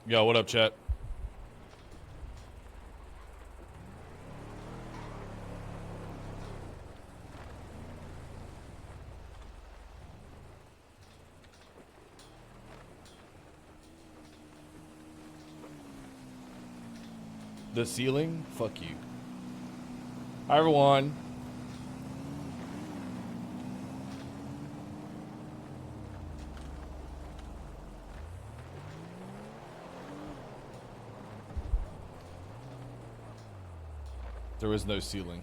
Yo, what up, chat? The ceiling? Fuck you. Hi, everyone. There is no ceiling.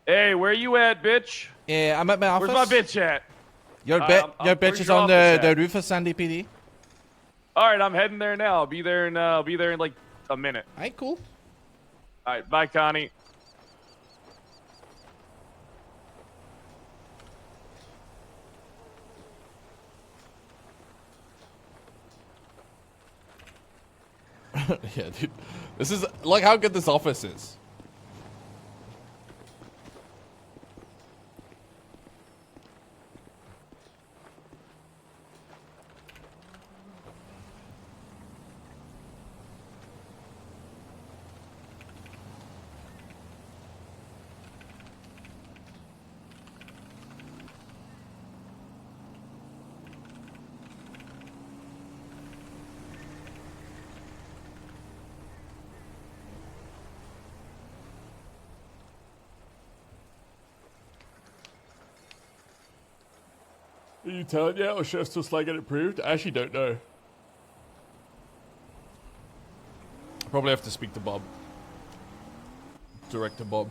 Hey, where you at, bitch? Yeah, I'm at my office. Where's my bitch at? Your where's bitch is your on office the at? roof of Sandy PD. All right, I'm heading there now. I'll be there in like a minute. Alright, cool. All right, bye, Connie. Yeah, dude. This is like how good this office is. Are you telling yet, or should I still slide get it approved? I actually don't know. Probably have to speak to Bob. Director Bob.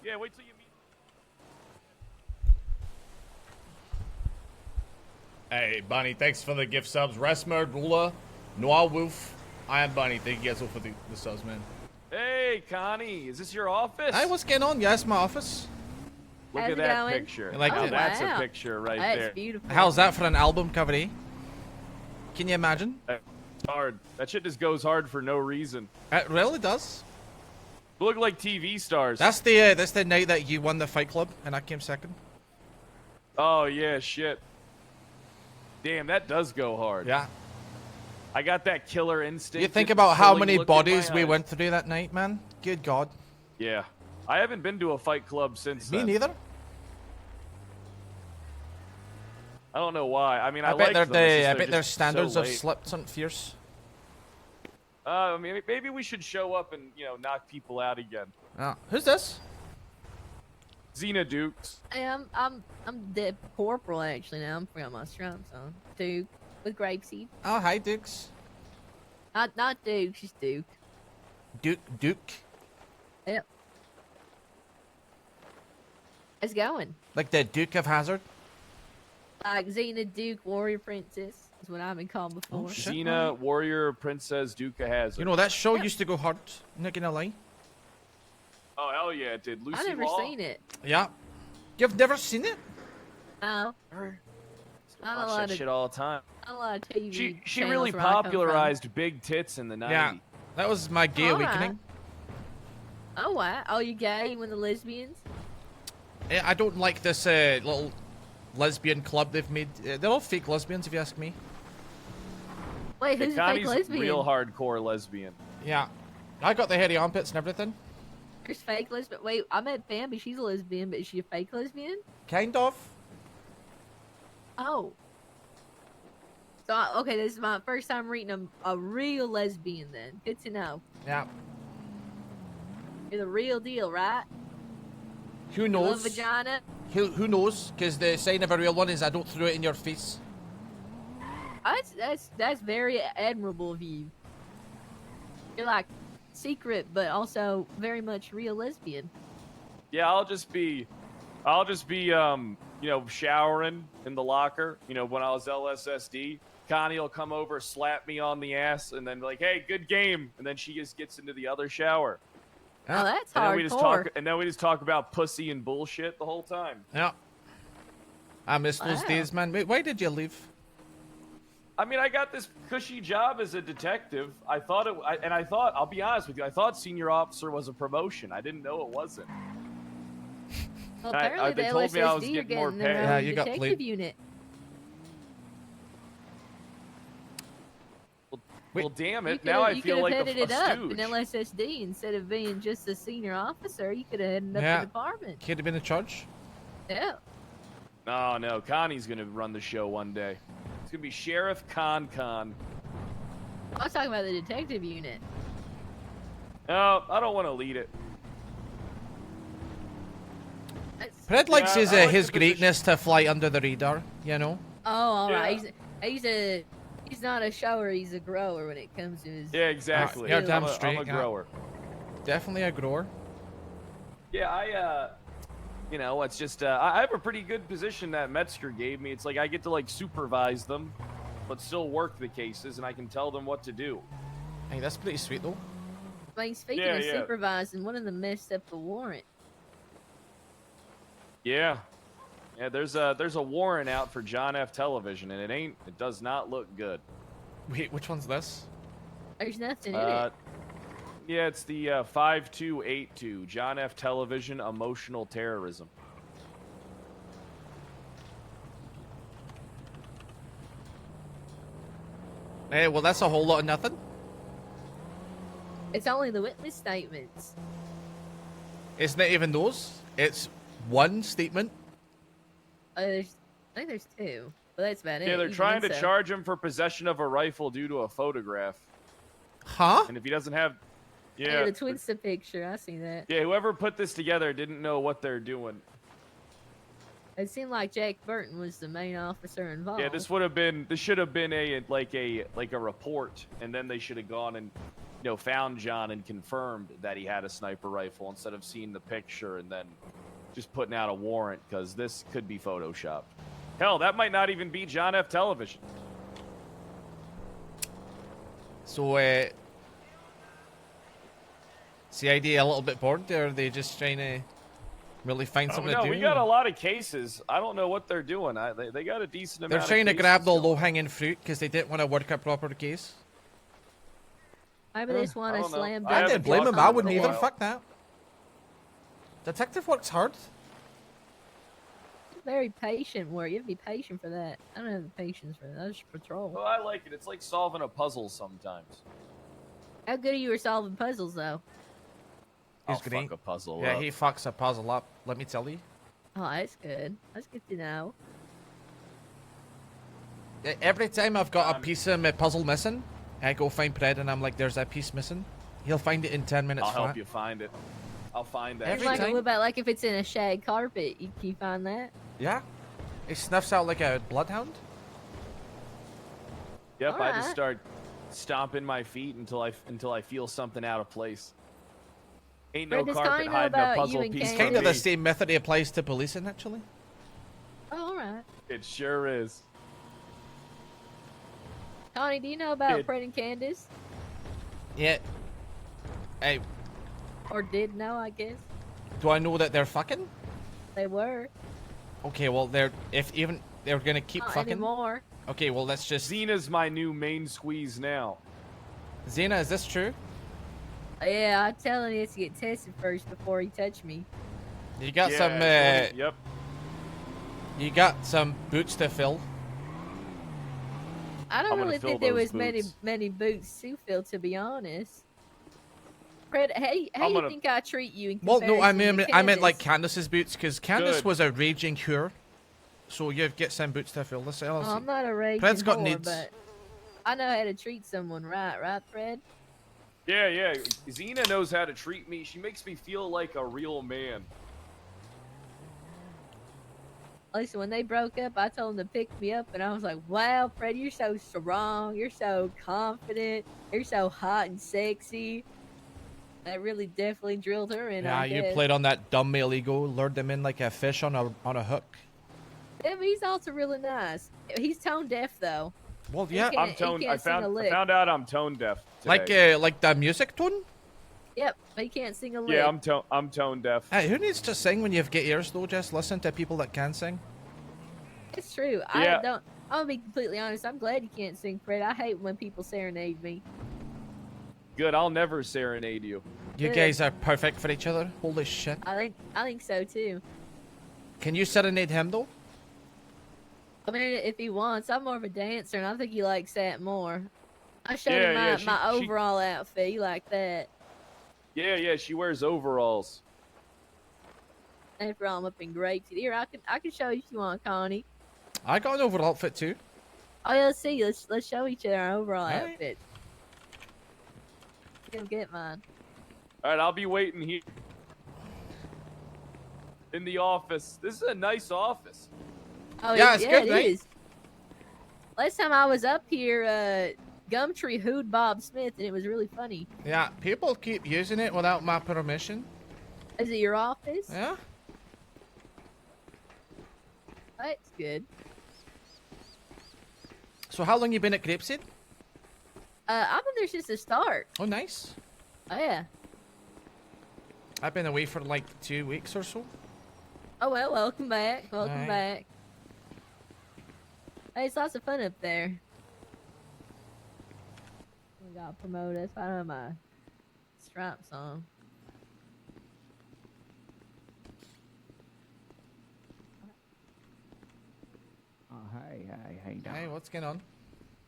Yeah, wait till you meet. Hey, Bunny, thanks for the gift subs. Rest Mode Ruler, Noir Wolf, I am Bunny. Thank you guys all for the subs, man. Hey, Connie, is this your office? Hey, what's going on? Yeah, it's my office. Look How's at it that going? picture. You like Now it? that's Wow. a picture right That's there. beautiful. How's that for an album cover, eh? Can you imagine? That's hard. That shit just goes hard for no reason. It really does. We look like TV stars. That's the night that you won the Fight Club and I came second. Oh yeah, shit. Damn, that does go hard. Yeah. I got that killer instinct. You think just about how killing many look in my bodies we eyes. went through that night, man. Good God. Yeah. I haven't been to a fight club since Me then. neither. I don't know why. I mean, I, I bet like their standards so have late. slipped something fierce. I mean, maybe we should show up and knock people out again. Who's this? Xena Dukes. Hey, I'm the corporal actually now. I'm from my strong son. Duke with grapeseed. Oh, hi, Dukes. Not Duke, she's Duke. Duke. Yep. It's going. Like the Duke of Hazard. Like Xena Duke, warrior princess is what I've been called before. Oh, shit. Xena, Warrior, Princess, Duke of Hazard. You know, that show Yep. used to go hard. Not gonna lie. Oh, hell yeah, it did. Lucy I've never Law? seen it. Yeah. You've never seen it? No. Her. Not a Watch lot that of shit all the time. not a lot of TV. She channels really where I come from. popularized big tits in the 90s. Yeah. That was my gay Alright. awakening. Oh wow. Oh, you gay when the lesbians? I don't like this little lesbian club they've made. They're all fake lesbians, if you ask me. Wait, who's a fake Connie's lesbian? real hardcore lesbian. Yeah. I got the hairy armpits and everything. There's fake lesbian. Wait, I met Bambi. She's a lesbian, but is she a fake lesbian? Kind of. Oh. So, okay, this is my first time reading a real lesbian then. Good to know. Yeah. You're the real deal, right? Who You love knows? vagina? Who knows? Because the sign of a real one is I don't throw it in your face. That's very admirable of you. You're like secret, but also very much real lesbian. Yeah, I'll just be I'll just be, showering in the locker. You know, when I was LSSD, Connie will come over, slap me on the ass, and then be like, "Hey, good game," and then she just gets into the other shower. Oh, that's And then we just hardcore. talk, and then we just talk about pussy and bullshit the whole time. Yeah. I miss those Wow. days, man. Wait, why did you leave? I mean, I got this cushy job as a detective. I thought I'll be honest with you, I thought senior officer was a promotion. I didn't know it wasn't. Well, I- apparently they the told me I was LSSD are getting more getting their pay. own Yeah, you got detective played. unit. Well, damn You it! Now I feel like a headed it up stooge. in LSSD instead of being just a senior officer. You could have headed up Yeah. the department. Could have been in charge. Yeah. Oh no, Connie's gonna run the show one day. It's gonna be Sheriff Con. I was talking about the detective unit. No, I don't want to lead it. Fred likes Yeah, his, I like his the position. greatness to fly under the radar, you know? Oh, all right. Yeah. He's not a shower. He's a grower when it comes to his. Yeah, exactly. You're damn I'm straight, a yeah. grower. Definitely a grower. Yeah, it's just I have a pretty good position that Metzger gave me. It's like I get to like supervise them, but still work the cases, and I can tell them what to do. Hey, that's pretty sweet, though. I mean, speaking Yeah, of yeah. supervising, one of them messed up the warrant. Yeah, there's a warrant out for John F. Television, and it does not look good. Wait, which one's this? There's nothing in it. Yeah, it's the 5282 John F. Television emotional terrorism. Hey, well, that's a whole lot of nothing. It's only the witness statements. It's not even those. It's one statement. I think there's two, but that's about it. Yeah, they're even trying then to so. charge him for possession of a rifle due to a photograph, Huh? and if he doesn't have, Yeah, the Twinsta picture. I see that. yeah, whoever put this together didn't know what they're doing. It seemed like Jack Burton was the main officer involved. Yeah, this should have been a report, and then they should have gone and found John and confirmed that he had a sniper rifle instead of seeing the picture and then just putting out a warrant because this could be photoshopped. Hell, that might not even be John F. Television. So, CID a little bit bored, or are they just trying to really find something no, to do? we got a lot of cases. I don't know what they're doing. They got a decent amount. They're trying to of grab cases the going. low-hanging fruit because they didn't want to work a proper case. Maybe they just want I to don't know. slam I I dunk haven't didn't blame talked him. to I them wouldn't in a either. while. Fuck that. Detective works hard. Very patient work. You have to be patient for that. I don't have the patience for that. I just patrol. Well, I like it. It's like solving a puzzle sometimes. How good are you at solving puzzles, though? He's I'll great. fuck a puzzle Yeah, up. he fucks a puzzle up. Let me tell you. Oh, that's good. That's good to know. Every time I've got a piece of my puzzle missing, I go find Pred and I'm like, "There's that piece missing." He'll find it in 10 minutes I'll flat. help you find it. I'll find that. Every Like, time. what about like if it's in a shag carpet? You can you find that? Yeah. He sniffs out like a bloodhound. Yep, I just Alright. start stomping my feet until I feel something out of place. Ain't no Fred, does carpet Connie know hiding a about you puzzle and piece It's Kane? from kind of the me. same method he applies to policing, actually. Oh, all right. It sure is. Connie, do you know about Dude. Fred and Candace? Yeah. Hey, Or did know, I guess. do I know that they're fucking? They were. Okay, well, they're gonna keep Not fucking. anymore. Okay, well, let's just. Xena's my new main squeeze now. Xena, is this true? Yeah, I'm telling you, to get tested first before he touched me. You got Yeah, some. yep. You got some boots to fill. I don't I'm gonna really fill think there those was boots. many boots to fill, to be honest. Fred, how do I'm you gonna- think I treat you in Well, no, I comparison mean, to I meant like Candace? Candace's boots, because Candace Good. was a raging whore. So you get some boots to fill. This Oh, I'm not a raging Fred's got whore, needs. but I know how to treat someone right, Fred? Yeah. Xena knows how to treat me. She makes me feel like a real man. Listen, when they broke up, I told them to pick me up, and I was like, wow, Fred, you're so strong. You're so confident. You're so hot and sexy. That really definitely drilled her in. Yeah, I you guess. played on that dumb male ego, lured them in like a fish on a hook. Yeah, but he's also really nice. He's tone deaf though. Well, He yeah, can't, I'm tone. he can't sing a I lick. found out I'm tone deaf today. like the music tone. Yep, but he can't sing a lick. Yeah, I'm tone deaf. Hey, who needs to sing when you've got ears though? Just listen to people that can sing. It's true. Yeah. I don't. I'm gonna be completely honest. I'm glad you can't sing, Fred. I hate when people serenade me. Good. I'll never serenade you. You Good. guys are perfect for each other. Holy shit. I think so too. Can you serenade him though? I mean, if he wants, I'm more of a dancer, and I think he likes that more. I showed Yeah, him my, yeah, my she- overall outfit. He liked that. Yeah. She wears overalls. After all, I'm up in great. Here, I can show you if you want, Connie. I got an overall outfit too. Oh yeah, let's see. Let's show each other our overall Alright. outfits. Go get mine. All right, I'll be waiting here in the office. This is a nice office. Oh Yeah, it's good, it right? is. Last time I was up here, Gumtree hooed Bob Smith, and it was really funny. Yeah, people keep using it without my permission. Is it your office? Yeah. That's good. So how long you been at Grapeseed? I've been there since the start. Oh, nice. Oh yeah. I've been away for like 2 weeks or so. Oh well, welcome back. Welcome Alright. back. Hey, it's lots of fun up there. We got promoted. That's why I have my stripes on. Oh, hey, how you doing? Hey, what's going on?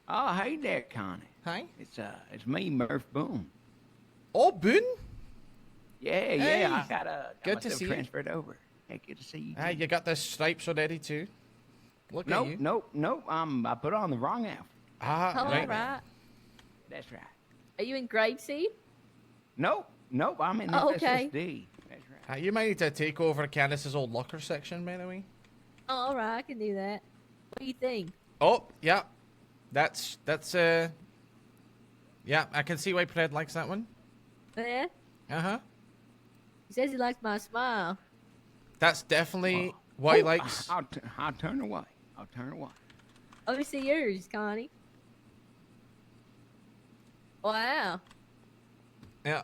Oh, hey there, Connie. Hi. It's me, Murph Boone. Oh, Boone. Yeah, Hey, I got good to myself see you. transferred over. Hey, good to see you. Hey, too. you got the stripes already too. Look at Nope, you. nope. I put on the wrong outfit. Ah, All right. right. That's right. Are you in Grapeseed? Nope. I'm in Oh, okay. SSD. That's right. You might need to take over Candace's old locker section, by the way. Oh, all right. I can do that. What do you think? Oh, yeah. That's yeah, I can see why Pred likes that one. Yeah. Uh-huh. He says he likes my smile. That's definitely what he Oh, likes. I'll turn away. I'll turn away. Let me see yours, Connie. Wow. Yeah.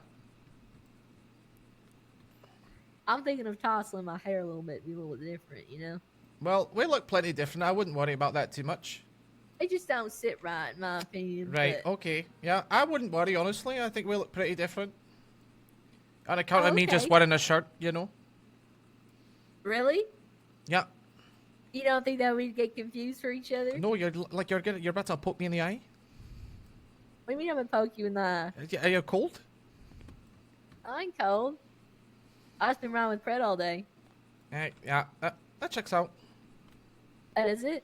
I'm thinking of tousling my hair a little bit, be a little different, you know? Well, we look plenty different. I wouldn't worry about that too much. They just don't sit right, in my opinion. Right, but- okay. Yeah, I wouldn't worry, honestly. I think we look pretty different. On account of me just Okay. wearing a shirt, you know? Really? Yeah. You don't think that we'd get confused for each other? No, you're about to poke me in the eye. What do you mean I'm gonna poke you in the eye? Are you cold? I ain't cold. I've just been around with Fred all day. Yeah, that checks out. That is it.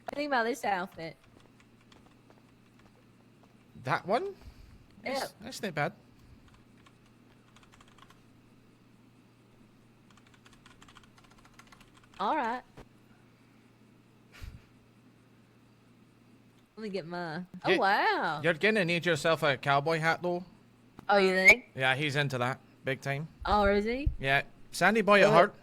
What do you think about this outfit? That one? Yeah. That's not bad. All right. Let me get mine. Oh, Yeah. wow. You're gonna need yourself a cowboy hat, though. Oh, you think? Yeah, he's into that. Big time. Oh, is he? Yeah. Sandy boy at What? heart.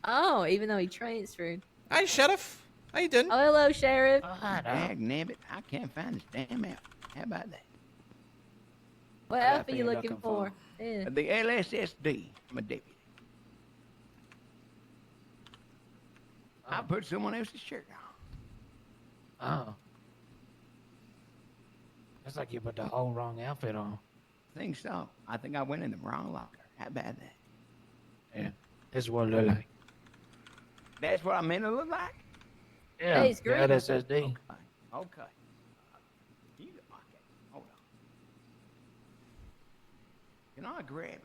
Oh, even though he transferred. Hi, Sheriff. How you doing? Oh, hello, Sheriff. Dag nabbit, I can't find this damn outfit. How about that? What outfit you looking for? Yeah. The LSSD. I'm a deputy. I put someone else's shirt on. Oh. It's like you put the whole wrong outfit on. I think so. I think I went in the wrong locker. How about that? Yeah. This is what it look like. That's what I meant to look like? Yeah. Hey, it's the green. LSSD. Okay. You, okay, hold on. Can I grab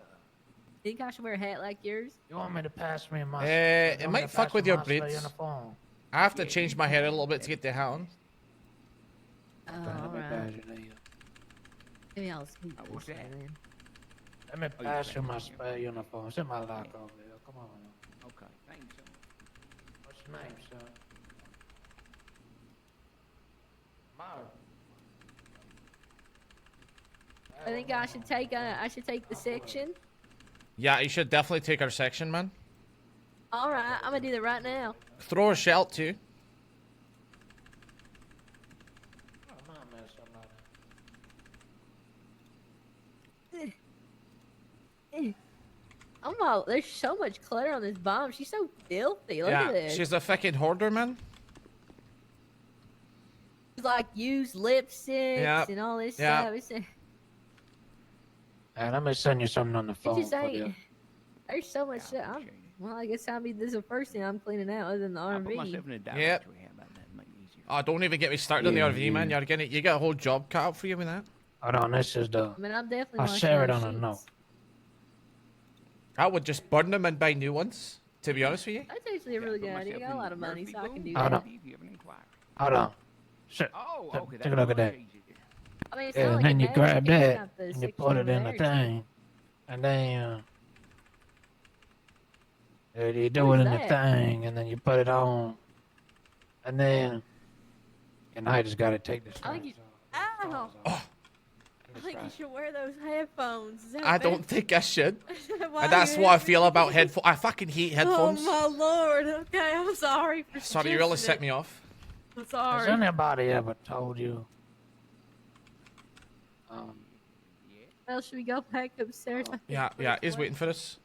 Think I should wear a hat like yours? You want me to pass me my... It you want me might to fuck pass with you your my braids. uniform? I have to change my hair a little bit to get the hat on. Oh, Let all me right. pass you the- Maybe I'll scoot Oh, this what's way that? then. Let me Oh, you pass you pass my me. spare uniform. It's in my locker over there. Come on. Okay, thank you so much. What's your name, sir? Mark. I think I should take the section. Yeah, you should definitely take our section, man. All right, I'm gonna do that right now. Throw a shell too. Oh, man, somebody. Oh my, there's so much clutter on this bomb. She's so filthy. Look Yeah, at this. she's a fucking hoarder, man. She's like used lipsticks Yeah. and all this Yeah. stuff. Hey, let me send you something on the It phone just for ain't. you. There's so much shit. Well, I guess this is the first thing I'm cleaning out other than the I'll put RV. myself in a directory. Yep. How about that? Make it easier. Oh, don't even get me started on the Yeah, RV, man. yeah. You get a whole job cut out for you with that. Hold on, this is the. I mean, I'm definitely. I'll washing share it those on a sheets. note. I would just burn them and buy new ones, to be honest with you. That's actually a really good Put idea. I myself got a in lot of money, Murphy so I can do Boone. Hold that. on. If you have an inquiry. Hold on. Shit. Oh, Take- okay. take a look at that. I mean, it's Yeah, not and like then it you matters. grab You can that have the and you section put it over in the there, too. thing, and then you do What it is in the that? thing, and then you put it on, and then and I just gotta take this. I think you- Ow! I think you should wear those headphones. Is that I better? don't think I should. Why And that's you what I have- feel about headphones. I fucking hate headphones. Oh my lord. Okay, I'm sorry for Sorry, you really suggesting set me off. it. I'm Has sorry. anybody ever told you? Well, should we go back upstairs? I think Yeah, for yeah, this he's one. waiting for us.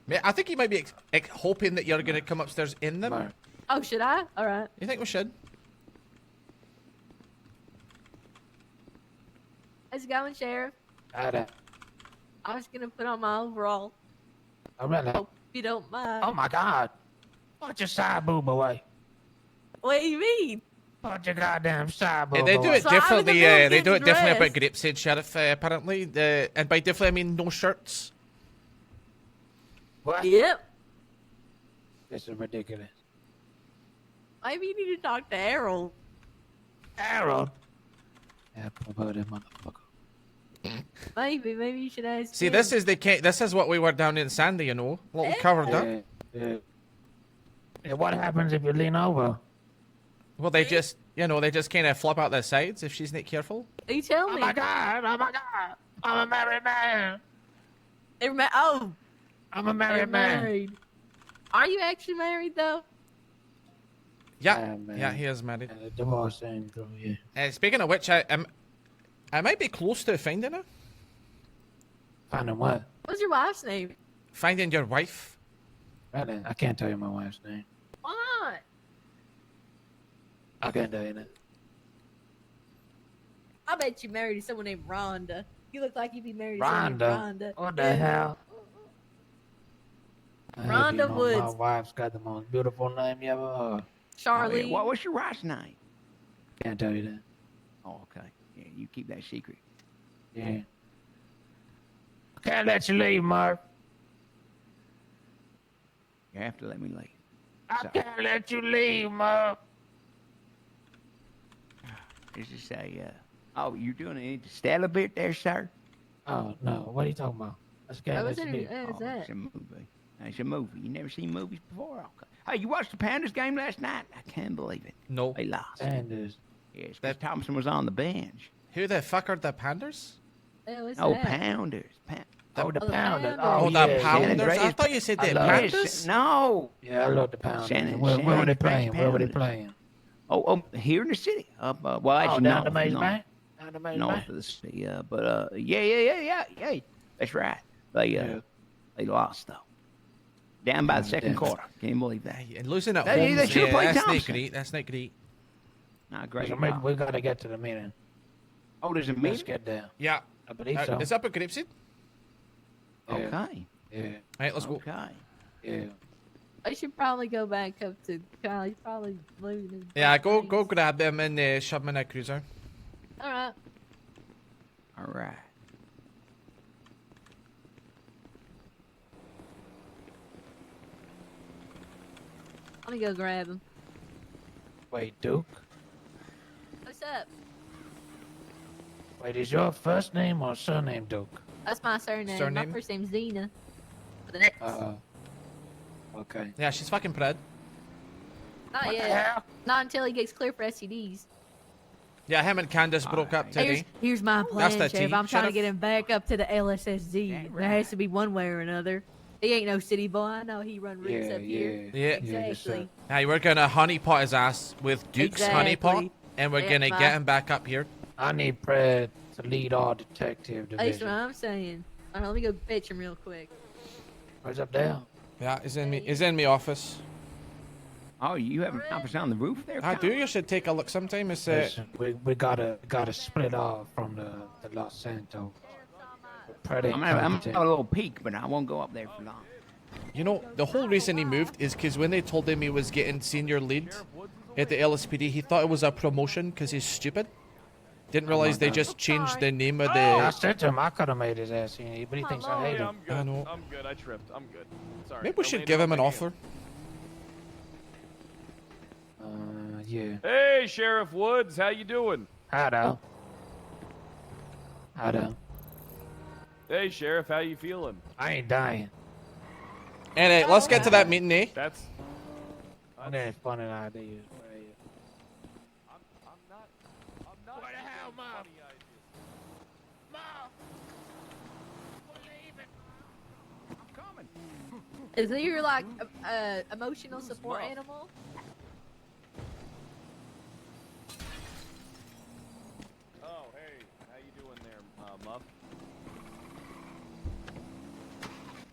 Mate, I think he might be hoping that you're going to come upstairs in them. Mark, Oh, should I? All right. You think we should? How's it going, Sheriff? I I was gonna put on my overall. really. Hope you don't mind. Oh my God! Put your side boob away. What do you mean? Put your goddamn side boob They do away. it So I'm in the differently. middle of They do it getting differently about dressed. Grapeside Sheriff, apparently. And by differently, I mean no shirts. What? Yep. This is ridiculous. Maybe you need to talk to Harold. Harold. Apple-booted motherfucker. Maybe you should ask. See, him. this is what we were down in Sandy, you know, little covered up. Yeah, what happens if you lean over? Well, they just kind of flop out their sides if she's not careful. You tell Oh me. my God! Oh my God! I'm a married man. Oh, I'm a they're married man. married. Are you actually married though? Yeah, man. yeah, he is married. And the divorce ain't through yet. Speaking of which, I might be close to finding her. Finding what? What's your wife's name? Finding your wife. Really? I can't tell you my wife's name. Why not? I can't tell you that. I bet you married someone named Rhonda. You look like you'd be married to Rhonda? someone named Rhonda. What the Yeah. hell? Rhonda You know, My Woods. wife's got the most beautiful name you ever heard. Charlie. What was your wife's name? Can't tell you that. Oh, okay. Yeah, you keep that secret. Yeah. Can't let you leave, Mark. You have to let me leave. I So- can't let you leave, Mark. Is this a, oh, you're doing it Stella bit there, sir? Oh, no. What are you talking about? I just can't What let was you it? leave. What was Oh, that? it's a movie. It's a movie. You never seen movies before? Okay. Hey, you watched the Panthers game last night? I can't believe it. No. They lost. Sanders. Yes, because Thompson was on the bench. Who the fuck are the Panders? Yeah, what's Oh, that? Pounders. Oh, the Oh, the Pounders. Pounders. Oh, yeah, the yeah. Pounders. Andreas- I thought you said I the love it. Panthers. No. Yeah, I love the Pounders. Shannon- Where were they Shannon playing? Where were they Pounders. playing? Oh, here in the city. Well, Oh, actually, down the north, Maze north, Bank? Down the Maze north Bank? of the city. Yeah. That's right. They lost though. Down by the second damn. quarter. Can't believe that. And losing at They- home. they should've played that's not Thompson. great. That's not great. Not great. So at maybe all. we gotta get to the meeting. Oh, there's a Let's meeting. get there. Yeah. I believe so. Is up at Grapeside? Yeah. Okay. Yeah, Right, let's go. Okay. yeah. I should probably go back up to Kyle. He's probably losing his. Yeah, go things. grab them and shove them in a cruiser. All right. All right. Let me go grab him. Wait, Duke? What's up? Wait, is your first name or surname Duke? That's my surname. Surname? My first name's Zena. With an X. Okay. Yeah, she's fucking pred. Not What the yet. hell? Not until he gets clear for STDs. Yeah, him and Candace broke up today. Here's my That's plan, the Sheriff. tea, I'm trying to Sheriff. get him back up to the LSSD. Yeah, There right. has to be one way or another. He ain't no city boy. I know he run routes Yeah, up here. Yeah. Exactly. Hey, we're gonna honeypot his ass with Duke's honeypot, Exactly. and we're Yeah, gonna ma. get him back up here. I need Brad to lead our detective That's what division. I'm saying. All right, let me go fetch him real quick. Where's up there? Yeah, he's in me office. Oh, you have an office on the roof there? I Tom? do. You should take a look sometime. It's Listen, we gotta split off from the Los Santos. Brad ain't I'm gonna have competent. a little peek, but I won't go up there for long. you know, the whole reason he moved is because when they told him he was getting senior lead at the LSPD, he thought it was a promotion because he's stupid. Didn't realize they just changed the name of I the. said to him I could have made his ass senior, but he thinks I hate Yeah, him. I'm good. I know. I'm good. I tripped. I'm good. Sorry. Maybe we I should landed give on him an my offer. hand. Yeah. Hey, Sheriff Woods, how you doing? Howdo. Hey, Sheriff, how you feeling? I ain't dying. And let's get to that meeting, eh? That's. I'm getting funny ideas. I'm not. What the hell, Mom? Is he your like emotional support animal? Oh, hey, how you doing there, Muff?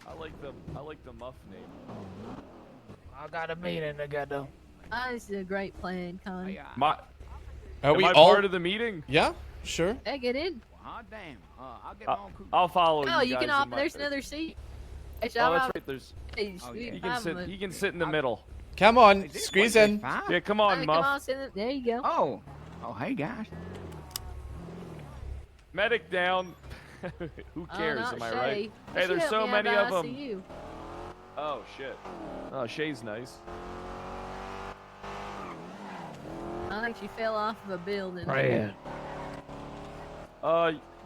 I like the Muff name. I got a meeting together. Oh, this is a great plan, Connie. Are Am we I all? part of the meeting? Yeah, sure. Hey, get in. Hot damn. I'll get my own coupe. I'll follow Oh, you you guys. can in hop. my- There's another seat. Hey, Oh, that's right. There's. Hey, Oh, you yeah. He can can find sit. one. He can sit in the middle. Come on, Is it- squeeze what, is it in. 5? Yeah, come on, Hey, Muff. come on, sit in. There you go. Oh, hey guys. Medic down. Who cares? not Am I Shay. right? You Hey, should there's help so me out many by of them. ICU. Oh shit. Oh, Shay's nice. I think she fell off of a building. Brad.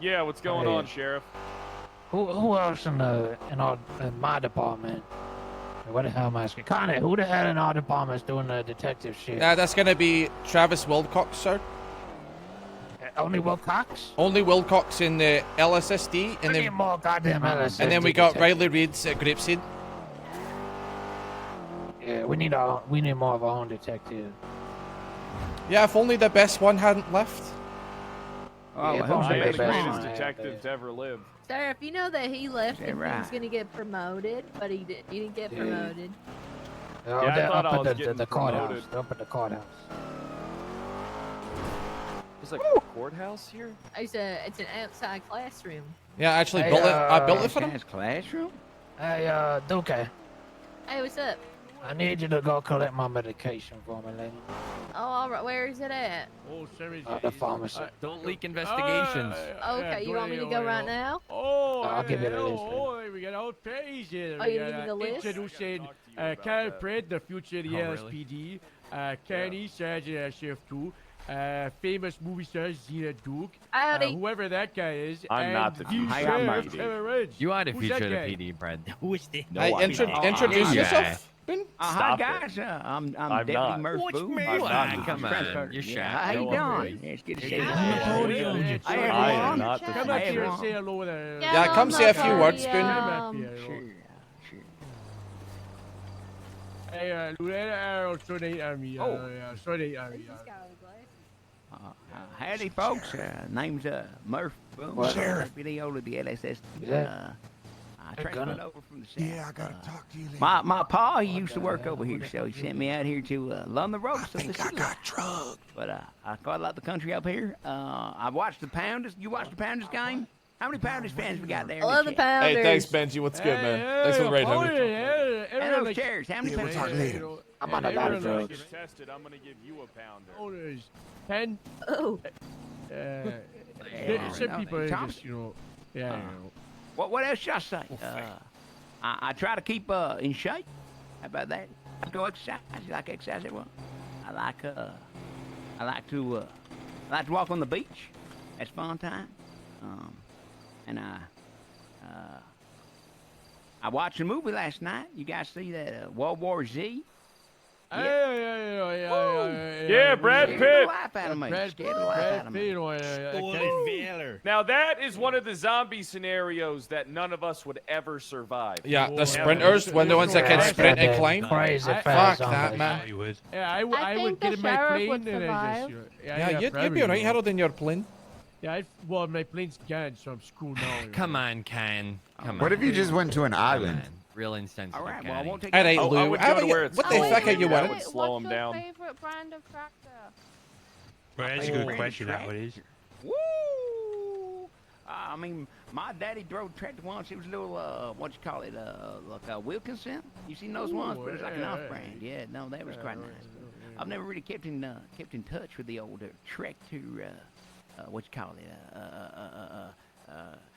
Yeah. What's going Hey. on, Sheriff? Who else in my department? What the hell am I asking? Connie, who the hell in our department is doing the detective shit? That's gonna be Travis Wilcox, sir. Only Will Cox? Only Wilcox in the LSSD, and We need then more goddamn LSD and then we got detectives. Riley Reed's at Grapeseed. Yeah, we need more of our own detective. Yeah, if only the best one hadn't left. Oh, Yeah, well, don't I say am that the best greatest one. detective to ever live. Sheriff, you know that he left Is that and he was right? gonna get promoted, but he didn't get Yeah. promoted. I They're thought up I at was the getting courthouse. promoted. They're up at the courthouse. There's a courthouse here? It's an outside classroom. Yeah, I actually Hey, built it. I built it for him. Chance classroom? Hey, Duke, Hey, what's up? I need you to go collect my medication for me, lady. Oh, all right. Where is it at? Oh, sorry, The pharmacy. Don't leak investigations. Okay, you want me to go right now? Oh, I'll give you the list, Oh, we got all page here. Oh, We you got, give me the list? Introducing Talk to you Kyle about that. Pratt, the future LSPD. Connie, Sergeant Chef 2. Famous movie star Zena Duke. Howdy. Whoever that guy is. I'm and not the the future Hi, I'm sheriff, Marty. Trevor Ridge. You are the Who's that future of the guy? PD, Brad. Who is this? No, Hey, I'm not. introduce yeah. yourself, Ben. Hi Stop it. guys, I'm I'm Deputy not. Murph What's Boo. me? I'm Ah, not. come on, you're Yeah, shy. how you No, I'm doing? It's good to see Hey, you. hey, Hey, hey, hey, hey, I am everyone. not the Come future. up here and everyone. say hello there. Yeah, come say a few words, Ben. Come up here. Sure, sure. Hey, Loretta, sorry, Army. Sorry, Army. Howdy, folks. Name's Murph Boone. What? Deputy over the LSS. Yeah. I Hey, transferred Gunner. over from the south. Yeah, I gotta talk to you later. My pa, he used to work over here, so he sent me out here to learn the ropes of the city. drugged. But I quite like the country up here. I watched the Pounders. You watched the Pounders game? How many Pounders fans we got there? in I love the chat? Pounders. Hey, thanks, Benji. What's good, man? Thanks for the raid, homie. And those chairs. How many Yeah, we'll Pounders? talk later. I'm on a lot of drugs. Get tested. I'm gonna give you a pounder. Owners, 10. Oh, Some people are Thompson. just, you know, yeah, you know. What else should I say? I try to keep in shape. How about that? I go exercise. You like exercise? Well, I like to walk on the beach. That's fun time. And I watched a movie last night. You guys see that World War Z? Yeah, Brad Scared Pitt. the life out of me. Scared the life out of me. Stolen valor. Now that is one of the zombie scenarios that none of us would ever survive. Yeah, the sprinters, when the ones that can sprint and climb. Crazy Fuck fast that, zombies. man. Yeah, I think would the get in my sheriff plane would and I just. survive. Yeah, you'd be probably, alright, you know. Harold, in your plane. Yeah, well, my plane's gone, so I'm screwed now. you know. Come on, Ken. Come What on. if you just went to an Come island? on. Real insensitive. All right, well, I Connie. won't take Alright, I Lou. would how go about to you- where it's what the cold. fuck are you That wearing? would slow him down. What's your favorite brand of tractor? Well, that's a good question, that one is. Woo! I mean, my daddy drove tractor once. It was a little, what you call it, like a Wilkinson. You seen those ones? But it's like an off-brand. Yeah, no, that was quite nice. I've never really kept in touch with the old tractor, what you call it,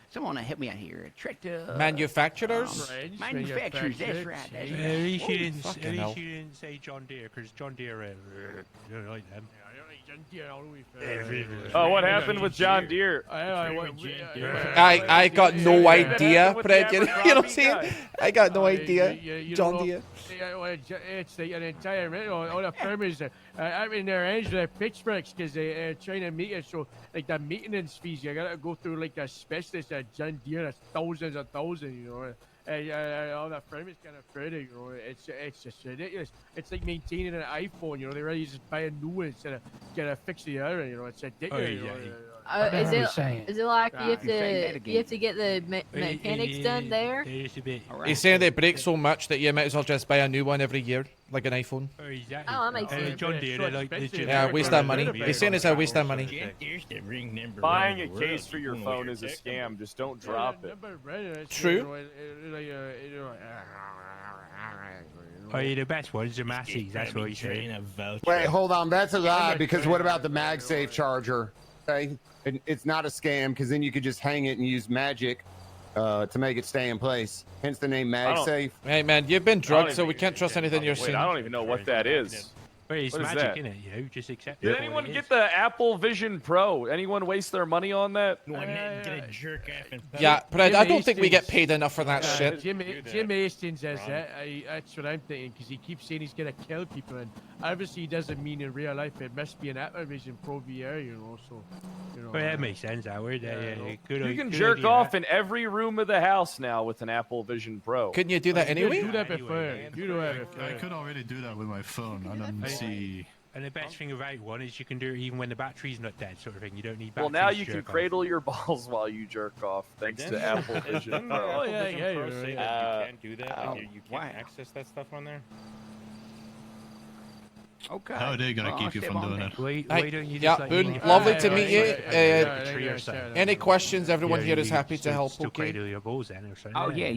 someone help me out here. Tractor. Manufacturers? Manufacturers, that's right. That's At right. least you didn't, Fucking at least hell. you didn't say John Deere, because John Deere, you don't like them. Oh, what happened with John Deere? I got no idea, Fred. You know what I'm saying? I got no idea. John Deere. It's like an entire, all the farmers are in their hands with their pitchforks because they're trying to meet it. So, like, the maintenance fees, you gotta go through, like, a specialist at John Deere. That's thousands and thousands, you know. All the farmers kind of afraid of, you know. It's just ridiculous. It's like maintaining an iPhone, you know. They rather just buy a new one instead of get a fix the other, you know. It's ridiculous. You know. Is it like you have You're saying that to again. you have to get the mechanics done there? It's a bit. All right. He's saying they break so much that you might as well just buy a new one every year, like an iPhone. Oh, exactly. Oh, that makes sense. John Deere, they're like the Yeah, waste that money. He's saying it's a waste of money. Buying a case for your phone is a scam. Just don't drop it. True. Oh, yeah, the best ones are Massey's, that's what he's saying. Wait, hold on. That's a lie, because what about the MagSafe charger? Okay, it's not a scam, because then you could just hang it and use magic to make it stay in place. Hence the name MagSafe. Hey, man, you've been drugged, so we can't trust anything you're Wait, saying. I don't even know what that is. Wait, it's What is magic, that? innit? You know, just accept it. Did for what anyone it get is. the Apple Vision Pro? Anyone waste their money on that? Yeah, but I don't think we get paid enough for that shit. Jim Hastings says that. That's what I'm thinking, because he keeps saying he's gonna kill people, and obviously he doesn't mean in real life. It must be an Apple Vision Pro VR, you know. So, you know. Well, that makes sense, Howard. You can jerk off in every room of the house now with an Apple Vision Pro. Couldn't you do that anyway? Do that before. You know that before. I could already do that with my phone. I don't see. And the best thing about one is you can do it even when the battery's not dead, sort of thing. You don't need Well, batteries. now to you can jerk off. cradle your balls while you jerk off, thanks to Apple Vision Pro. Oh, yeah, yeah. Pro say that you can't do that? Like you wow. can't access that stuff on there? Okay. How are they gonna Well, keep I'll you step from on doing that. it? Why don't you Yeah, just like Boone, leave- lovely to meet you. tree or something? Any questions? Everyone Yeah, here is you happy to still- help, still okay? cradle your balls then or something. Oh, yeah.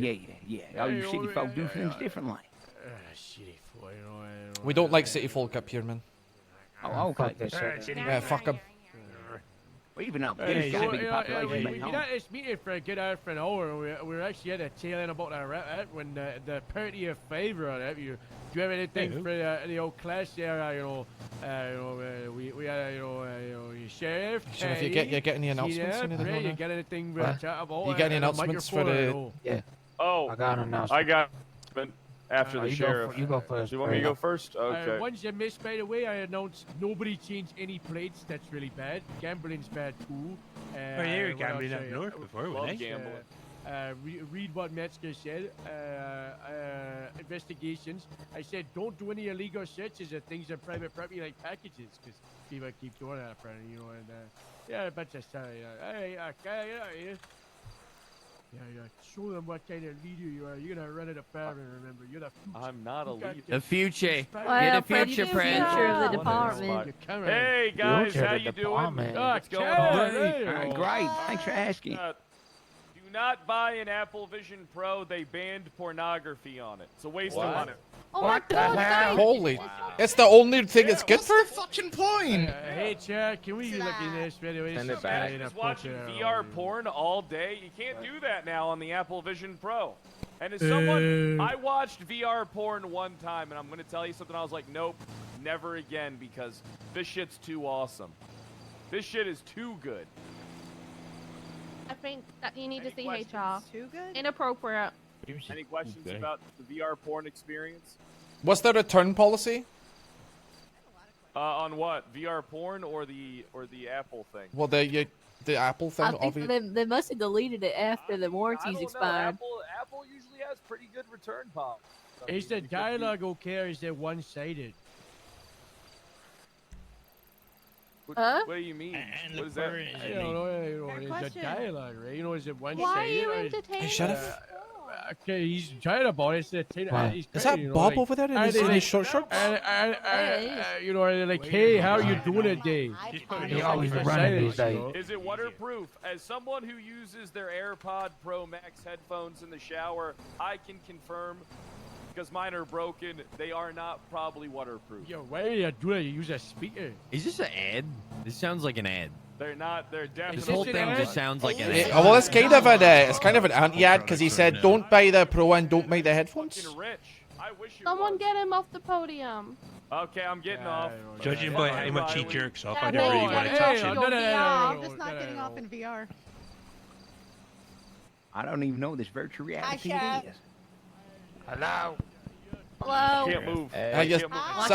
Oh, you city folk do things differently. We don't like city folk up here, man. Oh, okay. Fuck this shit. Yeah, fuck them. Well, even up Hey, there's so, got a big population we back home. got this meeting for a good hour for an hour. We're actually at a tail end about that when the party of favor on it. Do you have anything for the old class there? We had your sheriff. Sheriff, you get any announcements? Anything Ray, on you that? got anything to What? chat about? You got any announcements for the- Yeah, Oh, I got an announcement. I got after the you sheriff. Go, you go first. Do you want me to Ray. go first? Okay. Ones you missed, by the way, I announced nobody changed any plates. That's really bad. Gambling's bad too. Oh, yeah, you were what gambling else? up north before, Love weren't they? gambling. Read what Metzger said. Investigations. I said don't do any illegal searches of things on private property like packages, because people keep doing that, apparently, you know. And yeah, a bunch of stuff. Hey, yeah. Show them what kind of leader you are. You're gonna run it up there, remember. You're the future. I'm not a leader. The future. Well, You're the Fred, future, you're friend. future of the One department. minute, Come on. Hey guys, Future how of the you doing? department. What's going Karen, on? hey, All right, great. Thanks for asking. Do not buy an Apple Vision Pro. They banned pornography on it. It's a waste of money. Oh my What the God, hell? guys. Holy. It's the only thing it's good for? Fucking point. Hey, Chad, can we look at this video? Send it Man, back. just watching VR porn all day. You can't do that now on the Apple Vision Pro. And as someone, I watched VR porn one time, and I'm going to tell you something. I was like, nope, never again, because this shit's too awesome. This shit is too good. I think that you need Any to see questions? HR. Too good. Inappropriate. Any questions about the VR porn experience? What's the return policy? On what? VR porn or the Apple thing? Well, the Apple thing, I think obviously. they must have deleted it after the I warranties don't expired. know. Apple usually has pretty good return policy. Is the dialogue okay, or is it one-sided? Huh? What do you mean? And What the is that? fur is I don't know. Is the question. dialogue right? You know, is it one-sided? Why are you or is- entertaining? Hey, Sheriff. Okay, he's trying about it. Wow. He's Is crazy, that you know, Bob like, over there in are his, they in his like- short shorts? You know, are they like, hey, how are you doing today? He always Like, running these silence, days. you know? Is it waterproof? As someone who uses their AirPod Pro Max headphones in the shower, I can confirm, because mine are broken, they are not probably waterproof. Yo, why are you doing it? You use a speaker. Is this an ad? This sounds like an ad. They're not. They're definitely. This whole an thing ad? just sounds like an Yeah, ad. well, it's kind of an anti-ad because he said don't buy the Pro and don't buy the headphones. Fucking rich. I wish it Someone was. get him off the podium. Okay, I'm getting off. Judging by how much he jerks off, I Yeah, don't really no, want to hey, touch no, him. no, no, no, just not no, getting no. off in VR. I don't even know what this virtual reality Chef. is. Hello. Hello. Can't move. I just Hi.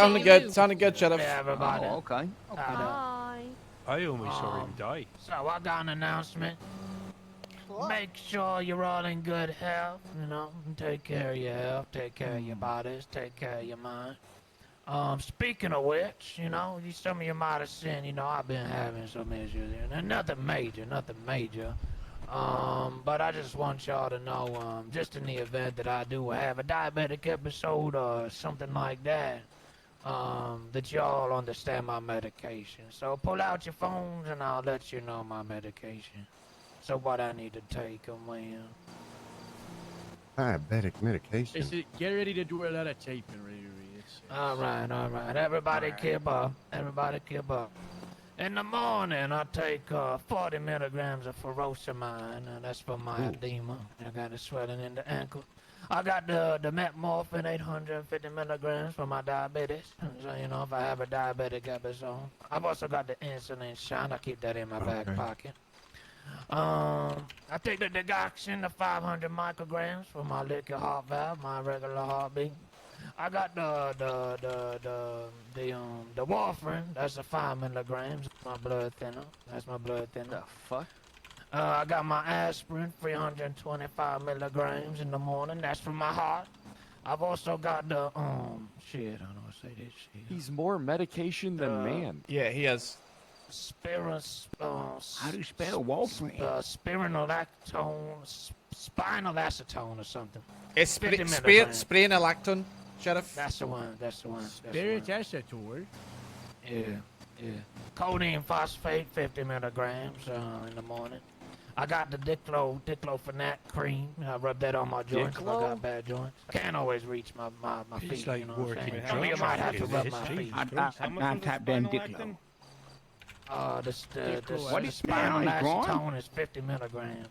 sounded good, Sheriff. Hey, everybody. Oh, okay. Hi. I almost saw him die. So I got an announcement. Make sure you're all in good health, you know. Take care of your health, take care of your bodies, take care of your mind. Speaking of which, you know, some of you might have seen, you know, I've been having some issues here. And nothing major. But I just want y'all to know, just in the event that I do have a diabetic episode or something like that, that y'all understand my medication. So pull out your phones and I'll let you know my medication. So what I need to take and when. Diabetic medication. Is it, get ready to do a lot of taping, Ray. All right. Everybody keep up. In the morning, I take 40 milligrams of furosemide. That's for my edema. I got a swelling in the ankle. I got the metmorphin 850 milligrams for my diabetes. So, you know, if I have a diabetic episode. I've also got the insulin shot. I keep that in my back pocket. I take the digoxin, the 500 micrograms for my liquid heart valve, my regular heartbeat. I got the warfarin. That's the 5 milligrams. My blood thinner. That's my blood thinner. The fuck? I got my aspirin, 325 milligrams in the morning. That's for my heart. I've also got the shit. I don't know how to say this shit. He's more medication than man. Yeah, he is. How do you spell Warfarin? Spinal acetone or something. It's 50 milligrams. spraying a lactone, Sheriff. That's the one. Spirit acetone. Yeah. Codeine phosphate, 50 milligrams in the morning. I got the diclofenac cream. I rub that on my joints if I got bad joints. I can't always reach my feet. It's like you know what I'm working saying? with Some of you might have to drugs. rub my feet. I tapped in Diclo. The spinal acetone is 50 milligrams.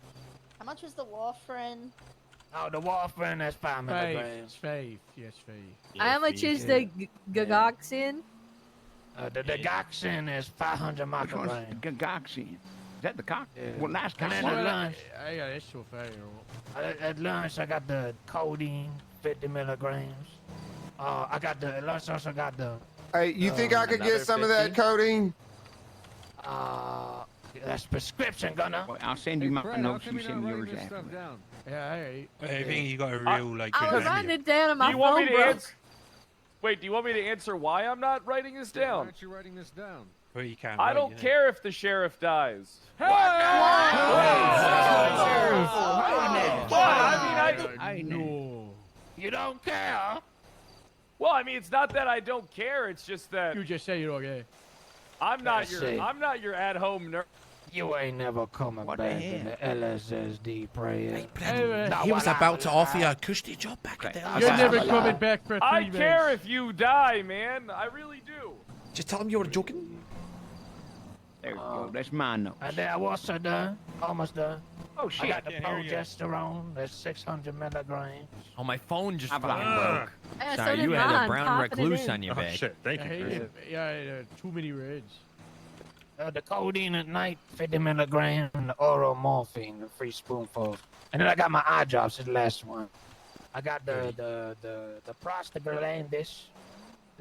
How much was the warfarin? Oh, the warfarin, that's 5 milligrams. Faith. Yes. How much is the Gagoxin? The digoxin is 500 micrograms. Gagoxin. Is that the cock? Yeah. Well, last And cock. then at lunch, That's so fair. at lunch, I got the codeine, 50 milligrams. At lunch, I also got the, Hey, you think I could get some of that codeine? that's prescription, Gunner. Well, I'll send you my notes. You send me yours after. Yeah, alright. I think you got a real, like, I good was writing memory. it down on my Do you want phone, me to bro. answer? Wait, do you want me to answer why I'm not writing this down? you writing this down? Well, you can't I write, don't you know. care if the sheriff dies. No. You don't care? Well, I mean, it's not that I don't care. It's just that You just say you're okay. I'm not Let's see. your at-home nurse. You ain't never coming What the back in the LSSD prayer. He was about to offer you a cushy job back at the Okay. You're LSS. never coming back for 3 I months. care if you die, man. I really do. Just tell him you were joking. There you go. That's my notes. And then I was done. Almost done. Oh, I shit. got the Yeah, here you go. progesterone. That's 600 milligrams. Oh, my phone just I've fucking got- broke. Yeah, Sorry, so you did had a mine, brown popping it recluse in. on your Oh back. shit! Thank I you. hate Chris. it. Yeah, too many reds. The codeine at night, 50 milligrams, and the oral morphine, a free spoonful. And then I got my eye drops, is the last one. I got the prostaglandins,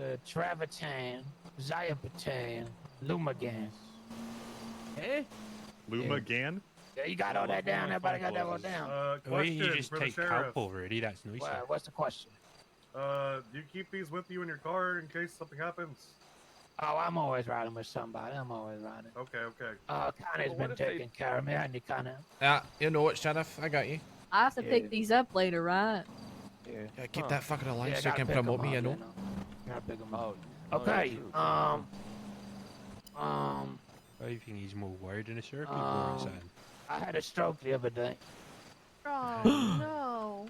the Travertan, Zyapatan, Lumagan. Eh? Lumagan? Yeah, you got all that down. Everybody got that one down. Oh, you just take cow already. That's nice. What's the question? Do you keep these with you in your car in case something happens? Oh, I'm always riding with somebody. I'm always riding. Okay. Connie's been taking care of me, and you kind of. Yeah, you know it, Sheriff. I got you. I have to pick these up later, right? Yeah, keep that fucker alive Yeah, so you can gotta pick 'em promote me, up, you know. Gotta pick 'em Oh, up. Okay. I think he's more wired than a circuit board. Son. I had a stroke the other day, Oh no.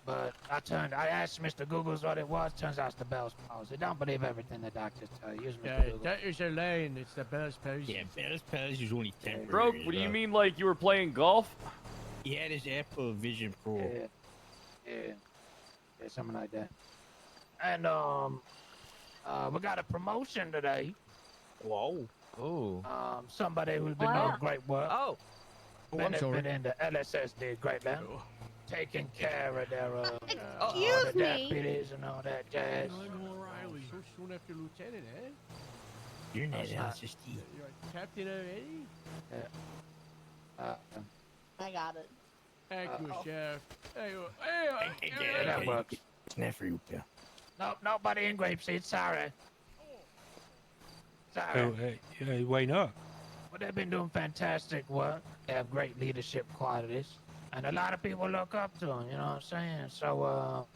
but I asked Mr. Googles what it was. Turns out it's the Bell's palsy. Don't believe everything the doctors tell you. Use Mr. Yeah, Google. doctors are lying. It's the Bell's palsy. Yeah, Bell's palsy is only temporary. Bro, what do you mean like you were playing golf? He had his Apple Vision Pro. Yeah, something like that. And we got a promotion today. Whoa. Oh. Somebody who's been doing great work. Oh. Benefiting the LSS did great man. Taking care of their Excuse the me. deputies and all that jazz. O'Reilly. So soon after lieutenant, eh? You're not That's not- LSSD. You're a captain already? I got it. Thank you, Sheriff. Hey, Yeah, that works. It's not for you, Bill. No, nobody in grapeseed. Sorry. Sorry. Oh, why not? Well, they've been doing fantastic work. They have great leadership qualities. And a lot of people look up to them, you know what I'm saying? So,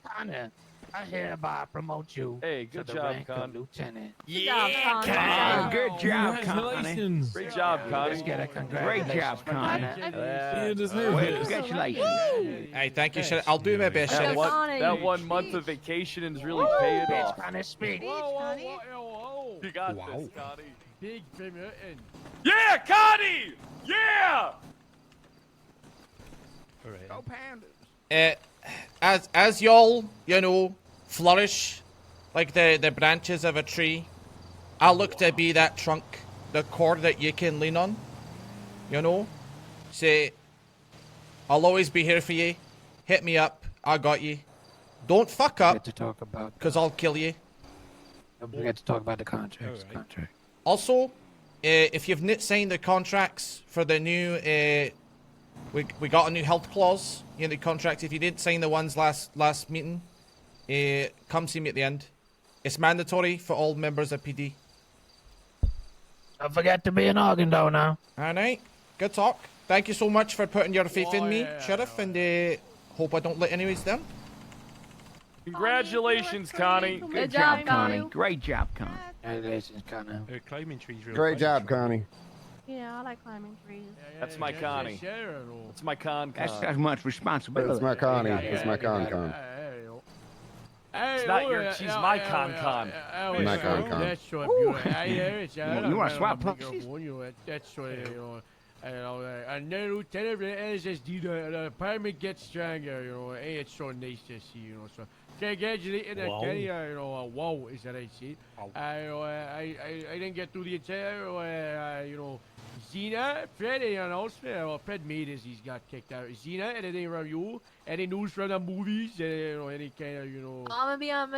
Connie, I hereby promote you Hey, to good the job, rank Con. of lieutenant. Yeah, Good job, Connie. Congratulations. Great job, Let's Connie. get a congratulations. Great job, for Connie. Yeah. Congratulations. Hey, thank you, Sheriff. I'll do my best, That Sheriff. one, that 1 month of vacation is really paying off. Connie, speak. Whoa. You got Wow. this, Connie. Big promoting. Yeah, Connie! Yeah! All right. Go Pounders. As y'all, you know, flourish like the branches of a tree, I look to be that trunk, the cord that you can lean on. You know, say, I'll always be here for you. Hit me up. I got you. Don't fuck Get up, to talk about. cause I'll kill you. Don't forget to talk about the contracts. Alright. Contract. Also, if you've not signed the contracts for the new, we got a new health clause in the contract. If you didn't sign the ones last meeting, come see me at the end. It's mandatory for all members of PD. Don't forget to be an organ donor. All right, good talk. Thank you so much for putting your faith in me, yeah. Sheriff, and hope I don't let anyways down. Congratulations, Connie. Good job, Connie. Great job, Connie. Congratulations, Connie. Climbing trees. Real Great fun. job, Connie. Yeah, I like climbing trees. That's my Connie. That's my con. That's as much responsibility. That's my Connie. That's my con. It's not your. She's my con. My con. That's what you You wanna swap places? That's what and then Lieutenant SSD, the department gets stronger, you know. Hey, it's so nice to see, you know. So congratulating Kenny, you know. Wow, is that I see? I didn't get through the entire, you know, Zena, Freddy announcement. Well, Fred made as he's got kicked out. Zena, anything from you? Any news from the movies? You know, any kind of, you know. I'm gonna be on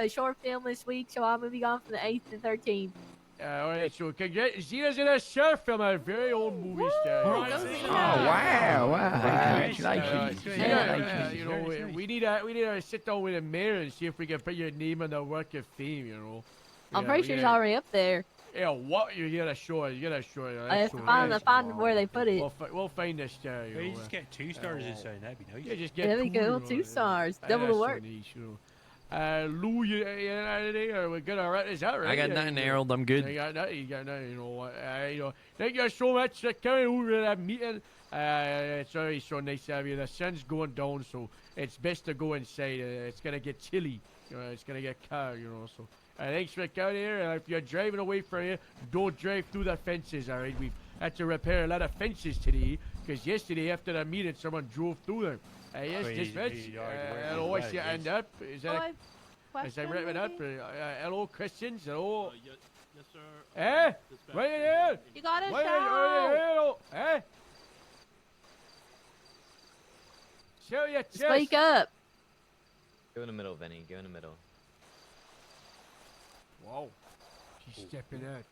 a short film this week, so I'm gonna be gone from the 8th and 13th. All right, so Zena's in a short film, a very old movie star. Oh, wow. Congratulations. You know, we need to sit down with the mayor and see if we can put your name on the Walk of Fame, you know. I'm pretty sure it's already up there. Yeah, what? You gotta show it. I have to find where they put it. We'll find the star, you Well, you know. just get 2 stars this time. That'd be nice. Yeah, just get There we two, go, you know, 2 stars. Double the that's work. so nice, you know. Lou, you anything? Are we good? All right, is that right? I got nothing, Harold. I'm good. You got nothing. You got nothing. You know what? You know. Thank you so much for coming over to that meeting. It's always so nice to have you. The sun's going down, so it's best to go inside. It's gonna get chilly. You know, it's gonna get cold. You know, so. Thanks for coming here. And if you're driving away from here, don't drive through the fences. All right, we've had to repair a lot of fences today because yesterday after the meeting, someone drove through them. Yes, this fence. Hello, I see your hand up. Is that written up? Hello, Christians. Hello. Yes, sir. Eh? Right here. You gotta Right shout. here. Eh? Show your chest. Speak up. Go in the middle, Vinny. Go in the middle. Wow. She's stepping out.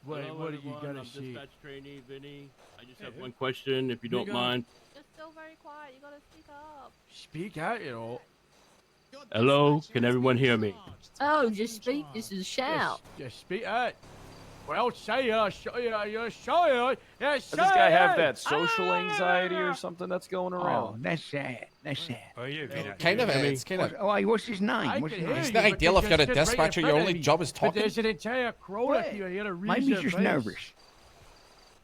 What Hello, are you everyone. gonna I'm say? dispatch trainee Vinny. I just have one question, if you don't Big mind. You're still very quiet. You gotta speak up. Speak out, you know. Hello, can everyone hear me? Oh, just speak. This is a shout. Just speak out. Well, say it. Say it. Say it. Yeah, Does this guy have that social anxiety or something that's going Oh, around? that's sad. That's sad. Oh, yeah, Vina. Kind of I mean, it's kind of. What's his name? I What's can his hear name? It's you, not but ideal you if you're a just stood right in dispatcher. Your front of only me. job is But talking. there's an entire crowd up here. You gotta read Maybe your he's just face. nervous.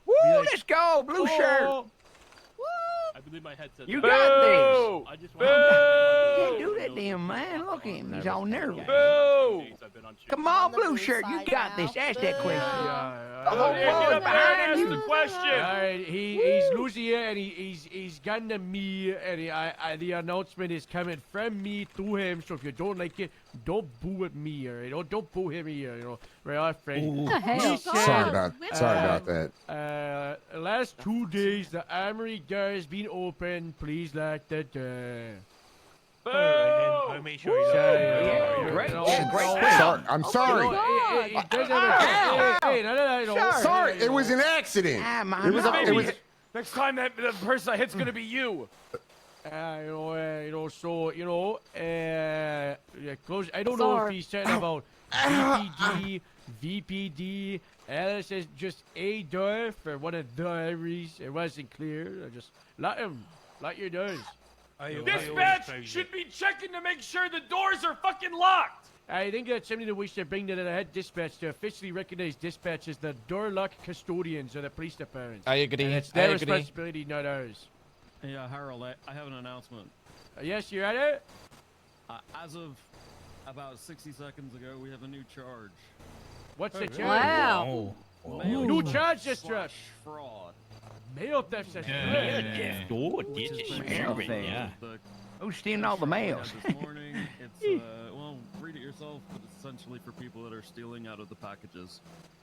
Be Woo, like, let's go, blue shirt. "Oh, I believe my headset. You Boo! got this. I just Boo! Can't do that damn man. Look at him. He's all nervous. Boo! Come on, blue shirt. You got this. Ask that question. yeah, The whole Yeah, get world up there and behind ask you. the question. Alright, he's losing it, and he's gotten to me, and the announcement is coming from me to him. So if you don't like it, don't boo at me, alright? Don't boo him here, you know. We're all friends. What the hell? He Sorry said, about that. last 2 days the armory door has been open. Please lock the door. Boo! I'll make sure you Yeah, great. you know, Yeah, great. so- Sorry, I'm sorry. It doesn't have a- hey, no, you know, Sorry, you it was know. an accident. Ah, my It was. nose. It was. Next time that the person I hit's gonna be you. Close. I don't know if Sorry. he's saying about VPD. Alice is just a door for one of the armories. It wasn't clear. I just let your doors. Dispatch should be checking to make sure the doors are fucking locked. I think that's something that we should bring to the head dispatch to officially recognize dispatch as the door lock custodians of the police department. I agree. And it's I their agree. responsibility, not ours. Yeah, Harold, I have an announcement. Yes, you're at it? As of about 60 seconds ago, we have a new charge. What's the charge? Wow. Mail New theft charge just slash dropped. fraud. Mail theft says Mail thing. Yeah. The Who's stealing all the mails? this morning, it's, well, read it yourself, but it's essentially for people that are stealing out of the packages.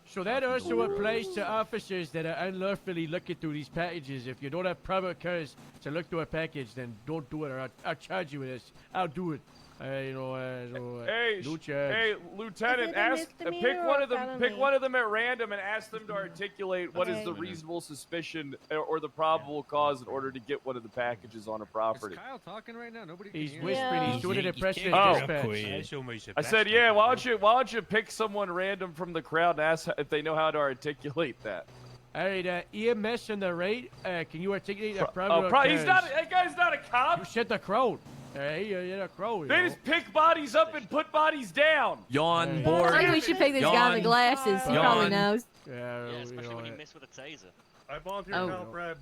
So that also applies to officers that are unlawfully looking through these packages. If you don't have proper cause to look through a package, then don't do it, or I'll charge you with this. I'll do it. Hey, no charge. hey, Lieutenant, Is it a ask, misdemeanor pick or one a of them, pick felony? one of them at random, and ask them to articulate what is the Okay. reasonable suspicion or the probable cause in order to get one of the packages on a property. Kyle talking right now? Nobody He's can whispering, He's doing an impression Oh. of dispatch. That's almost the I said, best yeah. one. Why don't you pick someone random from the crowd and ask if they know how to articulate that? All right, EMS on the right. Can you articulate a probable He's cause? not. That guy's not a cop. You said the crowd. Hey, you're a crowd. They just pick bodies up and put bodies down. Yawn, Hey. bored. I think we should pick this guy with the glasses. He probably Yawn. knows. Yeah, especially when you miss with a taser. I Oh. volunteer to help Brad.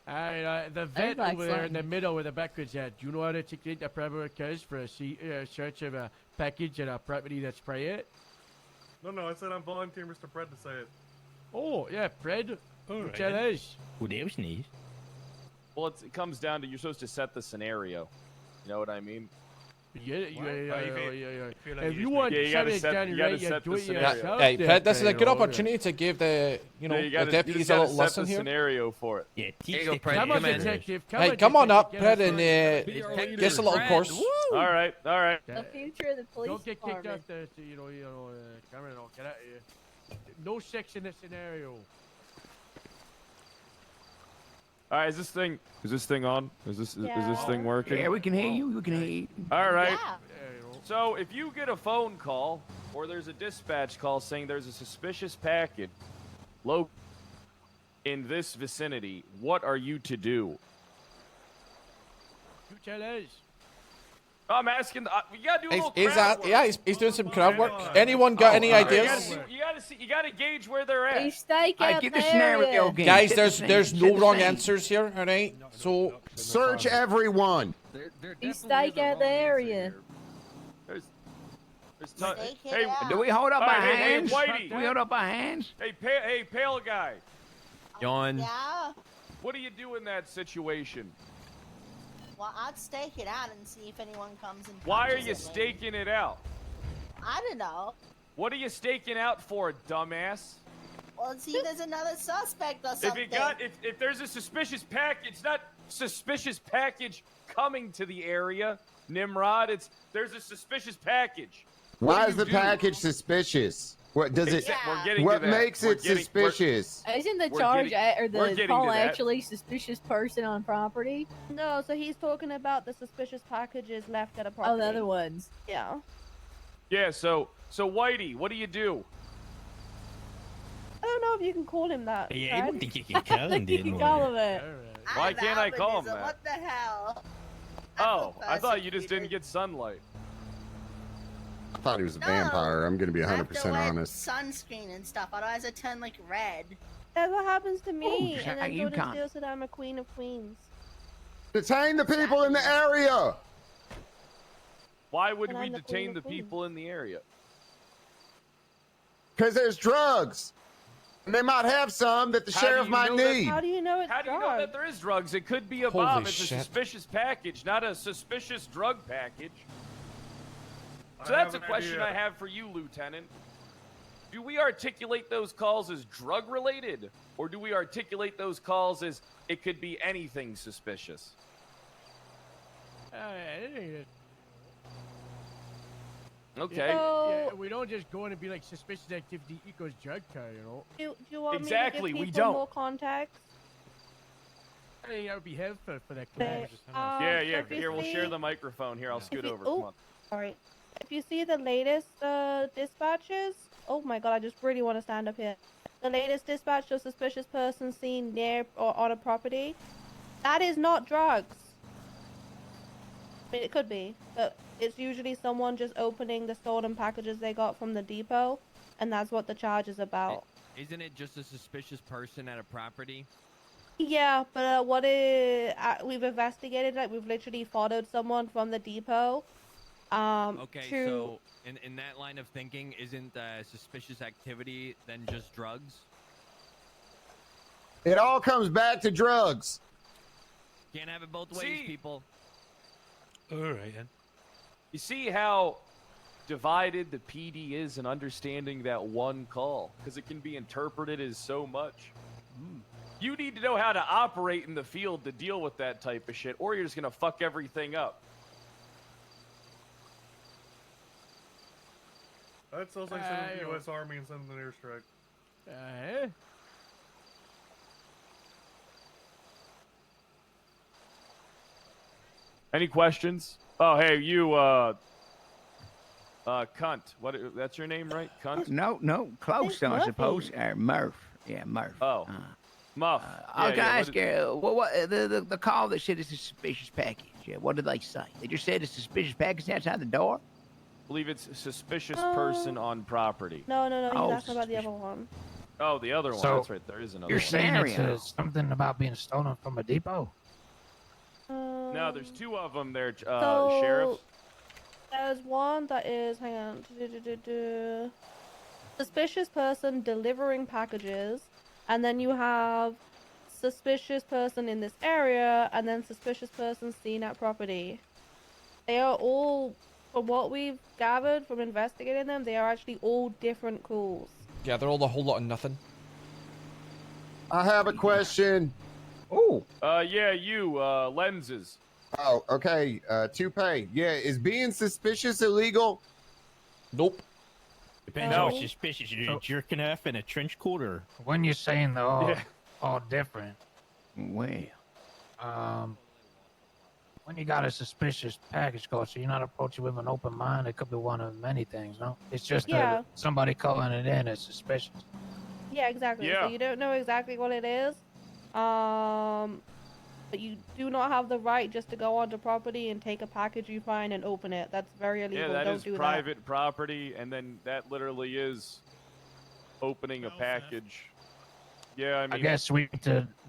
Alright, the vet Everybody's over there in fine. the middle with the backwards hat. Do you know how to articulate a probable cause for a search of a package at a property that's private? No, I said I'm volunteering Mr. Brad to say it. Oh, yeah, Fred. Alright Tell then. us. Well, that was nice. Well, it comes down to you're supposed to set the scenario. You know what I mean? Yeah. feel like If you you just want make- Yeah, you gotta something set- done you gotta right, you set do the it scenario. yourself. Hey, then, Fred, this is a you good know, opportunity to give the, Yeah, the you deputies gotta a little set lesson the here. scennario for it. Yeah, Here you go, Fred. Come on, Come in. detective. Hey, come on up, get Fred, us and started. give us a little course. All right. The future of the police Don't get kicked department. off the, Cameron, get out of here. No sex in the scenario. All right, is this thing on? Is this thing working? Yeah, we can hear you. We can hear you. All right. Yeah. So if you get a phone call or there's a dispatch call saying there's a suspicious package located in this vicinity, what are you to do? You tell us. I'm asking. We gotta do a little He's crowd work. yeah, he's doing some crowd work. Anyone got any You gotta ideas? see. You gotta gauge where they're at. He stake All right, out give the the scenario area. again. Guys, Set the there's scene. there's Set no the wrong scene. answers here, all right? So Search everyone. He stake out the area. There's Stake it hey, out. Do we hold up All our right, hey, hands? Whitey. Do we hold up our hands? hey, pale guy. Yawn. Yeah. What do you do in that situation? Well, I'd stake it out and see if anyone comes and. Why are punches you at me. staking it out? I don't know. What are you staking out for, dumbass? Well, see, there's another suspect or If something. if there's a suspicious package, it's not suspicious package coming to the area, Nimrod. There's a suspicious package. Why do is you the do? package suspicious? What does it? We're getting What to that. makes We're it getting- suspicious? Isn't the we're charge getting- or we're the getting call to that. actually suspicious person on property? No, so he's talking about the suspicious packages left at a Oh, property. the other ones. Yeah. Yeah. So Whitey, what do you do? I don't know if you can call him that. Yeah, I Fred. don't think you can call him, You can call him it. Why can't I call him albinism, that? What the hell? Oh, I thought you just didn't get sunlight. I thought he was a No. vampire. I'm gonna be I have 100% to wear honest. sunscreen and stuff, otherwise I turn like red. That's what happens to me. Ooh, and then you Jordan can't. still said I'm a queen of queens. Detain the people in the area. Why would And we I'm the detain queen the of queens. people in the area? Because there's drugs. And they might have some that the How do sheriff you might know that- need. How do you know it's How do you know drugs? that there is drugs? It could be a Holy bomb. It's shit. a suspicious package, not a suspicious drug package. So I that's a have an question idea. I have for you, Lieutenant. Do we articulate those calls as drug related, or do we articulate those calls as it could be anything suspicious? Okay. So- Yeah, we don't just go in and be like suspicious activity equals drug car, you know. Do you want Exactly, me we to give people don't. more context? I think that would be helpful for that Okay, class. Yeah, so if you Here, we'll share see- the microphone. Here, I'll scoot you- over. oh. Come on. All right. If you see the latest dispatches, oh my god, I just really want to stand up here. The latest dispatch of suspicious person seen near or on a property, that is not drugs. I mean, it could be, but it's usually someone just opening the stolen packages they got from the depot, and that's what the charge is about. Isn't it just a suspicious person at a property? Yeah, but we've investigated it. We've literally followed someone from the depot. Okay, to so in that line of thinking, isn't suspicious activity then just drugs? It all comes back to drugs. Can't have it both ways, See- people. All right, then. You see how divided the PD is in understanding that one call, because it can be interpreted as so much. You need to know how to operate in the field to deal with that type of shit, or you're just gonna fuck everything up. That sounds like sending the U.S. Army and sending an airstrike. Any questions? Oh, hey, you, cunt. What? That's your name, right? Cunt. No, close, I suppose. Murph. Yeah, Murph. Oh, Muff. I was Yeah, gonna yeah, ask you, what the call that said it's a suspicious package? Yeah, what did they say? They just said it's a suspicious package outside the door. I believe it's a suspicious person on property. No, he's Oh, asking about the other one. Oh, the other one. So, That's right. There is another You're one. saying it's Scenario. something about being stolen from a depot? No, there's two of them there, So, Sheriff. There's one that is, hang on, suspicious person delivering packages, and then you have suspicious person in this area, and then suspicious person seen at property. They are all, from what we've gathered from investigating them, they are actually all different calls. Yeah, they're all a whole lot of nothing. I have a question. Oh. Yeah, you, lenses. Oh, okay. Toupee. Yeah, is being suspicious illegal? Nope. Depends No. how suspicious you're jerking off in a trench coat or. When you're saying they're all different, Well, when you got a suspicious package code, so you're not approaching with an open mind, it could be one of many things, no? It's just Yeah. somebody calling it in as suspicious. Yeah, exactly. Yeah. So you don't know exactly what it is. But you do not have the right just to go onto property and take a package you find and open it. That's very illegal. Yeah, that Don't is do private property, and then that literally is opening a package. Yeah, I mean, I guess we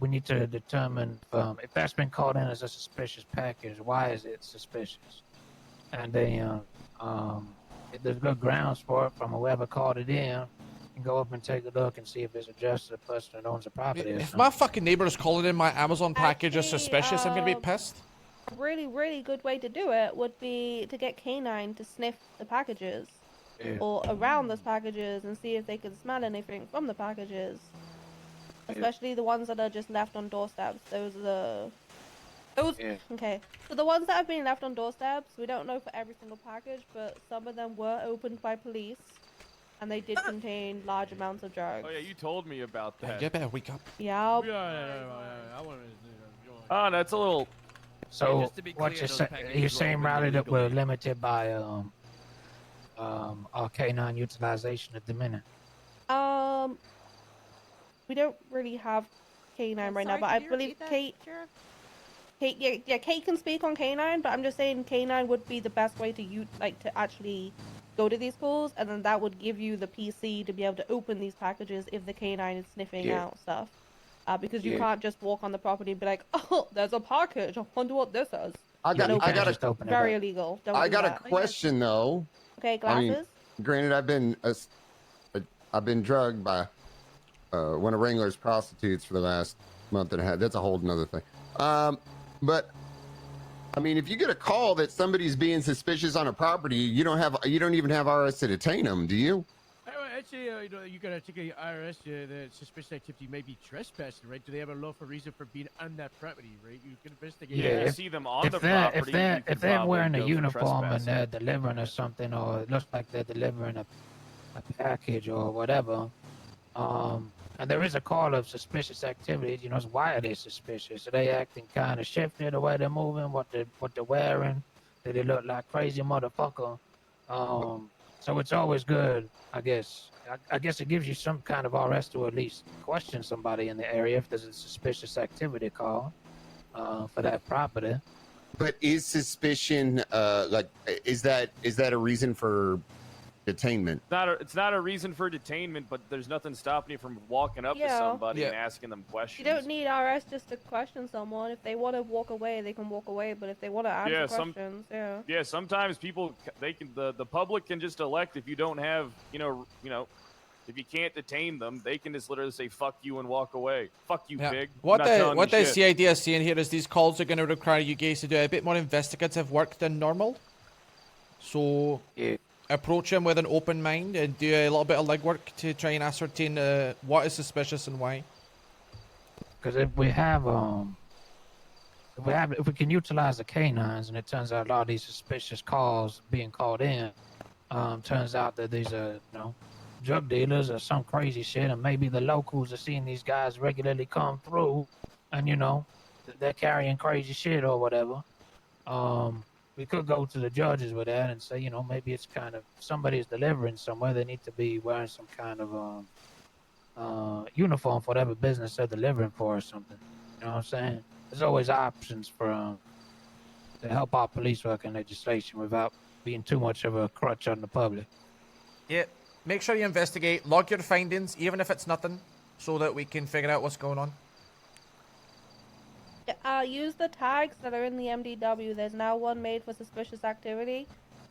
need to determine if that's been called in as a suspicious package, why is it suspicious? And then if there's good grounds for it from whoever called it in, you can go up and take a look and see if it's addressed to the person that owns the property. or If something. my fucking neighbor is calling in my Amazon package as Actually, suspicious, I'm gonna be pissed. that. A really, really good way to do it would be to get Canine to sniff the packages Yeah. or around those packages and see if they can smell anything from the packages. Especially the ones that are just left on doorsteps. Those are Those, okay. So the ones that have been left on doorsteps, we don't know for every single package, but some of them were opened by police, and they did contain large amounts of drugs. Oh yeah, you told me about that. You better wake up. Yeah. Oh, that's a little. So just to be what clear, you're those saying? packages You're were saying opened rather that we're illegally. limited by our canine utilization at the minute. We don't really have canine right now, sorry, but could I you believe repeat that, Kate. Sheriff? Kate, yeah, Kate can speak on canine, but I'm just saying canine would be the best way to to actually go to these calls, and then that would give you the PC to be able to open these packages if the canine is sniffing Yeah. out stuff. Because you Yeah. can't just walk on the property and be like, oh, there's a package. I wonder what this is. I got a very illegal. Don't I do got that. a question though. Okay, I mean, glasses. granted, I've been drugged by one of Wrangler's prostitutes for the last month and a half. That's a whole nother thing. But I mean, if you get a call that somebody's being suspicious on a property, you don't even have RS to detain them, do you? Actually, you gotta take a IRS. The suspicious activity may be trespassing, right? Do they have a lawful reason for being on that property, right? You can investigate. Yeah, that. if, see them on if the they're, property, if they're wearing a go for uniform and trespassing. they're delivering or something, or it looks like they're delivering a package or whatever, and there is a call of suspicious activity, why are they suspicious? Are they acting kind of shifty the way they're moving, what they're wearing? Do they look like crazy motherfucker? So it's always good, I guess. I guess it gives you some kind of RS to at least question somebody in the area if there's a suspicious activity call for that property. But is suspicion is that a reason for detainment? It's not a reason for detainment, but there's nothing stopping you from walking up to Yeah. somebody and asking them questions. You don't need RS just to question someone. If they want to walk away, they can walk away. But if they want to answer questions, Yeah, sometimes people the public can just elect if you don't have if you can't detain them, they can just literally say fuck you and walk away. Fuck you, pig. What I'm not telling the you shit. CID is saying here is these calls are going to require you guys to do a bit more investigative work than normal. So approach them with an open mind and do a little bit of legwork to try and ascertain what is suspicious and why. Because if we can utilize the canines, and it turns out a lot of these suspicious calls being called in, turns out that these are drug dealers or some crazy shit, and maybe the locals are seeing these guys regularly come through, and they're carrying crazy shit or whatever. We could go to the judges with that and say, maybe it's kind of somebody's delivering somewhere. They need to be wearing some kind of uniform for whatever business they're delivering for or something. You know what I'm saying? There's always options for to help our police work and legislation without being too much of a crutch on the public. Yeah, make sure you investigate, log your findings, even if it's nothing, so that we can figure out what's going on. Use the tags that are in the MDW. There's now one made for suspicious activity.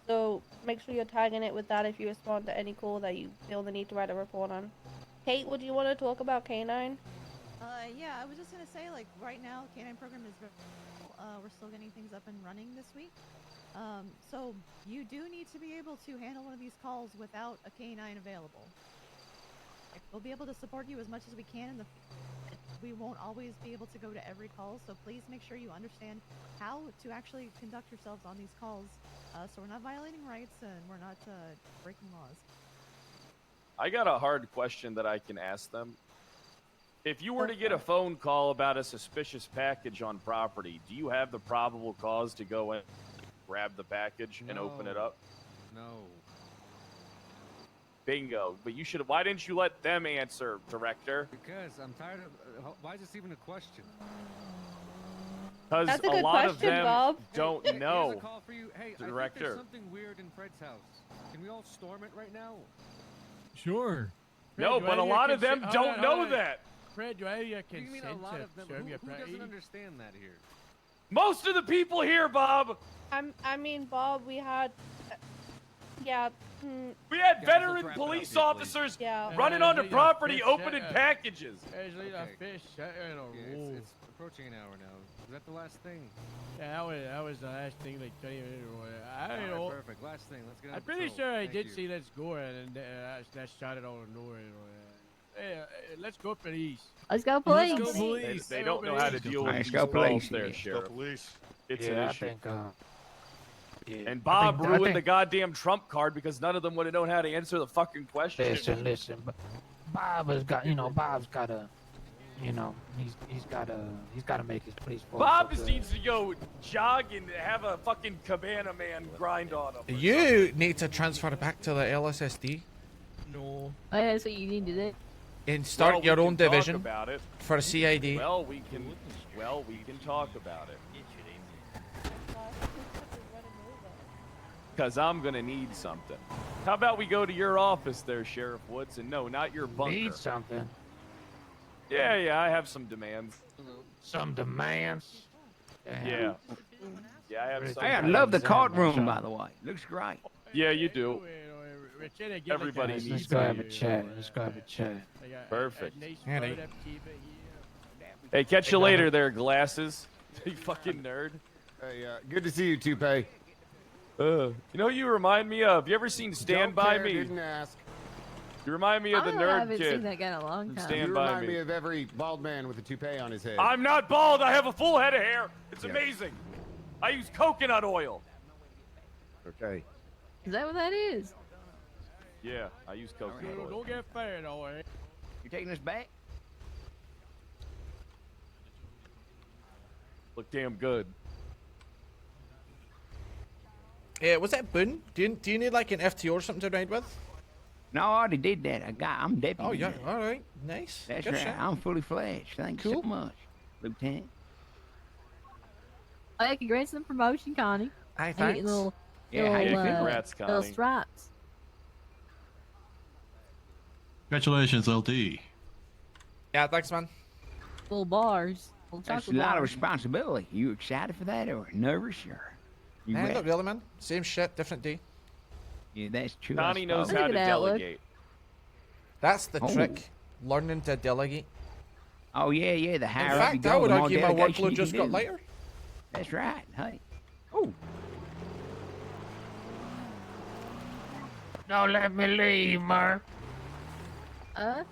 So make sure you're tagging it with that if you respond to any call that you feel the need to write a report on. Kate, would you want to talk about K9? Yeah, I was just gonna say, like, right now, K9 program is we're still getting things up and running this week. So you do need to be able to handle one of these calls without a K9 available. Like, we'll be able to support you as much as we can we won't always be able to go to every call, so please make sure you understand how to actually conduct yourselves on these calls, so we're not violating rights and we're not breaking laws. I got a hard question that I can ask them. If you were to get a phone call about a suspicious package on property, do you have the probable cause to go in, grab the package, and open it up? No. Bingo. But you should. Why didn't you let them answer, Director? Because I'm tired of. Why is this even a question? Because That's a a good lot of question, them Bob. don't Here's know. a call for you. Hey, I think Director. there's something weird in Fred's house. Can we all storm it right now? Sure. No, but a lot of them don't know that. Fred, do I have your What do you mean consent a lot to of them? serve your Who doesn't property? understand that here? Most of the people here, Bob. I mean, Bob, we had... yeah. We had Guys, veteran let's wrap it up police here, please. officers Yeah. running onto property, opening packages. Actually, a fish. It's approaching an hour now. Is that the last thing? Yeah, that was the last thing, like 20 minutes ago. I don't All know. right, perfect. Last thing. Let's get on I'm pretty patrol. sure I Thank did you. say let's go, and that shot it out of nowhere. let's go police. Let's go police. Let's go police. They don't know how to deal with Let's these go calls police. there, Let's go Sheriff. police. It's Yeah, an I issue. think, yeah, And Bob I think- ruined the goddamn trump card because none of them would have known how to answer the fucking question. Listen. Bob has got, Bob's got to, he's got to make his police force. Bob look just good. needs to go jog and have a fucking cabana man grind on him. You need to transfer it back to the LSSD. No. Oh, yeah, that's what you need to do. And start Well, we your can own talk division about it. for CID. Well, we can talk about it. Because I'm going to need something. How about we go to your office there, Sheriff Woods? And no, not your bunker. Need something. Yeah, I have some demands. Some demands. Yeah. Yeah, I have some Hey, I demands. love the courtroom, by the way. Looks great. Yeah, you do. Everybody Let's needs go it. have a chat. Let's go have a chat. Perfect. Handy. Hey, catch you later there, glasses. You fucking nerd. Hey, good to see you, Toupee. You know what you remind me of? You ever seen Stand Don't By care, Me? Didn't ask. You remind me of the I nerd haven't kid. seen that guy in a long from time. Stand You By remind Me. me of every bald man with a toupee on his head. I'm not bald. I have a full head of hair. It's Yeah. amazing. I use coconut oil. Okay. Is that what that is? Yeah, I use coconut oil. Don't get fired, all right. You taking us back? Look damn good. Was that Boone? Do you need like an FTO or something to ride with? No, I already did that. I'm deputy. Oh yeah, now. all right, nice. That's Good right. shit. I'm fully fledged. Thanks so Cool. much, Lieutenant. Oh, yeah, congrats on the promotion, Connie. Aye, And getting thanks. Little, Yeah, how you little, feeling? Congrats, little Connie. stripes. Congratulations, LD. Yeah, thanks, man. Little bars. Little That's a chocolate lot of bars. responsibility. You excited for that or nervous or? You Nah, ready? not really, man. Same shit, different day. Yeah, that's true. I Connie knows suppose. how to Look at that outlook. delegate. That's the Oh. trick. Learning to delegate. Oh yeah. The In higher up you fact, go, I would the more argue my delegation workload you just can got do. lighter. That's right. Hey. Oh. Don't let me leave, Murph. Uh,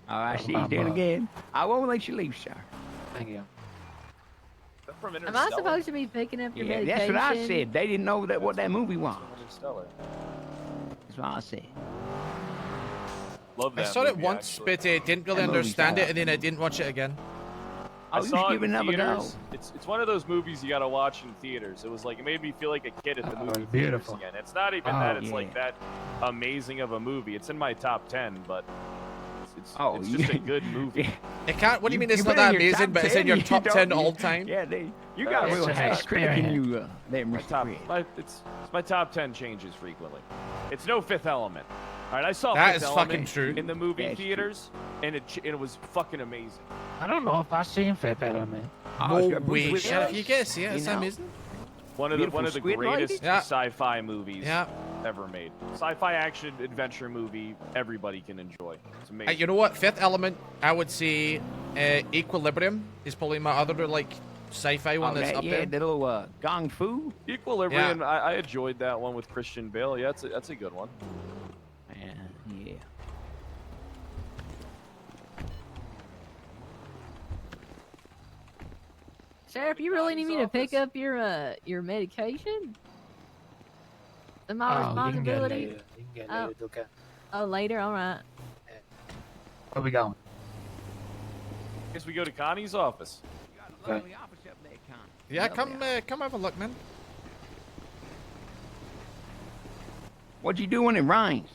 Oh, I see you Mama. doing again. I won't let you leave, sir. Thank you. From am I supposed to be picking up your Yeah, medication? that's what I said. They didn't know what that movie was. Interstellar. That's what I said. Love I that saw it movie, once, actually. but didn't really That movie's understand it, awesome. and then I didn't watch it again. I Oh, you saw should it give it in another go. theaters. It's one of those movies you gotta watch in theaters. It was like it made me feel like a kid at the Oh, movie it's theaters beautiful. again. It's not even Oh, that it's yeah. like that amazing of a movie. It's in my top 10, but it's Oh, just a yeah. good movie. Yeah. It can't. What do you mean? It's You not put it in that your amazing, top but it's in 10, your you top don't- 10 all time. Yeah, you got a It's real an high critic in experience. you, there, My Mr. top, Chris. it's my top 10 changes frequently. It's no Fifth Element. All right, I saw That Fifth is Element fucking true. in the movie That's true. theaters, and it was fucking amazing. I don't know if I seen Fifth Element. Oh, it's No got Bruce way, Willis, Sheriff. You get to see it. It's you know. amazing. One of Beautiful the Squid greatest Lady? Yeah. sci-fi movies Yeah. ever made. Sci-fi action adventure movie everybody can enjoy. It's amazing. You know what? Fifth Element, I would say Equilibrium is probably my other like sci-fi one Oh, that's that, up yeah, there. the little Gong Fu. Equilibrium, I enjoyed that one with Christian Bale. Yeah, that's a good one. Yeah. Sheriff, you really need me to pick up your medication? Is my Oh, you can get responsibility? later. You can get Oh. later, okay. Oh, later. All right. Where we going? Guess we go to Connie's office. Okay. Lovely office up there, Con. Yeah, Lovely come have a look, man. What you do when it rains?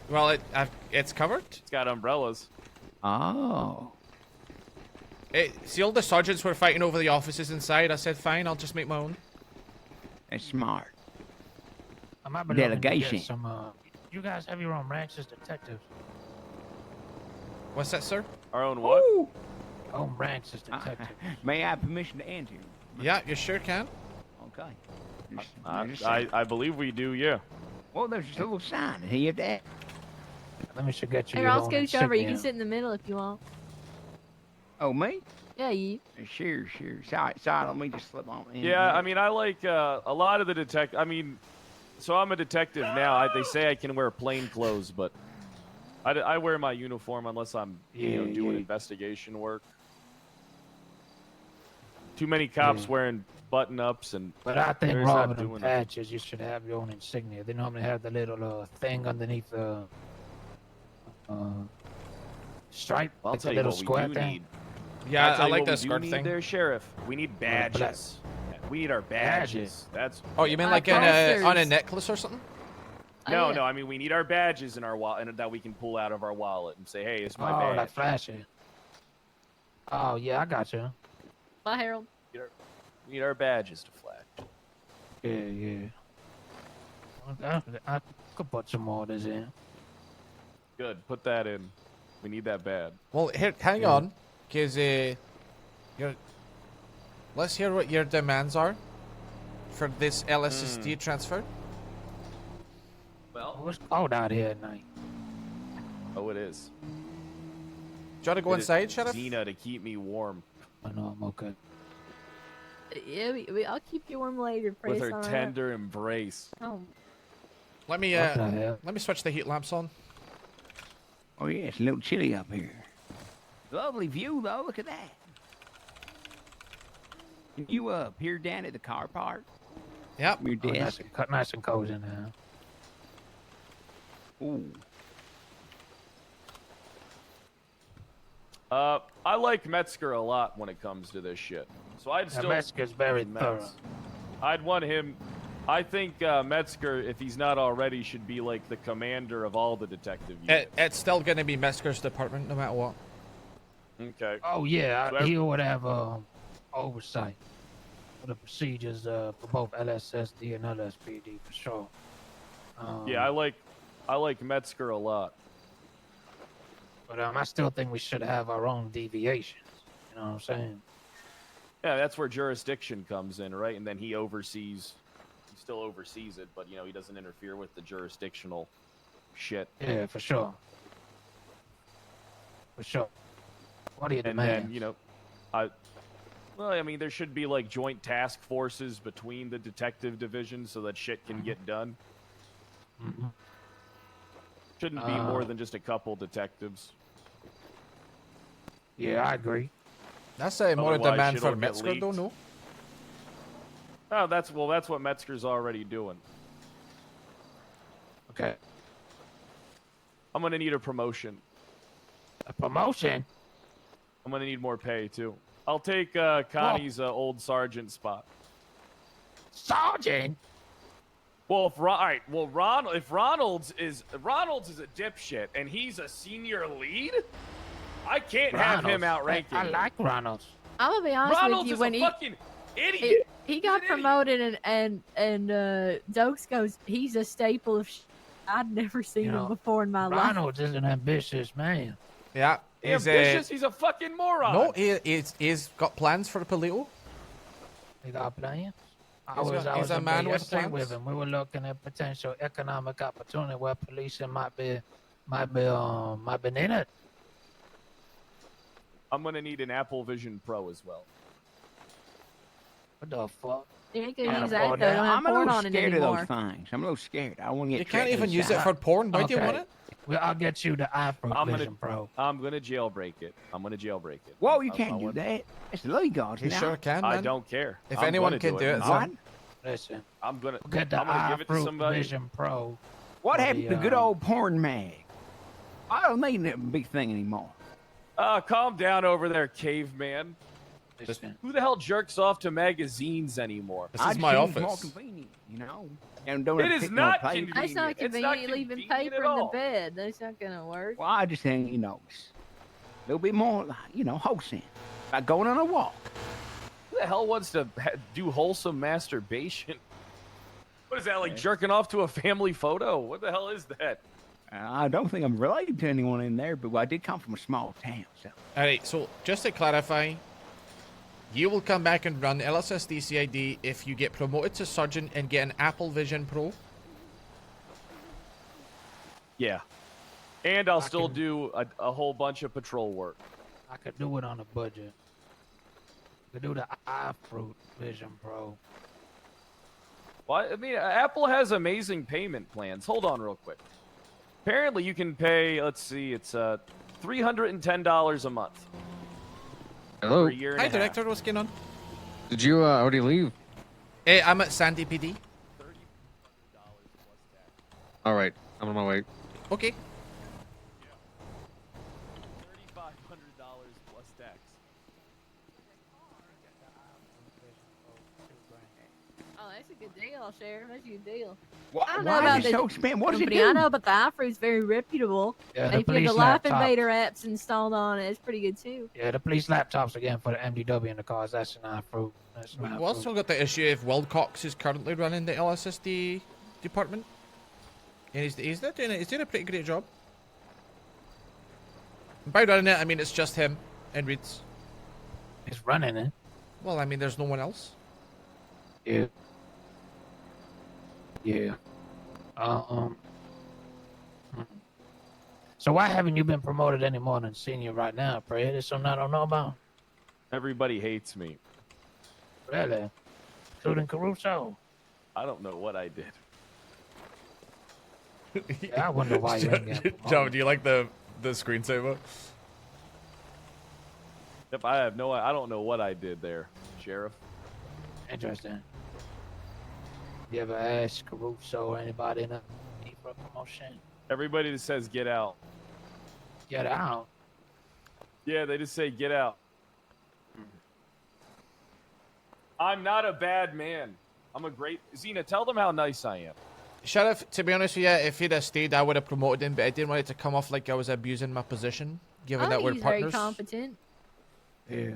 Well, it's covered. It's got umbrellas. Oh. See, all the sergeants were fighting over the offices inside. I said, fine, I'll just make my own. That's smart. I might be looking to get Delegation. some, you guys have your own ranch as detectives. What's that, sir? Our own what? Ooh. Own ranch as detectives. May I have permission to enter? Yeah, you sure can. Okay. There's a I sign. believe we do, yeah. Well, there's a little sign. Here you have to ask. Let me should get you Hey, your I'll own scooch over. You can insignia. sit in the middle if you want. Oh, me? Yeah, you. Sure. Sorry, let me just slip on in. Yeah, I mean, I like a lot of the detect. I mean, so I'm a detective now. They say I can wear plain clothes, but I wear my uniform unless I'm doing investigation work. Too many cops wearing button-ups and. But I think they're rather not than doing it. patches, you should have your own insignia. They normally have the little thing underneath the stripe. I'll like tell the you little what we square do thing. need. Yeah, I'll tell I you like what the we skirt do need thing. there, Sheriff. We need badges. We need our badges. That's. Oh, you mean like on a necklace or something? No, no. I mean, we need our badges in our wallet, and that we can pull out of our wallet and say, "Hey, it's my Oh, badge." like flashing. Oh yeah, I got you. Bye, Harold. We need our badges to flash. Yeah. I could put some orders in. Good. Put that in. We need that bad. Well, here, hang on, because let's hear what your demands are for this LSSD transfer. Well, it's cold out here at night. Oh, it is. Do you want to go inside, Sheriff? Xena to keep me warm. I know I'm okay. Yeah, I'll keep you warm later, With Praise. her all right? tender embrace. Oh, Let me What the hell? let me switch the heat lamps on. Oh yeah, it's a little chilly up here. Lovely view though. Look at that. Can you peer down at the car park? Yep. Your Oh, desk. nice and cozy now. Ooh. I like Metzger a lot when it comes to this shit. So I'd Yeah, still. Metzger's very Metz. thorough. I'd want him. I think Metzger, if he's not already, should be like the commander of all the detective units. It's still going to be Mesker's department, no matter what. Okay. Oh yeah, So he would have oversight of the procedures for both LSSD and LSPD for sure. Yeah, I like Metzger a lot. But I still think we should have our own deviations. You know what I'm saying? Yeah, that's where jurisdiction comes in, right? And then he still oversees it, but he doesn't interfere with the jurisdictional shit. Yeah, for sure. For sure. What do you And demand? then, I mean, there should be like joint task forces between the detective divisions so that shit can get done. Mhm. Shouldn't be more than just a couple detectives. Yeah, I agree. That's a more Otherwise, demand shit'll for get Metzger, though, leaked. no? Oh, that's what Metzger's already doing. Okay. I'm gonna need a promotion. A promotion? I'm gonna need more pay too. I'll take Connie's old sergeant spot. Sergeant? Well, if Ronald's is a dipshit and he's a senior lead, I can't have him outranking. I like Ronald's. I'm gonna be honest Ronald's with you. is When a fucking idiot. he got promoted, and Dokes goes, he's a staple of. I'd never seen You know, him before in my life. Ronald's is an ambitious man. Yeah. He's ambitious. He's a fucking moron. No, he's got plans for Paleo. He got plans. I He's was a in man there with yesterday plans. with him. We were looking at potential economic opportunity where policing might be in it. I'm gonna need an Apple Vision Pro as well. What the fuck? You ain't Can't gonna use that afford though. that. Don't have I'm a porn little on it scared of anymore. those things. I'm a little scared. I want to get. You can't tricked even use it inside. for porn. Why do you Okay. want it? Well, I'll get you the Approx I'm Vision Pro. gonna jailbreak it. Whoa, you I can't do want- that. It's illegal. You sure can, I man. don't care. If I'm anyone gonna can do it, What? Listen, I'm gonna get the give it to Approx somebody. Vision Pro. What for happened the, to good old porn mag? I don't need that big thing anymore. Calm down over there, caveman. Listen, Who the hell jerks off to magazines anymore? This I is just my think it's more office. convenient, you know. And don't It have to is pick not more paper. convenient. That's not It's not convenient. Leaving convenient paper at in the all. bed. That's not gonna work. Well, I just think, a little bit more, wholesome. Like going on a walk. Who the hell wants to do wholesome masturbation? What is that, like jerking off to a family photo? What the hell is that? I don't think I'm related to anyone in there, but I did come from a small town, so. Alright, so just to clarify, you will come back and run LSSD CID if you get promoted to sergeant and get an Apple Vision Pro. Yeah. And I'll still do a whole bunch of patrol work. I could do it on a budget. I could do the Approx Vision Pro. Well, I mean, Apple has amazing payment plans. Hold on real quick. Apparently, you can pay. Let's see, it's $310 a month. Hello. For a year and Hi, a half. Director. What's going on? Did you already leave? I'm at Sandy PD. All right, I'm on my way. Okay. $3,500 plus tax. Oh, that's a good deal, Sheriff. That's a good deal. Why, I don't know why about is it the so expensive? What does it company. do? I know, but the iFruit's very reputable. Yeah, And the if you have the police Life laptop. Invader apps installed on it, it's pretty good too. Yeah, the police laptops again for the MDW in the cars. That's an iFruit. That's an We've iFruit. also got the issue of Wilcox is currently running the LSSD department. And he's not doing it. He's doing a pretty great job. By running it, I mean it's just him and Reeds. He's running it. Well, I mean there's no one else. Yeah. Yeah. Hmm. So why haven't you been promoted any more than senior right now, Fred? There's something I don't know about. Everybody hates me. Really? Including Caruso. I don't know what I did. Yeah, I wonder why you ain't getting promoted. Joe, do you like the screensaver? Yep, I don't know what I did there, Sheriff. Interesting. You ever ask Caruso or anybody in a need for a promotion? Everybody that says get out. Get out. Yeah, they just say get out. I'm not a bad man. I'm a great... Xena, tell them how nice I am. Sheriff, to be honest with you, if he'd have stayed, I would have promoted him, but I didn't want it to come off like I was abusing my position, given I that think we're he's partners. very competent. Yeah.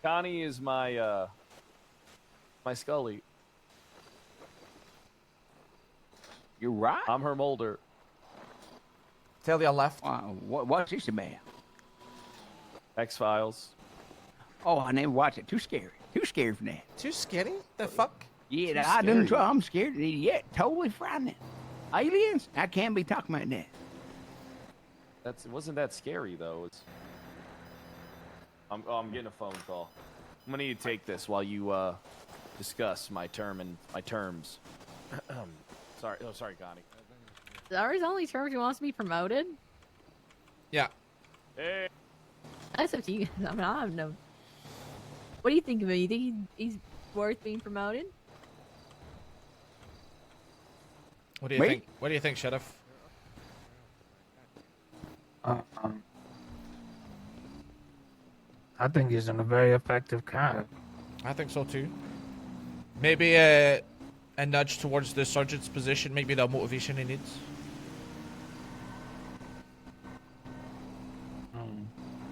Connie is my Scully. You're right. I'm her Mulder. Tell you I left. What's this about? X-Files. Oh, I never watched it. Too scary. Too scary for that. Too scary? The fuck? Yeah, Too I didn't scary. try. I'm scared of it yet. Totally frightening. Aliens? I can't be talking about that. It wasn't that scary though. It's. I'm getting a phone call. I'm gonna need to take this while you discuss my terms. Sorry, Connie. Are his only terms he wants to be promoted? Yeah. Hey. That's up to you. I mean, I have no. What do you think of him? You think he's worth being promoted? What do you think? What do you think, Sheriff? I think he's in a very effective cop. I think so too. Maybe a nudge towards the sergeant's position, maybe the motivation he needs.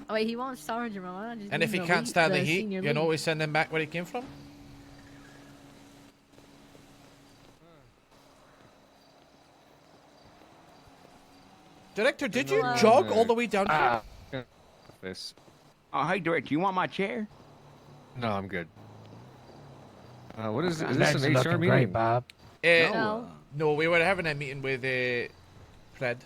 Oh wait, he wants sergeant. Why not just And give if he him can't stand the the heat, senior you know, lead? we send him back where he came from. Director, did you jog all the way down here? This. Oh, hey, Director, you want my chair? No, I'm good. What is That's this? An HR looking meeting? great, Bob. No, we were having a meeting with Fred.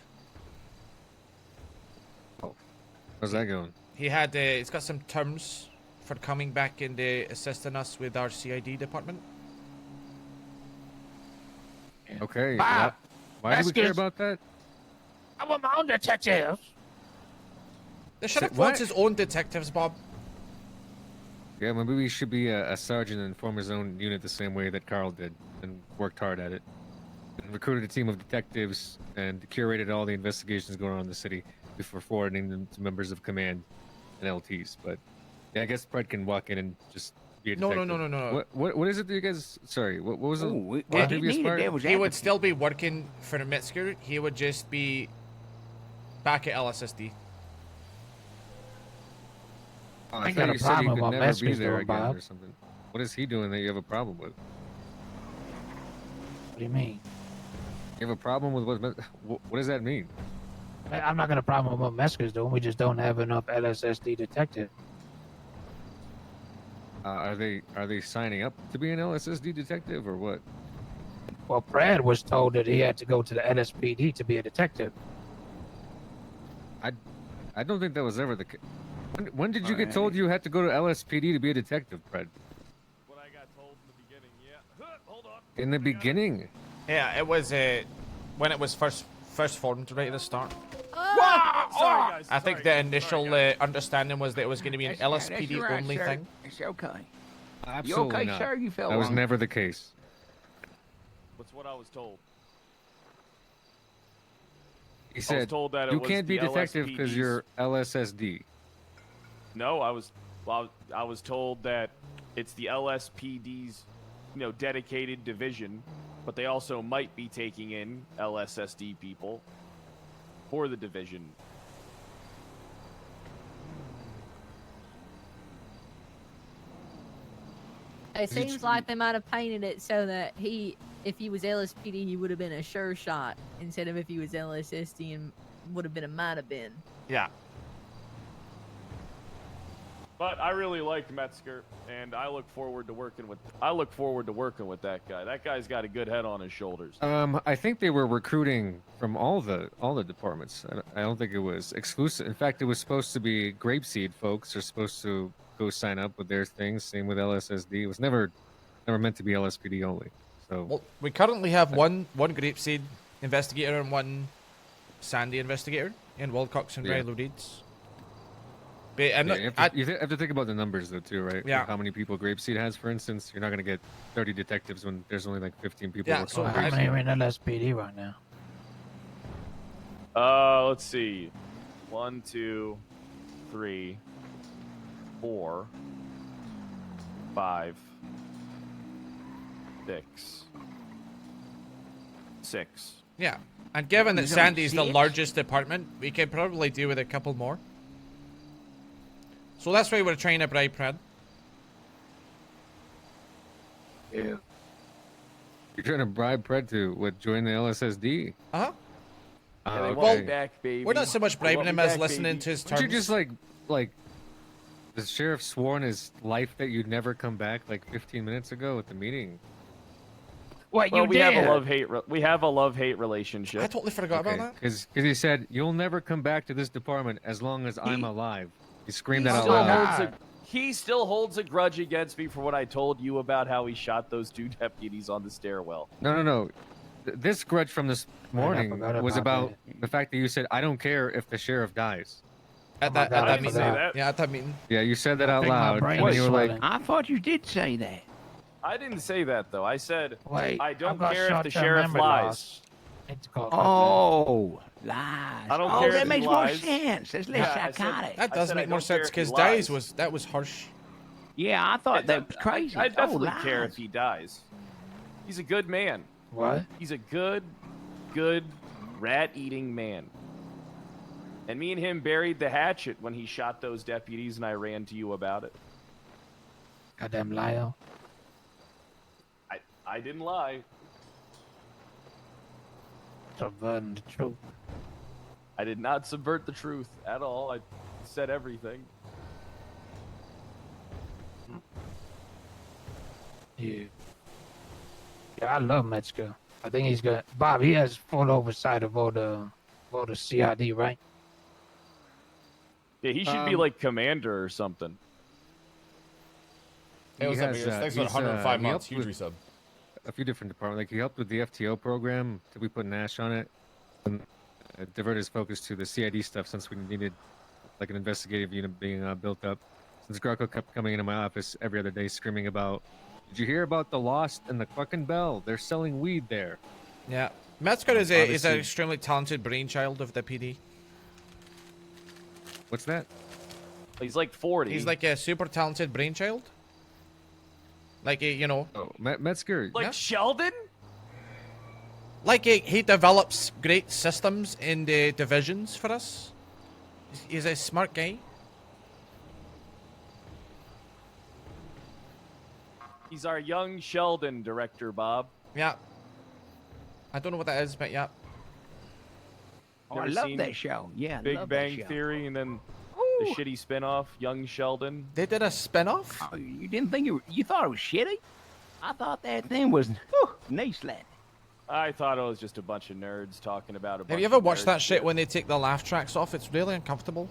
How's that going? He had, he's got some terms for coming back and assisting us with our CID department. Okay. Bob, Why do we care Vasquez. about that? I want my own detectives. The sheriff what? wants his own detectives, Bob. Yeah, maybe we should be a sergeant and form his own unit the same way that Carl did and worked hard at it. And recruited a team of detectives and curated all the investigations going on in the city before forwarding them to members of command and LTs. But yeah, I guess Fred can walk in and just be a No, detective. no. What is it that you guys... Sorry, what was the Ooh, the previous part? He would still be working for Metzger. He would just be back at LSSD. Oh, I I ain't thought got a you said he problem could with never be Vasquez there doing, again Bob. or something. What is he doing that you have a problem with? What do you mean? You have a problem with what does that mean? I'm not gonna problem with what Mesker's doing. We just don't have enough LSSD detectives. Are they signing up to be an LSSD detective or what? Well, Brad was told that he had to go to the LSPD to be a detective. I don't think that was ever the case. When did you get told you had to go to LSPD to be a detective, Fred? What I got told in the beginning, yeah. Hold on. In the beginning? Yeah, it was when it was first formed right at the start. Sorry, guys. I think the initial understanding was that it was going to be an LSPD right, only sir. thing. It's okay. Absolutely okay, not. sir? You felt that was wrong. never the case. What's what I was told? He said told that it you was can't be the detective because LSPD's you're LSSD. No, I was told that it's the LSPD's, dedicated division, but they also might be taking in LSSD people for the division. It seems like they might have painted it so that if he was LSPD, he would have been a sure shot instead of if he was LSSD and would have been a might have been. Yeah. But I really like Metzger, and I look forward to working with that guy. That guy's got a good head on his shoulders. I think they were recruiting from all the departments. I don't think it was exclusive. In fact, it was supposed to be Grapeseed folks are supposed to go sign up with their things. Same with LSSD. It was never meant to be LSPD only. So well, we currently have one Grapeseed investigator and one Sandy investigator in Wilcox and Rilo Reeds. But you have to think about the numbers though too, right? Yeah. Like how many people Grapeseed has, for instance? You're not going to get 30 detectives when there's only like 15 people. Yeah, working so on How Grapeseed. many are in LSPD right now? Let's see. 1, 2, 3, 4, 5, 6. Yeah, and given that There's only Sandy's the 6? largest department, we can probably do with a couple more. So that's why we're trying to bribe Pred. Yeah. You're trying to bribe Pred to join the LSSD? Uh-huh. Yeah, they okay. want me back, baby. We're not so much They want bribing me him as back, listening baby. to his Would terms. you just like the sheriff swore on his life that you'd never come back like 15 minutes ago at the meeting? What Well, you we did? have a love-hate relationship. I totally forgot about that. Because he said, you'll never come back to this department as long as I'm alive. He screamed that out still loud. he still holds a grudge against me for what I told you about how he shot those 2 deputies on the stairwell. No. This grudge from this morning forgot was about about the fact that you said, I don't care if the sheriff dies. At that I didn't meeting. say that. Yeah, at that meeting. Yeah, you said that out think my loud. brain And is you were like, swelling. I thought you did say that. I didn't say that though. I said Wait, I don't I've got care if the short-term sheriff memory lies. loss. It's called Oh, lies. I don't oh, care if that he makes lies. more sense. That's less Yeah, I said- psychotic. That I does said I make more don't care sense if he because lies. that was harsh. Yeah, I thought that was crazy. I definitely oh, care lies. if he dies. He's a good man. What? He's a good rat-eating man. And me and him buried the hatchet when he shot those deputies, and I ran to you about it. Goddamn liar. I didn't lie. Subverting the truth. I did not subvert the truth at all. I said everything. Yeah. Yeah, I love Metzger. I think he's good. Bob, he has full oversight of all the CID, right? Yeah, he should be like commander or something. Hey, what's up, has, Mears? Thanks for the 105 he months. helped Huge with resub. a few different departments. Like he helped with the FTO program. Did we put Nash on it? And divert his focus to the CID stuff since we needed like an investigative unit being built up. Since Greco kept coming into my office every other day screaming about, "Did you hear about the Lost and the Cluckin' Bell? They're selling weed there." Yeah. Metzger is an Obviously- extremely talented brainchild of the PD. What's that? He's like 40. He's like a super talented brainchild. Like, Oh, Metzger. like Sheldon? Like he develops great systems in the divisions for us. He's a smart guy. He's our young Sheldon, Director Bob. Yeah. I don't know what that is, but yeah. Oh, I Never love seen that show. Yeah, I Big love Bang that show. Theory, and then the shitty spin-off, Young Sheldon. They did a spin-off? Oh, you didn't think you thought it was shitty? I thought that thing was whew, knee-slapping. I thought it was just a bunch of nerds talking about a bunch Have you ever of watched nerd that shit when they take the laugh tracks off? It's really uncomfortable.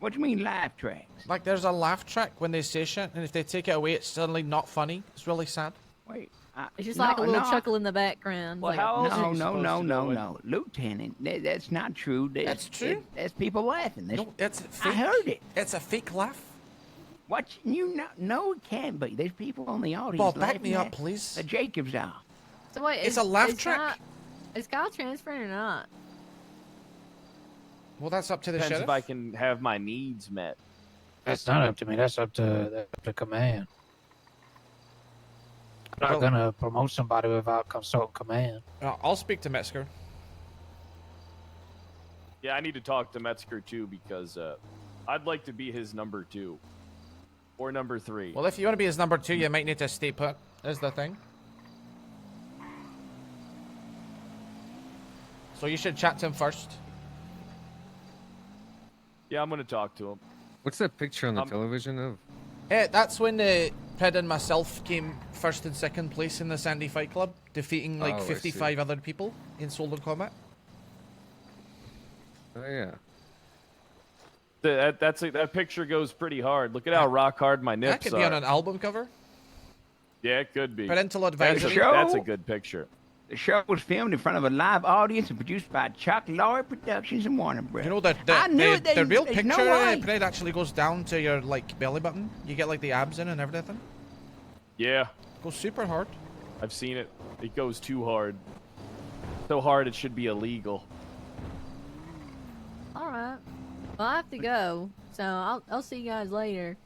What do you mean laugh tracks? Like there's a laugh track when they say shit, and if they take it away, it's suddenly not funny. It's really sad. Wait. It's just like a no, little no. chuckle in the background. Well, like, how else are No, you no, supposed no, to no, know it? no, Lieutenant. That's not true. That's true? That's people laughing. No, it's fake. I heard it. It's a fake laugh. What you know? No, it can't be. There's people on the audience. Bob, back laughing me up, at please. The Jacobs off. So wait, It's a laugh trick. Is Kyle transferring or not? Well, that's up to the Depends sheriff. if I can have my needs met. That's not up to me. That's up to command. I'm not Well- gonna promote somebody without consulting command. I'll speak to Metzger. Yeah, I need to talk to Metzger too because I'd like to be his number 2 or number 3. Well, if you want to be his number 2, you might need to stay put. Is the thing. So you should chat to him first. Yeah, I'm gonna talk to him. What's that picture on the television of? That's when Ped and myself came first and second place in the Sandy Fight Club, defeating like Oh, I see. 55 other people in solo combat. Oh yeah. That picture goes pretty hard. Look at how rock hard my nips That could are. be on an album cover. Yeah, it could be. Parental advisory. That's a good picture. The show was filmed in front of a live audience and produced by Chuck Lorre Productions and Warner Bros. You know that I knew it. the real There's picture no way. Ped actually goes down to your like belly button. You get like the abs in and everything. Yeah. Goes super hard. I've seen it. It goes too hard. So hard it should be illegal. All right. Well, I have to go, so I'll see you guys later.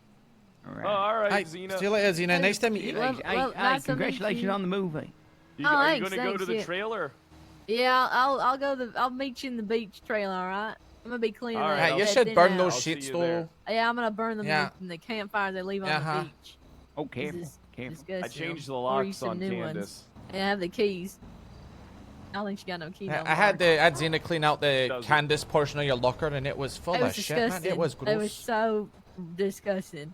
All Oh, all right, Hi, Xena. see you later, Xena. Nice to meet you. Well, nice to meet congratulations you. on the movie. Are you thanks, gonna go to the yeah. trailer? Yeah, I'll meet you in the beach trailer. All right. I'm gonna be cleaning. All right, that Hey, you that should thing burn out. those I'll see sheets you though. there. Yeah, I'm gonna burn them Yeah. in the campfires they leave on Uh-huh. the beach. Oh, careful, This is careful. disgusting. I changed the Or locks use some on new Candace. ones. Yeah, I have the keys. I don't think she got no key. I had Xena clean out the Candace portion of your locker, and it was full It was of shit, man. disgusting. It was gross. It was so disgusting.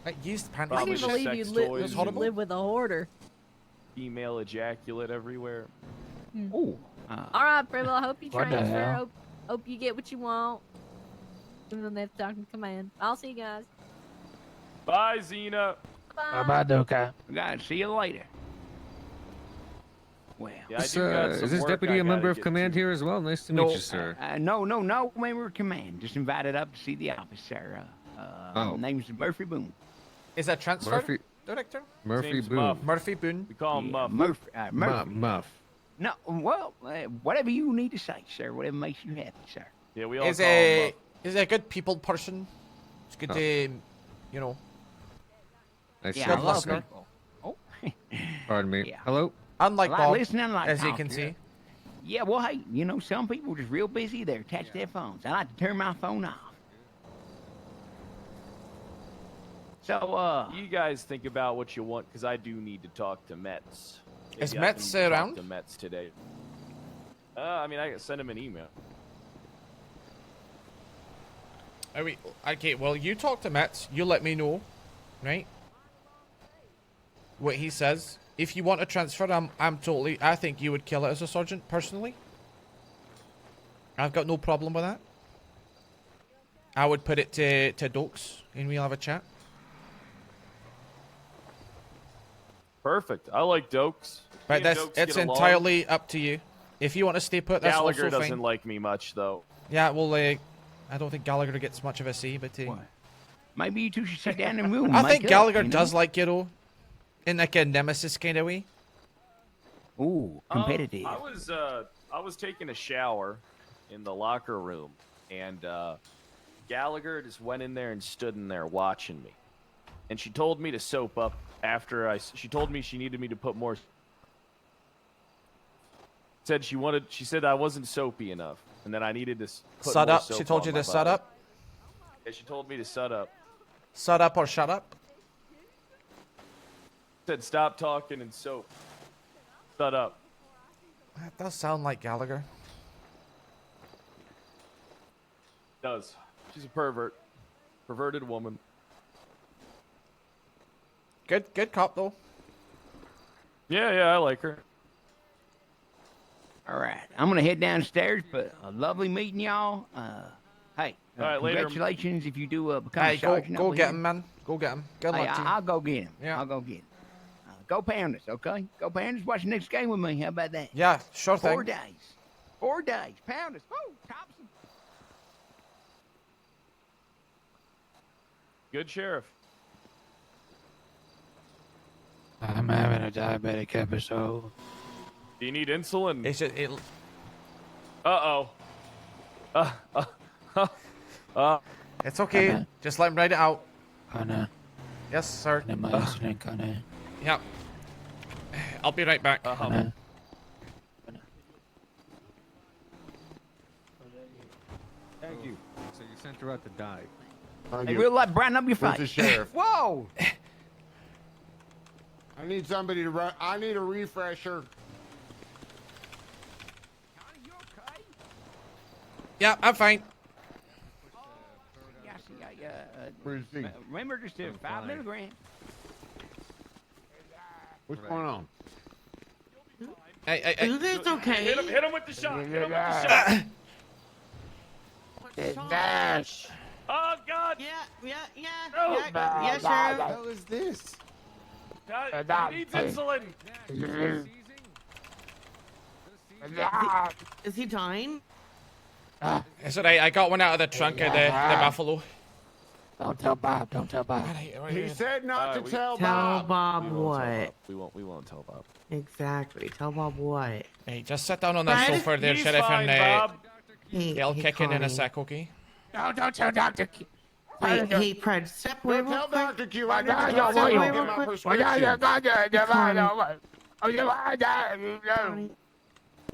Like used panties. I Probably can't believe sex you toys and live with a hoarder. Female ejaculate everywhere. Oh. All right, Pribble. I hope you What the transfer. hell? Hope you get what you want. Even though they have to talk to command. I'll see you guys. Bye, Xena. Bye bye, Doka. Guys, see you later. Well, Yeah, I Is, do got some is this work deputy I a member gotta of get command to. here as well? Nice to No. meet you, sir. no, member of command. Just invited up to see the officer. Oh. Name's Murphy Boone. Is that transfer? Murphy, Director? Murphy Name's Boone. Muff. Murphy Boone. We call him Yeah, Muff. Murphy. Murphy. Muff. No, well, whatever you need to say, sir. Whatever makes you happy, sir. Yeah, we all Is call him Muff. a good people person. It's good Oh. to, you know. I see. Yeah, I Good love listener. people. Oh. Pardon me. Yeah. Hello? Unlike I like Bob, listening, I like as you talking. can see. Yeah, well, hey, you know, some people are just real busy. They're attached to their phones. I like to turn my phone off. So, You guys think about what you want, because I do need to talk to Metz. Is Maybe I Metz can talk around? To Metz today. I mean, I can send him an email. Are we, okay, well, you talk to Metz. You let me know, right? What he says. If you want to transfer, I'm totally. I think you would kill it as a sergeant, personally. I've got no problem with that. I would put it to Dokes, and we'll have a chat. Perfect. I like Dokes. But Me and that's Dokes it's get along. entirely up to you. If you want to stay put, that's Gallagher also doesn't fine. like me much, though. Yeah, well, I don't think Gallagher gets much of a say, but maybe you two should sit down and room. I think Gallagher does like you, though, in like a nemesis kind of way. Ooh, competitive. I was taking a shower in the locker room, and Gallagher just went in there and stood in there watching me. And she told me to soap up after she told me she needed me to put more. She said I wasn't soapy enough, and that I needed to put Sut more up. soap She told on you my to sut body. up. Yeah, she told me to sut up. Sut up or shut up. Said stop talking and soap. Sut up. That does sound like Gallagher. Does. She's a pervert. Perverted woman. Good cop though. Yeah, I like her. All right, I'm gonna head downstairs, but a lovely meeting y'all. Hey, All right, later. congratulations if you do become Hey, a sergeant. go over get here. him, man. Go get him. Good Hey, luck to you. I'll go get him. Yeah. I'll go get him. Go Panthers, okay? Go Panthers. Watch the next game with me. How about that? Yeah, sure thing. 4 days. 4 days. Pounders. Woo! Thompson. Good sheriff. I'm having a diabetic episode. Do you need insulin? It's just, Uh-oh. it's okay. Just let him write it out. Connie. Yes, sir. My insulin, Connie. Yeah. I'll be right back. Connie. Thank you. So you sent her out to die. Hey, we'll let brighten up your Where's face. the sheriff? Whoa! I need somebody to run. I need a refresher. Yeah, I'm fine. Yeah, see, Where's he? remember just to 5 milligrams. What's going on? Hey. It's okay. Hit him with the shot. Hit him with the shot. It's Nash. Oh, God. Yeah. No. Yeah, What the Sheriff. hell is this? He needs insulin. Is he dying? It's alright. I got one out of the trunk of the buffalo. Don't tell Bob. Don't tell Bob. He said not to tell Tell Bob. Bob what? We won't tell Bob. Exactly. Tell Bob what? Hey, just sit down on that Fred? sofa there, He's Sheriff, fine, and Bob. Hey, I'll kick in a Connie. sec, okay? No, don't tell Dr. Q. Wait, hey, Fred, step away Don't real tell quick. Dr. Q. I need to Connie. tell him to get my Connie. prescription. Connie,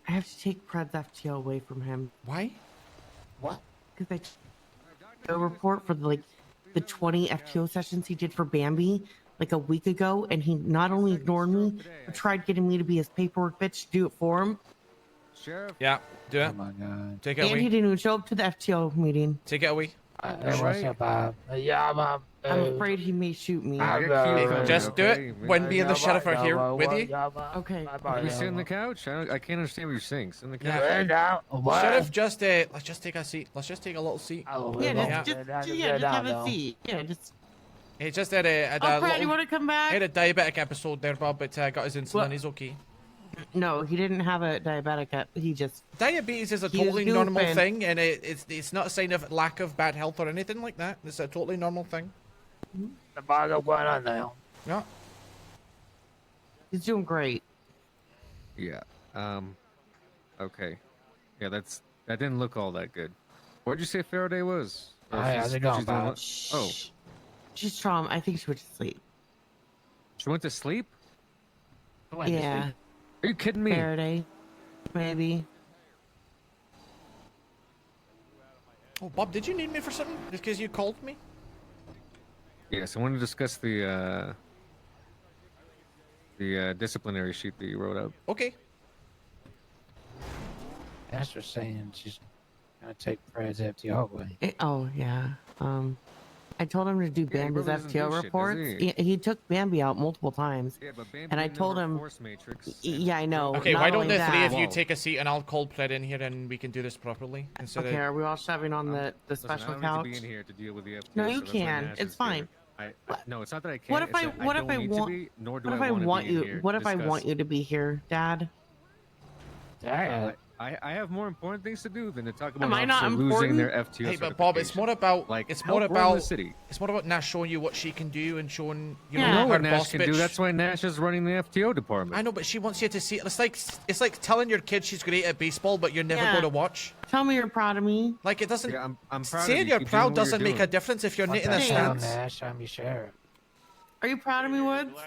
I have to take Fred's FTO away from him. Why? What? Because a report for the 20 FTO sessions he did for Bambi like a week ago, and he not only ignored me, but tried getting me to be his paperwork bitch to do it for him. Sheriff. Yeah, do it. Oh my God. Take it And he away. didn't even show up to the FTO meeting. Take it away. What's up, Bob? Yeah, Bob. I'm afraid he may shoot me. Just do it when me and the sheriff are here with you. Okay. Can we sit on the couch? I can't understand what you're saying. Sit on the couch. Sheriff, just let's just take a seat. Let's just take a little seat. Yeah, just have a seat. Yeah, just. He just had a Oh, Fred, you little, want to come back? had a diabetic episode there, Bob, but got his insulin. What? He's okay. No, he didn't have a diabetic. He just. Diabetes is a He was totally normal goofing. thing, and it's not a sign of lack of bad health or anything like that. It's a totally normal thing. The bottle going on now. Yeah. He's doing great. Yeah. Okay. Yeah, that didn't look all that good. Where'd you say Faraday was? Or Hi, she's- how's it going, she's doing Bob? what? Oh, She's trauma. I think she went to sleep. she went to sleep? Yeah. Are you kidding me? Faraday. Maybe. Oh, Bob, did you need me for something? Just because you called me? Yes, I want to discuss the disciplinary sheet that you wrote up. Okay. That's for saying she's gonna take Fred's FTO away. Oh yeah. I told him to do Yeah, he Bambi's probably doesn't do FTO shit, does reports. he? He took Bambi out multiple times. Yeah, but Bambi And I didn't told have a him. force matrix. Yeah, I know. Okay, Not why don't only the three that- of you Whoa. take a seat and I'll call Pred in here and we can do this properly instead Okay, of. are we all shoving on the Listen, special I don't couch? need to be in here to deal with the FTO. No, you so that's why can. Nash It's is fine. here. No, it's not that I can't. What if it's I? that What I if don't I need want? to be, nor do What if I I want want to be in you? here What to if I discuss- want you to be here, Dad? I have more important things to do than to talk about Am I an not officer losing important? their FTO. Hey, but Bob, it's more about like it's more help run the about city. it's more about Nash showing you what she can do and showing you I know know her what Nash boss can bitch. do. That's why Nash is running the FTO department. I know, but she wants you to see. It's like telling your kid she's great at baseball, but you're never Yeah. going to watch. Tell me you're proud of me. Like it doesn't. Yeah, I'm proud of saying you. you're Keep proud doing what you're doesn't make doing. a difference if you're What's knitting a that sound, stance. Nash? I'm your sheriff. Are you proud of me, Woods?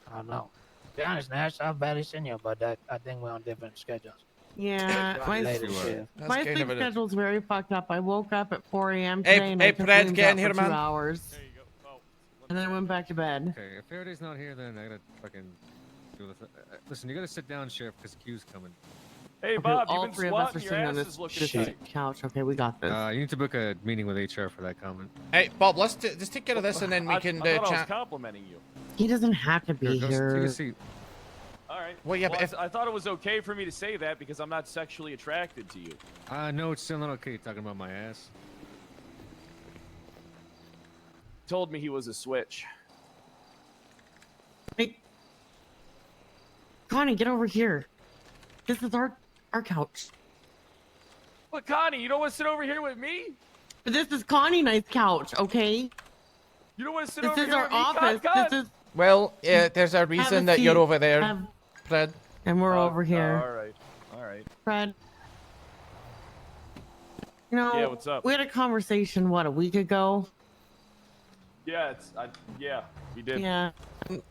I don't know. To be honest, Nash, I've barely seen you, but I think we're on different schedules. Yeah, my Later, Sheriff. That's kind sleep of a- schedule's very fucked up. I woke up at 4 a.m. Hey, today and hey, I took Brad, Williams get out in here, for 2 man. hours. And then I went back to bed. Okay, if Faraday's not here, then I gotta fucking do this. Listen, you gotta sit down, Sheriff, because Q's coming. Hey, Okay, Bob, all you've been three of us are swatting your sitting on asses this looking tight. couch. Okay, we got this. You need to book a meeting with HR for that comment. Hey, Bob, let's just take care of this and then we can I thought I was chat. complimenting you. He doesn't have to be Go here. take a seat. All right. Well, yeah, but if- I thought it was okay for me to say that because I'm not sexually attracted to you. No, it's still not okay talking about my ass. Told me he was a switch. Hey, Connie, get over here. This is our couch. But Connie, you don't want to sit over here with me? But this is Connie Knight's couch, okay? You don't want to sit This over is here our with me? office. Con? This is Well, there's a reason that you're seat. over there, Fred. And we're over here. All right. All right. Fred. You know, Yeah, what's up? we had a conversation, what, a week ago? Yeah, yeah, we did. Yeah.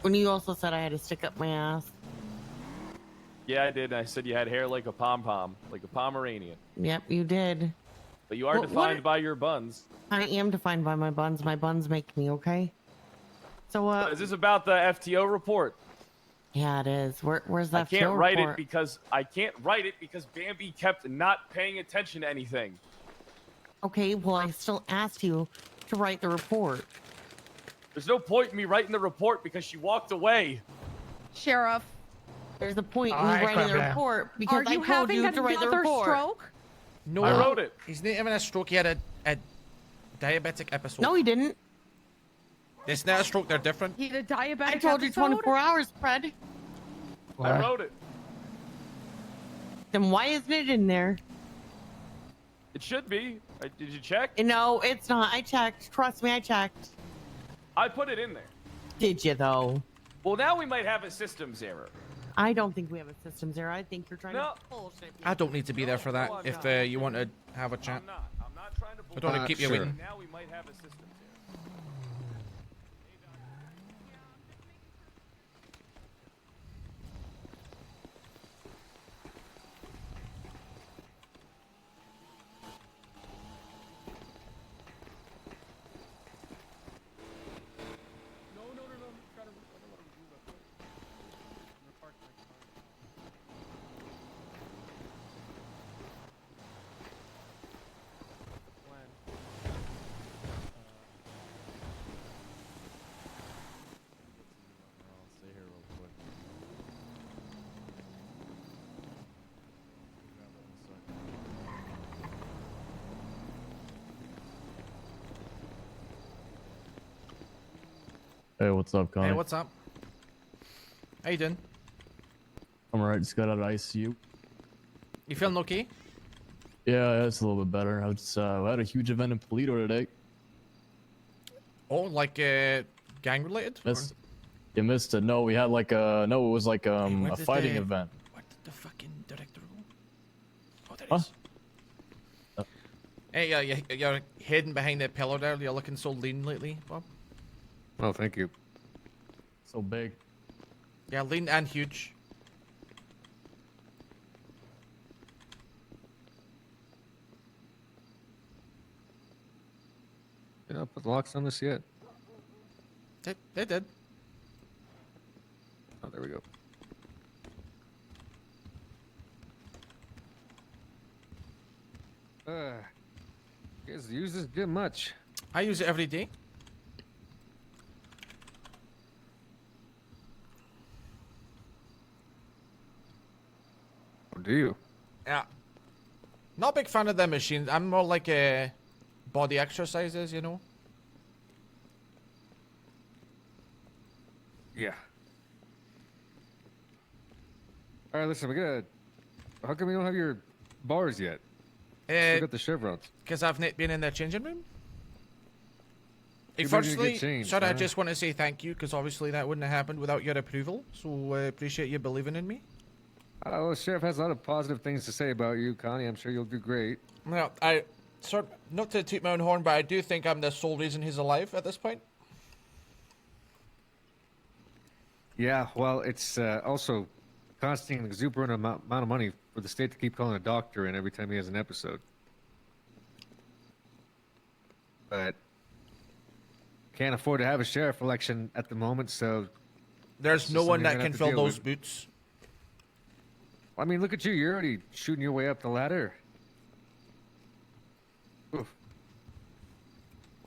When you also said I had to stick up my ass. Yeah, I did. I said you had hair like a pom-pom, like a Pomeranian. Yep, you did. But you are defined by your buns. I am defined by my buns. My buns make me, okay? So, Is this about the FTO report? Yeah, it is. Where's that I can't FTO write report? it because Bambi kept not paying attention to anything. Okay, well, I still asked you to write the report. There's no point in me writing the report because she walked away. Sheriff. There's a point in Alright, me writing the Crumbler. report because Are you I told having you to write the another report. stroke? No, I wrote it. He's not having a stroke. He had a diabetic episode. No, he didn't. It's not a stroke. They're different. He had a diabetic I told you episode? 24 hours, Fred. I wrote it. Then why isn't it in there? It should be. Did you check? No, it's not. I checked. Trust me, I checked. I put it in there. Did you, though? Well, now we might have a systems error. I don't think we have a systems error. I think you're trying No. to bullshit. I don't need to be there for that. If you want to have a chat, I'm not trying to. I don't want to keep you sure. waiting. Now we might have a systems error. Hey, what's up, Connie? Hey, what's up? How you doing? I'm alright. Just got out of ICU. You feeling okay? Yeah, it's a little bit better. I was I had a huge event in Toledo today. Oh, like gang related? You missed it. No, we had like it was like where a did fighting the- event. Where did the fucking director go? Oh, there Huh? he is. Hey, you're hidden behind that pillar there. You're looking so lean lately, Bob. Oh, thank you. So big. Yeah, lean and huge. Yeah, put the locks on this yet. They did. Oh, there we go. You guys use this gym much? I use it every day. Or do you? Yeah. Not a big fan of the machines. I'm more like body exercises, you know. Yeah. All right, listen, we gotta. How come we don't have your bars yet? Still got the chevrons. Because I've not been in the changing room. Hey, Too bad you didn't get firstly, changed, sir, I huh? just want to say thank you because obviously that wouldn't have happened without your approval. So I appreciate you believing in me. Well, the sheriff has a lot of positive things to say about you, Connie. I'm sure you'll do great. Well, not to toot my own horn, but I do think I'm the sole reason he's alive at this point. Yeah, well, it's also costing an exuberant amount of money for the state to keep calling a doctor in every time he has an episode. But can't afford to have a sheriff election at the moment, so There's it's no just one something that you're can gonna fill have to deal those with. boots. I mean, look at you. You're already shooting your way up the ladder. Oof.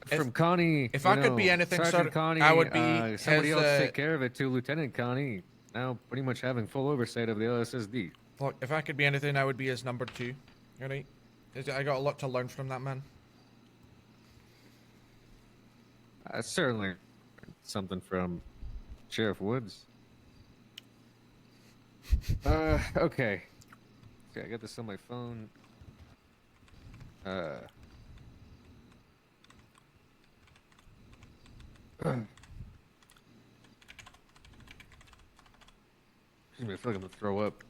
From Connie. if you I could know, be anything, Sergeant sir, Connie, I would be somebody his, else take care of it to Lieutenant Connie. Now, pretty much having full oversight of the LSSD. Look, if I could be anything, I would be his number 2. Alright? I got a lot to learn from that man. Certainly something from Sheriff Woods. Okay. Okay, I got this on my phone. Excuse me, I feel like I'm gonna throw up.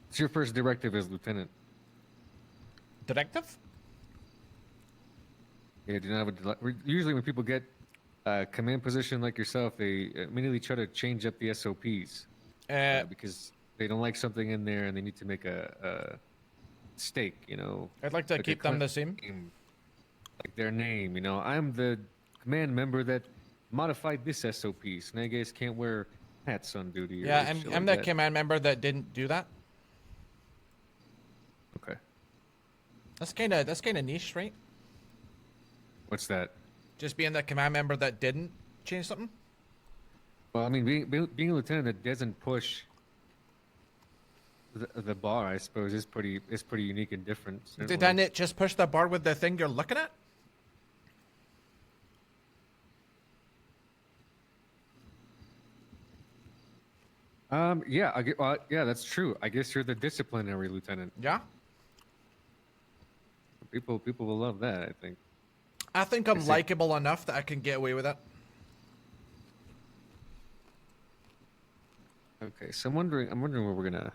What's your first directive as lieutenant? Directive? Yeah, do you not have usually when people get a command position like yourself, they immediately try to change up the SOPs because they don't like something in there and they need to make a stake, you know. I'd like to keep them the same. Like their name, you know. I'm the command member that modified this SOP, so now you guys can't wear hats on duty. Or Yeah, shit I'm like the that. command member that didn't do that. Okay. That's kind of niche, right? What's that? Just being the command member that didn't change something. Well, I mean, being a lieutenant that doesn't push the bar, I suppose, is pretty unique and different. Certainly. Didn't it just push the bar with the thing you're looking at? Yeah, yeah, that's true. I guess you're the disciplinary lieutenant. Yeah. People will love that, I think. I think I'm likable enough that I can get away with it. Okay, so I'm wondering where we're gonna.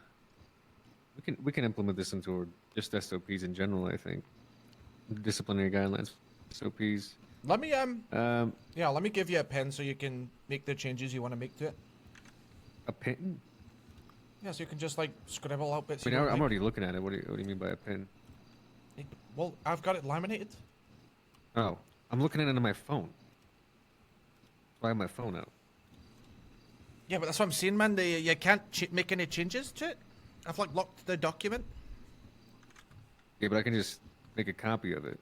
We can implement this into just SOPs in general. I think disciplinary guidelines, SOPs. Let me yeah, let me give you a pen so you can make the changes you want to make to it. A pen? Yeah, so you can just like scribble out bits. I mean, I'm already looking at it. What do you mean by a pen? Well, I've got it laminated. Oh, I'm looking at it on my phone. I have my phone out. Yeah, but that's what I'm saying, man. You can't make any changes to it. I've like locked the document. Yeah, but I can just make a copy of it.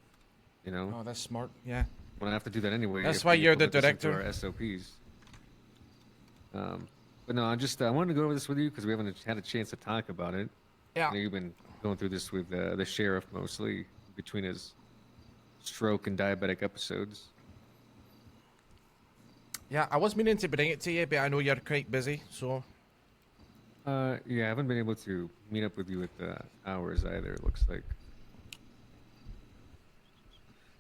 You know. Oh, that's smart. Yeah. But I have to do that anyway. That's why you're the director. Our SOPs. But no, I wanted to go over this with you because we haven't had a chance to talk about it. Yeah. I know you've been going through this with the sheriff mostly between his stroke and diabetic episodes. Yeah, I was meaning to bring it to you, but I know you're quite busy, so. Yeah, I haven't been able to meet up with you at the hours either. It looks like.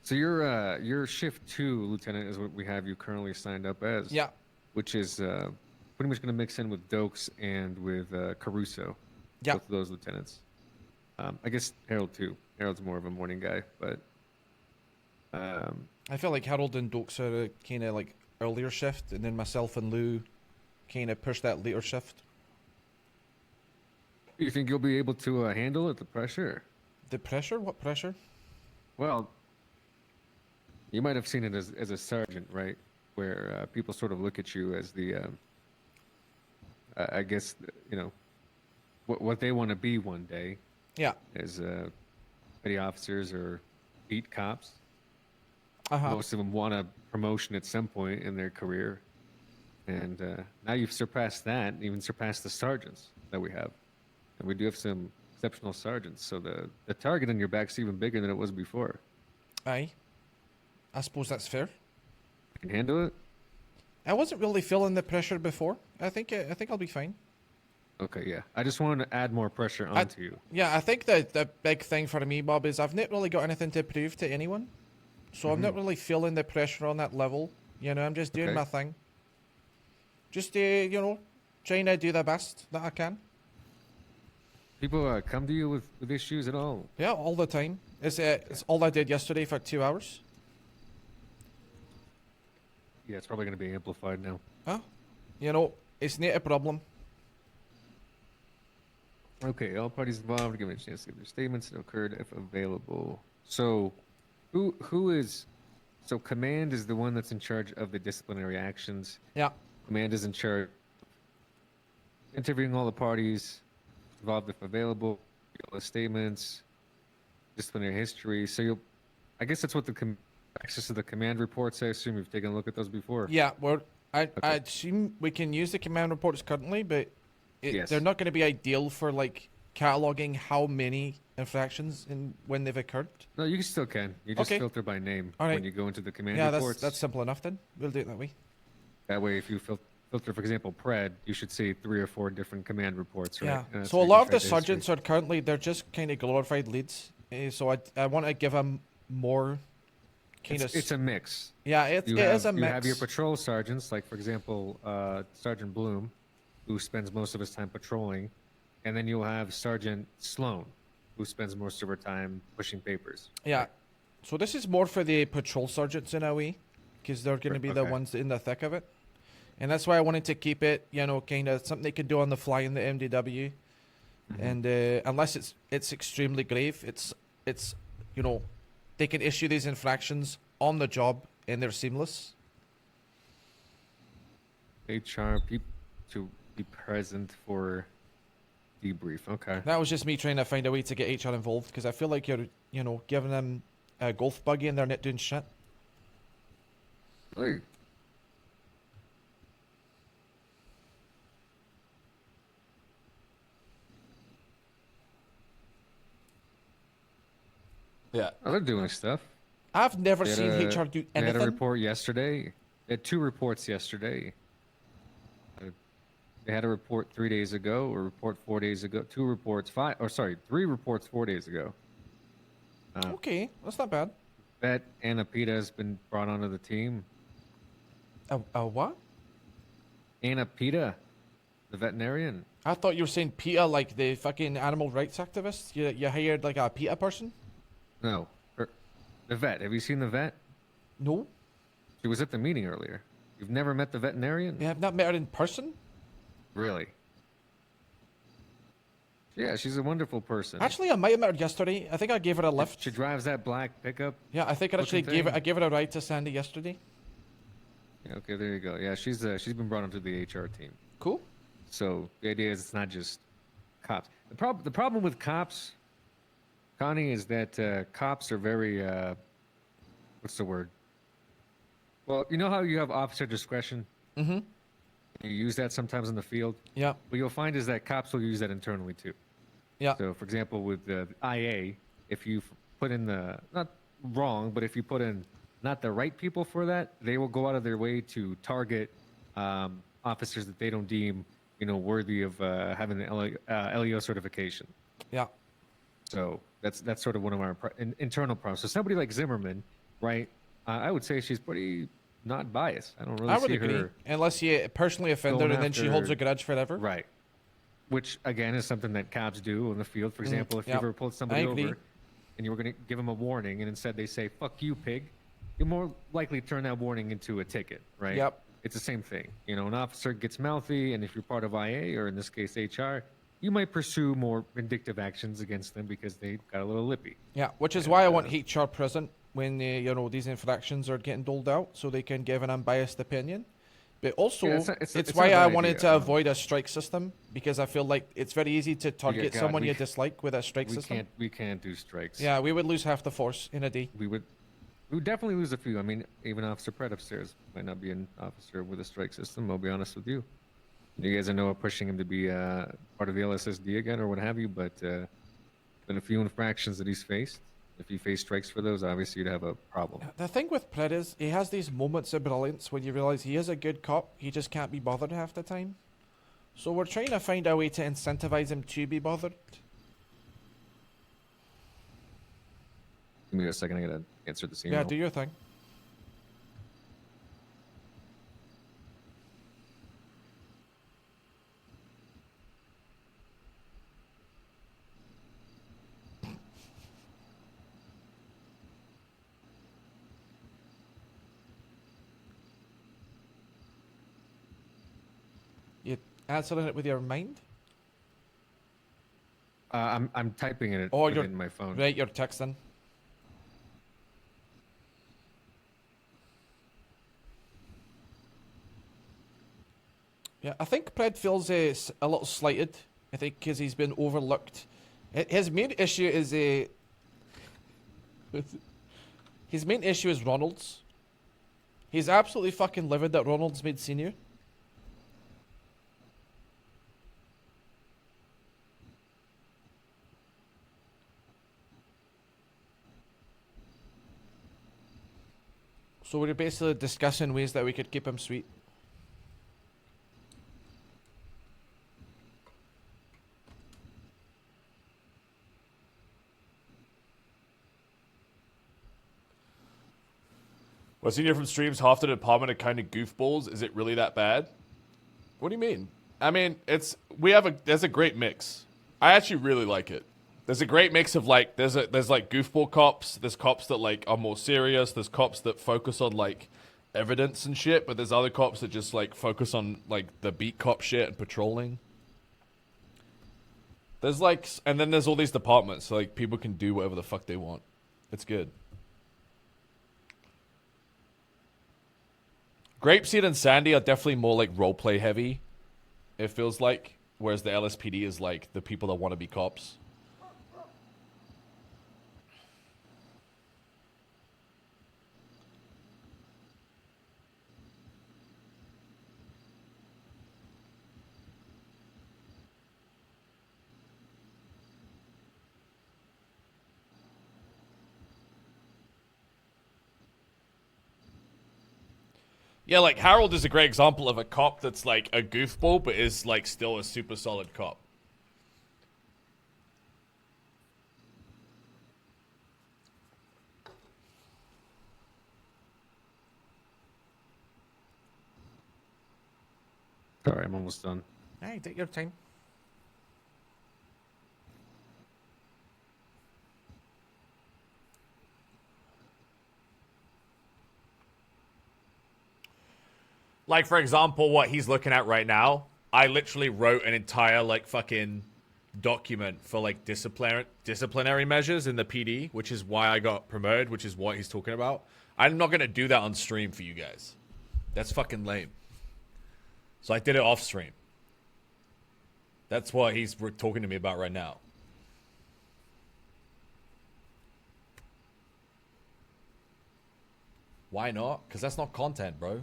So your shift 2, Lieutenant, is what we have you currently signed up as. Yeah. Which is pretty much going to mix in with Dokes and with Caruso. Yeah. Both of those lieutenants. I guess Harold too. Harold's more of a morning guy, but. I feel like Harold and Dokes are kind of like earlier shift, and then myself and Lou kind of push that later shift. You think you'll be able to handle it, the pressure? The pressure? What pressure? Well, you might have seen it as a sergeant, right? Where people sort of look at you as the, I guess, you know, what they want to be one day. Yeah. As petty officers or beat cops. Uh-huh. Most of them want a promotion at some point in their career. And now you've surpassed that, even surpassed the sergeants that we have. And we do have some exceptional sergeants, so the target on your back's even bigger than it was before. Aye. I suppose that's fair. You can handle it? I wasn't really feeling the pressure before. I think I'll be fine. Okay, yeah. I just wanted to add more pressure onto you. Yeah, I think the big thing for me, Bob, is I've not really got anything to prove to anyone. So I'm not really feeling the pressure on that level. You know, I'm just doing my thing. Just, you know, trying to do the best that I can. People come to you with issues at all? Yeah, all the time. It's all I did yesterday for 2 hours. Yeah, it's probably going to be amplified now. Huh? You know, it's not a problem. Okay, all parties involved are given a chance to give their statements that occurred if available. So, who is... So, Command is the one that's in charge of the disciplinary actions. Yeah. Command is in charge of interviewing all the parties involved if available, all the statements, disciplinary history. So, I guess that's what the access to the command reports, I assume you've taken a look at those before? Yeah, I assume we can use the command reports currently, but they're not going to be ideal for, like, cataloging how many infractions and when they've occurred? No, you still can. You just Okay. filter by name All right. when you go into the command Yeah, reports. that's simple enough then. We'll do it that way. That way, if you filter, for example, Pred, you should see 3 or 4 different command reports, right? Yeah. And that's So a where you lot can of the track history. sergeants are currently they're just kind of glorified leads. So I want to give them more kind of. It's a mix. Yeah, it You is a You have your mix. patrol sergeants, like for example, Sergeant Bloom, who spends most of his time patrolling, and then you'll have Sergeant Sloan, who spends most of her time pushing papers. Yeah. So this is more for the patrol sergeants in a way, because they're going to be the Okay. ones in the thick of it, and that's why I wanted to keep it, kind of something they could do on the fly in the MDW, and unless it's extremely grave, it's they can issue these infractions on the job and they're seamless. HR to be present for debrief. Okay. That was just me trying to find a way to get HR involved, because I feel like you're giving them a golf buggy and they're not doing shit. Hey. Yeah. Oh, they're doing stuff. I've never They had seen a- HR do They had a anything. report yesterday. They had 2 reports yesterday. They had a report 3 days ago, a report 4 days ago, 2 reports 3 reports 4 days ago. Okay, that's not bad. Vet Anna Pita has been brought onto the team. A what? Anna Pita, the veterinarian. I thought you were saying PETA, like the fucking animal rights activist. You hired like a PETA person? No, the vet. Have you seen the vet? No. She was at the meeting earlier. You've never met the veterinarian? You have not met her in person? Really? Yeah, she's a wonderful person. Actually, I might have met her yesterday. I think I gave her a lift. She drives that black pickup. Yeah, I think I actually looking thing. gave her a ride to Sandy yesterday. Yeah, okay, there you go. Yeah, she's been brought onto the HR team. Cool. So the idea is it's not just cops. The problem with cops, Connie, is that cops are very what's the word? Well, you know how you have officer discretion? Mm-hmm. You use that sometimes in the field. Yeah. What you'll find is that cops will use that internally too. Yeah. So, for example, with the IA, if you put in not wrong, but if you put in not the right people for that, they will go out of their way to target officers that they don't deem, worthy of having the LEO certification. Yeah. So that's sort of one of our internal problems. So somebody like Zimmerman, right? I would say she's pretty not biased. I don't really I would see agree. her Unless you personally offend her going and then she holds a grudge forever. Right. Which, again, is something that cops do in the field. For example, if you yep. ever pulled somebody I agree. over and you were going to give them a warning and instead they say, fuck you, pig, you're more likely to turn that warning into a ticket, right? Yep. It's the same thing. An officer gets mouthy, and if you're part of IA, or in this case, HR, you might pursue more vindictive actions against them because they got a little lippy. Yeah, which is why I want HR present when these infractions are getting doled out, so they can give an unbiased opinion. But also, Yeah, it's why not a I bad wanted idea. to avoid a strike system, because I feel like it's very easy to target God, someone we you c- dislike with a strike system. We can't do strikes. Yeah, we would lose half the force in a day. We would definitely lose a few. I mean, even Officer Pratt upstairs might not be an officer with a strike system. I'll be honest with you. You guys are know pushing him to be part of the LSSD again or what have you, but been a few infractions that he's faced. If he faced strikes for those, obviously you'd have a problem. The thing with Pred is he has these moments of brilliance when you realize he is a good cop, he just can't be bothered half the time. So we're trying to find a way to incentivize him to be bothered. Give me a second, I gotta answer this email. Yeah, do your thing. You answering it with your mind? I'm typing it Or you're in my phone. Right, you're texting. Yeah, I think Pred feels a little slighted. I think because he's been overlooked. His main issue is his main issue is Ronald's. He's absolutely fucking livid that Ronald's made senior. So we're basically discussing ways that we could keep him sweet. What I've seen here from streams, half the department are kind of goofballs. Is it really that bad? What do you mean? I mean, there's a great mix. I actually really like it. There's a great mix of like, there's like goofball cops. There's cops that like are more serious. There's cops that focus on like evidence and shit. But there's other cops that just like focus on like the beat cop shit and patrolling. There's like, and then there's all these departments. So like people can do whatever the fuck they want. It's good. Grapeseed and Sandy are definitely more like roleplay heavy. It feels like, whereas the LSPD is like the people that want to be cops. Yeah, like Harold is a great example of a cop that's like a goofball, but is like still a super solid cop. Sorry, I'm almost done. Hey, take your time. Like, for example, what he's looking at right now, I literally wrote an entire, like, fucking document for, like, disciplinary measures in the PD, which is why I got promoted, which is what he's talking about. I'm not going to do that on stream for you guys. That's fucking lame. So I did it off stream. That's what he's talking to me about right now. Why not? Because that's not content, bro.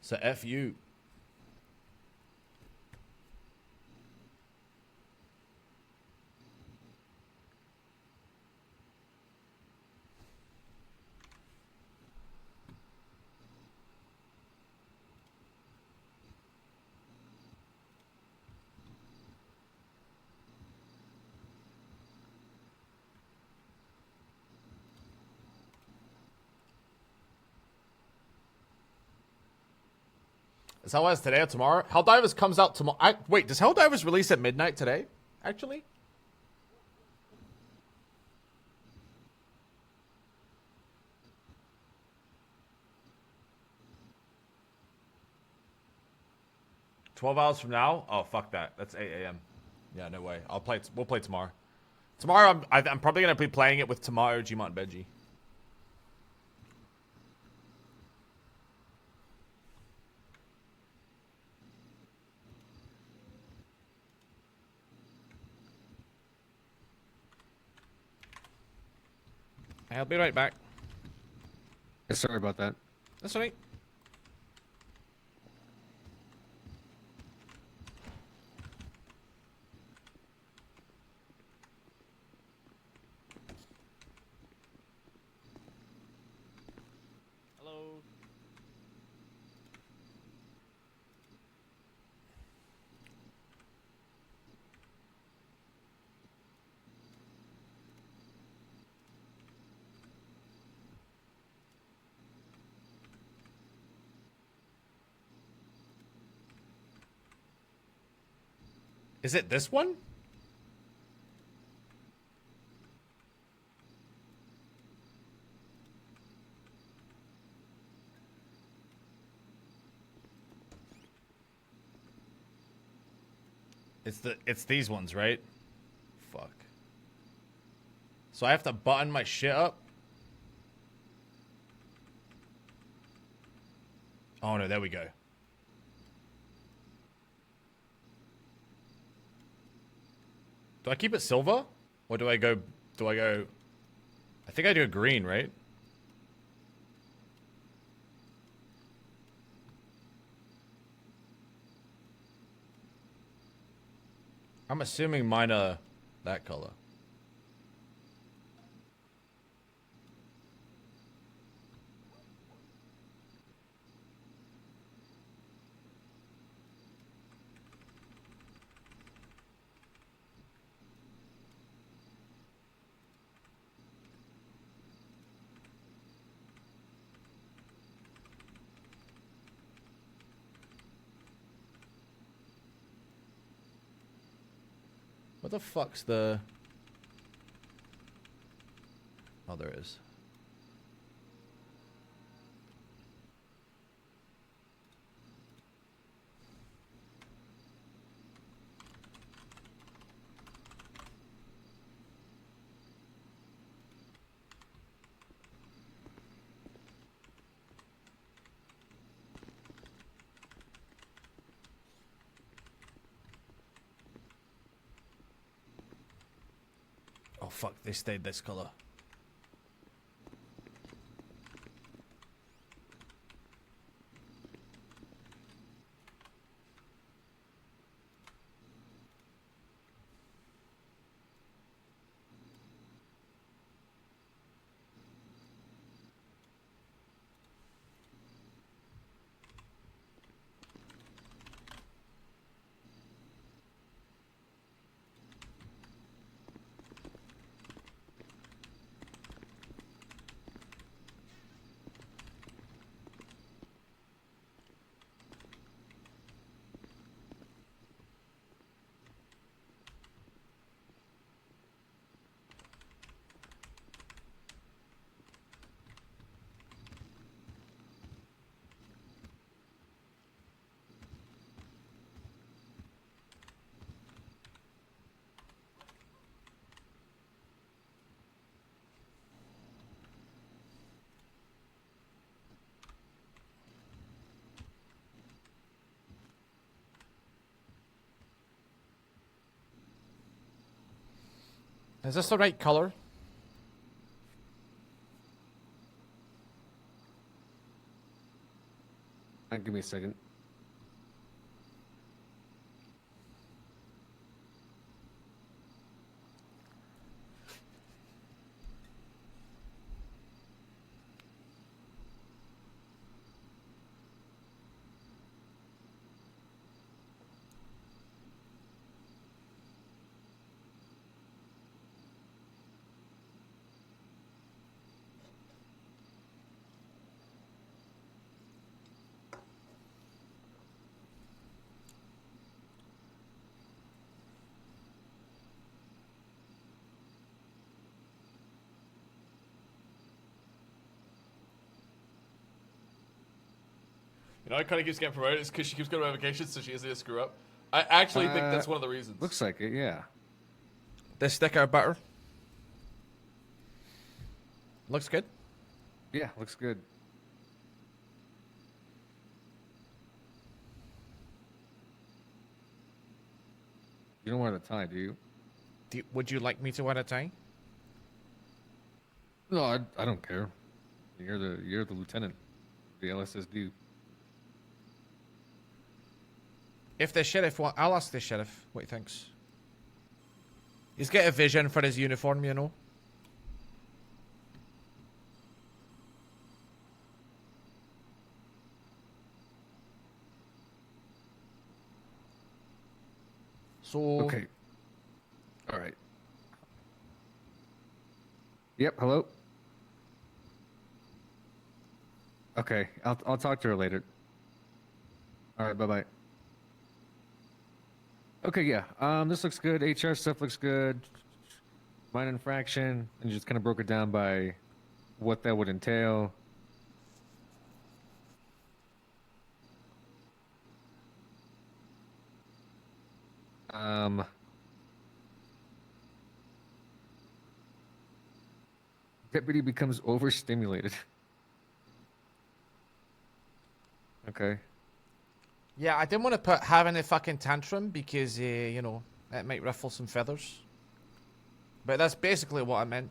So F you. Is Helldivers today or tomorrow? Helldivers comes out tomorrow. Wait, does Helldivers release at midnight today? Actually? $12 hours from now? Oh, fuck that. That's 8 a.m. Yeah, no way. We'll play tomorrow. Tomorrow, I'm probably going to be playing it with Tomato, Gmont, and Benji. I'll be right back. Yeah, sorry about that. That's all right. Hello. Is it this one? It's these ones, right? Fuck. So I have to button my shit up? Oh no, there we go. Do I keep it silver? Or do I go... I think I do a green, right? I'm assuming mine are that color. the fuck's the... Oh, there it is. Oh fuck, they stayed this color. Is this the right color? Give me a second. You know, I kind of keeps getting promoted. It's because she keeps going on vacation, so she isn't a screw up. I actually think that's one of the reasons. Looks like it, yeah. This sticker butter. Looks good. Yeah, looks good. You don't wear the tie, do you? Would you like me to wear a tie? No, I don't care. You're the lieutenant, the LSSD. If the sheriff want, I'll ask the sheriff what he thinks. He's got a vision for his uniform, you know. So okay. All right. Yep. Hello. Okay. I'll talk to her later. All right. Bye bye. Okay. Yeah. This looks good. HR stuff looks good. Minor infraction, and you just kind of broke it down by what that would entail. Deputy becomes overstimulated. Okay. yeah, I didn't want to put having a fucking tantrum because you know, it might ruffle some feathers. But that's basically what I meant.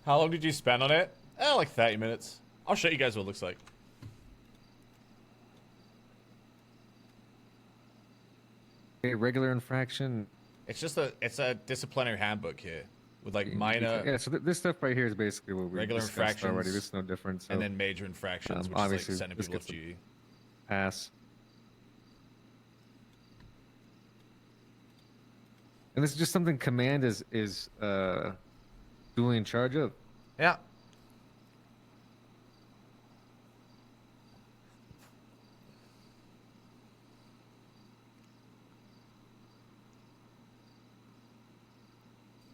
How long did you spend on it? Like 30 minutes. I'll show you guys what it looks like. A regular infraction. It's a disciplinary handbook here. with like minor, Yeah, so this stuff right here is basically what we regular discussed infractions already. This is no different. So, and then major infractions, which is like obviously sending this people off gets a duty. pass. And this is just something command is duly in charge of. Yeah.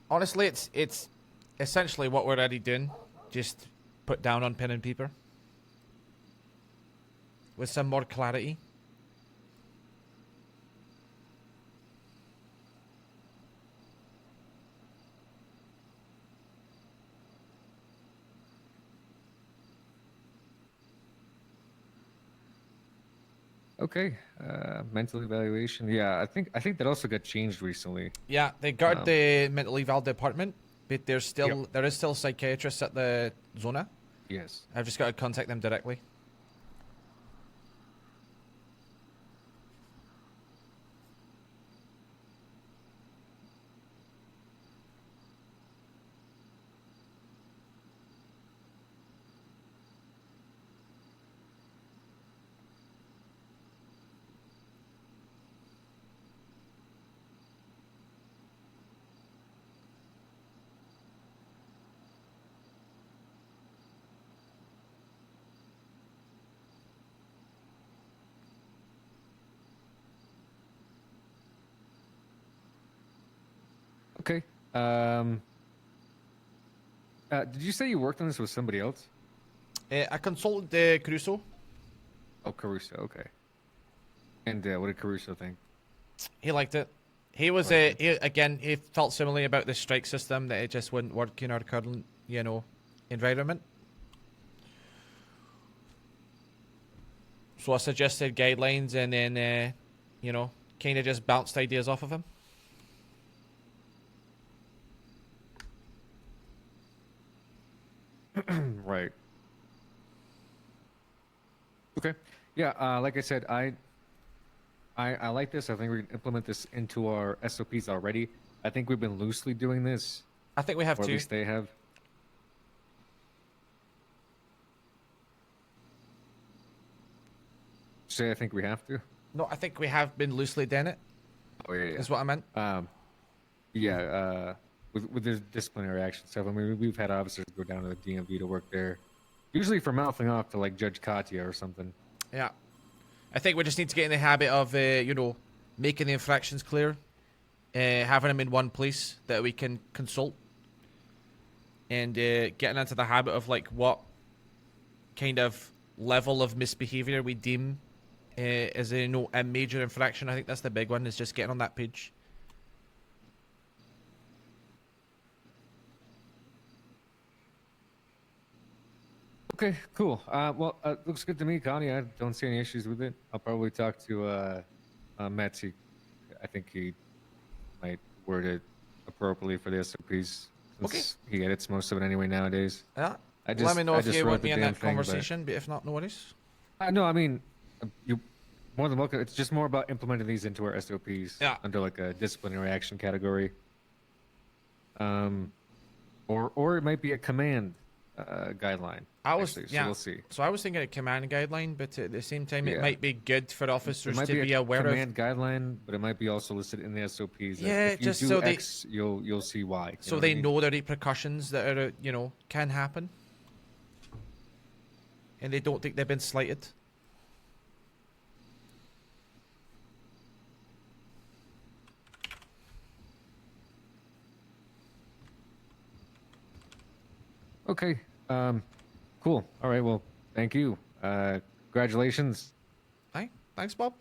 Honestly, it's essentially what we're already doing. Just put down on pen and paper with some more clarity. Okay, mental evaluation. Yeah, I think that also got changed recently. Yeah, they got the mental eval department, but there is still psychiatrists at the zona. Yes. I've just got to contact them directly. Okay. Did you say you worked on this with somebody else? I consulted Caruso. Oh, Caruso. Okay. And what did Caruso think? He liked it. He was he felt similarly about the strike system, that it just wouldn't work in our current, environment. So I suggested guidelines, and then kind of just bounced ideas off of him. Right. Okay. Yeah. Like I said, I like this. I think we can implement this into our SOPs already. I think we've been loosely doing this. I think we have or to. At least they have. Say, I think we have to. No, I think we have been loosely doing it. Oh yeah, yeah. Is what I meant. Yeah. With the disciplinary action stuff. I mean, we've had officers go down to the DMV to work there, usually for mouthing off to like Judge Katya or something. Yeah. I think we just need to get in the habit of, making the infractions clear, having them in one place that we can consult, and getting into the habit of like what kind of level of misbehavior we deem as a major infraction. I think that's the big one, is just getting on that page. Okay, cool. Well, looks good to me, Connie. I don't see any issues with it. I'll probably talk to Metsy. I think he might word it appropriately for the SOPs. Okay. He edits most of it anyway nowadays. Yeah. Let me know if you wrote want the me in damn that thing, conversation, but if not, no worries. No, I mean, you more than welcome. It's just more about implementing these into our SOPs under like a disciplinary action category. Or it might be a command guideline. So we'll see. So I was thinking a command guideline, but at the same time, it Yeah. might be good for officers It might to be aware of. command guideline, but it might be also listed in the SOPs. That Yeah, if you just do so they- X, you'll see Y. You So know they what I mean? know the repercussions that are, can happen, and they don't think they've been slighted. Okay. Cool. All right. Well, thank you. Congratulations Hi. Thanks, Bob.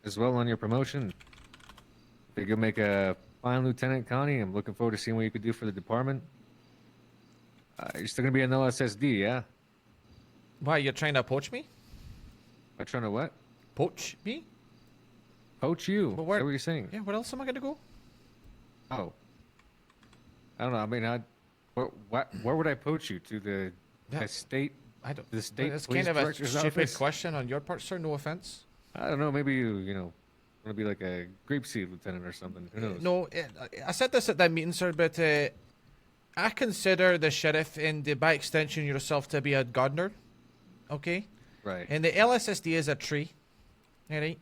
as well on your promotion. I think you'll make a fine lieutenant, Connie. I'm looking forward to seeing what you could do for the department. You're still gonna be an LSSD, yeah? Why, you're trying to poach me? I'm trying to what? Poach me? Poach you. But Is that what you're saying? Yeah, where else am I gonna go? Oh. I don't know. I mean, where would I poach you? To the state? I don't. The state It's police kind of a director's stupid office? question on your part, sir. No offense. I don't know. Maybe you Want to be like a grapeseed lieutenant or something? Who knows? No, I said this at that meeting, sir, but I consider the sheriff and by extension yourself to be a gardener. Okay? Right. And the LSSD is a tree, alright,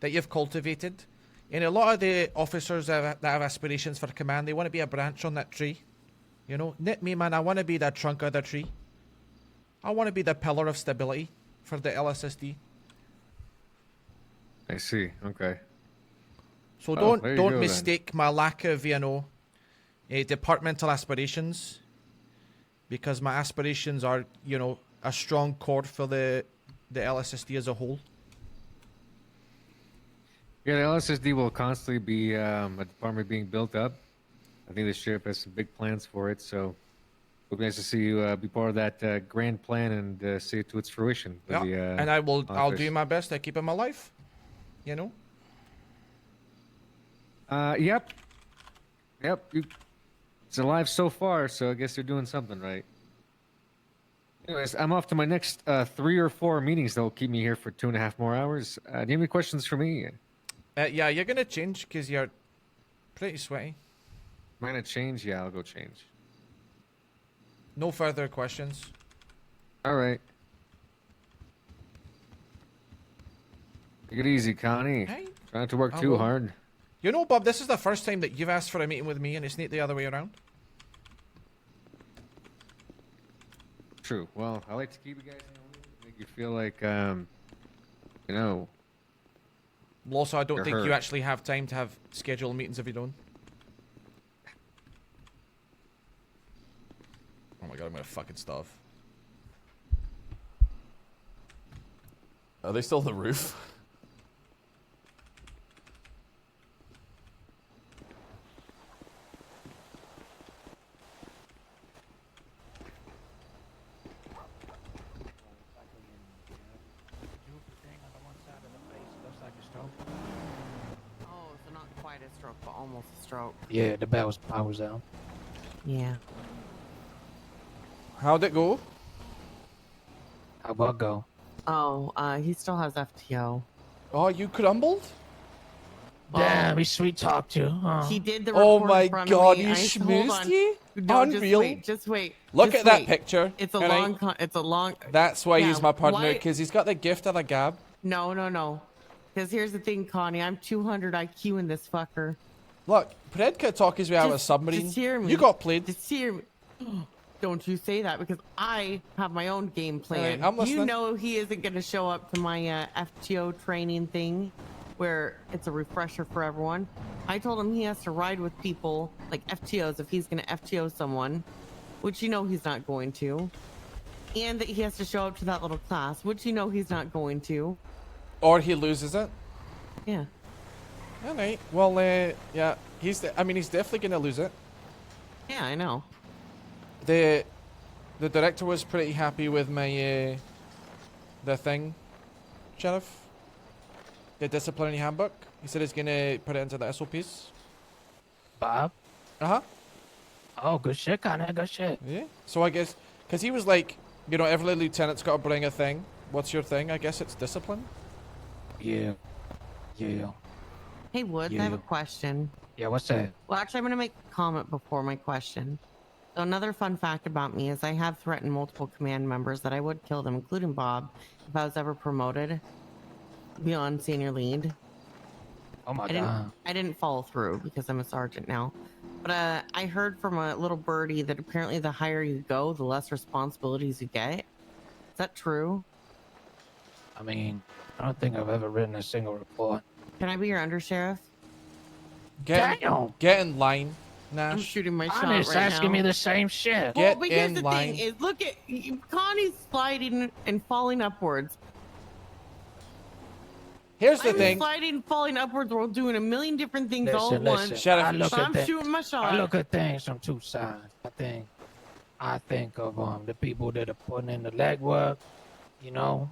that you've cultivated. And a lot of the officers that have aspirations for command, they want to be a branch on that tree. You know, not me, man. I want to be the trunk of the tree. I want to be the pillar of stability for the LSSD. I see. Okay. So Oh, there you don't go, mistake my lack of, you know, departmental aspirations, because my aspirations are, you know, a strong core for the LSSD as a whole. Yeah, the LSSD will constantly be a department being built up. I think the sheriff has some big plans for it, so it'll be nice to see you be part of that grand plan and see it to its fruition. Yeah, and I'll do my best to keep him alive. You know. Yep. It's alive so far, so I guess they're doing something right. Anyways, I'm off to my next 3 or 4 meetings that'll keep me here for 2.5 more hours. Do you have any questions for me? Yeah, you're gonna change because you're pretty sweaty. Am I gonna change? Yeah, I'll go change. No further questions. All right. Take it easy, Connie. Hey. Try not to work I too will. hard. You know, Bob, this is the first time that you've asked for a meeting with me, and it's not the other way around. True. Well, I like to keep you guys in the loop, make you feel like, you know. Also, I don't You're think you hurt. actually have time to have scheduled meetings of your own. Oh my god, I'm gonna fucking starve. Are they still on the roof? Oh, so not quite a stroke, but almost a stroke. Yeah, the bat was powers out. Yeah. How'd it go? How about go? Oh, he still has FTO. Oh, you crumbled? Damn, he sweet talked you. Huh? He did the Oh report my in front god, of me. you Hold schmoozed on. you? No, Unreal. Just wait. Look Just at that wait. picture. It's a alright? long. It's a long. That's why Yeah, he's my partner, why- because he's got the gift of the gab. No. Because here's the thing, Connie. I'm 200 IQ in this fucker. Look, Predka talk his way out of a submarine. Just hear me. You got played. Just hear me. Don't you say that, because I have my own game plan. Alright, I'm You listening. know he isn't going to show up to my FTO training thing where it's a refresher for everyone. I told him he has to ride with people, like FTOs, if he's going to FTO someone, which you know he's not going to. And that he has to show up to that little class, which you know he's not going to. Or he loses it. Yeah. Alright, well, yeah, he's definitely going to lose it. Yeah, I know. The director was pretty happy with my, the thing, Sheriff. The disciplinary handbook. He said he's going to put it into the SOPs. Bob? Uh-huh. Oh, good shit, Connie. Good shit. Yeah. So I guess, because he was like, you know, every lieutenant's got to bring a thing. What's your thing? I guess it's discipline. Yeah. Hey, Woods, I have a question. Yeah, what's that? Well, actually, I'm going to make a comment before my question. So another fun fact about me is I have threatened multiple command members that I would kill them, including Bob, if I was ever promoted beyond senior lead. Oh my god. I didn't follow through because I'm a sergeant now. But I heard from a little birdie that apparently the higher you go, the less responsibilities you get. Is that true? I mean, I don't think I've ever written a single report. Can I be your undersheriff? Get in line, Nash. I'm shooting my shot Connie's right asking now. me the same shit. Get Well, but here's in the line. thing is, look at Connie's sliding and falling upwards. Here's the I'm thing. sliding and falling upwards while doing a million different things all at Listen, once. Sheriff, I look So at I'm that- shooting my shot. I look at things from two sides. I think of the people that are putting in the legwork, you know,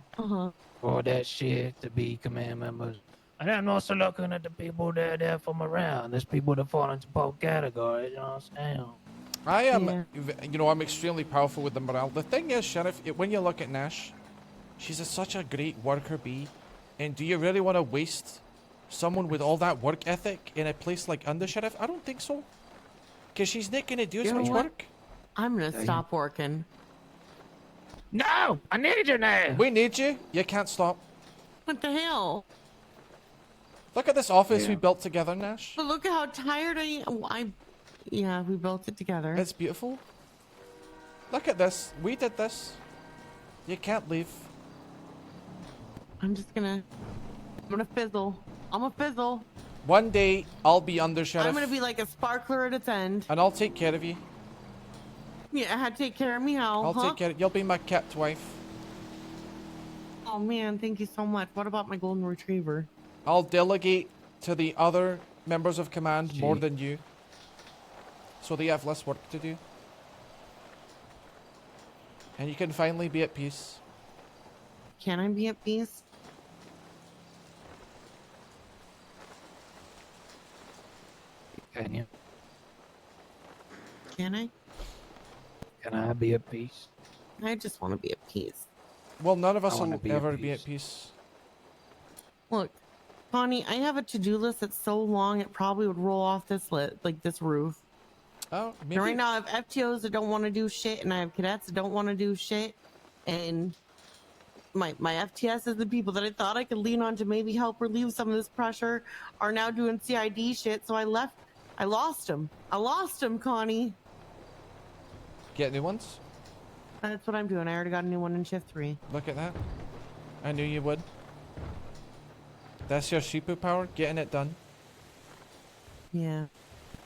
for that shit to be command members. And I'm also looking at the people that are there from around. There's people that fall into both categories, you know what I'm saying? I am, you know, I'm extremely powerful with the morale. The thing is, Sheriff, when you look at Nash, she's such a great worker bee. And do you really want to waste someone with all that work ethic in a place like Undersheriff? I don't think so. Because she's not going to do as You know much what? work. I'm gonna stop working. No, I need you now. We need you. You can't stop. What the hell? Look at this office Yeah. we built together, Nash. But look at how tired I am. Yeah, we built it together. It's beautiful. Look at this. We did this. You can't leave. I'm gonna fizzle. I'm a fizzle. One day, I'll be Undersheriff. I'm gonna be like a sparkler at its end. And I'll take care of you. Yeah, I had to take care of me how? I'll take care of you'll be my kept wife. Oh man, thank you so much. What about my golden retriever? I'll delegate to the other members of command more Gee. than you. So they have less work to do. And you can finally be at peace. Can I be at peace? Can you? Can I? Can I be at peace? I just want to be at peace. Well, none of us wanna will be at ever be at peace. peace. Look, Connie, I have a to-do list that's so long it probably would roll off this this roof. Oh, And maybe. right now I have FTOs that don't want to do shit, and I have cadets that don't want to do shit, and my FTSs, the people that I thought I could lean on to maybe help relieve some of this pressure, are now doing CID shit. So I lost them. I lost them, Connie. Get new ones? That's what I'm doing. I already got a new one in shift 3. Look at that. I knew you would. That's your superpower, getting it done. Yeah.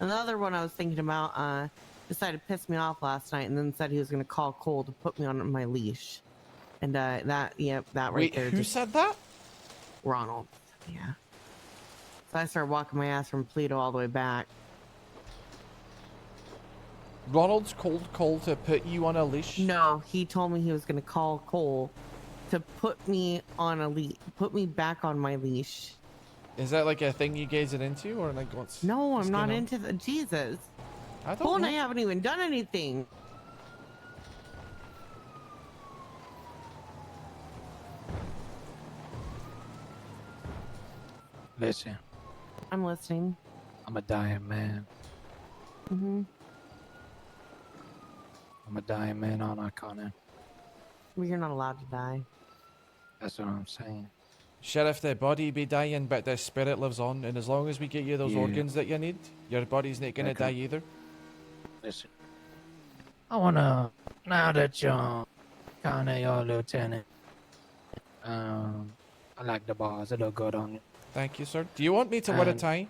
Another one I was thinking about decided to piss me off last night, and then said he was going to call Cole to put me on my leash. And that right Wait, there. who just said that? Ronald. Yeah. So I started walking my ass from Pluto all the way back. Ronald's cold call to put you on a leash? No, he told me he was going to call Cole to put me on a leash, put me back on my leash. Is that like a thing you guys are into, or like what's? No, what's I'm not going on? into the Jesus. I don't Cole and know. I haven't even done anything. Listen, I'm listening. I'm a dying man. Mm-hmm. I'm a dying man on our Connor. Well, you're not allowed to die. That's what I'm saying. Sheriff, the body be dying, but the spirit lives on, and as long as we get you those Yeah. organs that you need, your body's not gonna Okay. die either. Listen, I wanna, now that you're Connor, your lieutenant, I like the bars. It look good on you. Thank you, sir. Do you want me to wear a And- tie?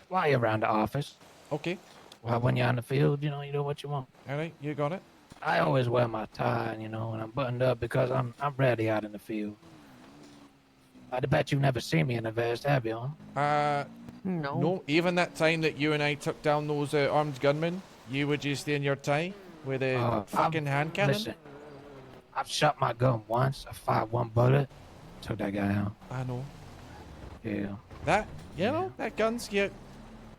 While you're around the office, Okay. while when you're on the field, you know, you do what you want. All right, you got it. I always wear my tie, you know, and I'm buttoned up because I'm ready out in the field. I bet you've never seen me in a vest, have you? No. No, even that time that you and I took down those armed gunmen, you would just stay in your tie with a fucking hand cannon? Listen, I've shot my gun once. I fired one bullet, took that guy out. I know. Yeah. That, you know, that gun's cute.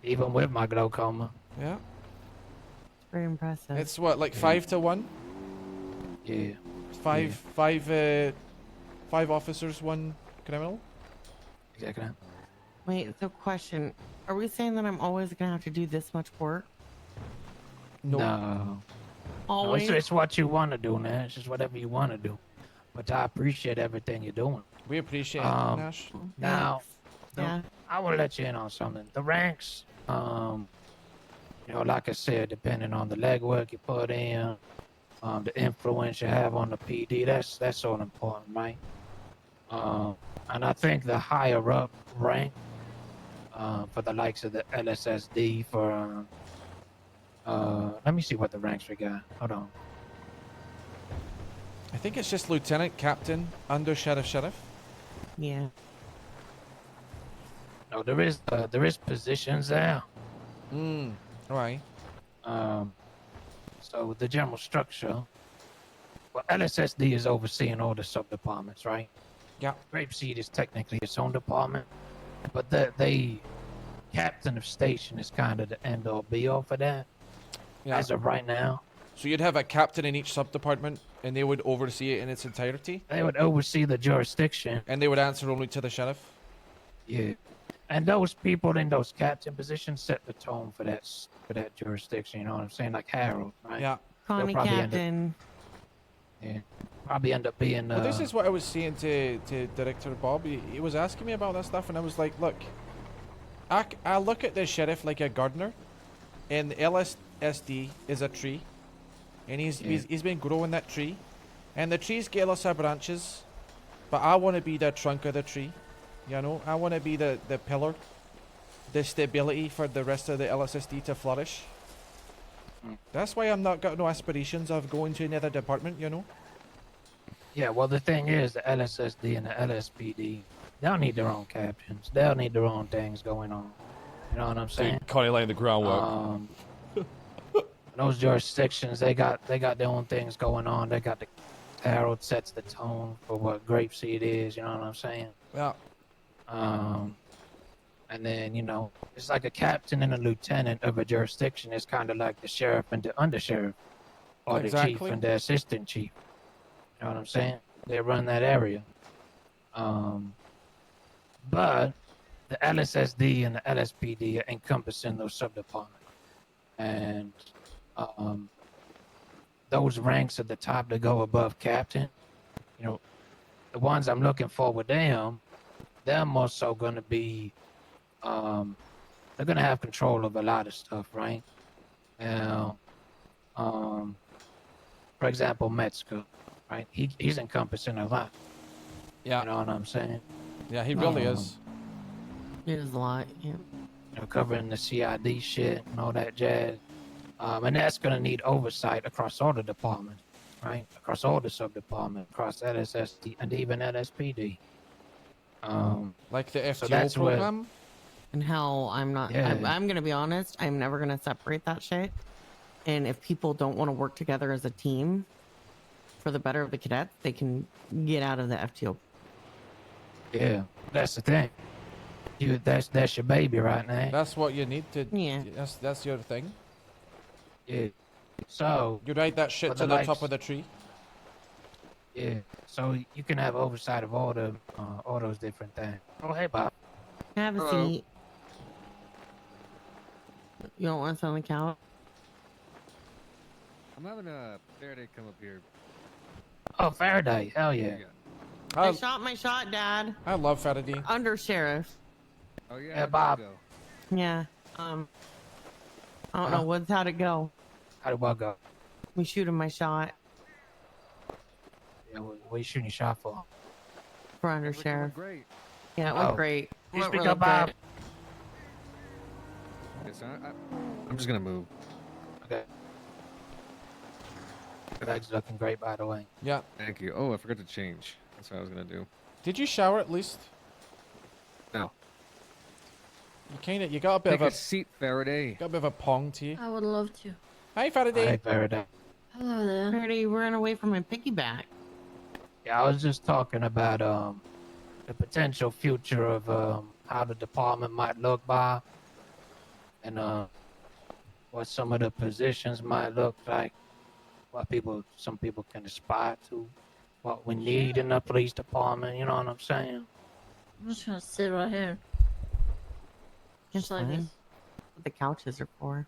Even with my glaucoma. Yeah. Very impressive. It's what, like 5 to 1? Yeah. Five officers, 1 criminal? Exactly. Wait, so question. Are we saying that I'm always going to have to do this much work? No. No, Always? it's what you want to do, man. It's just whatever you want to do. But I appreciate everything you're doing. We appreciate it, Nash. Now, Yeah. I will let you in on something. The ranks, you know, like I said, depending on the legwork you put in, the influence you have on the PD, that's so important, right? And I think the higher up rank, for the likes of the LSSD, for let me see what the ranks we got. Hold on. I think it's just lieutenant, captain, under sheriff. Yeah. No, there is positions there. Right. So the general structure. Well, LSSD is overseeing all the sub departments, right? Yeah. Grapeseed is technically its own department, but they captain of station is kind of the end all be all for that. Yeah. As of right now, So you'd have a captain in each sub-department, and they would oversee it in its entirety? They would oversee the jurisdiction. And they would answer only to the sheriff? Yeah. And those people in those captain positions set the tone for that jurisdiction, you know what I'm saying? Like Harold, right? Yeah. Connie captain. Probably end up being Well, this is what I was saying to Director Bob. He was asking me about that stuff, and I was like, look, I look at the sheriff like a gardener, and the LSD is a tree, and he's been growing that tree, and the trees get lots of branches, but I want to be the trunk of the tree, you know? I want to be the pillar, the stability for the rest of the LSD to flourish. That's why I'm not got no aspirations of going to another department, you know? Yeah, well, the thing is, the LSSD and the LSPD, they'll need their own captains. They'll need their own things going on. You know what I'm saying? Connie laying the groundwork. Those jurisdictions, they got their own things going on. They got the Harold sets the tone for what grapeseed is. You know what I'm saying? Yeah. And then, you know, it's like a captain and a lieutenant of a jurisdiction. It's kind of like the sheriff and the undersheriff, or the chief and the assistant chief. You know what I'm saying? They run that area. But the LSSD and the LSPD are encompassing those sub-departments. And those ranks at the top that go above captain, you know, the ones I'm looking for with them, they're more so going to be, they're going to have control of a lot of stuff, right? Now, for example, Metzger, right? He's encompassing a lot. Yeah. You know what I'm saying? Yeah, he really is. It is a lot, yeah. You know, covering the CID shit and all that jazz. And that's going to need oversight across all the departments, right? Across all the sub-departments, across LSSD and even LSPD. Like the FTO that's program? And hell, I'm not, Yeah. I'm going to be honest, I'm never going to separate that shit. And if people don't want to work together as a team for the better of the cadets, they can get out of the FTO. Yeah, that's the thing. That's your baby right now. That's what you need to. Yeah. That's your thing. Yeah. So you ride that shit for to the the top likes- of the tree. Yeah. So you can have oversight of all those different things. Oh, hey, Bob. Have a Hello. seat. You don't want to sit on the couch? I'm having a Faraday come up here. Oh, Faraday. Hell yeah. I shot my shot, Dad. I love Faraday. Under sheriff. Oh yeah. Yeah, how'd that Bob. go? Yeah. I don't know how'd it go. How did what go? We shooting my shot Yeah, what are you shooting your shot for? for under sheriff. Great. Yeah, it went Oh. great. You Went speak really up, Bob. good. Yes, I'm just gonna move. Okay. Your leg's looking great, by the way. Yeah. Thank you. Oh, I forgot to change. That's what I was gonna do. Did you shower at least? No. You got a bit Take of a seat, Faraday. got a bit of a pong to you. I would love to. Hi, Faraday. Hey, Faraday. Hello there. Faraday, you ran away from my piggyback. Yeah, I was just talking about the potential future of how the department might look by, and what some of the positions might look like, what some people can aspire to, what we need in the police department. You know what I'm saying? I'm just gonna sit right here. It's Just like fine. this. What the couches are for.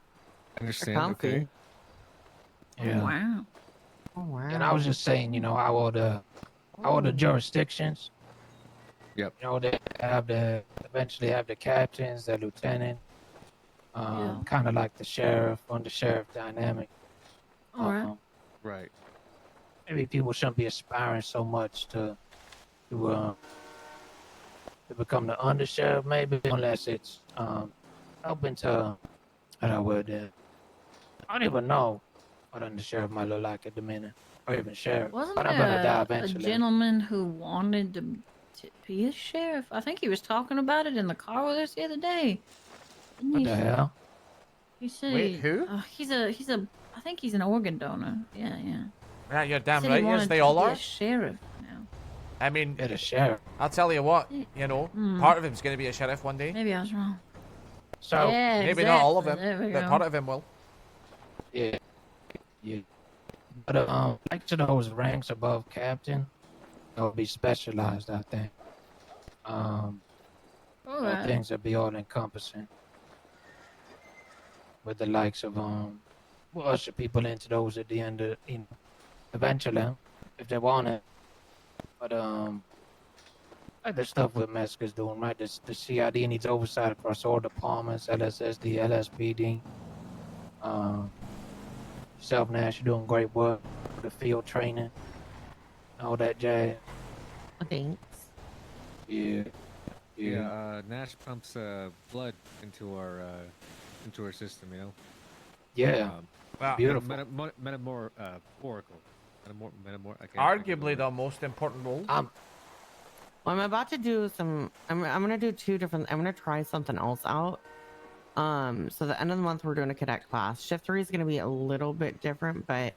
I understand. They're comfy. Okay. Yeah. Oh, wow. Oh, wow. And I was just saying, you know, all the jurisdictions. Yep. You know, they eventually have the captains, the lieutenant, Yeah. kind of like the sheriff, under sheriff dynamic. All right. Right. Maybe people shouldn't be aspiring so much to become the under sheriff, maybe, unless it's helping to. How do I word that? I don't even know what under sheriff might look like at the minute, or even sheriff. Wasn't but I'm gonna die there a eventually. gentleman who wanted to be a sheriff? I think he was talking about it in the car with us the other day. Didn't What he? the hell? He said. Wait, who? He's a. I think he's an organ donor. Yeah, yeah. Yeah, you're damn Said he right. Yes, wanted they to all be are. a sheriff now. I mean, Yeah, the sheriff. I'll tell you what. You know, Mm. part of him's going to be a sheriff one day. Maybe I was wrong. So yeah, Maybe not all of him, exactly. There we but go. part of him will. yeah, Yeah. But like to those ranks above captain, they'll be specialized, I think. Alright. Things that be all encompassing. With the likes of we'll usher people into those at the end of eventually, if they want it. But like the stuff with Mexico's doing, right? The CID needs oversight across all departments, LSSD, LSPD. Yourself, Nash, you're doing great work. The field training, all that jazz. Thanks. Yeah. Nash pumps blood into our system, you know. Yeah. Beautiful. Metaphorical. Arguably the most important role. Well, I'm about to do some. I'm gonna do two different. I'm gonna try something else out. So the end of the month we're doing a cadet class. Shift 3 is gonna be a little bit different, but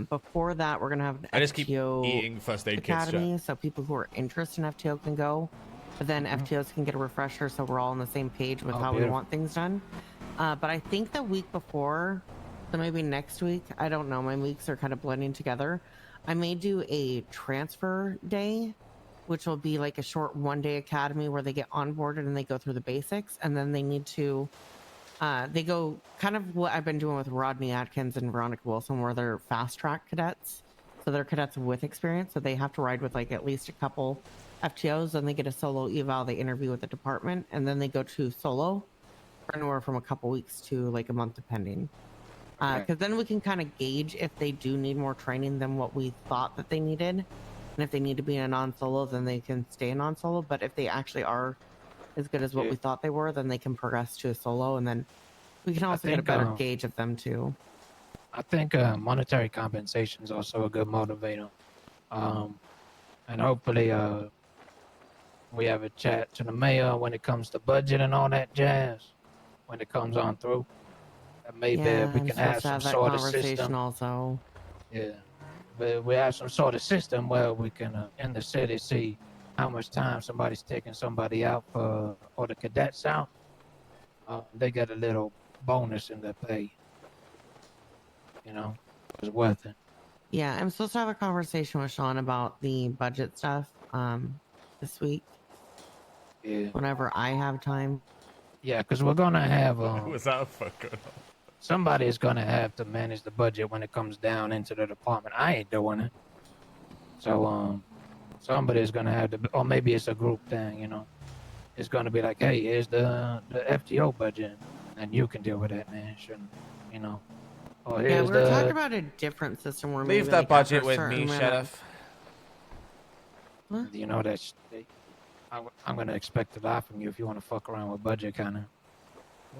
before that we're gonna have an I just keep FTO eating first aid kits. academy, so people who are interested in FTO can go. But then FTOs can get a refresher, so we're all on the same page with how we beautiful. want things done. But I think the week before, so maybe next week, I don't know. My weeks are kind of blending together. I may do a transfer day, which will be like a short one-day academy where they get onboarded and they go through the basics, and then they need to they go kind of what I've been doing with Rodney Atkins and Veronica Wilson, where they're fast-track cadets. So they're cadets with experience, so they have to ride with like at least a couple FTOs. Then they get a solo eval, they interview with the department, and then they go to solo for anywhere from a couple weeks to like a month, depending. Because then we can kind of gauge if they do need more training than what we thought that they needed. And if they need to be in a non-solo, then they can stay in non-solo. But if they actually are as good as what we thought they were, then they can progress to a solo. And then we can also get a better gauge of them too. I think monetary compensation is also a good motivator. And hopefully we have a chat to the mayor when it comes to budget and all that jazz. When it comes on through. Maybe we can have some sort of system. Also. Yeah. But we have some sort of system where we can, in the city, see how much time somebody's taking somebody out for the cadets out. They get a little bonus in their pay. You know, it's worth it. Yeah, I'm supposed to have a conversation with Sean about the budget stuff this week. Yeah. Whenever I have time. Yeah, because we're going to have... Was that a fucker? Somebody is going to have to manage the budget when it comes down into the department. I ain't doing it. So, somebody is going to have to... Or maybe it's a group thing, you know. It's going to be like, hey, here's the FTO budget. And you can deal with that, man. Shouldn't, you know. Or Yeah, we were talking about a different system where Leave maybe that like after budget a with certain me, amount Sheriff. You know, that's... I'm going to expect a lot from you if you want to fuck around with budget, kind of.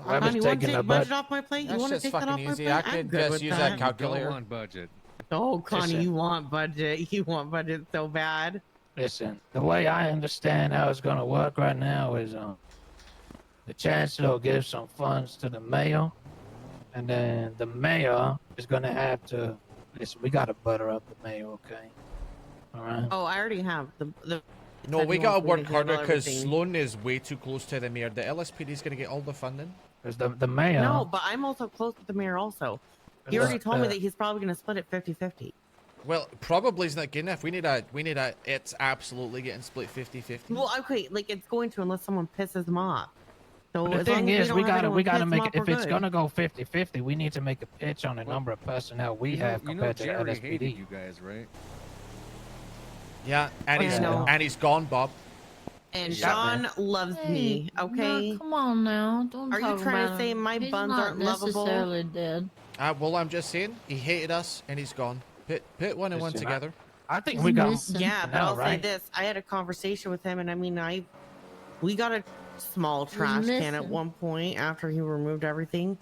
Connie, you want to take budget off my plate? You want to take that off my easy. plate? I I'm could good just with use that. that calculator. On budget. Oh, Connie, Listen. you want budget. You want budget so bad. Listen, the way I understand how it's going to work right now is the chancellor will give some funds to the mayor, and then the mayor is going to have to... Listen, we got to butter up the mayor, okay? All right? Oh, I already have the No, said we he gotta wants me work to harder handle because everything. Sloan is way too close to the mayor. The LSPD is gonna get all the funding. Because the mayor... No, but I'm also close with the mayor also. He already told me that he's probably going to split it 50-50. Well, probably is not good enough. We need a. It's absolutely getting split 50-50. Well, okay, like it's going to unless someone pisses him off. So The as long thing as is, don't we have gotta anyone piss him make off, it. If we're it's good. gonna go 50-50, we need to make a pitch on the number of personnel we have compared to the Jerry hated LSPD. you guys, right? Yeah, and I know. he's gone, Bob. And Yeah, Sean loves me, okay? No, come on now. Don't Are you talk trying about to say him. my He's buns not aren't lovable? necessarily dead. Well, I'm just saying he hated us and he's gone. Put one and one Listen, together. I think we got... Listen. Yeah, but No, I'll say right? this. I had a conversation with him, and I mean, we got a small trash can at missing. one point after he removed everything.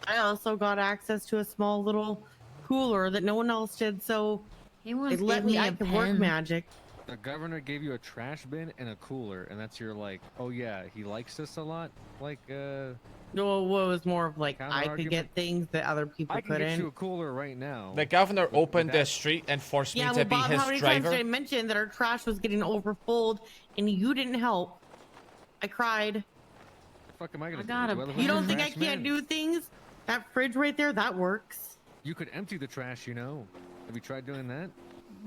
I also got access to a small little cooler that no one else did, so He wants they let me, I could work magic. The governor gave you a trash bin and a cooler, and that's your like, oh yeah, he likes us a lot. Like, No, it was more of like I could Counter-argument? get things that other people I can couldn't. get you a cooler right now. The governor opened that- the street and forced Yeah, me well, to be Bob, his how many times driver. did I mention that our trash was getting overfull and you didn't help? I cried. the fuck am I gonna I do? got Do a I look You like a don't think I trash can't man? do things? That fridge right there, that works. You could empty the trash, you know. Have you tried doing that?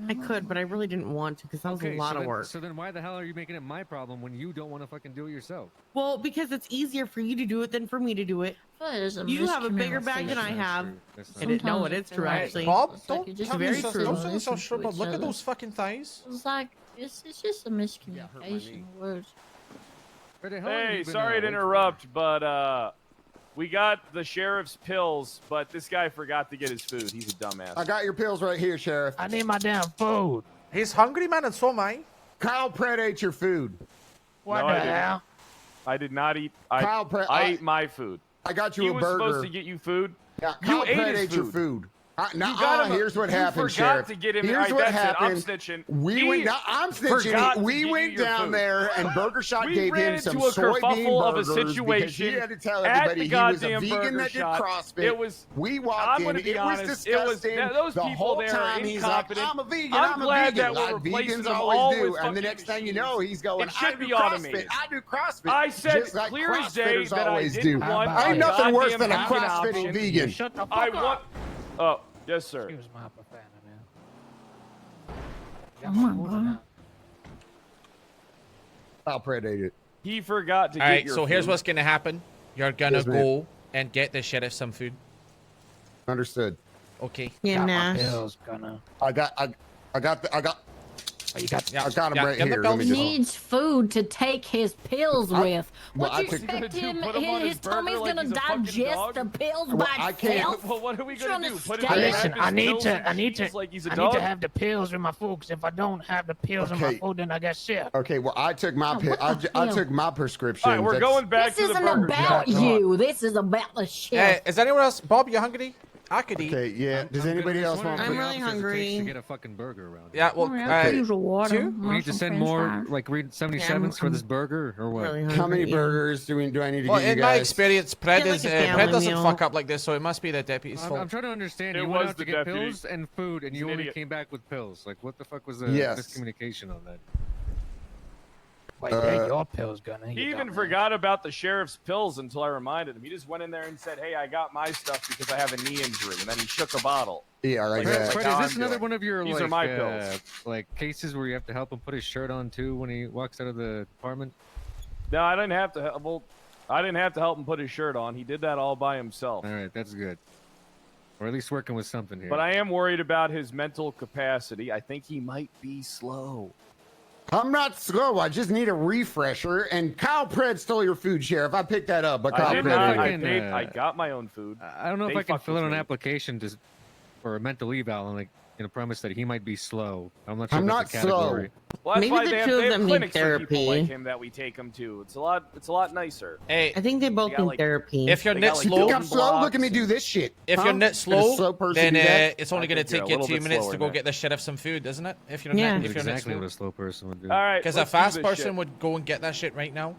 I could, but I really didn't want to because that was a lot of work. So then why the hell are you making it my problem when you don't want to fucking do it yourself? Well, because it's easier for you to do it than for me to do it. You have a bigger bag than I have. And no, it is true, actually. Bob, It's don't it's tell me very so, true. don't say so sure, but look at those fucking thighs. It's like it's just a miscommunication of words. Hey, sorry to interrupt, but we got the sheriff's pills, but this guy forgot to get his food. He's a dumbass. I got your pills right here, Sheriff. I need my damn food. He's hungry, man, and so am I. Kyle Pratt ate your food. What No, the I didn't. hell? I did not eat. Kyle Pratt, I ate my food. I got you he a was burger. supposed to get you food. Yeah, You Kyle ate Pratt his ate your food. food. Here's what you happened, forgot Sheriff. to get him. Here's I, what that's happened. It. I'm snitching. We He went. Now, I'm forgot snitching. to We get you went your down food. there, and Burger Shot We gave ran him some into a soybean kerfuffle of a burgers because situation he had to tell at everybody the he was a goddamn vegan Burger that did Shot. CrossFit. It was. We walked I'm in. gonna be It honest. was It was disgusting. those the people whole there time are he's like, incompetent. "I'm a vegan. I'm a glad vegan." that we're replacing vegans them always all do. with And the fucking next thing you machines. know, he's going, It should "I do be CrossFit. automated. I do CrossFit." I said Just like clear as day CrossFitters that I always didn't do. want Ain't a nothing worse than a goddamn vegan CrossFitting option. vegan. Shut the fuck I up. want. Oh, yes, sir. Excuse my profanity, man. Oh my god. Kyle Pratt ate it. He forgot to All get right, your so here's food. what's gonna happen. You're gonna Yes, ma'am. go and get the sheriff some food. Understood. Okay. Yeah, Got my Nash. pills, gonna. I got Oh, you got. Yeah, I got him yeah, right get the here. Let me belts. just. Needs food to take his pills with. well, What I do you took- expect What are you him? gonna do, put him on His his burger tummy's like gonna he's a fucking digest dog? the pills Well, by I can't- itself? Well, what are we Trying gonna to do? Put stay- him in Listen, his I need pills to. and I need cheese to. like he's a I dog? need to have the pills in my food. 'Cause if I don't have the pills in my Okay. food, then I get sick. Okay, well, I took my Oh, what the I hell? took my prescription. All right, we're That's- going back This to the isn't burger about shop. you. This is about the shit. Hey, is anyone else? Bob, you hungry? I could eat. Okay, yeah. Does anybody else want? I'm really To hungry. get a fucking burger around. Yeah, well, usual water. two? We need to send more, like, read 77s for this burger, or what? Really How many hungry, yeah. burgers do I need to Well, get you in my guys? experience, Pred, Get is, like a Pred family doesn't meal. fuck up like this, so it must be the deputy's I'm fault. trying to understand. It You went was out the to get deputy. pills and food, and He's you an only idiot. came back with pills. Like, what the fuck was the Yes. miscommunication on that? Wait, they're your pills, gonna. He even forgot about the sheriff's pills until I reminded him. He just went in there and said, "Hey, I got my stuff because I have a knee injury," and then he shook a bottle. Yeah, like Like, that. that's Fred, how is I'm this another doing. one of your These like are my pills. like cases where you have to help him put his shirt on too when he walks out of the department? No, I didn't have to. Well, I didn't have to help him put his shirt on. He did that all by himself. All right, that's good. Or at least working with something here. But I am worried about his mental capacity. I think he might be slow. I'm not slow. I just need a refresher. And Kyle Pred stole your food, Sheriff. I picked that up, but I Kyle did Pred not. ate I it. paid. I got my own food. I don't know if They I can fucked fill out with an me. application for a mental eval on like in a premise that he might be slow. I'm not sure I'm if not that's a category. Well, that's Maybe why the they have, two of they have them need clinics for people therapy. like him that we take him to. It's a lot nicer. Hey, I think they both got, need like- therapy. if you're They nit got, like, slow, building I'm slow. Look at me blocks do and- this shit. if Huh? you're nit Can a slow, slow person then do that? it's only I going to think you're take a you little 2 bit minutes slower to than go that. get the sheriff some food, isn't it? If you're Yeah. nit, That's if you're nit exactly slow. what a slow person would do. All right. Because a let's do fast this person shit. would go and get that shit right now,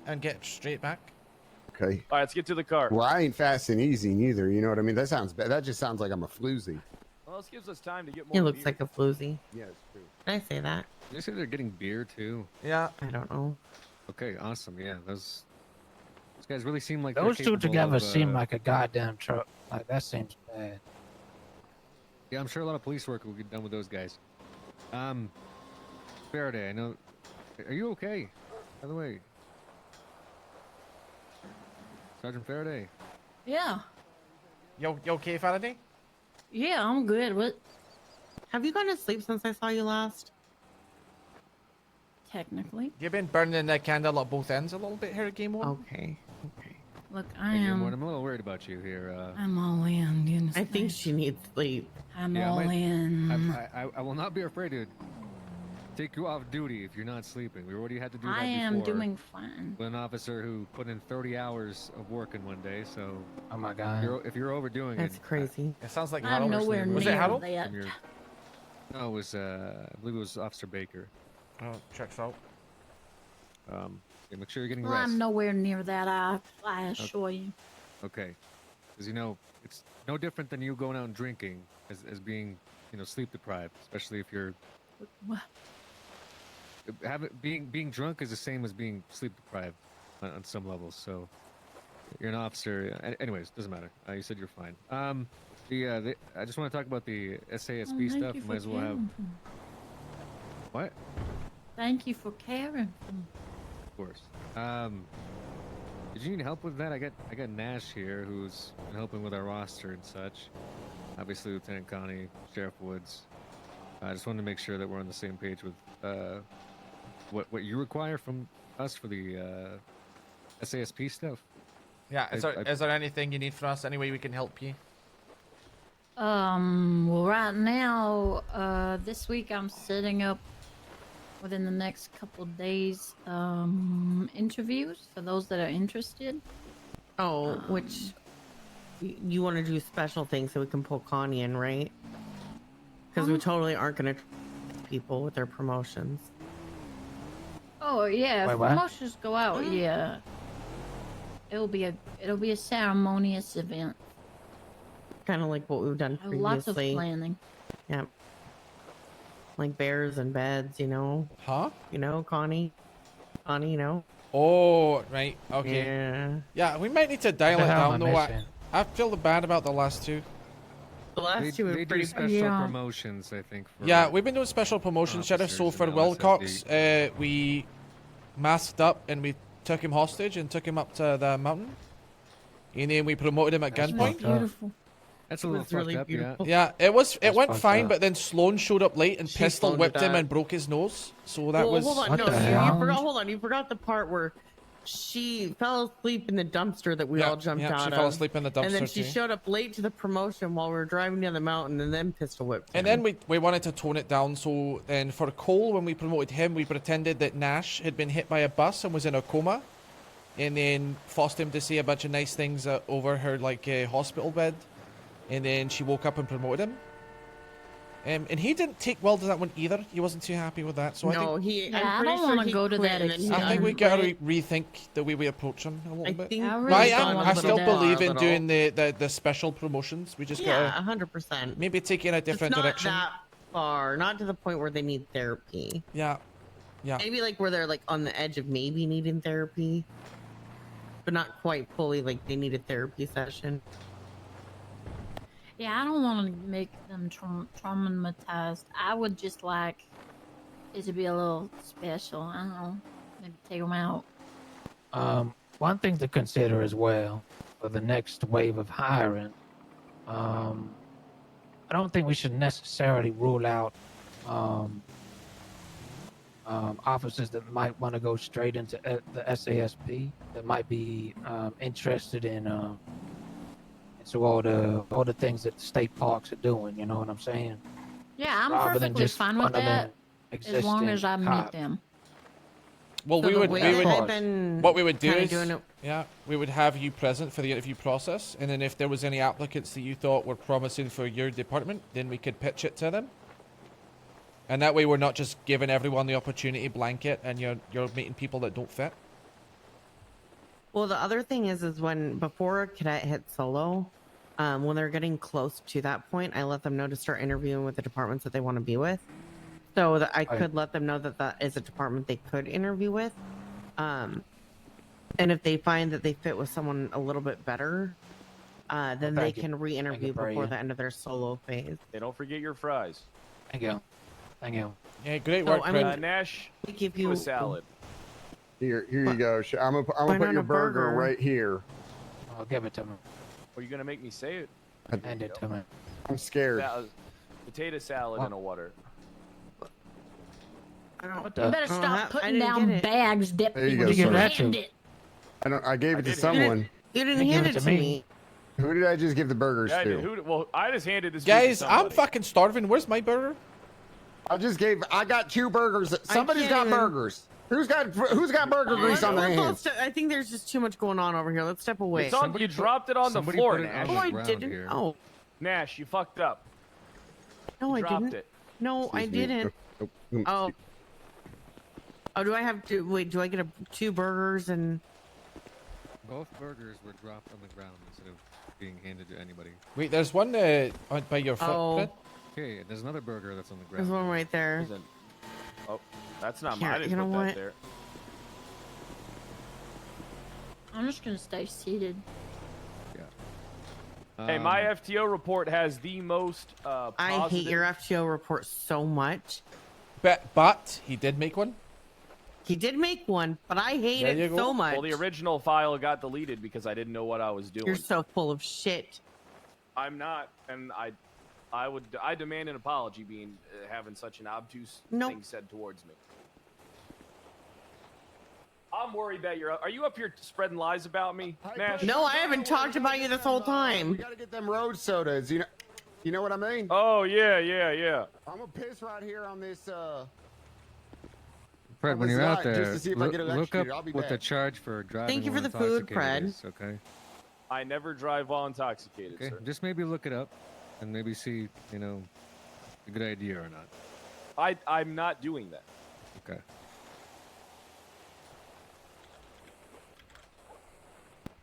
and get straight back. Okay. All right, let's get to the car. Well, I ain't fast and easy neither. You know what I mean? That sounds bad. That just sounds like I'm a floozy. Well, this gives us time to get more. He looks beer. like a floozy. Yeah, it's true. Did I say that? Did you say they're getting beer too? Yeah. I don't know. Okay, awesome. Yeah, those guys really seem like they're Those two capable together of, seem like a goddamn truck. Like that seems bad. Yeah, I'm sure a lot of police work will get done with those guys. Faraday, I know. Are you okay? By the way, Sergeant Faraday. Yeah. You okay, Faraday? Yeah, I'm good. What? Have you gone to sleep since I saw you last? Technically. You've been burning the candle at both ends a little bit here at Game One. Okay. Okay. Look, I Hey, am. I'm a little worried about you here. I'm all in. You I think understand? she needs sleep. I'm Yeah, I all might- in. I will not be afraid to take you off duty if you're not sleeping. We already had to do that I am before doing fine. with an officer who put in 30 hours of work in one day. So, Oh my god. if you're overdoing That's it, crazy. It sounds like I'm Harold. nowhere Was near it Harold? that. from your- no, it was I believe it was Officer Baker. Oh, checks out. Yeah, make sure you're getting Well, rest. I'm nowhere near that. I assure you. Okay, because it's no different than you going out and drinking as being sleep deprived, especially if you're What? being drunk is the same as being sleep deprived on some levels. So you're an officer. Anyways, doesn't matter. You said you're fine. I just want to talk about the SASP thank stuff. you for Might as well have. caring for me. What? Thank you for caring for me. Of course. Did you need help with that? I got Nash here, who's been helping with our roster and such. Obviously, Lieutenant Connie, Sheriff Woods. I just wanted to make sure that we're on the same page with what you require from us for the SASP stuff. Yeah, is there anything you need from us? Any way we can help you? Well, right now, this week I'm setting up within the next couple days interviews for those that are interested. Oh, which you want to do special things so we can pull Connie in, right? Because we totally aren't going to people with their promotions. Oh yeah, Wait, if what? promotions go out, yeah. It'll be a ceremonious event. Kind of like what we've done previously. Lots of planning. Yep. Like bears and beds, you know. Huh? You know, Connie, you know. Oh, right. Okay. Yeah. Yeah, we might need to dial What it the hell down am I though. missing? I feel bad about the last two. The last two were They do pretty special Yeah. promotions, I think. For Yeah, we've been doing special promotions, Sheriff. So officers for and Wilcox, we masked up and we took him hostage and took him up to the mountain. And then we promoted him at That's gunpoint. Beautiful. That's a It little was fucked really up, beautiful. Yeah, it That's went fucked fine, up. but then Sloan showed up late and She pistol phoned whipped it him up. and broke his nose. So that Well, was hold on. What No, the hell? hold on. You forgot the part where she fell asleep in the dumpster that we all jumped out she of. fell asleep in the dumpster And then she too. showed up late to the promotion while we were driving down the mountain and then pistol whipped And him. then we wanted to tone it down, so then for Cole, when we promoted him, we pretended that Nash had been hit by a bus and was in a coma, and then forced him to say a bunch of nice things over her hospital bed, and then she woke up and promoted him. And he didn't take well to that one either. He wasn't too happy with that. So no, Yeah, I I'm pretty don't sure want to he go to quit that and then he extent. I think we gotta unquit. rethink the way we approach him a little I bit. think I we really But don't I want to still go there. believe in Little. doing the special promotions. We just Yeah, gotta 100%. maybe take it in a different it's not direction. that far, not to the point where they need therapy. Yeah, yeah. Maybe like where they're like on the edge of maybe needing therapy, but not quite fully like they need a therapy session. Yeah, I don't want to make them traumatized. I would just like it to be a little special. I don't know. Maybe take them out. One thing to consider as well for the next wave of hiring. I don't think we should necessarily rule out officers that might want to go straight into the SASP, that might be interested in so all the things that the state parks are doing. You know what I'm saying? Yeah, I'm Rather than perfectly just fine with that funneling as long as I existing meet cops. them. Well, So we the would, way we that would, they've been what we would do kinda is, doing it- yeah, we would have you present for the interview process, and then if there was any applicants that you thought were promising for your department, then we could pitch it to them. And that way, we're not just giving everyone the opportunity blanket, and you're meeting people that don't fit. Well, the other thing is when before a cadet hits solo, when they're getting close to that point, I let them know to start interviewing with the departments that they want to be with, so that I could let them know that that is a department they could interview with. And if they find that they fit with someone a little bit better, then they thank you. can re-interview Thank you, before Bria. the end of their solo phase. Hey, don't forget your fries. Thank you. Thank you. Yeah, great So, work, I Fred. mean, Nash, we give do you a salad. Here you go. I'm Why gonna put not your a burger burger? right here. I'll give it to me. Are you gonna make me say it? Hand it to me. I'm scared. Potato salad in a water. What You the? better I stop didn't putting get down it. bags, Deputy. There you go, Who'd you give sir. that Hand to? it. I gave it to did. someone. You didn't They give hand it it to to me. me. Who did I just give the burgers Yeah, I to? did. Well, I just handed this. Guys, to I'm somebody. fucking starving. Where's my burger? I got 2 burgers. Somebody's got can't even- burgers. Who's got burger grease on their hands? I think there's just too much going on over here. Let's step away. It's on, you dropped it on the somebody floor, put it Nash. on Oh, the I ground didn't. here. Oh, Nash, you fucked up. no, I dropped didn't. it. No, I Excuse me. didn't. Oh. Oh, do I have to wait? Do I get 2 burgers and? Both burgers were dropped on the ground instead of being handed to anybody. Wait, there's one by your foot, Oh. Fred. Okay, there's another burger that's on the There's ground. one right there. Isn't- Oh, that's not Here, mine. I didn't you know put that what? there. I'm just gonna stay seated. Hey, my FTO report has the most I positive... hate your FTO report so much. But he did make one. He did make one, but I hate There you it go. so much. Well, the original file got deleted because I didn't know what I was doing. You're so full of shit. I'm not, and I demand an apology being having such an obtuse thing said towards me. I'm worried that are you up here spreading lies about me, Nash? No, I haven't talked about you this whole We time. gotta get them road sodas. You know what I mean? Oh yeah. I'm gonna piss right here on this. Fred, when you're out Just there, to see if I get look up electrocuted. I'll be what the back. charge for driving. Thank you for while the food, intoxicated Fred. is, okay. I never drive while intoxicated, Okay. sir. Just maybe look it up, and maybe see, a good idea or not. I'm not doing that. Okay.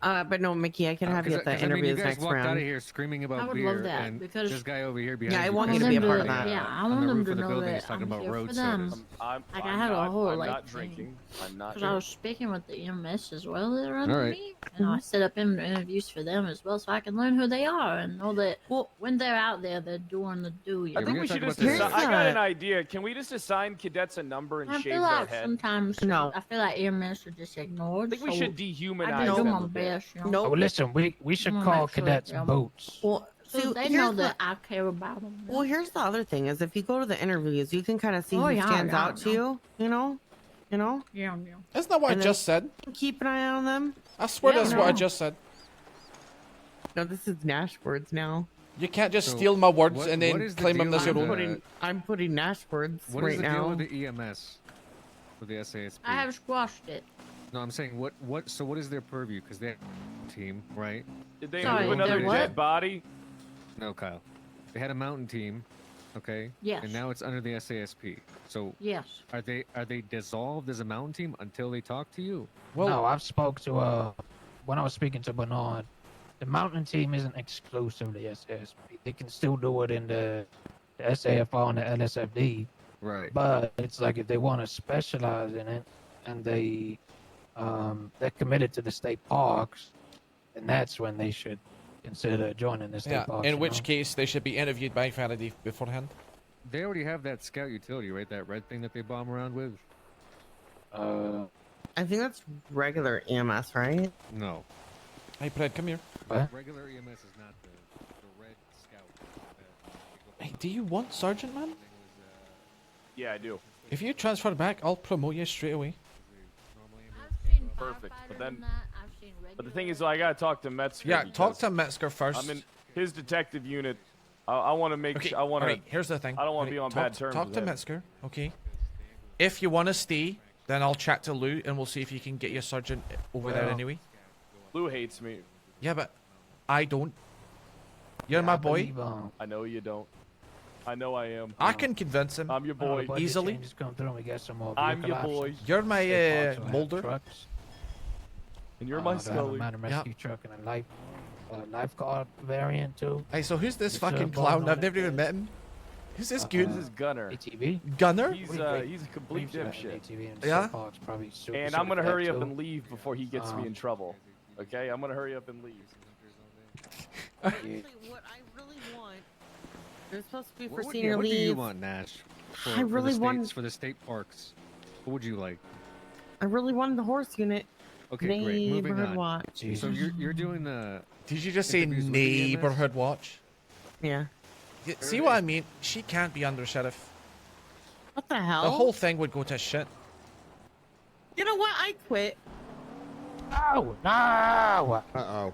But no, Mickey, I can have you at the interviews you guys next walked out of round. here screaming I about would beer, love that, and because- this guy over here behind Yeah, I you want you to them be a part of to- that. Yeah, I on want the them roof to of the know building, that he's talking I'm about here road for them. sodas. I'm I had a whole I'm like not thing. drinking. I'm not Because I was speaking with the EMS as well that are under Alright. me, and I set up interviews for them as well, so I can learn who they are and know that when they're out there, they're doing the do. I think we should just. I got an idea. Can we just assign cadets a number and I shave feel their like head? sometimes I feel like EMS are just ignored. I think we so should dehumanize I do them my a bit. best. Oh, listen, we should I'm gonna call make sure cadets that, boots. Well, so see, they here's know the- that I care about them. Well, here's the other thing: is if you go to the interviews, you can kind of see Oh, who yeah, stands yeah, out to yeah. you. You know. Yeah. Isn't that what And I then just said? Keep an eye on them. I swear Yeah, that's no. what I just said. No, this is Nash words now. You can't just So, steal my words what- and what then is the claim them deal as your with own. I'm putting Nash words What right is the now. deal with the EMS? With the SASP? I have squashed it. No, I'm saying so what is their purview? Because they're a team, right? Did they Sorry, move another they're what? dead body? No, Kyle. They had a mountain team, okay? Yes. And now it's under the SASP. So Yes. are they dissolved as a mountain team until they talk to you? No, I've spoke to when I was speaking to Bernard. The mountain team isn't exclusive to SASP. They can still do it in the SAFR and the LSFD. Right. But it's like if they want to specialize in it and they're committed to the state parks, and that's when they should consider joining the state Yeah. parks. In you which know? case, they should be interviewed by Faraday beforehand. They already have that scout utility, right? That red thing that they bomb around with? I think that's regular EMS, right? No. Hey, Fred, come here. Regular EMS is not the red scout. Hey, do you want sergeant, man? Yeah, I do. If you transfer back, I'll promote you straight away. Perfect. But the thing is, I gotta talk to Metzger. Yeah, talk because to Metzger first. I'm in his detective unit. I want to make Okay, sure. I want to. alright, here's the thing. I don't want to Alright, be on talk bad terms. Talk with to him. Metzger, okay? If you want to stay, then I'll chat to Lou and we'll see if you can get your sergeant over there Well, anyway. Lou hates me. Yeah, but I don't. You're my boy. I know you don't. I know I am. I can convince him. I'm your boy. Easily. Just come through and we get some more. I'm vehicle your boy. options. You're my State parks will have Mulder. trucks. And you're my They have a Scully. mountain rescue truck and a lifeguard variant too. Hey, so who's this With, fucking bone clown? on I've it. never even met him. Who's this good? This is Gunner. ATV. Gunner? He's a complete dipshit. Yeah? And I'm gonna hurry up and leave before he gets me in trouble. Okay, I'm gonna hurry up and leave. Actually, what I really want, it's supposed to be for What senior do you leave. want, Nash? For, I really want- for the state parks. What would you like? I really wanted the horse unit. Okay, great. Moving Neighborhood on. watch. So you're doing the. Did you just say interviews with the EMS? neighborhood watch? Yeah. See what I mean? She can't be under sheriff. What the hell? The whole thing would go to shit. You know what? I quit. No, no. Uh-oh.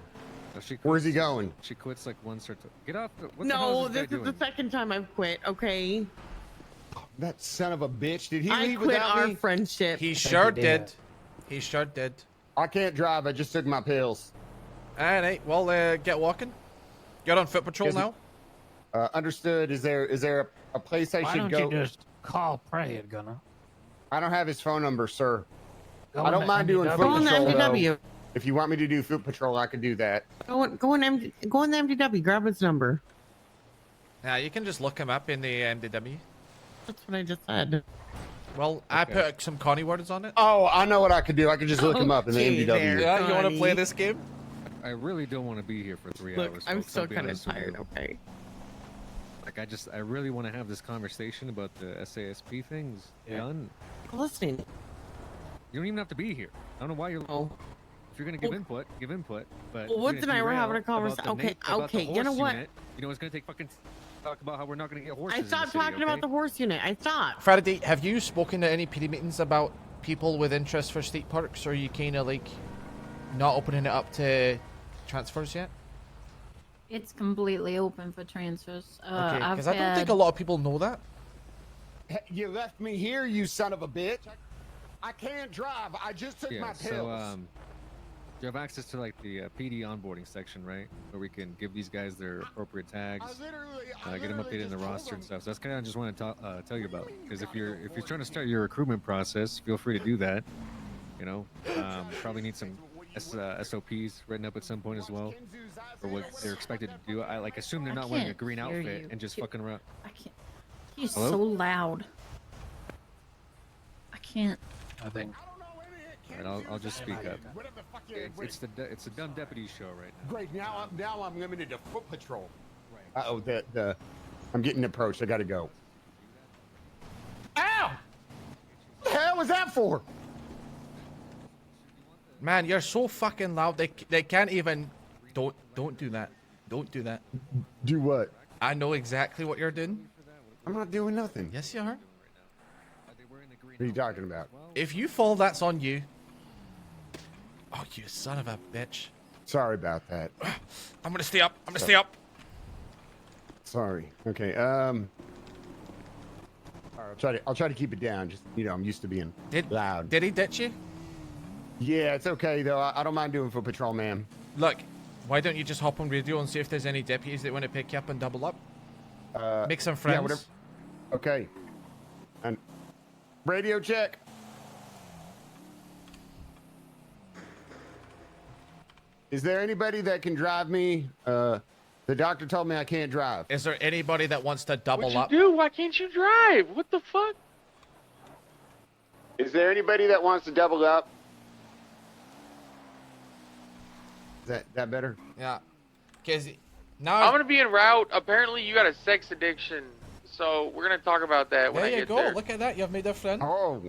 No, she Where's he quits- going? She quits like once or two. Get off the. What the hell No, is this this guy is doing? the second time I've quit. Okay. That son of a bitch. Did he I leave quit without our me? friendship. He think sure he did. did. He sure did. I can't drive. I just took my pills. Alright, well, get walking. Get on foot patrol Is it- now. Understood. Is there a place I Why should don't go? you just call Prey, Gunner? I don't have his phone number, sir. Go I on don't the mind doing MDW. foot Go on the patrol. though. MDW. If you want me to do foot patrol, I can do that. Go on the MDW. Grab his number. Yeah, you can just look him up in the MDW. That's what I just said. Well, I put some Connie words on it. Oh, I know what I could do. I could just look him up in the Okay, MDW. there. Yeah, you want to play Connie. this game? I really don't want to be here for 3 Look, hours. I'm folks, I'll still be kind of honest with tired. you. Okay. Like, I really want to have this conversation about the SASP things done. I'm listening. You don't even have to be here. I don't know why you're. Oh. If you're gonna give input, give input. But Well, Woods and I were having a conversation. Okay, you know what? You know, it's gonna take fucking talk about how we're not gonna get horses. I stopped talking about the horse unit. I stopped. Faraday, have you spoken at any PD meetings about people with interest for state parks, or are you kind of like not opening it up to transfers yet? It's completely open for transfers. Okay, I've because I don't think a lot of people know that. You left me here, you son of a bitch. I can't drive. I just took my pills. So, you have access to like the PD onboarding section, right? Where we can give these guys their appropriate tags, get them updated in the roster and stuff. So that's kind of just want to tell you about. Because if you're trying to start your recruitment process, feel free to do that. You know, probably need some SOPs written up at some point as well, for what they're expected to do. I like assume they're not wearing a can't green hear outfit you. and just fucking around. I can't. He's Hello? so loud. I can't. Nothing. Alright, I'll just speak up. It's the dumb deputy show right now. Great. Now I'm limited to foot patrol. Uh-oh, I'm getting approached. I gotta go. Ow! What the hell was that for? Man, you're so fucking loud. They can't even. Don't do that. Don't do that. Do what? I know exactly what you're doing. I'm not doing nothing. Yes, you are. What are you talking about? If you fall, that's on you. Oh, you son of a bitch. Sorry about that. I'm gonna stay up. I'm gonna stay up. Sorry. Okay. All right, I'll try to keep it down. Just I'm used to being loud. Did he ditch you? Yeah, it's okay though. I don't mind doing foot patrol, man. Look, why don't you just hop on radio and see if there's any deputies that want to pick you up and double up? Make some friends. Yeah, whatever. Okay. And radio check. Is there anybody that can drive me? The doctor told me I can't drive. Is there anybody that wants to double What'd up? you do? Why can't you drive? What the fuck? Is there anybody that wants to double up? Is that better? Yeah. Cause now I'm gonna be en route. Apparently, you got a sex addiction, so we're gonna talk about that when I there you get go. there. Look at that. You have made a friend. Oh.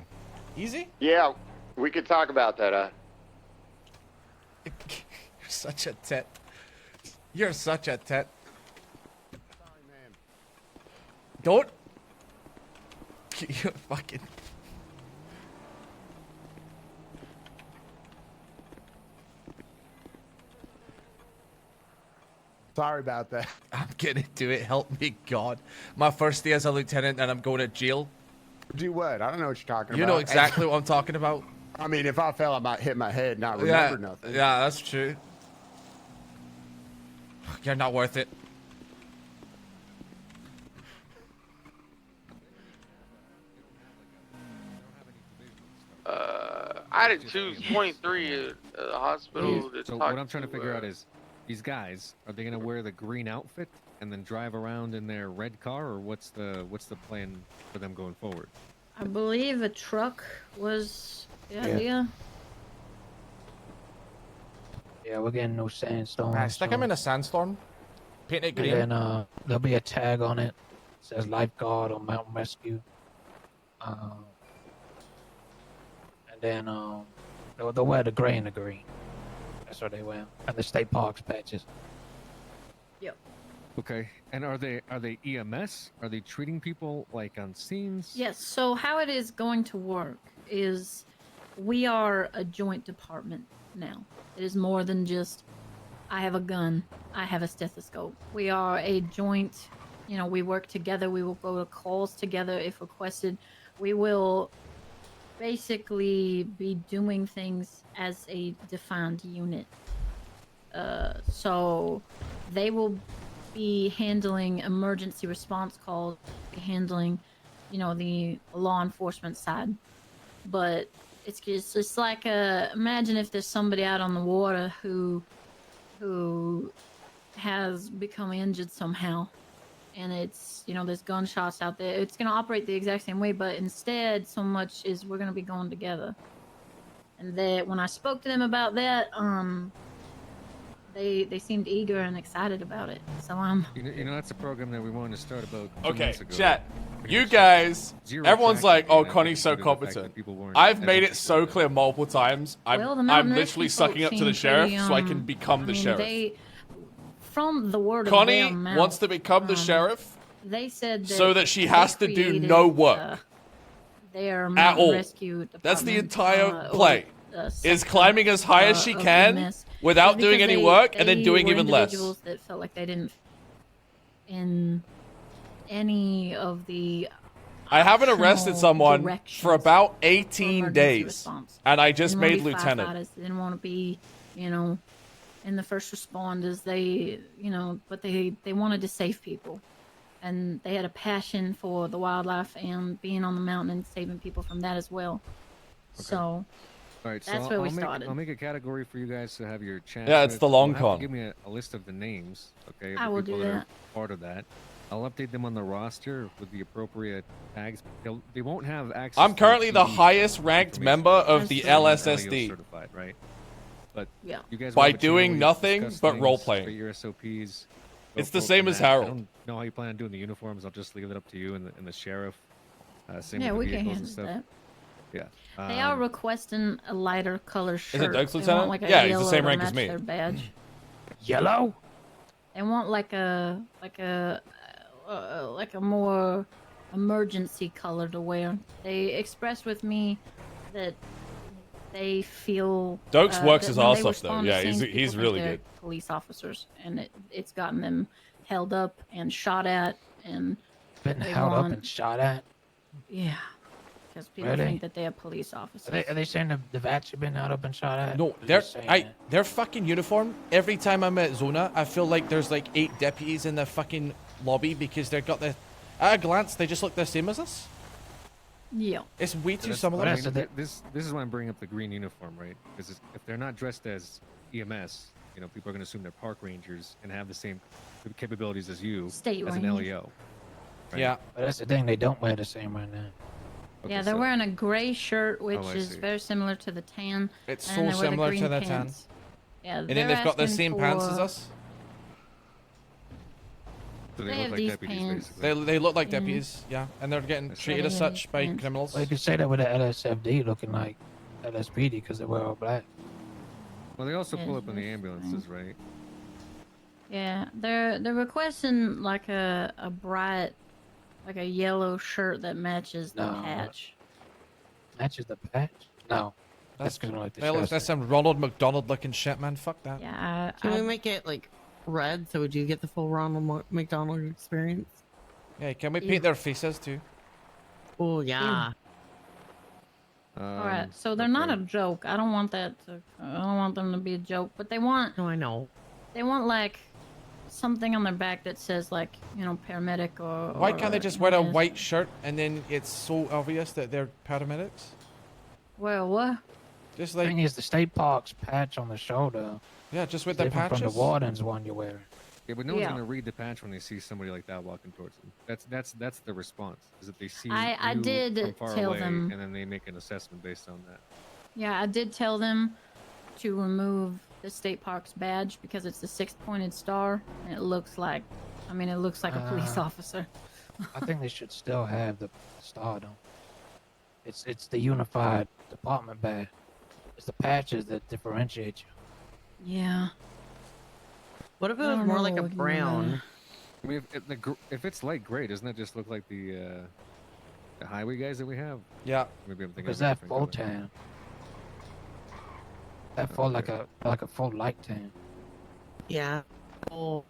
Easy. Yeah, we could talk about that. You're such a tit. You're such a tit. Sorry, man. Don't. You fucking. Sorry about that. I'm gonna do it. Help me, God. My first day as a lieutenant, and I'm going to jail. Do what? I don't know what you're talking about. You know exactly what I'm talking about. I mean, if I fell, I might hit my head and not remember nothing. Yeah, that's true. You're not worth it. I had to choose 23 at the hospital. To So talk what I'm trying to figure out is, these guys, are they gonna wear the green outfit and then drive around in their red car, or what's the plan for them going forward? I believe a truck was the Yeah. idea. Yeah, we're getting no sandstorm. Man, stick him in a sandstorm. Paint it green. And then there'll be a tag on it. It says lifeguard or mountain rescue. And then they'll wear the gray and the green. That's what they wear. And the state parks patches. Yep. Okay, and are they EMS? Are they treating people like on scenes? Yes, so how it is going to work is we are a joint department now. It is more than just I have a gun, I have a stethoscope. We are a joint, we work together, we will go to calls together if requested. We will basically be doing things as a defined unit. So they will be handling emergency response calls, handling, the law enforcement side. But it's just like imagine if there's somebody out on the water who has become injured somehow, and it's there's gunshots out there. It's gonna operate the exact same way, but instead, so much is we're gonna be going together. And that when I spoke to them about that, they seemed eager and excited about it. So I'm. You know that's a program that we wanted to start about 2 Okay, months ago. chat. You guys, Zero everyone's like, traction "Oh, came out Connie's so due to the fact that competent." people weren't I've as made it interested so in it. clear multiple times. I'm Well, the mountain literally rescue sucking folks up to the seem sheriff pretty, so I can become I the mean, sheriff. They, from the word Connie of their mouth, wants to become the sheriff They said that so that she they has to do created, no work their at mountain all. rescue That's the department, entire or, play. Is section, climbing as high as she of can EMS. without It's doing because any work and then they doing were even less. individuals that felt like they didn't in any of the I haven't arrested optional someone for directions about for 18 emergency days, response. and I just Didn't wanna made be lieutenant. firefighters, they didn't want to be, you know, in the first responders. They, you know, but they wanted to save people, and they had a passion for the wildlife and being on the mountain and saving people from that as well. So All right, so that's where we I'll started. I'll make a category for you guys to have your chat. Yeah, it's with. the long You'll have con. to give me a list of the names, okay? Of I the will people do that are that. part of that. I'll update them on the roster with the appropriate tags. They won't have access. I'm to currently the PD highest ranked information member of because the they're not LSSD. LEO certified, right? But yeah. you guys will By have a channel doing where you nothing discuss but things, role-playing. create your SOPs. It's go the same forward as from that. Harold. I don't know how you plan on doing the uniforms. I'll just leave it up to you and the sheriff. Same Yeah, with we the can vehicles and handle stuff. that. Yeah. They are requesting a lighter color shirt. Is it Doug's They lieutenant? want, like, a Yeah, he's the yellow same to rank as match me. Their badge. Yellow? They want like a more emergency color to wear. They expressed with me that they feel Dokes works that his when ass they off, respond though. to Yeah, scenes, he's people think really they're good. Police officers, and it's gotten them held up and shot at, and Been they held up want- and shot at? yeah, because people Really? think that they are police officers. Are they saying the vats have been held up and shot at? No, Or they're just saying that? their fucking uniform. Every time I'm at Zona, I feel like there's like 8 deputies in the fucking lobby because they've got the. At a glance, they just look the same as us. Yeah. It's way too That's- similar. I mean, this is why I'm bringing up the green uniform, right? Because if they're not dressed as EMS, you know, people are going to assume they're park rangers and have the same capabilities as you State as an range. LEO. right? Yeah. But that's the thing, they don't wear the same right now. Yeah, they're wearing a gray shirt, which I is see. very similar to the tan. It's and so they wear the similar green to the tan. pants. Yeah, And then they've got the same pants as us. So They they, have look these like deputies, pants. basically. They look like Yeah. deputies, yeah, and they're getting treated as Sweaty such by pants. criminals. Well, you could say that with the LSFD looking like LSPD because they wear all black. Well, they also Yeah, pull up in the that's ambulances, right? Yeah, they're requesting like a bright, like a yellow shirt that matches the No. patch. Matches the patch? No. That's gonna look disgusting. That's some Ronald McDonald looking shit, man. Fuck that. Yeah, Can we make it like red so we do get the full Ronald McDonald experience? Yeah, can we Ew. paint their faces too? Oh yeah. All right, so they're not a joke. I don't want that to. I don't want them to be a joke, but they want. No, I know. They want like something on their back that says like, you know, paramedic or. Why can't they just wear a EMS. white shirt and then it's so obvious that they're paramedics? Well, what? Just The like thing is, the state park's patch on the shoulder. yeah, just with is the different patches. from the warden's one you're wearing. Yeah, but no one's Yeah. gonna read the patch when they see somebody like that walking towards them. That's the response. Is that they see I you did from far tell away, them- and then they make an assessment based on that. Yeah, I did tell them to remove the state park's badge because it's the 6-pointed star, and it looks like. I mean, it looks like a police officer. I think they should still have the star though. It's the unified department badge. It's the patches that differentiate you. Yeah. What if it I was don't more know like a what we can do brown? I mean, if it's light gray, doesn't that just look like the highway guys that we have? Yeah. Maybe I'm thinking. Is of a that different full color. tan? That full like a full light tan. Yeah. Full,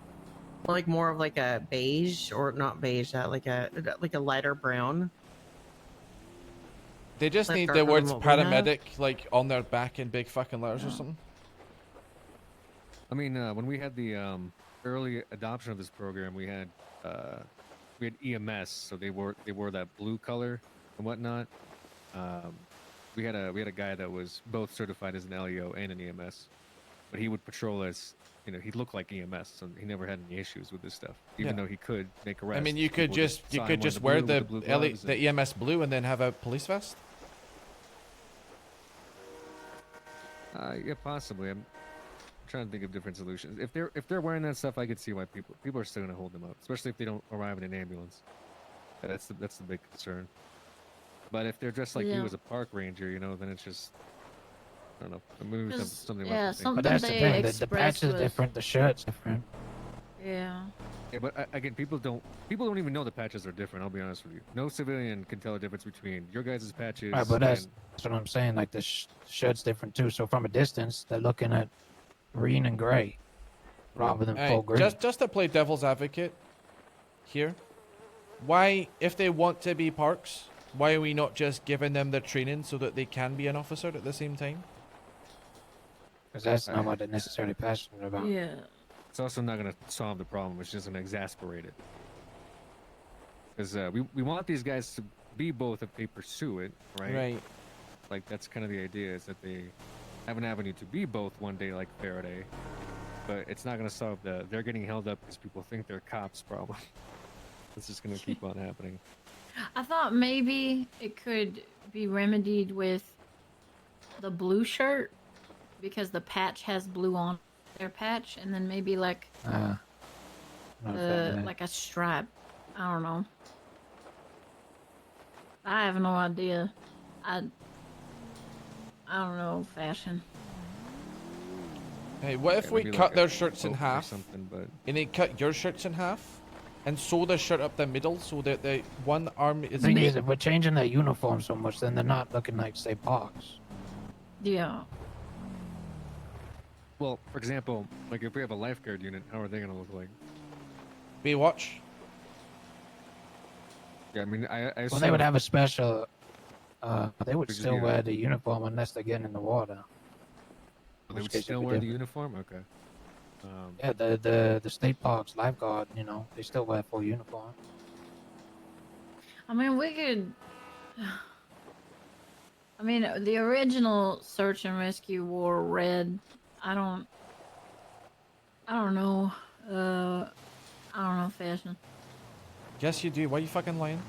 like more of like a beige or not beige, that like a lighter brown. They just Like need the darker than words what we have? paramedic like on their back in big fucking letters or something. I mean, when we had the early adoption of this program, we had EMS, so they wore that blue color and whatnot. We had a guy that was both certified as an LEO and an EMS, but he would patrol as, you know, he looked like EMS, so he never had any issues with this stuff. Even Yeah. though he could make arrests. I mean, you could people just saw him wearing wear blue the with blue gloves and- the EMS blue and then have a police vest. Yeah, possibly. trying to think of different solutions. If they're wearing that stuff, I could see why people are still gonna hold them up, especially if they don't arrive in an ambulance. That's the big concern. But if they're dressed like you Yeah. as a park ranger, you know, then it's just I don't know. Maybe 'Cause, something. yeah, about something But that's the they thing. The expressed patch is was- different. The shirt's different. Yeah. Yeah, but again, people don't even know the patches are different. I'll be honest with you. No civilian can tell the difference between your guys' patches. Right, but that's, and, that's what I'm saying. Like the shirt's different too. So from a distance, they're looking at green and gray rather than Hey, full green. just to play devil's advocate here, why, if they want to be parks, why are we not just giving them the training so that they can be an officer at the same time? Because that's not what they're necessarily passionate about. Yeah. It's also not going to solve the problem. It's just going to exasperate it. Because we want these guys to be both if they pursue it, right? Right. Like, that's kind of the idea, is that they have an avenue to be both one day like Faraday. But it's not going to solve they're getting held up because people think they're cops problem. It's just going to keep on happening. I thought maybe it could be remedied with the blue shirt because the patch has blue on their patch, and then maybe like like a stripe. I don't know. I have no idea. I don't know fashion. Hey, what if Yeah, we maybe cut like their a shirts in cloak or half, something, but and then cut your shirts in half, and sew the shirt up the middle so that the one arm The is... thing is, if we're changing their uniform so much, then they're not looking like, say, Parks. Yeah. Well, for example, like if we have a lifeguard unit, how are they going to look like? Baywatch? Yeah, I mean, I Well, they would have a special. They would just still be a- wear the uniform unless they're getting in the water. They which would case it'd still be wear the different. uniform? Okay. Yeah, the state parks lifeguard, you know, they still wear full uniform. I mean, we could. I mean, the original search and rescue wore red. I don't know. I don't know fashion. Yes, you do. Why are you fucking lying?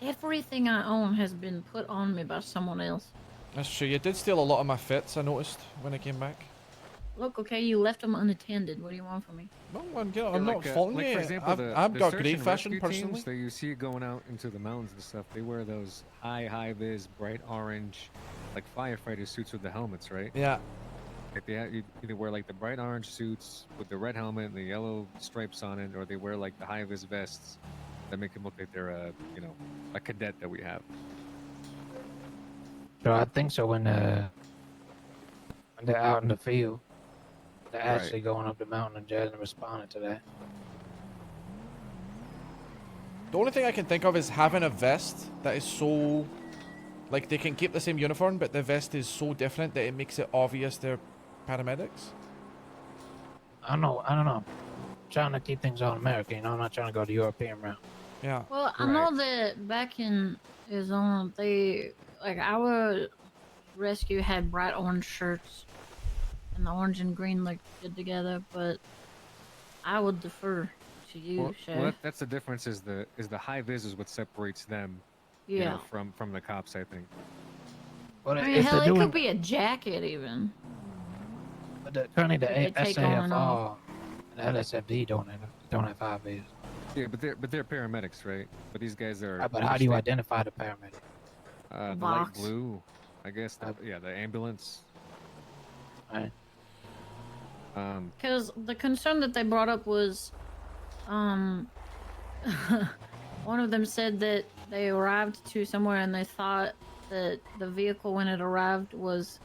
Everything I own has been put on me by someone else. That's true. You did steal a lot of my fits, I noticed, when I came back. Look, okay, you left them unattended. What do you want from me? No, I'm not faulting like, you. for example, I've the got search great and fashion rescue personally. teams that you see going out into the mountains and stuff, they wear those high vis, bright orange, like firefighter suits with the helmets, right? Yeah. Like you either wear like the bright orange suits with the red helmet and the yellow stripes on it, or they wear like the high vis vests that make them look like they're a cadet that we have. So I think so when they're out in the field, they're Right. actually going up the mountain and jet and responding to that. The only thing I can think of is having a vest that is so... Like, they can keep the same uniform, but the vest is so different that it makes it obvious they're paramedics. I don't know. I'm trying to keep things all American, you know. I'm not trying to go the European route. Yeah. Well, I know that back in Arizona, our rescue had bright orange shirts, and the orange and green looked good together. But I would defer to you, Well, Shay. that's the difference. Is the high vis is what separates them, Yeah. from the cops, I think. But I mean, if hell, they're it doing, could be a jacket even. but currently the They take on and SAFR and LSFD don't have high vis. Yeah, but they're paramedics, right? But these guys are. But how do you identify the paramedic? The light Box. blue, I guess. The ambulance. Right. Because the concern that they brought up was, one of them said that they arrived to somewhere and they thought that the vehicle when it arrived was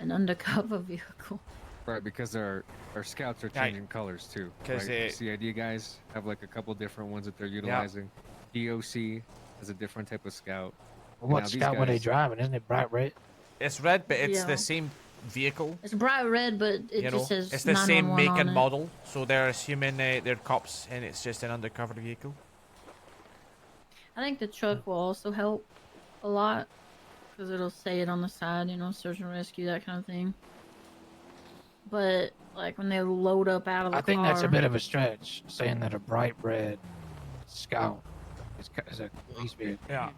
an undercover vehicle. Right, because our scouts are changing colors too. 'Cause right? CID guys have like a couple different ones that they're utilizing. DOC has a different type of scout. Well, what Now, these scout were they guys- driving? Isn't it bright red? It's red, but it's Yeah. the same vehicle. It's bright red, but it You know, just says it's the same 911 make on and it. model, so they're assuming they're cops, and it's just an undercover vehicle. I think the truck will also help a lot because it'll say it on the side, search and rescue, that kind of thing. But like when they load up out of the I think that's a car- bit of a stretch, saying that a bright red scout is a police vehicle. Yeah.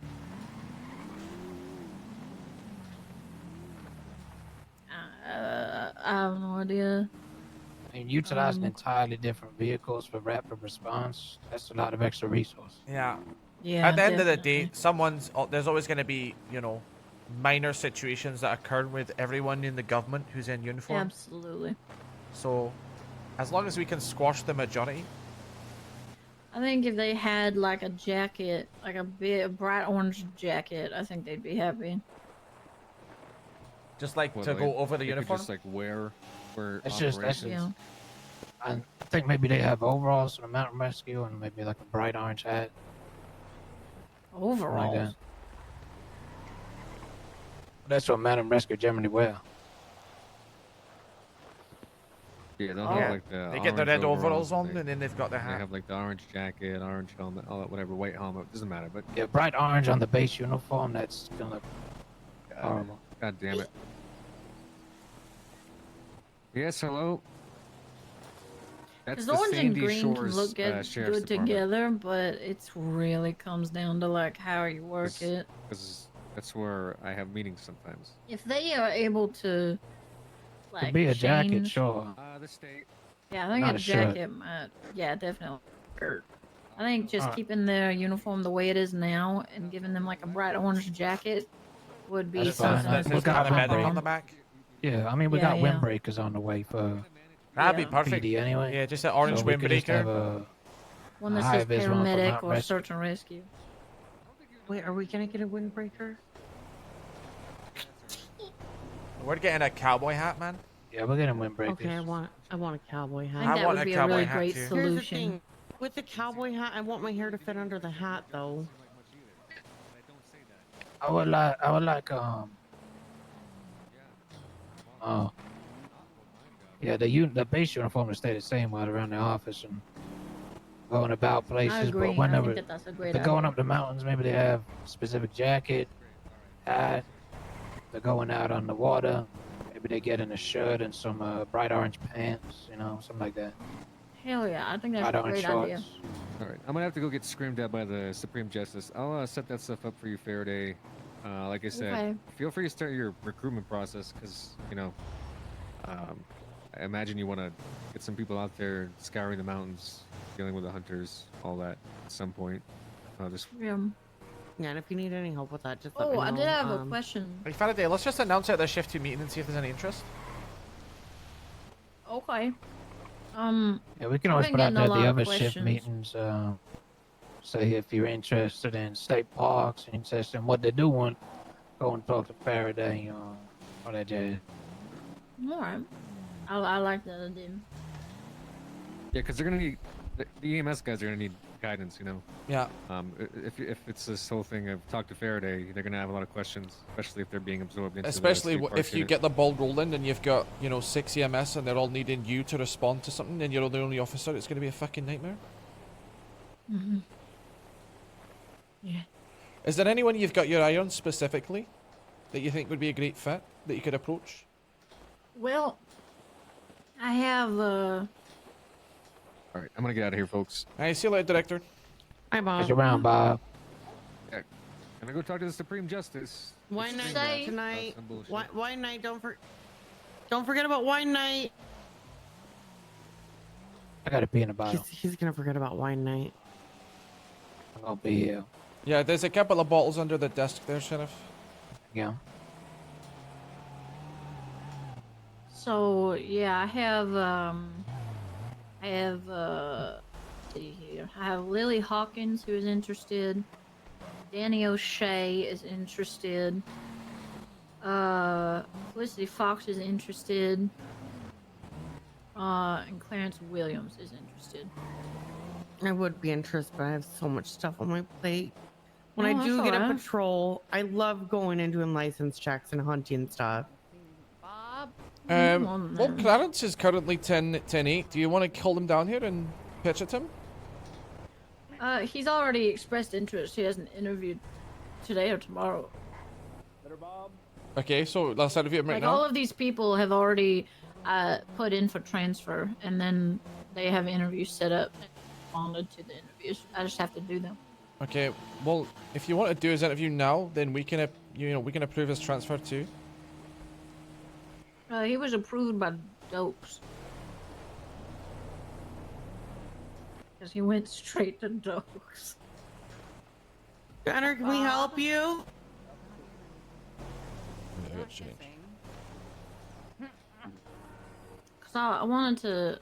I have no idea. And utilizing entirely different vehicles for rapid response, that's a lot of extra resource. Yeah. Yeah. At the end of the definitely. day, there's always going to be, you know, minor situations that occur with everyone in the government who's in uniform. Absolutely. So, as long as we can squash the majority. I think if they had like a jacket, like a big bright orange jacket, I think they'd be happy. Just like What, to like, go over the they could uniform? just like wear That's just operations. Yeah. I think maybe they have overalls for the mountain rescue and maybe like a bright orange hat. something Overalls. Like that. That's what mountain rescue generally wear. Yeah, they'll Oh. have Yeah. like the They get the orange red overalls and on, and then they've got the They hat. have like the orange jacket, orange helmet, all that, whatever, white helmet. Doesn't matter, but Yeah, bright orange on the base uniform. That's gonna look horrible. God damn it. Yes, hello. That's Because the orange and Sandy green can Shores look Sheriff's good Department. together, but it really comes down to like how you work it. Because that's where I have meetings sometimes. If they are able to, like, Could be a jacket, change- sure. The state. Yeah, I think Not a a shirt. jacket might. Yeah, definitely. Hurt. I think just Alright. keeping their uniform the way it is now and giving them like a bright orange jacket would be That's fine. something. We got the medic windbreak. on the back. Yeah, I mean we Yeah, got yeah. windbreakers on the way for That'd be Yeah. perfect. PD anyway. Yeah, just an orange So we could just have windbreaker. One that high says vis one for paramedic mountain or rescue. search and rescue. Wait, are we gonna get a windbreaker? We're getting a cowboy hat, man. Yeah, we're getting windbreakers. Okay, I want a cowboy I hat. think that want would a be a cowboy really hat, great too. Here's the solution. thing. With the cowboy hat, I want my hair to fit under the hat, though. I would like yeah, the base uniform to stay the same while around the office and going about places. agree. I But whenever think that's a great they're going idea. up the mountains, maybe they have specific jacket, hat. They're going out on the water. Maybe they get in a shirt and some bright orange pants, you know, something like that. Hell yeah, I think that's Bright a orange great idea. shorts. All right, I'm gonna have to go get screamed at by the Supreme Justice. I'll set that stuff up for you, Faraday. Like I said, Okay. feel free to start your recruitment process because you know, I imagine you want to get some people out there scouring the mountains, dealing with the hunters, all that at some point. Just Yeah. Yeah, and if you need any help with that, just let me Oh, know. I did have a question. Hey, Faraday, let's just announce it at the shift 2 meeting and see if there's any interest. Okay. Yeah, we can I've always been put out getting a there lot the of other shift questions. meetings. Say if you're interested in state parks and interested in what they're doing, go and talk to Faraday or that jazz. All right. I like that idea. yeah, because they're gonna need the EMS guys are gonna need guidance, you know. Yeah. If it's this whole thing of talk to Faraday, they're gonna have a lot of questions, especially if they're being absorbed into. Especially the state park if you unit. get the ball rolling and you've got, you know, 6 EMS and they're all needing you to respond to something and you're the only officer, it's going to be a fucking nightmare. Mm-hmm. Yeah. Is there anyone you've got your eye on specifically that you think would be a great fit that you could approach? Well, I have All right, I'm gonna get out of here, folks. Alright, see you later, Director. Hi, Bob. Catch you around, Bob. Yeah, gonna go talk to the Supreme Justice. Wine night Say- tonight. Some bullshit. Wine night. Don't forget about wine night. I gotta pee in a bottle. He's gonna forget about wine night. I'm gonna be here. Yeah, there's a couple of bottles under the desk there, Sheriff. Yeah. So yeah, I have let's see here. I have Lily Hawkins who is interested. Danny O'Shea is interested. Felicity Fox is interested. And Clarence Williams is interested. I would be interested, but I have so much stuff on my plate. When Oh, I do that's get a alright. patrol, I love going and doing license checks and hunting stuff. Bob. Well, Clarence is currently 10-8. Do you want to call him down here and pitch at him? He's already expressed interest. He hasn't interviewed today or tomorrow. Okay, so let's interview him right Like now. all of these people have already put in for transfer, and then they have interviews set up and responded to the interviews. I just have to do them. Okay, well, if you want to do his interview now, then we can, we can approve his transfer too. He was approved by Dokes. Because he went straight to Dokes. Gunner, can we help you? Because I wanted to,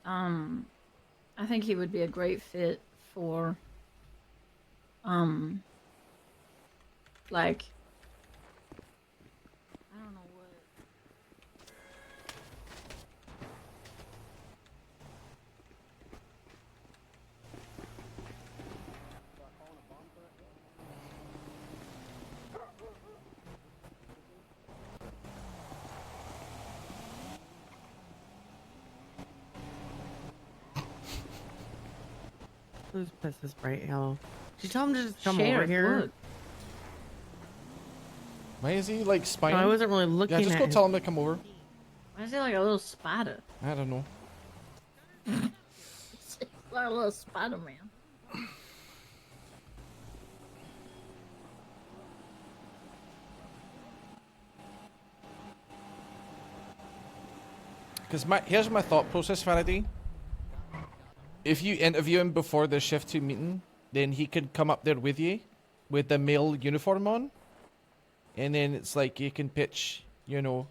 I think he would be a great fit for, like, I don't know what. Who's pissed this bright yellow? Did you tell him to just come Sheriff, over here? look. Why is he like spying? No, I wasn't really looking Yeah, just at go him. tell him to come over. Why is he like a little spider? I don't know. He's like a little Spider-Man. Because here's my thought process, Faraday. If you interview him before the shift 2 meeting, then he could come up there with you, with the male uniform on, and then it's like you can pitch, you know.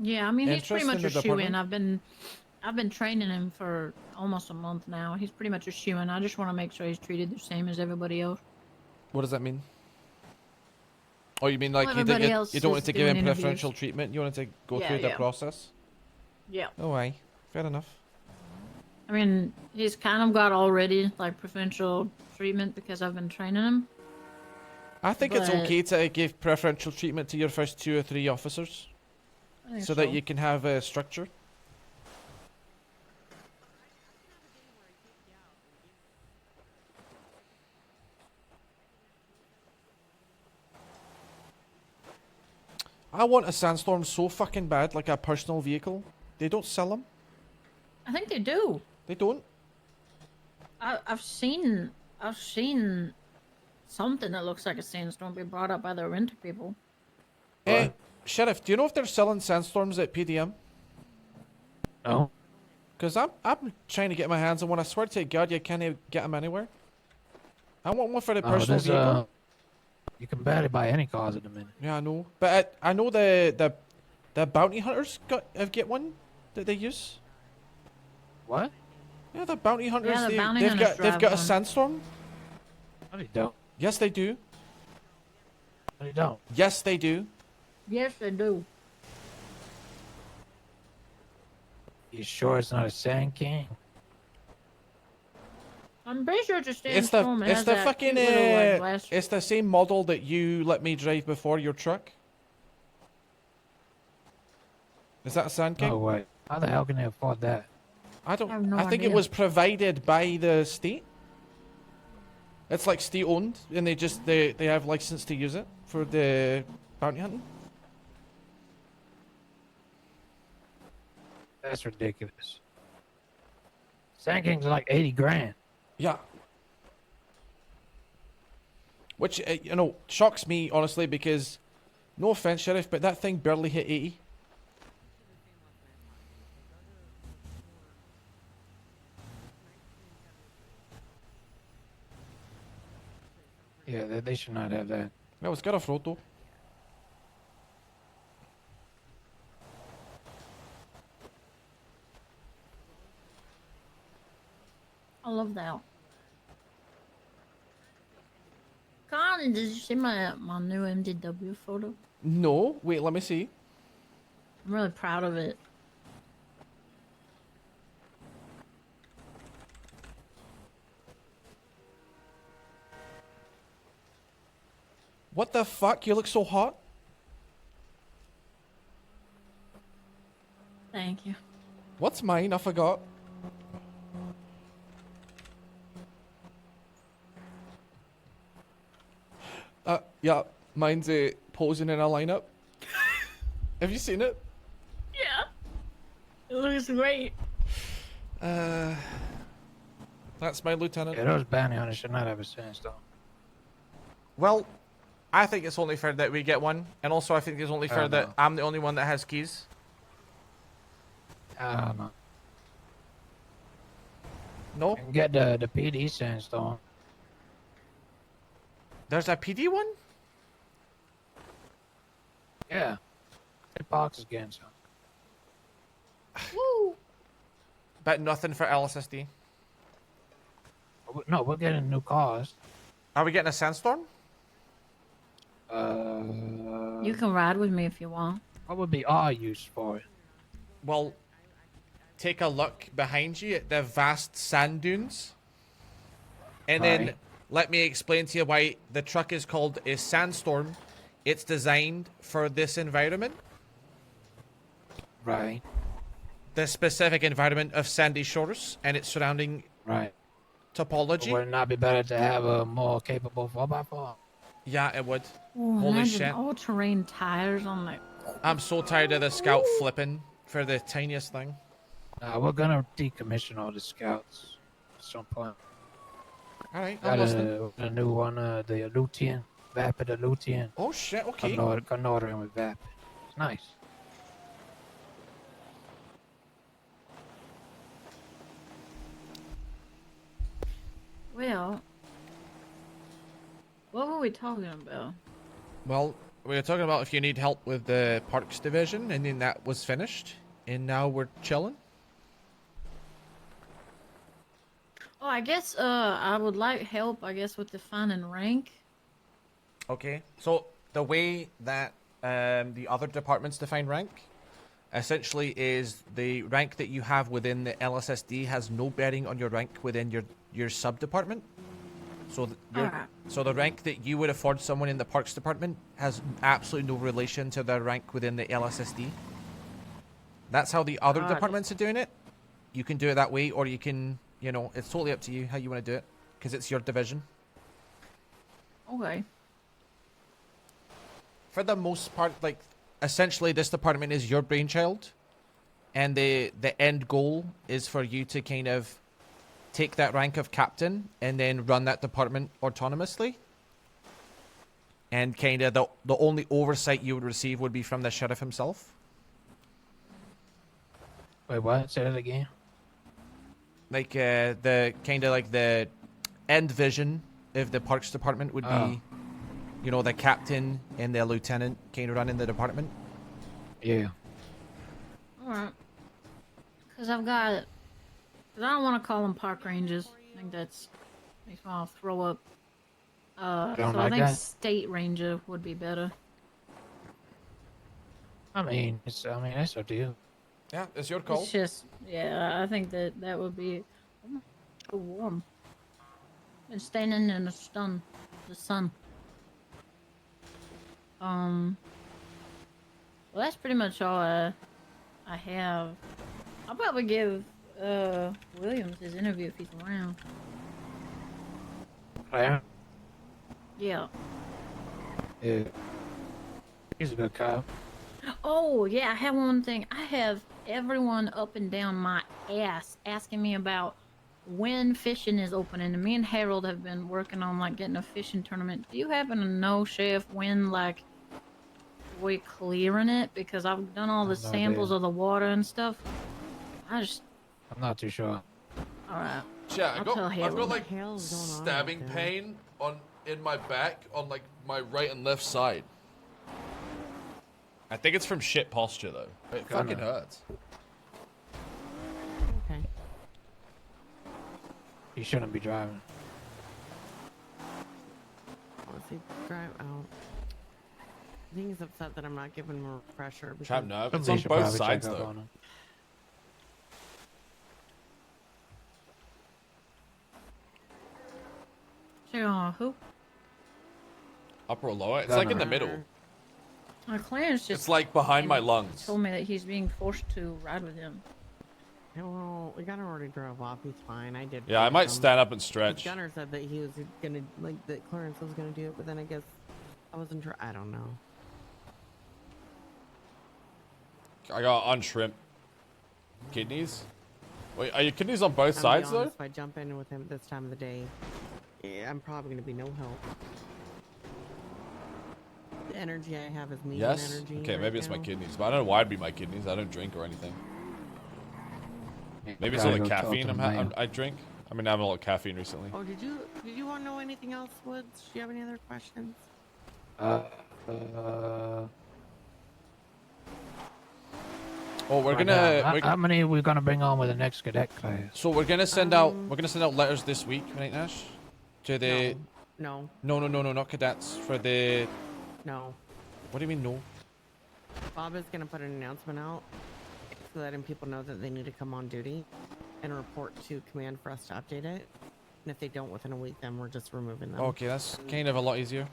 Yeah, I mean he's pretty Interest much in a the shoo-in. department? I've been training him for almost a month now. He's pretty much a shoo-in. I just want to make sure he's treated the same as everybody else. What does that mean? Oh, you mean like Well, you, everybody you, else you don't want is to give doing him interviews. preferential treatment? You wanted to go Yeah, through the yeah. process? Yeah. Oh, aye. Fair enough. I mean, he's kind of got already like preferential treatment because I've been training him. I think it's But- okay to give preferential treatment to your first 2 or 3 officers, I think so that you can have a structure. I want a Sandstorm so fucking bad, like a personal vehicle. They don't sell them. I think they do. They don't. I've seen something that looks like a sandstorm be brought up by the renter people. Hey, Sheriff, do you know if they're selling Sandstorms at PDM? No. Because I'm trying to get my hands on one. I swear to God, you can't get them anywhere. I want one for the personal there's, vehicle. you can barely buy any cars at the minute. Yeah, I know. But I know the bounty hunters get one that they use. What? Yeah, the bounty hunters. the bounty they've hunters got drive a one. Sandstorm. No, they don't. Yes, they do. No, they don't. Yes, they do. Yes, they do. You sure it's not a Sand King? I'm pretty sure it's a It's sandstorm. the It has that fucking cute little, like, glass. it's the same model that you let me drive before your truck. Is that a Sand King? No way. How the hell can they afford that? I don't. I have no I think it idea. was provided by the state. It's like state owned, and they have license to use it for the bounty hunting. That's ridiculous. Sand Kings are like 80 grand. Yeah. Which you know shocks me honestly because, no offense, Sheriff, but that thing barely hit 80. Yeah, they should not have that. No, it's got a photo. I love that. Connie, did you see my new MDW photo? No, wait, let me see. I'm really proud of it. What the fuck? You look so hot. Thank you. What's mine? I forgot. Yeah, mine's posing in a lineup. Have you seen it? Yeah. It looks great. That's my lieutenant. Yeah, those bounty hunters should not have a sandstorm. Well, I think it's only fair that we get one, and also I think it's only fair that I'm the only one that has keys. No. No? You can get the PD sandstorm. There's a PD one? Yeah. Approx is getting some. Woo! But nothing for LSSD. No, we're getting new cars. Are we getting a sandstorm? You can ride with me if you want. What would be our use for it? Well, take a look behind you at the vast sand dunes. And then Right. let me explain to you why the truck is called a sandstorm. It's designed for this environment. Right. The specific environment of sandy shores and its surrounding Right. topology. Would it not be better to have a more capable 4x4? Yeah, it would. Ooh, Holy imagine shit. all-terrain tires on that. I'm so tired of the scout flipping for the tiniest thing. We're gonna decommission all the scouts at some point. Alright, Got I'm listening. a new one, the Lutein. Vapid the Lutein. Oh shit, okay. Got ordering with Vapid. It's nice. Well, what were we talking about? Well, we were talking about if you need help with the parks division, and then that was finished, and now we're chilling. Oh, I guess I would like help. I guess with defining rank. Okay, so the way that the other departments define rank, essentially is the rank that you have within the LSSD has no bearing on your rank within your sub-department. So, so the rank that you would afford someone in the parks department has absolutely no relation to their rank within the LSSD. That's how the other departments are doing it. You can do it that way, or you can, you know, it's totally up to you how you want to do it, because it's your division. Okay. For the most part, like, essentially this department is your brainchild, and the end goal is for you to kind of take that rank of captain and then run that department autonomously. And kind of the only oversight you would receive would be from the sheriff himself. Wait, what? Say that again. Like the kind of like the end vision of the parks department would be, you know, the captain and the lieutenant kind of running the department. Yeah. Alright. Because I've got... Because I don't want to call them park rangers. I think that's... makes me want to throw up. So I think state ranger would be better. I mean, that's up to you. Yeah, it's your call. It's just... Yeah, I think that would be... Oh, so warm. Been standing in the sun. Well, that's pretty much all I have. I'll probably give Williams his interview if he's around. Yeah. Yeah. Yeah. He's a good cop. Oh, yeah, I have one thing. I have everyone up and down my ass asking me about when fishing is opening. And me and Harold have been working on, like, getting a fishing tournament. Do you happen to know, Chef, when, like, we're clearing it? Because I've done all the samples of the water and stuff. I'm not too sure. Alright. Yeah, I've got like stabbing pain in my back on like my right and left side. I think it's from shit posture though. It fucking hurts. Okay. You shouldn't be driving. Honestly, drive out. I think he's upset that I'm not giving him a refresher. Trap because- nerve. It's on both sides though. Who? Upper or lower? It's like in the middle. My Clarence just... It's like behind my lungs. told me that he's being forced to ride with him. Yeah, well, we got him already drove off. He's fine. I did. Yeah, I might stand up and stretch. Gunner said that he was gonna, like, that Clarence was gonna do it, but then I guess I wasn't sure. I don't know. I got unshrimp kidneys. Wait, are your kidneys on both I'm sides gonna be honest, though? if I jump in with him at this time of the day, yeah, I'm probably gonna be no help. The energy I have is medium Yes? energy. Okay, right maybe it's my now. kidneys. But I don't know why it'd be my kidneys. I don't drink or anything. Maybe it's all Gotta the go talk caffeine to the mayor. I drink. I've been having a lot of caffeine recently. Oh, did you want to know anything else, Woods? Do you have any other questions? Oh, we're Right gonna. now, we're- how many are we gonna bring on with the next cadet class? So we're gonna send out. We're gonna send out letters this week, right, Nash? To the. No. No, not cadets. For the. No. What do you mean no? Bob is gonna put an announcement out so letting people know that they need to come on duty and report to command for us to update it. And if they don't within a week, then we're just removing them. Okay, that's kind of a lot easier.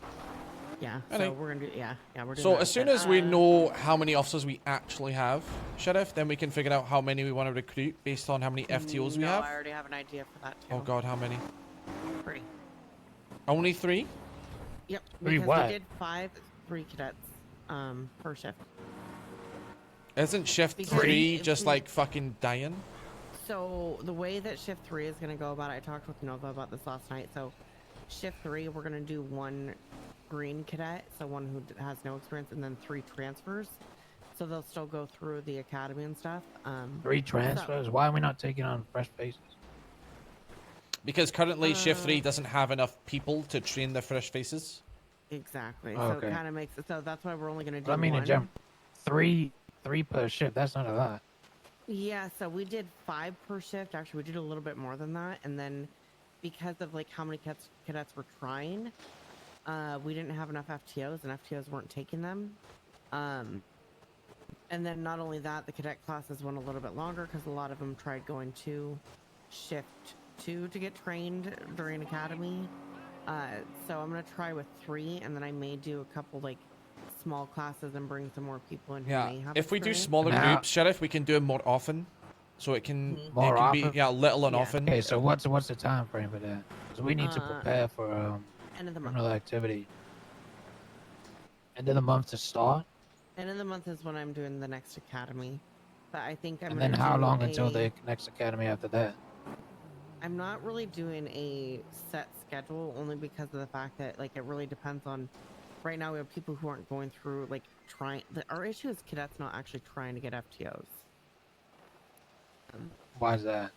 Yeah. Alright. So we're gonna do. Yeah. We're doing So that as soon instead. as we know how many officers we actually have, Sheriff, then we can figure out how many we want to recruit based on how many FTOs we no, have. I already have an idea for that too. Oh God, how many? 3. Only 3? Yep. Three Because what? we did 3 cadets per shift. Isn't shift Because 3 if just we- like fucking dying? So the way that shift 3 is gonna go about it, I talked with Nova about this last night. So shift 3, we're gonna do 1 green cadet, so one who has no experience, and then 3 transfers. So they'll still go through the academy and stuff. 3 transfers? Why are we not taking on fresh faces? Because currently shift 3 doesn't have enough people to train the fresh faces. Exactly. Oh, So okay. it kind of makes it so that's why we're only gonna do But I mean, 1. in general, three per shift. That's not a lot. Yeah, so we did 5 per shift. Actually, we did a little bit more than that. And then because of like how many cadets were trying, we didn't have enough FTOs, and FTOs weren't taking them. And then not only that, the cadet classes went a little bit longer because a lot of them tried going to shift 2 to get trained during academy. So I'm gonna try with 3, and then I may do a couple like small classes and bring some more people in who Yeah, may have if we do experience. smaller Now- groups, Sheriff, we can do them more often. So it can, More it can often? be, yeah, little and Yeah. often. Okay, so what's the time frame for that? Because we need to prepare for End of the month. criminal activity. End of the month to start, End of the month is when I'm doing the next academy. But I think I'm and gonna then how do long until a- the next academy after that? I'm not really doing a set schedule only because of the fact that like it really depends on. Right now we have people who aren't going through like trying. Our issue is cadets not actually trying to get FTOs. Why is that?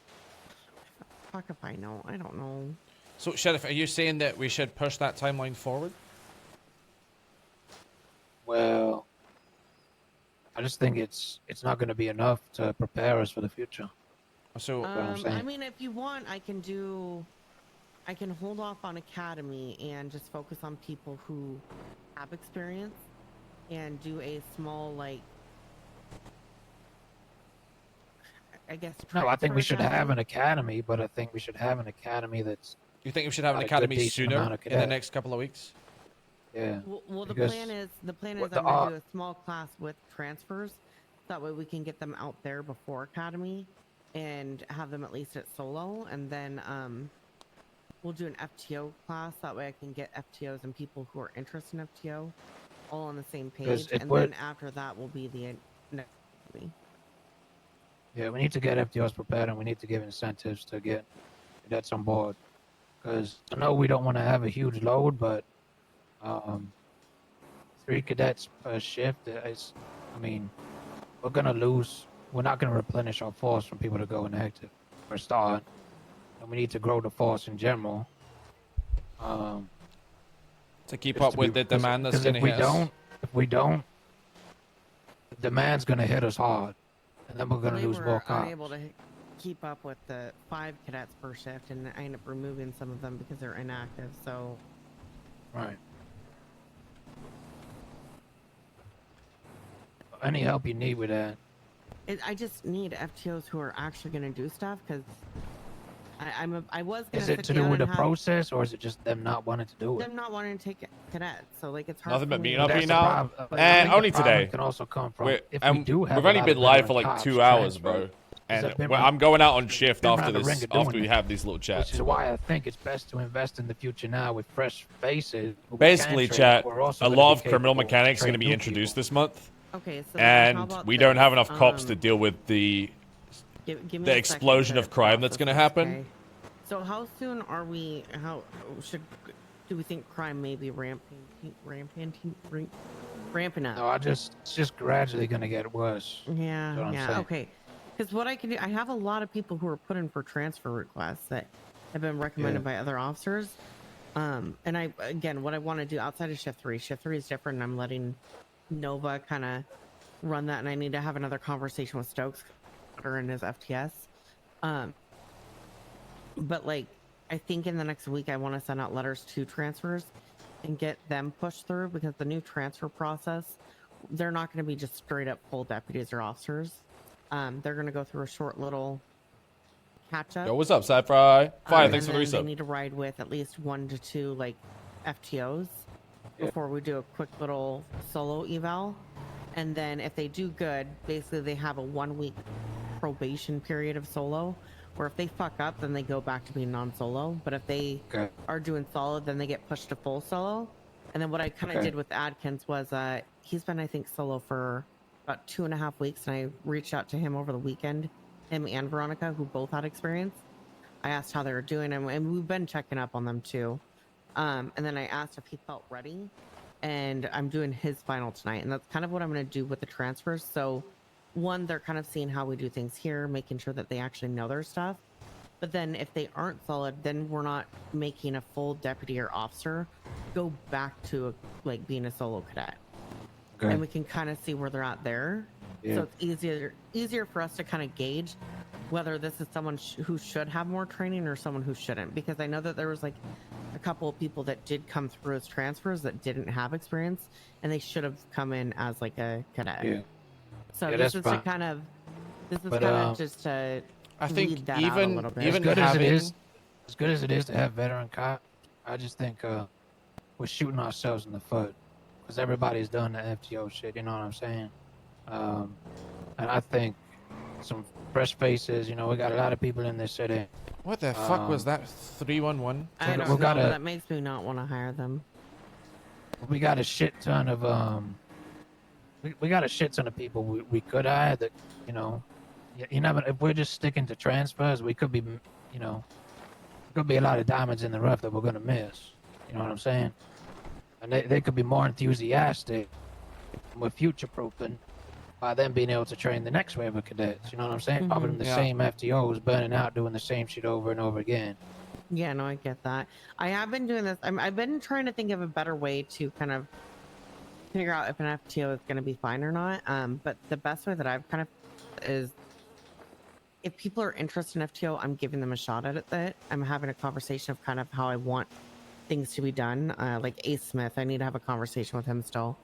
Fuck if I know. I don't know. So, Sheriff, are you saying that we should push that timeline forward? Well, I just think it's not going to be enough to prepare us for the future. So, That's what I'm I saying. mean, if you want, I can hold off on academy and just focus on people who have experience, and do a small like. I guess. No, I think we should transfer have academy. an academy, but I think we should have an academy that's. You think we should have an got a good, academy decent sooner amount of in the cadets. next couple of weeks? Yeah. Well, the because plan is what I'm gonna do a small class with transfers. That way we can get them out there before academy, and have them at least at solo, and then we'll do an FTO class. That way I can get FTOs and people who are interested in FTO all on the same Because page, it and would- then after that will be the next academy. Yeah, we need to get FTOs prepared, and we need to give incentives to get cadets on board. Because I know we don't want to have a huge load, but 3 cadets per shift is, I mean, we're gonna lose. We're not gonna replenish our force from people to go inactive for a start, and we need to grow the force in general. To keep just up with the because- demand that's because going to hit us? If we don't, the demand's gonna hit us hard, and then we're gonna They lose were more cops. unable to keep up with the 5 cadets per shift, and I ended up removing some of them because they're inactive. So Right. Any help you need with that? I just need FTOs who are actually going to do stuff, because I was going Is it to do with the process, or is it just them not wanting to do it? them not wanting to take cadets. So like it's hard. Nothing for but me meeting to- up That's here the now. problem. But I think the Only problem today. can also come from We're- if and we do have we've a only lot been of live veteran for like cops 2 hours, transfer, bro. because And they've been I'm going out on shift been after around the this. ring of doing After we it. have these little chats. Which is why I think it's best to invest in the future now with fresh faces. who we Basically, can train, chat, who are also a gonna lot be of criminal capable to mechanics train going to be new introduced this month. Okay, so then how And about we don't this? have enough cops to deal with the Give me the a second explosion to of crime that's process going to this, happen. okay? So how soon are we? How should do we think crime may be ramping up? No, it's just gradually gonna get worse. Yeah, That's what I'm yeah, saying. okay. Because what I can do, I have a lot of people who are put in for transfer requests that have been recommended by other officers. And what I want to do outside of shift 3 is different, and I'm letting Nova kind of run that, and I need to have another conversation with Stokes or in his FTS. But like, I think in the next week I want to send out letters to transfers and get them pushed through, because the new transfer process, they're not going to be just straight up full deputies or officers. They're going to go through a short little catch up. Yo, what's up, Sci Fry? Fire, thanks for the and then resub. they need to ride with at least 1 to 2 like FTOs before we do a quick little solo eval. And then if they do good, basically they have a 1-week probation period of solo, where if they fuck up, then they go back to being non-solo. But if they are doing solid, then they get pushed to full solo. And then what I kind of did with Adkins was he's been, I think, solo for about 2.5 weeks, and I reached out to him over the weekend, him and Veronica, who both had experience. I asked how they were doing, and we've been checking up on them too. And then I asked if he felt ready, and I'm doing his final tonight, and that's kind of what I'm going to do with the transfers. So, one, they're kind of seeing how we do things here, making sure that they actually know their stuff. But then if they aren't solid, then we're not making a full deputy or officer go back to like being a solo cadet. Okay. And we can kind of see where they're at there. Yeah. So it's easier for us to kind of gauge whether this is someone who should have more training or someone who shouldn't. Because I know that there was like a couple of people that did come through as transfers that didn't have experience, and they should have come in as like a cadet. Yeah. So Yeah, this that's is fine. to kind of, just to I think lead that out a little bit. as good as it is to have veteran cops, I just think we're shooting ourselves in the foot, because everybody's done the FTO shit. You know what I'm saying? And I think some fresh faces. You know, we got a lot of people in this city. What the fuck was that? 311? I don't know, but that makes me not want to hire them. We got a shit ton of we got a shit ton of people we could hire that, you know, you never, if we're just sticking to transfers, we could be, you know, could be a lot of diamonds in the rough that we're gonna miss. You know what I'm saying? And they could be more enthusiastic with future proofing by them being able to train the next wave of cadets. You know what I'm saying? Offering them the same FTOs, burning out, doing the same shit over and over again. Yeah, no, I get that. I have been doing this. I've been trying to think of a better way to kind of figure out if an FTO is going to be fine or not. But the best way that I've kind of is, if people are interested in FTO, I'm giving them a shot at it. I'm having a conversation of kind of how I want things to be done. Like Ace Smith, I need to have a conversation with him still.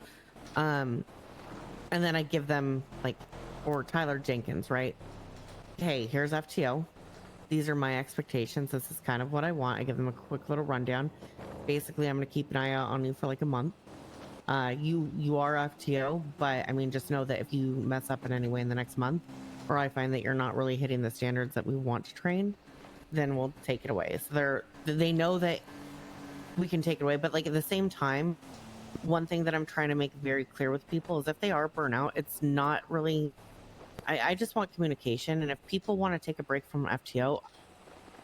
And then I give them like, or Tyler Jenkins, right? Hey, here's FTO. These are my expectations. This is kind of what I want. I give them a quick little rundown. Basically, I'm going to keep an eye out on you for like a month. You are FTO, but I mean, just know that if you mess up in any way in the next month, or I find that you're not really hitting the standards that we want to train, then we'll take it away. So they know that we can take it away, but like at the same time, one thing that I'm trying to make very clear with people is if they are burnout, it's not really, I just want communication. And if people want to take a break from FTO,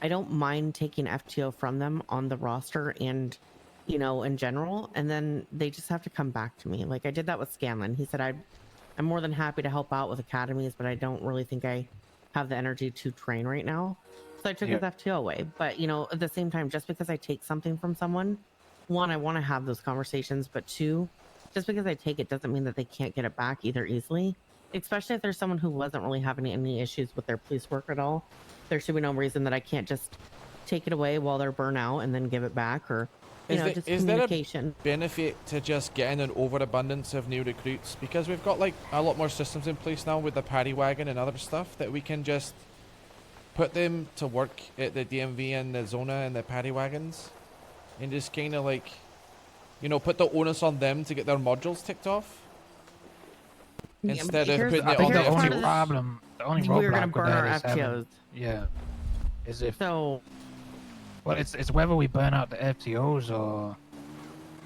I don't mind taking FTO from them on the roster and, you know, in general. And then they just have to come back to me. Like I did that with Scanlon. He said, I'm more than happy to help out with academies, but I don't really think I have the energy to train right now. So I took his FTO away. But, you know, at the same time, just because I take something from someone, one, I want to have those conversations, but two, just because I take it doesn't mean that they can't get it back either easily. Especially if there's someone who wasn't really having any issues with their police work at all. There should be no reason that I can't just take it away while they're burnt out and then give it back, or, you know, just communication. Is there a benefit to just getting an overabundance of new recruits? Because we've got like a lot more systems in place now with the paddy wagon and other stuff that we can just put them to work at the DMV and the Zona and the paddy wagons, and just kind of like, you know, put the onus on them to get their modules ticked off. Instead of putting it on the only problem, the only we're roadblock gonna with burn that our is FTOs. is if so. Well, it's whether we burn out the FTOs or,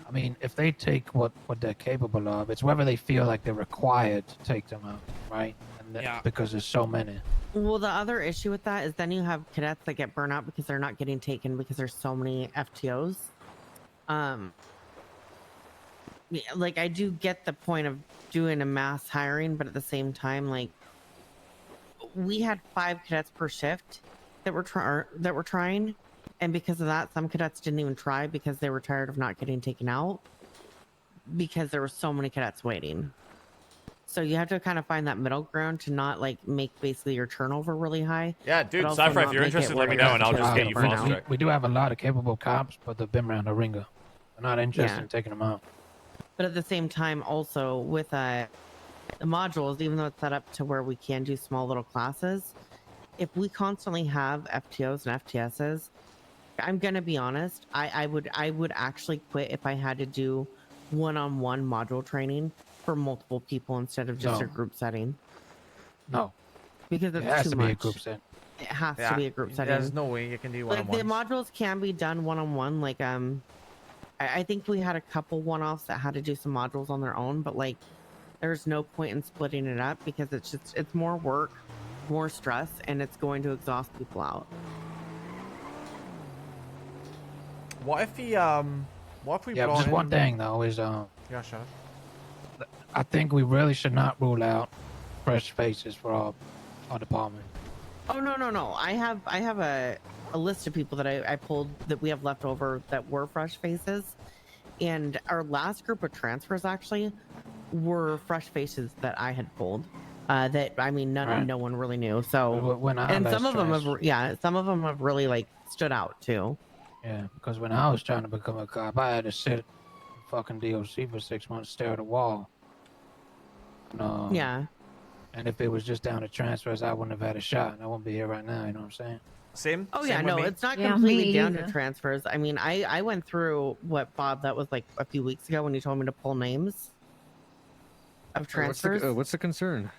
I mean, if they take what they're capable of, it's whether they feel like they're required to take them out, right? And because there's so many. Well, the other issue with that is then you have cadets that get burnt out because they're not getting taken because there's so many FTOs. Like I do get the point of doing a mass hiring, but at the same time, like we had 5 cadets per shift that were trying, and because of that, some cadets didn't even try because they were tired of not getting taken out because there were so many cadets waiting. So you have to kind of find that middle ground to not like make basically your turnover really high. Yeah, dude, but also Cypher, if not you're make it interested, where let me you're know and I'll just get you burnt fast out. track. We do have a lot of capable cops, but they've been around the ringer. We're not interested in taking them out. But at the same time, also with the modules, even though it's set up to where we can do small little classes, if we constantly have FTOs and FTSs, I'm gonna be honest, I would actually quit if I had to do one-on-one module training for multiple people instead of just a No. group setting. No. Because It it's has too to much. be a group set. It has to be a group setting. There's no way you can do Like the one-on-ones. modules can be done one-on-one. Like I think we had a couple one-offs that had to do some modules on their own, but like there's no point in splitting it up because it's more work, more stress, and it's going to exhaust people out. What if we Yeah, brought just one in- thing though is Yeah, sure. I think we really should not rule out fresh faces for our department. Oh no! I have a list of people that I pulled that we have left over that were fresh faces, and our last group of transfers actually were fresh faces that I had pulled. That I mean, no one really knew. So When I and last some of them transferred- some of them have really like stood out too. Yeah, because when I was trying to become a cop, I had to sit in fucking DOC for 6 months, stare at a wall. Yeah. And if it was just down to transfers, I wouldn't have had a shot. I wouldn't be here right now. You know what I'm saying? Same. Oh yeah, same with no, me. it's not Yeah, completely me down to either. transfers. I mean, I went through what Bob, that was like a few weeks ago when you told me to pull names of transfers. What's the concern?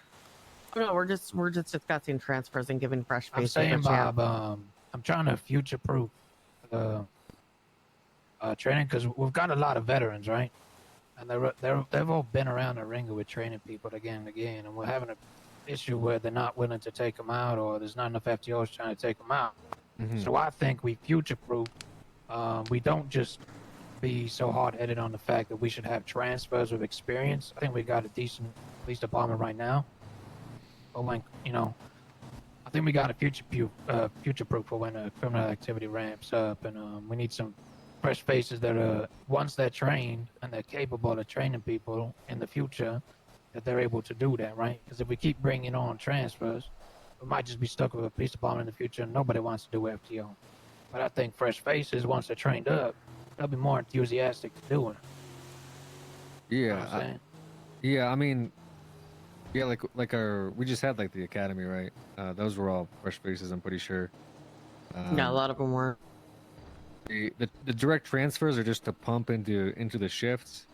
Oh, no, we're just discussing transfers and giving fresh I'm faces. saying, a chance. Bob, I'm trying to future-proof training because we've got a lot of veterans, right? And they've all been around the ringer with training people again and again, and we're having an issue where they're not willing to take them out, or there's not enough FTOs trying to take them out. Mhm. So I think we future-proof. We don't just be so hard-headed on the fact that we should have transfers of experience. I think we got a decent police department right now. But when I think we got a future-proof for when criminal activity ramps up, and we need some fresh faces that are, once they're trained and they're capable of training people in the future, that they're able to do that, right? Because if we keep bringing on transfers, we might just be stuck with a police department in the future and nobody wants to do FTO. But I think fresh faces, once they're trained up, they'll be more enthusiastic to do it. Yeah, You know what I'm saying? yeah. I mean, yeah, like we just had like the academy, right? Those were all fresh faces, I'm pretty sure. Yeah, a lot of them were. The direct transfers are just to pump into the shifts,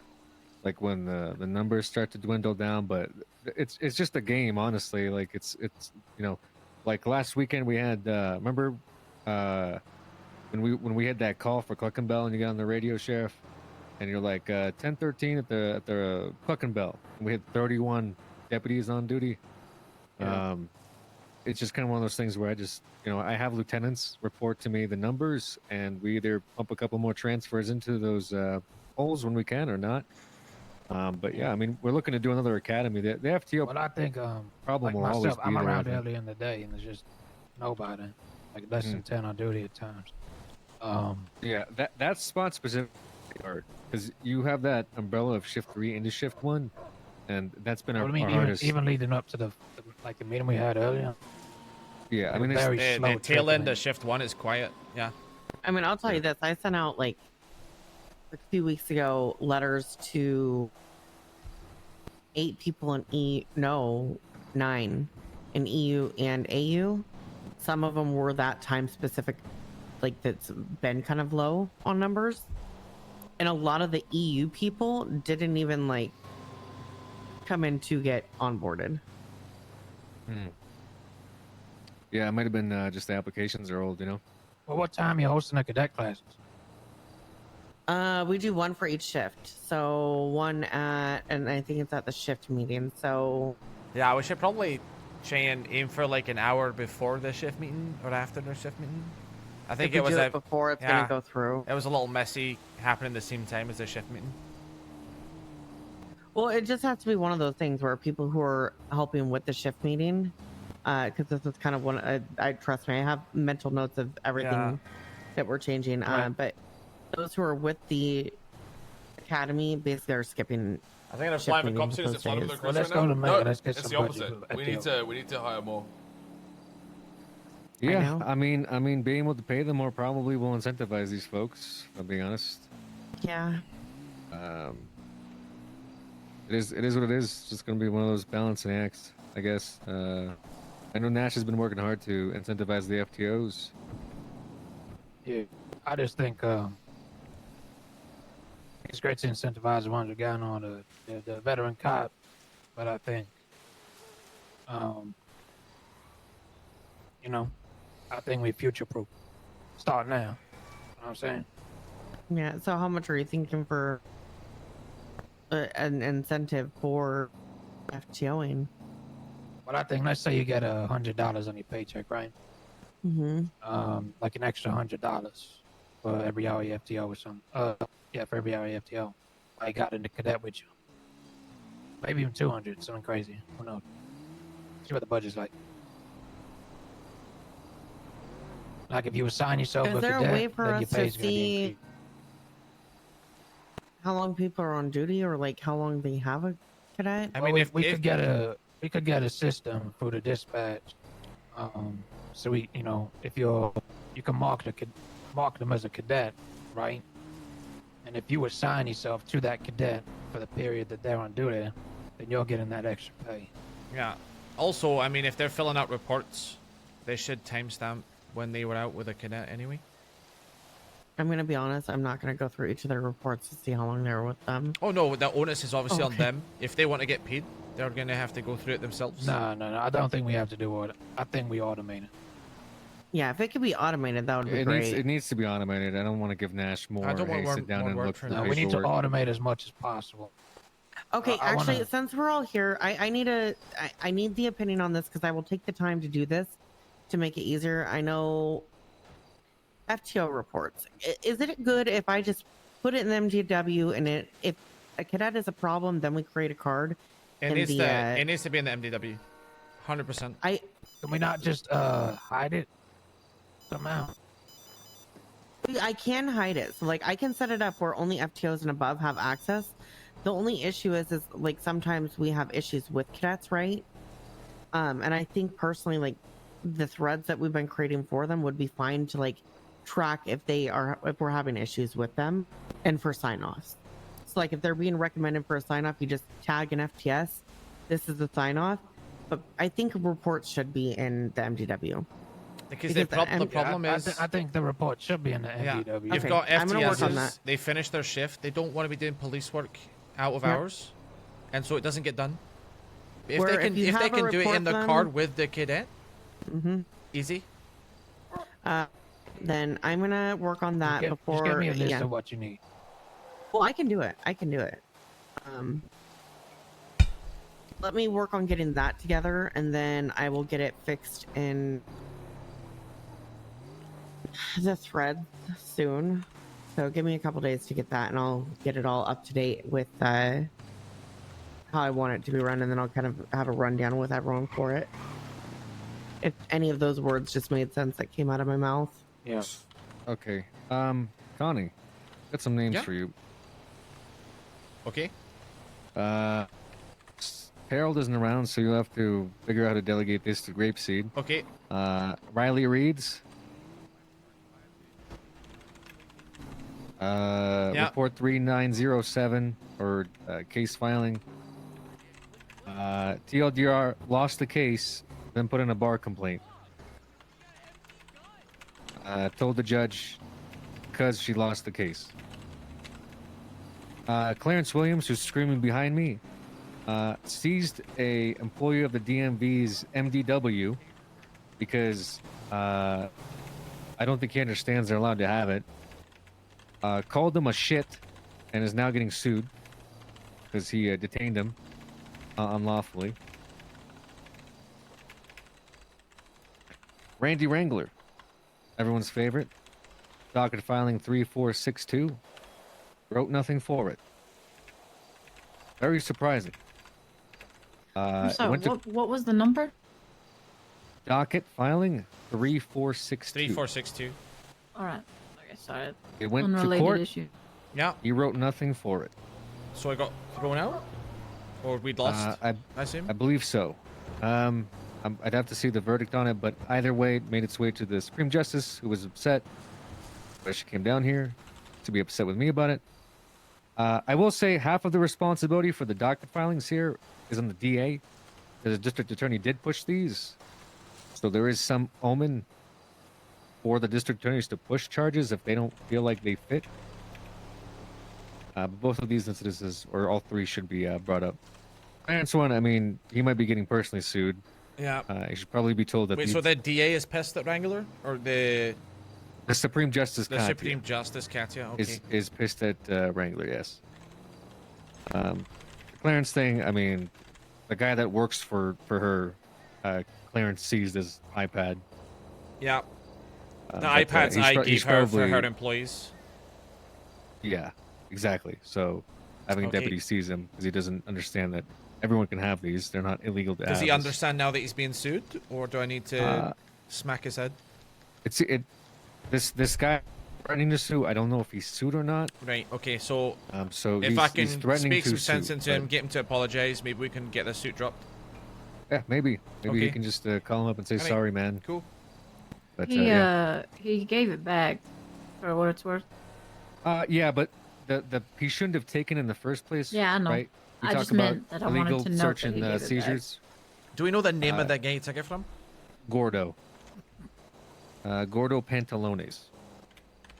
like when the numbers start to dwindle down. But it's just a game, honestly. Like it's like last weekend we had remember when we had that call for Clucking Bell and you got on the radio, Sheriff, and you're like 1013 at the Clucking Bell, and we had 31 deputies on duty. Yeah. It's just kind of one of those things where I just, I have lieutenants report to me the numbers, and we either pump a couple more transfers into those holes when we can or not. But yeah, I mean, we're looking to do another academy. The FTO Well, I think problem like will always myself, be I'm there, I around think. early in the day, and there's just nobody, like less than 10 on duty at times. Yeah, that spot specific hard because you have that umbrella of shift 3 into shift 1, and that's been our, I mean, our even, hardest. even leading up to the meeting we had earlier. Yeah, I like mean, a it's very The slow tail end trickling. of shift 1 is quiet. Yeah. I mean, I'll tell you this. I sent out like a few weeks ago letters to 8 people in 9 in EU and AU. Some of them were that time specific, like that's been kind of low on numbers. And a lot of the EU people didn't even like come in to get onboarded. Yeah, it might have been just the applications are old, Well, what time are you hosting the cadet classes? We do one for each shift. So one and I think it's at the shift meeting. So Yeah, we should probably try and aim for like an hour before the shift meeting or after the shift meeting. I think If we it was do a, it before it's yeah, gonna go through. It was a little messy happening the same time as the shift meeting. Well, it just has to be one of those things where people who are helping with the shift meeting, because this is kind of one. I trust me, I have mental notes of everything Yeah. that we're changing. Right. But those who are with the academy basically are skipping. I think shift applying for meetings cops soon as those it's fun with days. the Chris right now. No, Let's get it's some the budget opposite. at We the need to hire more. Yeah, I mean, being able to pay them more probably will incentivize these folks. If I'm being honest. Yeah. It is what it is. It's just gonna be one of those balancing acts, I guess. I know Nash has been working hard to incentivize the FTOs. Yeah, I just think it's great to incentivize the ones who got on the veteran cop, but I think, you know, I think we future-proof. Start now. You know what I'm saying? Yeah. So how much are you thinking for an incentive for FTOing? But I think, let's say you get $100 on your paycheck, right? Mm-hmm. Like an extra $100 for every hour you FTO or something. Yeah, for every hour you FTO. I got in the cadet with you. Maybe even 200, something crazy. Who knows? See what the budget's like. Like if you assign yourself Is a there cadet, a way for then your us to pay's gonna be see increased. how long people are on duty, or like how long they have a cadet? I mean, if we could get a system for the dispatch, so we, you know, if you can mark them as a cadet, right? And if you assign yourself to that cadet for the period that they're on duty, then you're getting that extra pay. Yeah. Also, I mean, if they're filling out reports, they should timestamp when they were out with a cadet anyway. I'm gonna be honest. I'm not gonna go through each of their reports to see how long they were with them. Oh no, the onus is obviously on Okay. them. If they want to get paid, they're gonna have to go through it themselves. No, I don't think we have to do it. I think we automate it. Yeah, if it could be automated, that would be It great. needs to be automated. I don't want to give Nash more. I don't want Hey, more- sit down more and work look for for the No, we need to paperwork. automate as much as possible. Okay, I actually, wanna- since we're all here, I need I need the opinion on this because I will take the time to do this to make it easier. I know FTO reports. Is it good if I just put it in the MDW and if a cadet is a problem, then we create a card? It in needs the, to it needs to be in the MDW, 100%. Can we not just hide it somehow? I can hide it. So like I can set it up where only FTOs and above have access. The only issue is like sometimes we have issues with cadets, right? And I think personally, like the threads that we've been creating for them would be fine to like track if we're having issues with them and for sign-offs. So like if they're being recommended for a sign-off, you just tag an FTS. This is the sign-off. But I think reports should be in the MDW. Because the problem is, I think the report should be in the yeah, MDW. you've got I'm gonna work on FTSs. that. They finish their shift. They don't want to be doing police work out of Yeah. hours, and so it doesn't get done. If Where they can, if you if they have a can do it in report the them- card with the cadet, easy. Then I'm gonna work on that before. Just give me a list yeah. of what you need. Well, I can do it. Let me work on getting that together, and then I will get it fixed in the thread soon. So give me a couple days to get that, and I'll get it all up to date with how I want it to be run, and then I'll kind of have a rundown with everyone for it. If any of those words just made sense that came out of my mouth. Yeah. Okay. Connie, got some names Yeah. for you. Okay. Harold isn't around, so you'll have to figure out how to delegate this to Grapeseed. Okay. Riley Reeds. Report 3907 or case filing. TLDR lost the case, then put in a bar complaint. Told the judge because she lost the case. Clarence Williams, who's screaming behind me, seized a employee of the DMV's MDW because I don't think he understands they're allowed to have it. Called him a shit and is now getting sued because he detained him unlawfully. Randy Wrangler, everyone's favorite, docket filing 3462. Wrote nothing for it. Very surprising. I'm It sorry, went to what was the number? docket filing 3462. 3462. All right. Okay, sorry. It went to Unrelated court. issue. Yeah. He wrote nothing for it. So I got thrown out? Or we'd lost? I assume? I believe so. I'd have to see the verdict on it, but either way, it made its way to the Supreme Justice, who was upset. But she came down here to be upset with me about it. I will say half of the responsibility for the docket filings here is on the DA. The district attorney did push these, so there is some omen for the district attorneys to push charges if they don't feel like they fit. Both of these instances, or all three, should be brought up. Clarence one, I mean, he might be getting personally sued. Yeah. He should probably be told that. Wait, so the DA is pissed at Wrangler? Or the Supreme Justice the Katya Supreme Justice Katya? Okay. is pissed at Wrangler, yes. The Clarence thing, I mean, the guy that works for her, Clarence seized his iPad. Yeah. The But, iPads I he's gave her for probably- her employees. Yeah, exactly. So having a Okay. deputy seize him because he doesn't understand that everyone can have these. They're not illegal to have. Does he It's- understand now that he's being sued? Or do I need to smack his head? This guy threatening to sue. I don't know if he's sued or not. Right, okay, so So if I he's can threatening speak to some sense sue, into him, but- get him to apologize, maybe we can get the suit dropped. Yeah, maybe Okay. you can just call him up and say Alright, sorry, man. Cool. But He gave it back for what it's worth. yeah, but the he shouldn't have taken in the first place. Yeah, I know. Right? We I talk just about meant that I wanted illegal to note search that and he gave it back. seizures. Do we know the name of the guy he took it from? Gordo. Gordo Pantalones.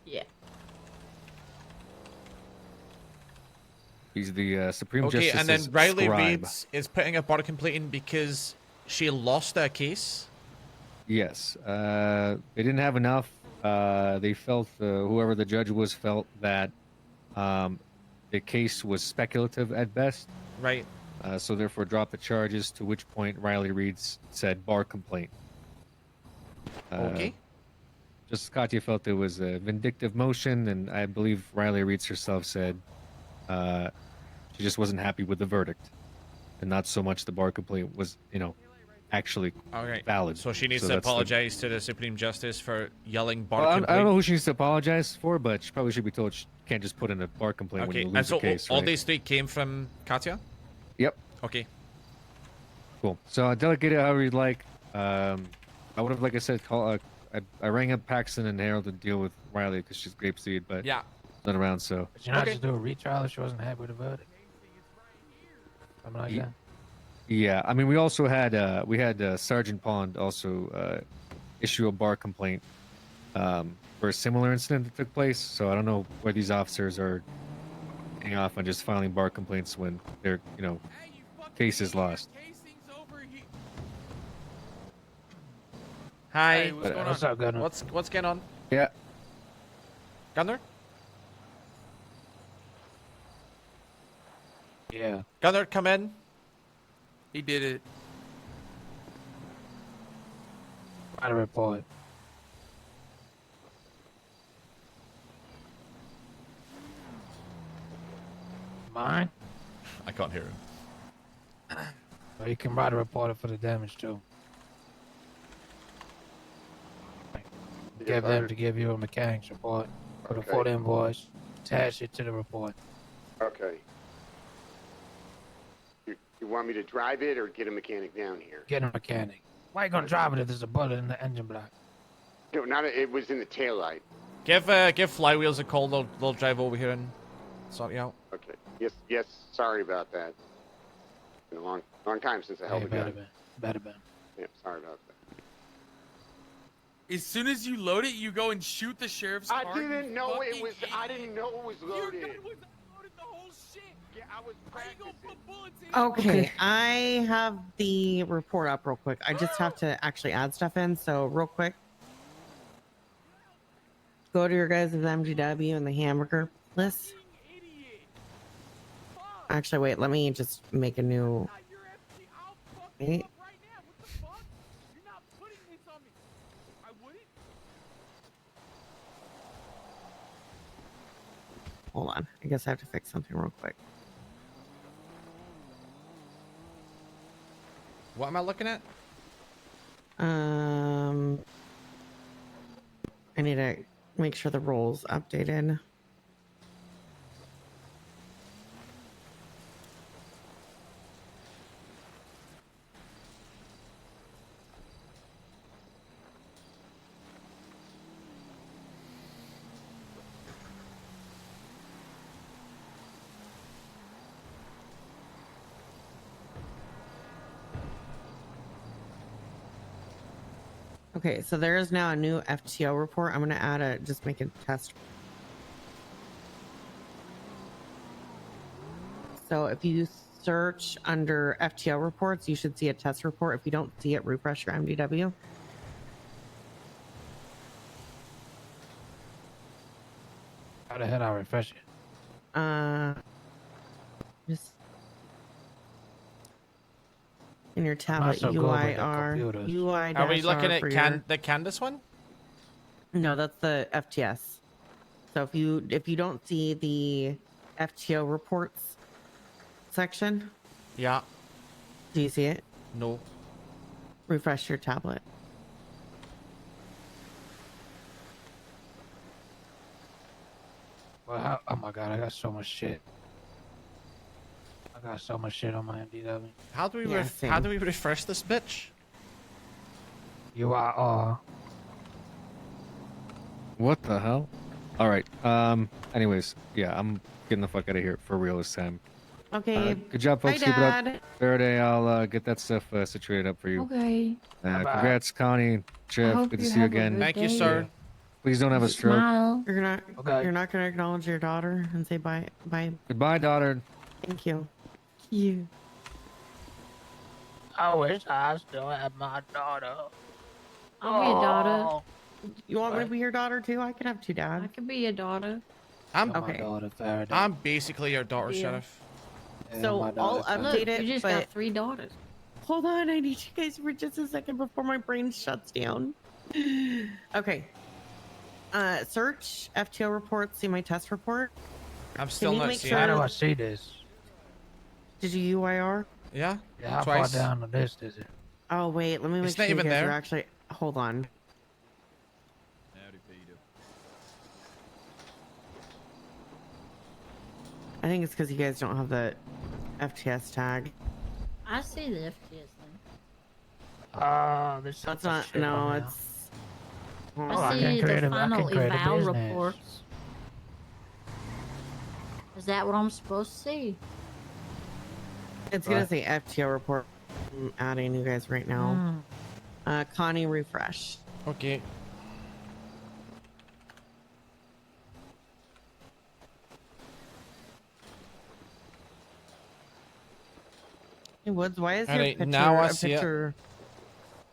Yeah. He's the Supreme Okay, Justice's and then Riley scribe. Reeds is putting a bar complaint in because she lost a case. Yes. They didn't have enough. They felt, whoever the judge was, felt that the case was speculative at best. Right. So therefore dropped the charges, to which point Riley Reeds said bar complaint. Okay. Justice Katya felt it was a vindictive motion, and I believe Riley Reeds herself said she just wasn't happy with the verdict, and not so much the bar complaint was, actually valid. So she needs So to that's the- apologize to the Supreme Justice for yelling bar Well, I complaint. don't know who she needs to apologize for, but she probably should be told she can't just put in a bar complaint when Okay, you and lose so a case, all right? these three came from Katya? Yep. Okay. Cool. So I delegate it however you'd like. I would have, like I said, I rang up Paxton and Harold to deal with Riley because she's grapeseed, but yeah, not around. So But you not just do a retrial if she wasn't happy with the verdict? Something like that? yeah, I mean, we also had Sergeant Pond also issue a bar complaint for a similar incident that took place. So I don't know where these officers are getting off on just filing bar complaints when their case is lost. Hi. Hey, what's going What's on? Up, Gunner? What's going on? Yeah. Gunner? Yeah. Gunner, come in. He did it. Write a report. Mine? I can't hear him. Or you can write a report for the damage too. Give them to give you a mechanic's report. Put a full invoice. Attach it to the report. Okay. You want me to drive it or get a mechanic down here? Get a mechanic. Why you gonna drive it if there's a bullet in the engine block? No, it was in the taillight. Give Flywheels a call. They'll drive over here and sort you out. Okay. Yes. Sorry about that. It's been a long time since I held a gun. Better been. Yeah, sorry about that. As soon as you load it, you go and shoot the sheriff's car. I didn't know it was loaded. Your gun was unloaded the whole shit. Yeah, I was practicing. Okay, I have the report up real quick. I just have to actually add stuff in, so real quick. Go to your guys' MGW and the hamburger list. Actually, wait, let me just make a new... Wait. Hold on. I guess I have to fix something real quick. What am I looking at? I need to make sure the role's updated. Okay, so there is now a new FTO report. I'm gonna just make a test. So if you search under FTO reports, you should see a test report. If you don't see it, refresh your MDW. How the hell I refresh it? Just in your not tablet, so good with the UIR, computers. UI. Are we looking for at the Candace one? No, that's the FTS. So if you don't see the FTO reports section, Yeah. do you see it? No. Refresh your tablet. Well, oh my god, I got so much shit. I got so much shit on my MDW. How do we Yeah, how same. do we refresh this bitch? UIR. What the hell? All right. Anyways, yeah, I'm getting the fuck out of here for real this time. Okay. Good job, folks. Bye, Keep it up. Dad. Faraday, I'll get that stuff situated up for you. Okay. Congrats, Connie, Jeff. hope Good to you see you have a again. good Thank you, day. sir. Please don't have a stroke. Smile. You're not Okay. you're not gonna acknowledge your daughter and say bye. Goodbye, daughter. Thank you. You. I wish I still had my daughter. I'll be a daughter. You want me to be your daughter too? I can have two I dads. could be a daughter. I'm You're Okay. my daughter, Faraday. I'm basically your daughter, Yeah. Sheriff. Yeah, So my I'll daughter, Faraday. Look, update it, you just but got 3 daughters. hold on, I need you guys for just a second before my brain shuts down. Okay. Search FTO reports, see my test report. I'm still you not make seeing How it. do sure- I see this? Did you UIR? Yeah. Yeah, how Twice. far down the list is it? Oh wait, let me make It's sure not you even guys there. are actually. Hold on. I think it's because you guys don't have the FTS tag. I see the FTS thing. This That's some not. shit No, on there. it's. Oh, I I see can create the a- I final can create a eval business. reports. Is that what I'm supposed to see? It's gonna Right. say FTO report. I'm adding you guys right now. Connie, refresh. Okay. Hey Woods, why is your Alright, picture now I a see it. picture?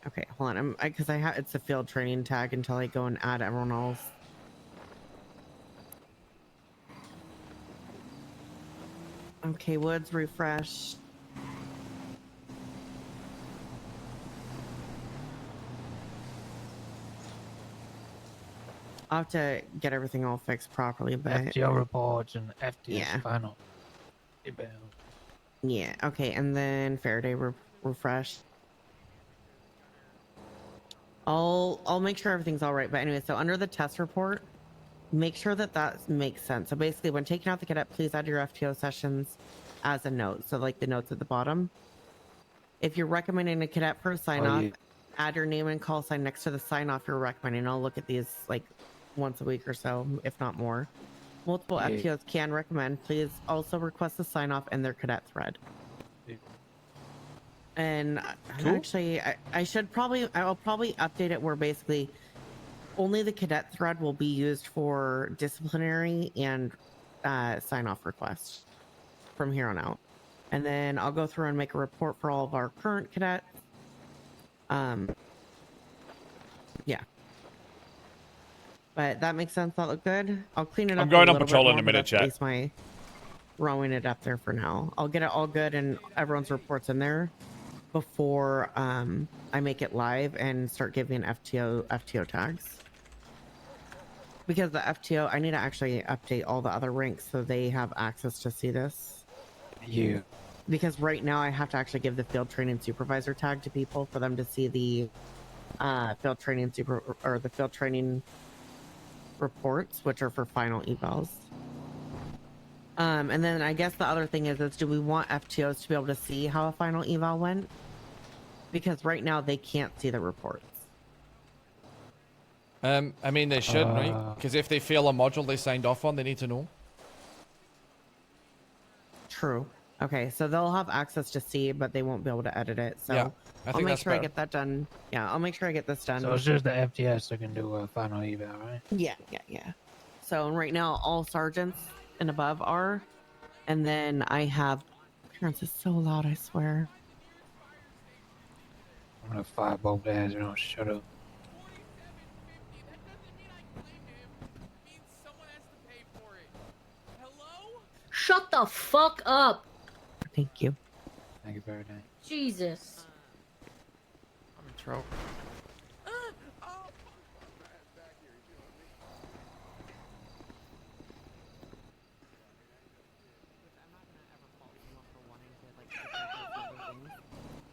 Okay, hold on. Because I have it's a field training tag until I go and add everyone else. Okay, Woods, refresh. I'll have to get everything all fixed properly, but FTO reports and FTS Yeah. final. Eval. yeah, okay, and then Faraday refresh. I'll make sure everything's all right. But anyway, so under the test report, make sure that makes sense. So basically, when taking out the cadet, please add your FTO sessions as a note. So like the notes at the bottom. If you're recommending a cadet for a sign off, yeah. add your name and call sign next to the sign off you're recommending. I'll look at these like once a week or so, if not more. Multiple Yeah. FTOs can recommend. Please also request a sign off in their cadet thread. Yeah. And Cool. actually, I'll probably update it where basically only the cadet thread will be used for disciplinary and sign off requests from here on out. And then I'll go through and make a report for all of our current cadets. Yeah. But that makes sense. That look good. I'll clean it up. I'm going a on little patrol bit in a more, but minute, that's chat. at least my rowing it up there for now. I'll get it all good and everyone's reports in there before I make it live and start giving FTO tags. because the FTO, I need to actually update all the other ranks so they have access to see this. Yeah. Because right now I have to actually give the field training supervisor tag to people for them to see the field training reports, which are for final evals. And then I guess the other thing is do we want FTOs to be able to see how a final eval went? Because right now they can't see the reports. I mean, they should, right? Because if they fail a module they signed off on, they need to know. True. Okay, so they'll have access to see, but they won't be able to edit it. So Yeah, I I'll think make that's sure I better. get that done. Yeah, I'll make sure I get this done. So it's just the FTS that can do a final eval, right? Yeah. So right now all sergeants and above are, and then I have. Parents is so loud, I swear. I'm gonna fire both ass. You don't shut up. Shut the fuck up! Thank you. Thank you very much. Jesus. I'm in trouble.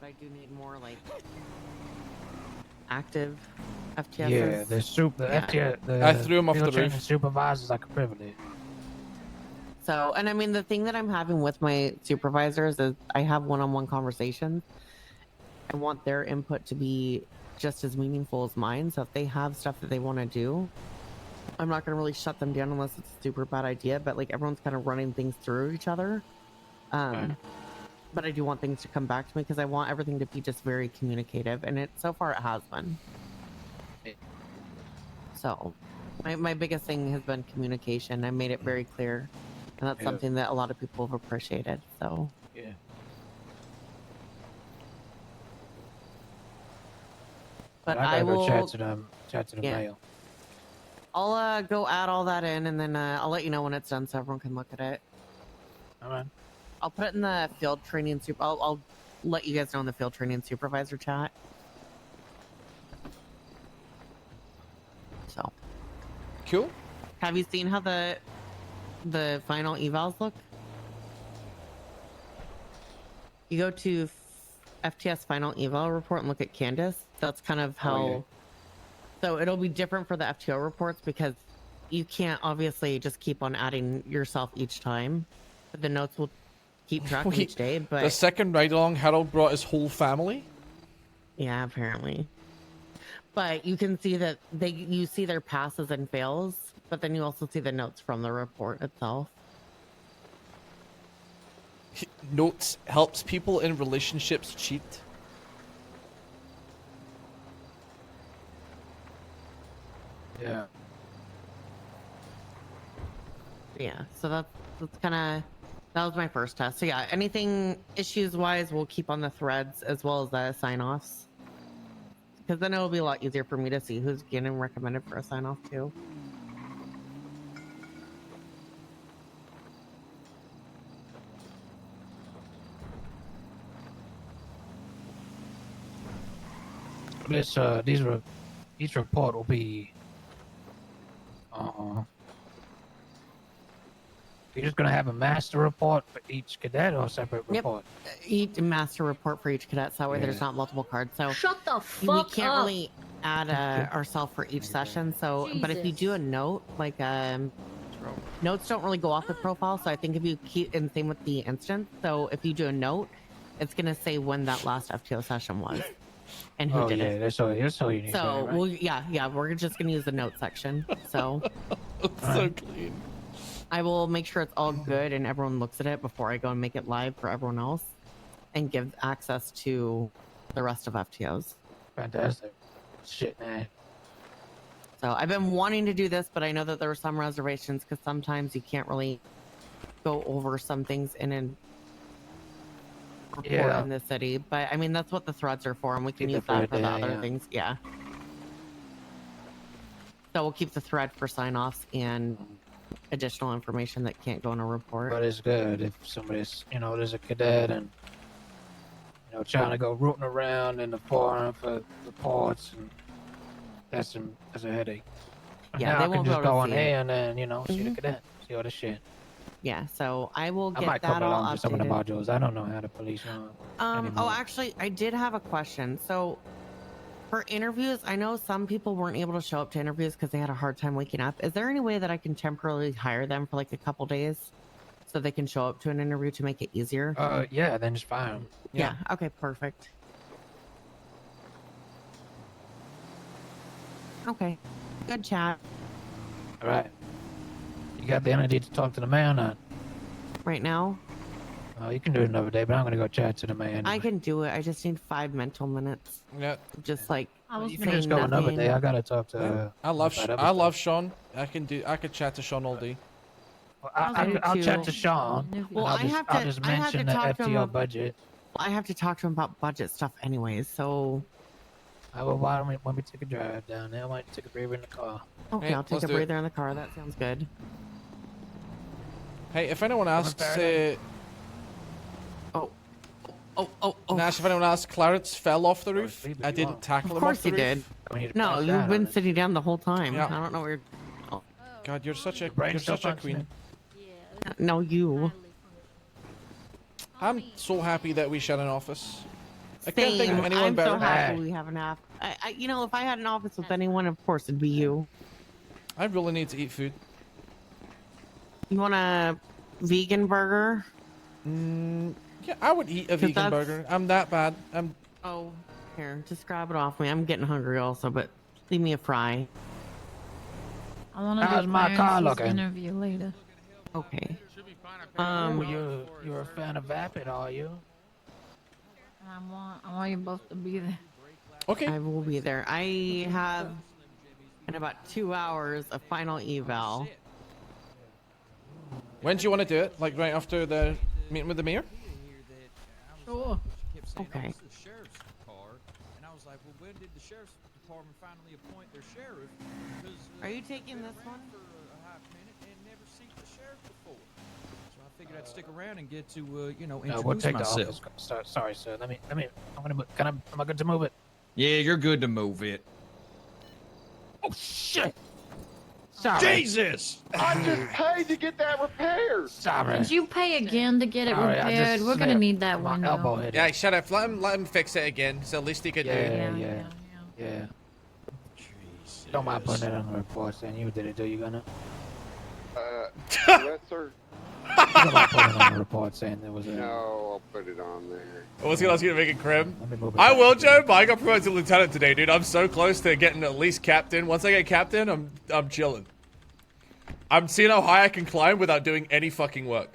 But I do need more like active FTSs. Yeah, the FTS. I threw him off field the training roof. Supervisor's like a privilege. So, and I mean, the thing that I'm having with my supervisors is I have one-on-one conversations. I want their input to be just as meaningful as mine. So if they have stuff that they want to do, I'm not going to really shut them down unless it's a super bad idea. But like everyone's kind of running things through each other. But I do want things to come back to me because I want everything to be just very communicative. And so far it has been. So my biggest thing has been communication. I made it very clear. And that's something that a lot of people have appreciated. So yeah. But I I gotta will go chat to the mail. I'll go add all that in, and then I'll let you know when it's done so everyone can look at it. All right. I'll put it in the field training I'll let you guys know in the field training supervisor chat. So cool. Have you seen how the final evals look? You go to FTS final eval report and look at Candace. That's kind of how. So it'll be different for the FTO reports because you can't obviously just keep on adding yourself each time. But the notes will keep track of each day. But the second ride along, Harold brought his whole family. Yeah, apparently. But you can see that you see their passes and fails, but then you also see the notes from the report itself. Notes helps people in relationships cheat. Yeah. Yeah, so that's kind of, that was my first test. So yeah, anything issues-wise, we'll keep on the threads as well as the sign-offs. Because then it'll be a lot easier for me to see who's getting recommended for a sign-off too. Each report will be. You're just gonna have a master report for each cadet or a separate report? Each master report for each cadet, so that way there's Yeah. not multiple cards. So Shut the we fuck can't up. really add ourselves for each session. So, but if you do a note, like notes don't really go off the profile. So I think if you keep, and same with the instance. So if you do a note, it's gonna say when that last FTO session was and who did it. That's all you need. So right? we'll, yeah, we're just gonna use the note section. So so clean. I will make sure it's all good and everyone looks at it before I go and make it live for everyone else, and give access to the rest of FTOs. Fantastic. Shit, man. So I've been wanting to do this, but I know that there were some reservations because sometimes you can't really go over some things in a report in the city. But I mean, that's what the threads are for, and we can Keep use the that thread for the there, other yeah. things. Yeah. So we'll keep the thread for sign-offs and additional information that can't go in a report. But it's good if somebody's, there's a cadet and, trying to go rooting around in the forum for reports, and that's a headache. Yeah, now they I can won't be just able go to in see there it. and then, you know, see the cadet, see all the shit. Yeah, so I will I get might that come all along to some of the updated. modules. I don't know how the police run. Oh, anymore. actually, I did have a question. So, for interviews, I know some people weren't able to show up to interviews because they had a hard time waking up. Is there any way that I can temporarily hire them for like a couple days so they can show up to an interview to make it easier? Yeah, then just fire them. Yeah. Okay. Perfect. Okay. Good chat. All right. You got the energy to talk to the man or not? Right now, Oh, you can do it another day, but I'm gonna go chat to the man. I can do it. I just need 5 mental minutes. Yeah. Just like You can just go another day. I gotta talk to. Yeah. I love Sean. I could chat to Sean all day. I'll chat to Sean. Well, I'll I just have to mention the talk to him. FTO budget. I have to talk to him about budget stuff anyways. So. Well, why don't we take a drive down there? I might take a breather in the car. Okay, I'll take a breather in the car. That sounds good. Hey, if anyone asks, Nash, if anyone asks, Clarence fell off the roof. I didn't tackle him Of course off the he did. roof. No, you've been sitting down the whole time. Yeah. I don't know where you're. Oh. God, you're such a queen. No, you. I'm so happy that we share an office. I can't think Same. of anyone I'm better. so happy we have an app. You know, if I had an office with anyone, of course it'd be you. I really need to eat food. You want a vegan burger? Yeah, I would eat a vegan burger. I'm that bad. Oh, here, just grab it off me. I'm getting hungry also, but leave me a fry. I want to How's do my car Clarence's looking? interview later. Okay. You're a fan of Vapid, are you? I want you both to be there. Okay. I will be there. I have in about 2 hours a final eval. When do you want to do it? Like right after the meeting with the mayor? Sure. Okay. Are you taking this one? I figured I'd stick around and get to, No, introduce we'll take myself. the office. Sorry, sir. Let me. Am I good to move it? Yeah, you're good to move it. Oh shit! Sorry. Jesus! I just paid to get that repaired. Sorry. Did you pay again to get it Sorry, I repaired? just We're gonna slipped. need that window. Yeah, shut up. Let him fix it again. It's the least he could do. Yeah. Don't mind putting it on the report saying you did it, do you gonna? Yes, sir. Don't mind putting it on the report saying there was a. No, I'll put it on there. I was gonna ask you to make it Crim. move it I back. will, Joe, but I got promoted to lieutenant today, dude. I'm so close to getting at least captain. Once I get captain, I'm chilling. I'm seeing how high I can climb without doing any fucking work.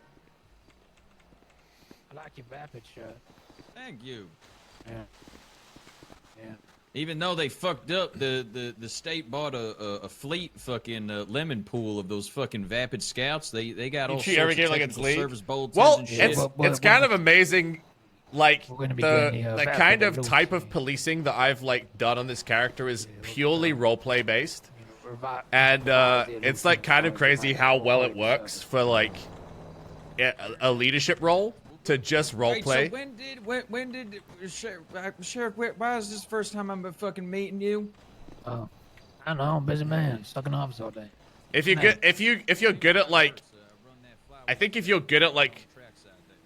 I like your Vapid shirt. Thank you. Yeah. Yeah. Even though they fucked up, the state bought a fleet fucking lemon pool of those fucking Vapid Scouts. They got all You sorts ever of get like its technical lead? service bulletins Well, and shit. it's kind of amazing, like gonna be the getting the, the Vapid kind of loot. type of policing that I've like done on this character is purely roleplay based, and it's like kind of crazy how well it works for like a leadership role to just Wait, roleplay. so when did Sheriff? Why is this the first time I'm fucking meeting you? Oh, I don't know. I'm a busy man, stuck in the office all day. If you're good, if you're good at like, I think if you're good at like,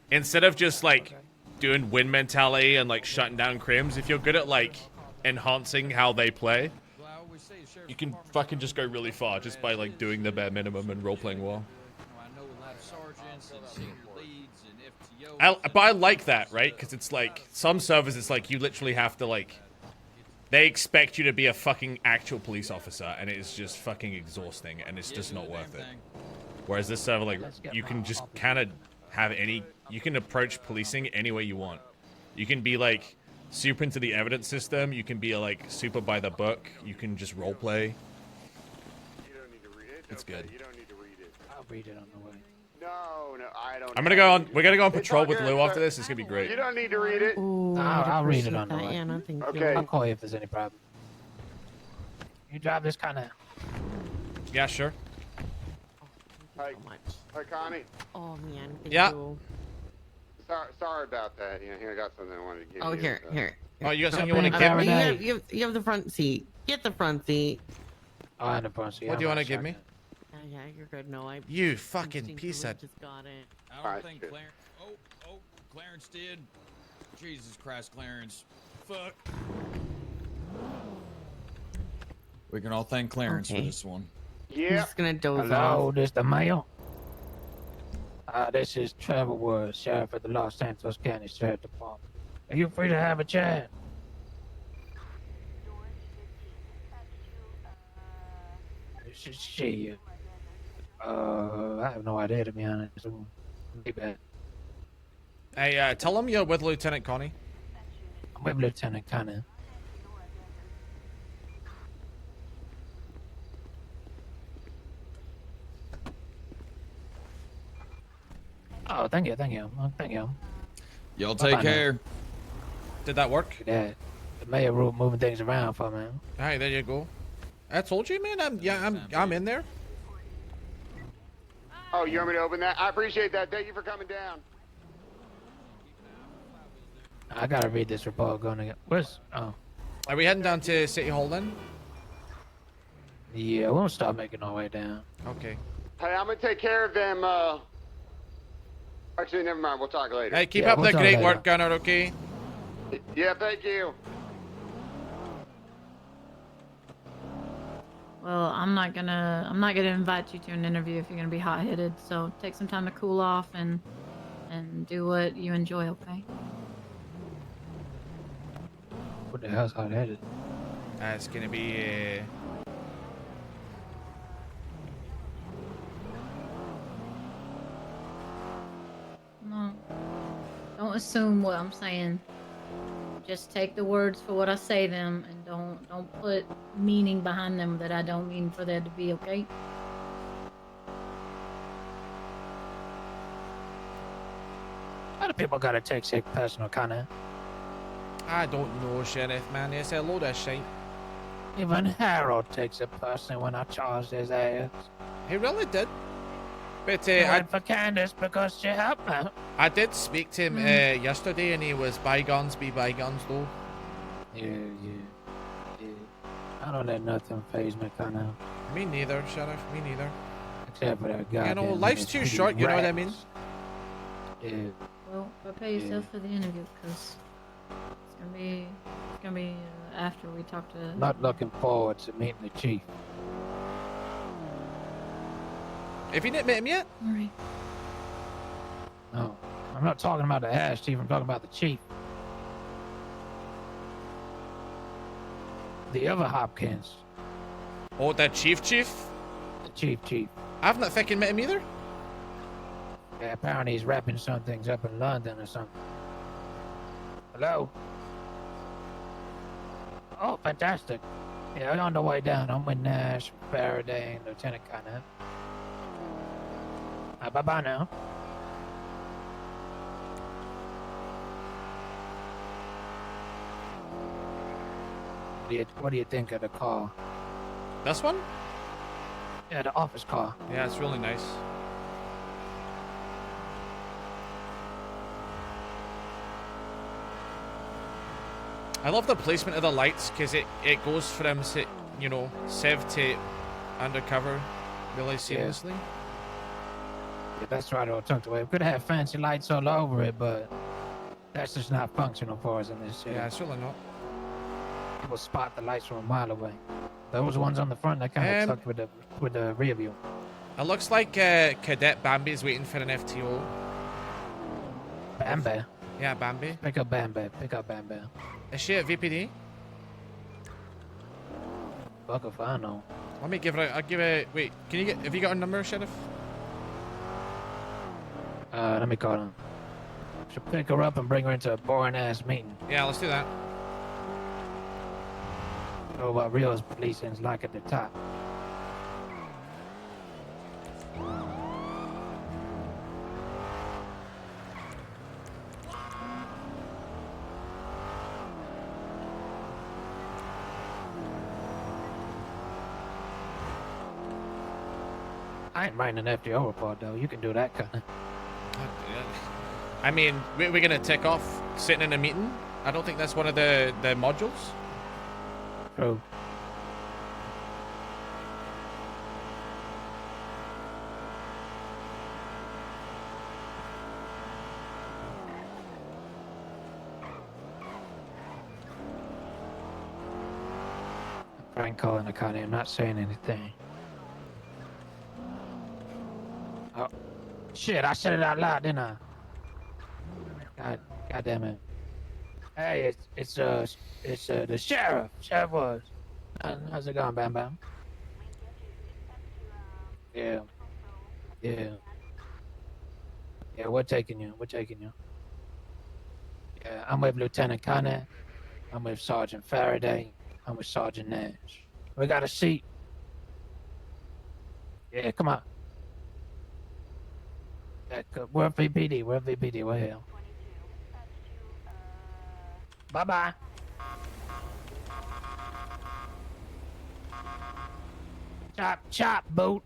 instead of just like doing win mentality and like shutting down crims, if you're good at like enhancing how they play, you can fucking just go really far just by like doing the bare minimum and role playing well. But I like that, right? Because it's like some servers, it's like you literally have to like, they expect you to be a fucking actual police officer, and it is just fucking exhausting, and it's just not worth it. Whereas this server, like, you can just kind of have you can approach policing any way you want. You can be like super into the evidence system. You can be like super by the book. You can just role play. It's good. You don't need to read it. I'll read it on the way. No, I don't. I'm gonna go on. We're gonna go on patrol with Lou after this. It's gonna be great. You don't need to read it. Ooh, I'll read it on the that, way. Anna. Thank Okay. you. I'll call you if there's any problem. You drive this kind of. Yeah, sure. Hi, Connie. Oh man. Thank Yeah. you. Sorry about that. Yeah, here I got something I wanted to give Oh, you. here. Oh, you got something you Jump want to in. give me? You have the front seat. Get the front seat. Oh, I had a bunch. What do you want to give me? Yeah, you're good. No, I. You fucking piece of. Just got it. I don't think Clarence. Oh, Clarence did. Jesus Christ, Clarence. Fuck. We can all thank Clarence for this one. Yeah. I'm just gonna doze Hello, off. this the mail. This is Trevor Woods, Sheriff of the Los Santos County Sheriff Department. Are you free to have a chat? She. I have no idea, to be honest. Maybe. Hey, tell him you're with Lieutenant Connie. I'm with Lieutenant Connie. Oh, thank you. Thank you. Y'all take care. Did that work? Yeah, the mayor rule moving things around for me. Alright, there you go. I told you, man. I'm in there. Oh, you want me to open that? I appreciate that. Thank you for coming down. I gotta read this report going again. Where's... Oh. Are we heading down to City Hall then? Yeah, we'll start making our way down. Okay. Hey, I'm gonna take care of them, Actually, never mind. We'll talk later. Hey, keep up the great work, Gunner, okay? Yeah, thank you. Well, I'm not gonna invite you to an interview if you're gonna be hot-headed. So take some time to cool off and do what you enjoy, okay? What the hell's hot-headed? It's gonna be. No, don't assume what I'm saying. Just take the words for what I say them, and don't put meaning behind them that I don't mean for there to be. Okay? A lot of people gotta take sick personal, kinda. I don't know, Sheriff, man. It's a load of shit. Even Harold takes it personally when I charged his ass. He really did. But I I went for Candace because she helped me. I did speak to him yesterday, and he was bygones be bygones, though. Yeah. I don't let nothing phase me, kinda. Me neither, Sheriff. Me neither. Except for that guy. You know, life's too short. You know what I mean? Yeah. Well, prepare yourself for the interview, because it's gonna be after we talk to. Not looking forward to meeting the chief. Have you not met him yet? All right. No, I'm not talking about the ass chief. I'm talking about the chief. The other Hopkins. Oh, the chief? The chief. I've not fucking met him either. Yeah, apparently he's wrapping some things up in London or something. Hello? Oh, fantastic. Yeah, I'm on the way down. I'm with Nash, Faraday, and Lieutenant Connie. Bye-bye now. What do you think of the car? This one? Yeah, the office car. Yeah, it's really nice. I love the placement of the lights, because it goes from, you know, Sev to undercover really seamlessly. Yeah, that's right, all tucked away. We could have fancy lights all over it, but that's just not functional for us in this city. Yeah, it's really not. People spot the lights from a mile away. Those ones on the front, they kind of tucked with the rear view. It looks like Cadet Bambi's waiting for an FTO. Bambi? Yeah, Bambi. Pick up Bambi. Is she at VPD? Fuck if I know. Let me give her. I'll give it. Wait, have you got her number, Sheriff? Let me call him. Should pick her up and bring her into a boring ass meeting. Yeah, let's do that. Oh, what real policing's like at the top. I ain't writing an FDO report though. You can do that kind of. I mean, we're gonna tick off sitting in a meeting. I don't think that's one of the modules. True. prank calling the Connie. I'm not saying anything. Oh, shit! I said it out loud, didn't I? God damn it! Hey, it's the sheriff. Sheriff was. How's it going, Bam Bam? Yeah. Yeah. Yeah, we're taking you. We're taking you. Yeah, I'm with Lieutenant Connie. I'm with Sergeant Faraday. I'm with Sergeant Nash. We got a seat. Yeah, come on. Yeah, we're VPD. We're VPD. We're here. Bye-bye. Chop, chop, boot.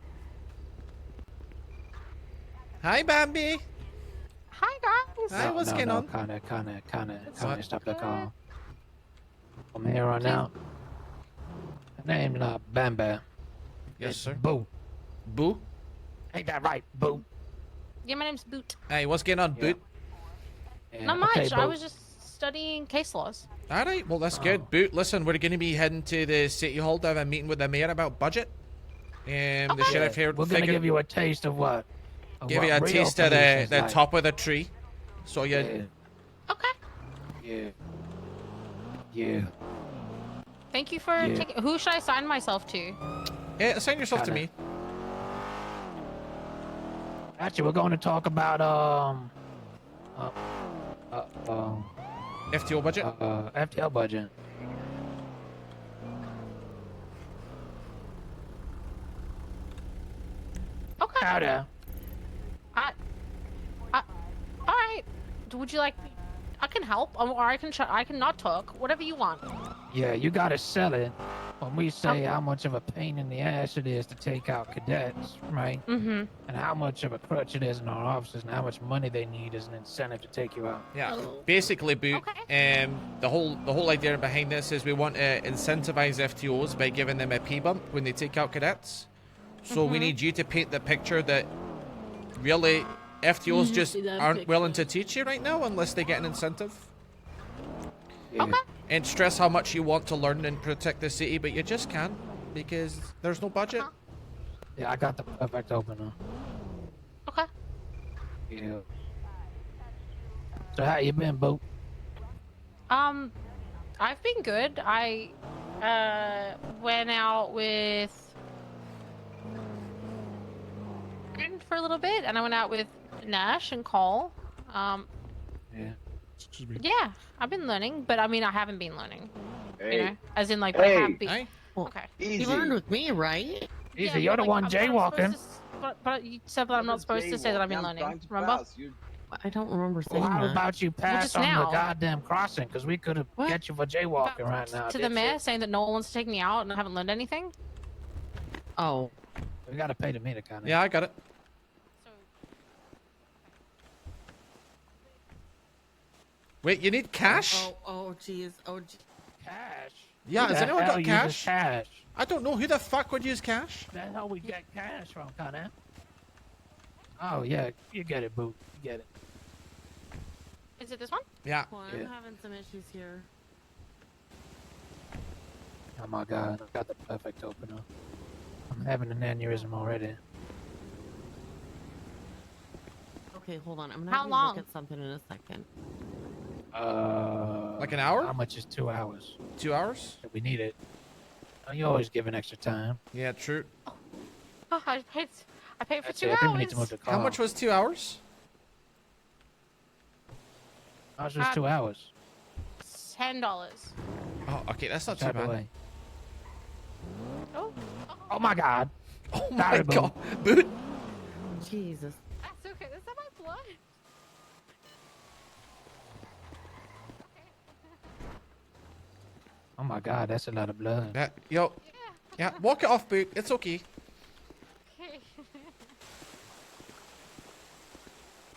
Hi, Bambi. Hi, guys. Hi, what's going on? Connie, stop the call. From here on out, the name's not Bamba. Yes, sir. Boo. Boo? Ain't that right, Boo? Yeah, my name's Boot. Hey, what's going on, Boot? Yeah, Not much. okay, I Boo. was just studying case laws. All right, well, that's good. Boot, listen, we're going to be heading to the City Hall to have a meeting with the mayor about budget. The sheriff here... We're going to give you a taste of what? Give you a taste of the top of the tree. So you... Yeah. Yeah. Thank you for taking... Who should I sign myself to? Yeah, assign yourself to me. Actually, we're going to talk about, FTO budget? FTL budget. Okay. Howdy. All right. Would you like... I can help, or I can not talk. Whatever you want. Yeah, you gotta sell it when we say how much of a pain in the ass it is to take out cadets, right? Mm-hmm. And how much of a crutch it is in our offices, and how much money they need as an incentive to take you out. Yeah, basically, Boot, the whole idea behind this is we want to incentivize FTOs by giving them a pay bump when they take out cadets. So we need you to paint the picture that really FTOs just aren't willing to teach you right now unless they get an incentive. Yeah. And stress how much you want to learn and protect the city, but you just can't because there's no budget. Yeah, I got the perfect opener. Okay. Yeah. So how you been, Boo? I've been good. I went out with for a little bit, and I went out with Nash and Cole. Yeah. Yeah, I've been learning, but I mean, I haven't been learning. Hey. You know, as in like Hey. I have been. Hey. Okay. You learned with me, right? Easy, Yeah, you're but, the one I'm not jaywalking. supposed to but you said that I'm not supposed to say that I've been learning. Remember? I don't remember saying Well, how that. about you pass just on now. the goddamn crossing? Because we could have get you for jaywalking right now. To the mayor saying that no one wants to take me out and I haven't learned anything. Oh. We gotta pay the meter, kind of. Yeah, I got it. Wait, you need cash? Oh, jeez. Oh, Cash? Yeah, Who has the anyone hell got uses cash? cash? I don't know. Who the fuck would use cash? That's how we get cash from, Connor. Oh, yeah, you get it, Boo. You get it. Is it this one? Yeah. Well, I'm having some issues here. Oh my god, I got the perfect opener. I'm having an aneurysm already. Okay, hold on. I'm gonna How have you long? look at something in a second. Like an hour? How much is 2 hours? 2 hours? If we need it. Oh, you always give an extra time. Yeah, true. Oh, I paid for That's 2 it. I think we need to hours. move the call. How much was 2 hours? Ours was 2 hours. $10. Oh, okay, that's not too Type bad. away. Oh. Oh my god. Oh my Sorry, Boo. god, Boot. Jesus. That's okay. Is that my blood? Oh my god, that's a lot of blood. Yo. Yeah, walk it off, Boot. It's okay. Okay.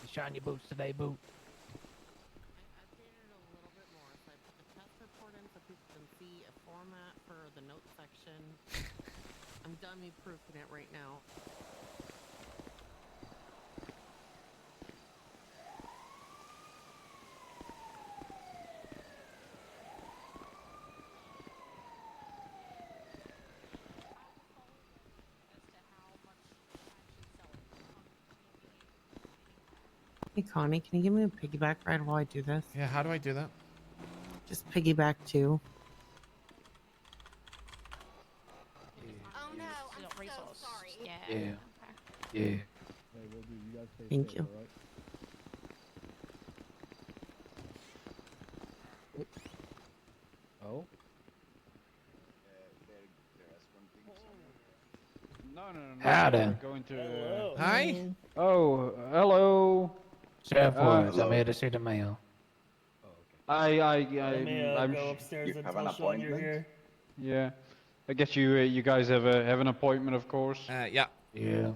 You shine your boots today, Boo. I updated it a little bit more. So I put the test report in so people can see a format for the notes section. I'm dummy proofing it right now. Hey, Connie, can you give me a piggyback ride while I do this? Yeah, how do I do that? Just piggyback too. Oh no, I'm so sorry. Yeah. Yeah. Okay. Yeah. Thank you. Oh. No. Howdy. We're going to. Hi. Oh, hello. Chef Woods, I'm hello. here to see the mail. I'm go upstairs you and have tell an Sean you're appointment? here. Yeah. I guess you guys have an appointment, of course. Yeah. Yeah.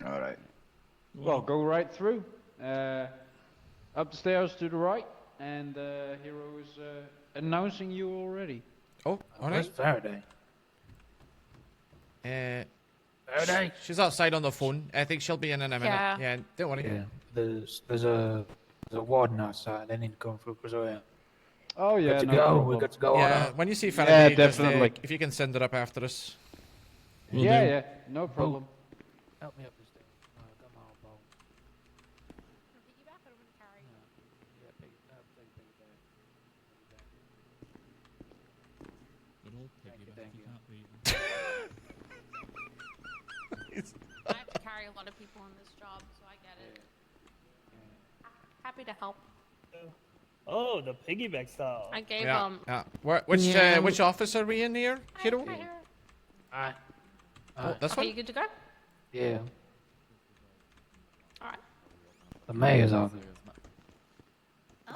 All right. Well, go right through. Up the stairs to the right, and Hero is announcing you already. Oh, all Where's right. Faraday? Faraday? She's outside on the phone. I think she'll be in a minute. Yeah. Yeah, don't worry. Yeah. There's a warden outside. They need to come through because Oh yeah, good to no go. problem. We got to go Yeah, on. when you see Faraday, just, definitely. if you can send her up after us. Yeah, no problem. Help me up the stairs. Come on, Bo. I have to carry a lot of people in this job, so I get it. Happy to help. Oh, the piggyback style. I gave Yeah. Which office are we in here, Hiro? Alright. Oh, this Okay, one? you good to go? Yeah. Alright. The mayor's office.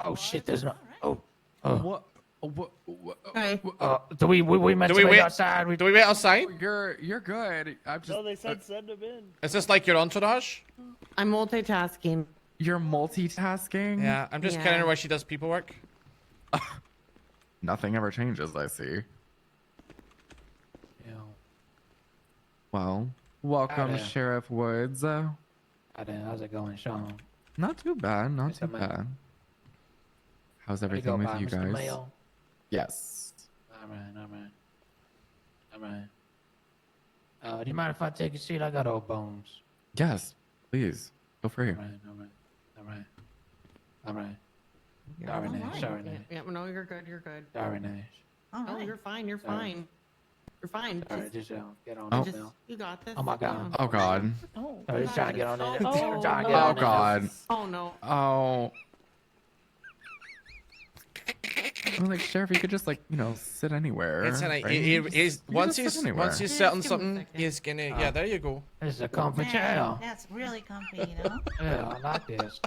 Oh shit, there's no. Oh. What? Hey. Do we meant Do to we wait wait outside? Do we wait outside? You're good. I'm just. No, they said send him in. Is this like your entourage? I'm multitasking. You're multitasking? Yeah, I'm just kidding her while she does people work. Nothing ever changes, I see. Yeah. Well, welcome, Howdy. Sheriff Woods. How's it going, Sean? Not too bad, not too Mayor. bad. How's How you everything go with by, you Mr. guys? Mayo? Yes. Alright. Do you mind if I take a seat? I got old bones. Yes, please. Feel free. Alright. You're Sorry, all Nash. right. Sorry, Nash. Yeah, no, you're good. You're good. Sorry, Nash. Oh, you're fine. You're Sorry. fine. You're fine. Alright, just get on Oh. this now. You got this. Oh my Sit god. down. Oh, God. Oh, I was you trying to got get on this. it. Oh, Trying to get no. on Oh, it. God. Oh no. Oh. Well, like, Sheriff, you could just, like, sit anywhere. It's an, right? once just sit he's anywhere. set on something, he's gonna. Yeah, there you go. This is a comfy chair. That's really comfy, you know? Yeah, I like this.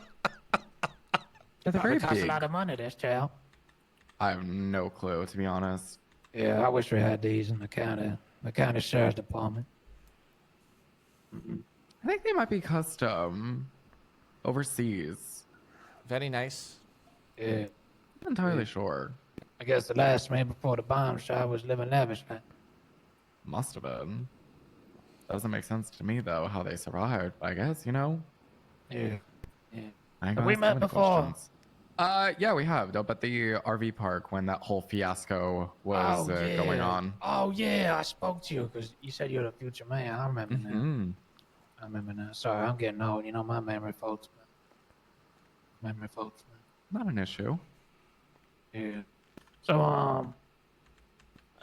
Yeah, they're very Probably costs a big. lot of money, this chair. I have no clue, to be honest. Yeah, I wish we had these in the county sheriff's department. I think they might be custom overseas. Very nice. Yeah. Not entirely sure. I guess the last man before the bomb shot was living lavishly. Must have been. Doesn't make sense to me, though, how they survived. I guess, Yeah. I ain't Have gonna we ask met too many before? questions. Yeah, we have. Up at the RV park when that whole fiasco was going on. Oh yeah, I spoke to you because you said you're the future mayor. I remember now. Mhm. I remember now. Sorry, I'm getting old. You know my memory faults. Man. Not an issue. Yeah. So I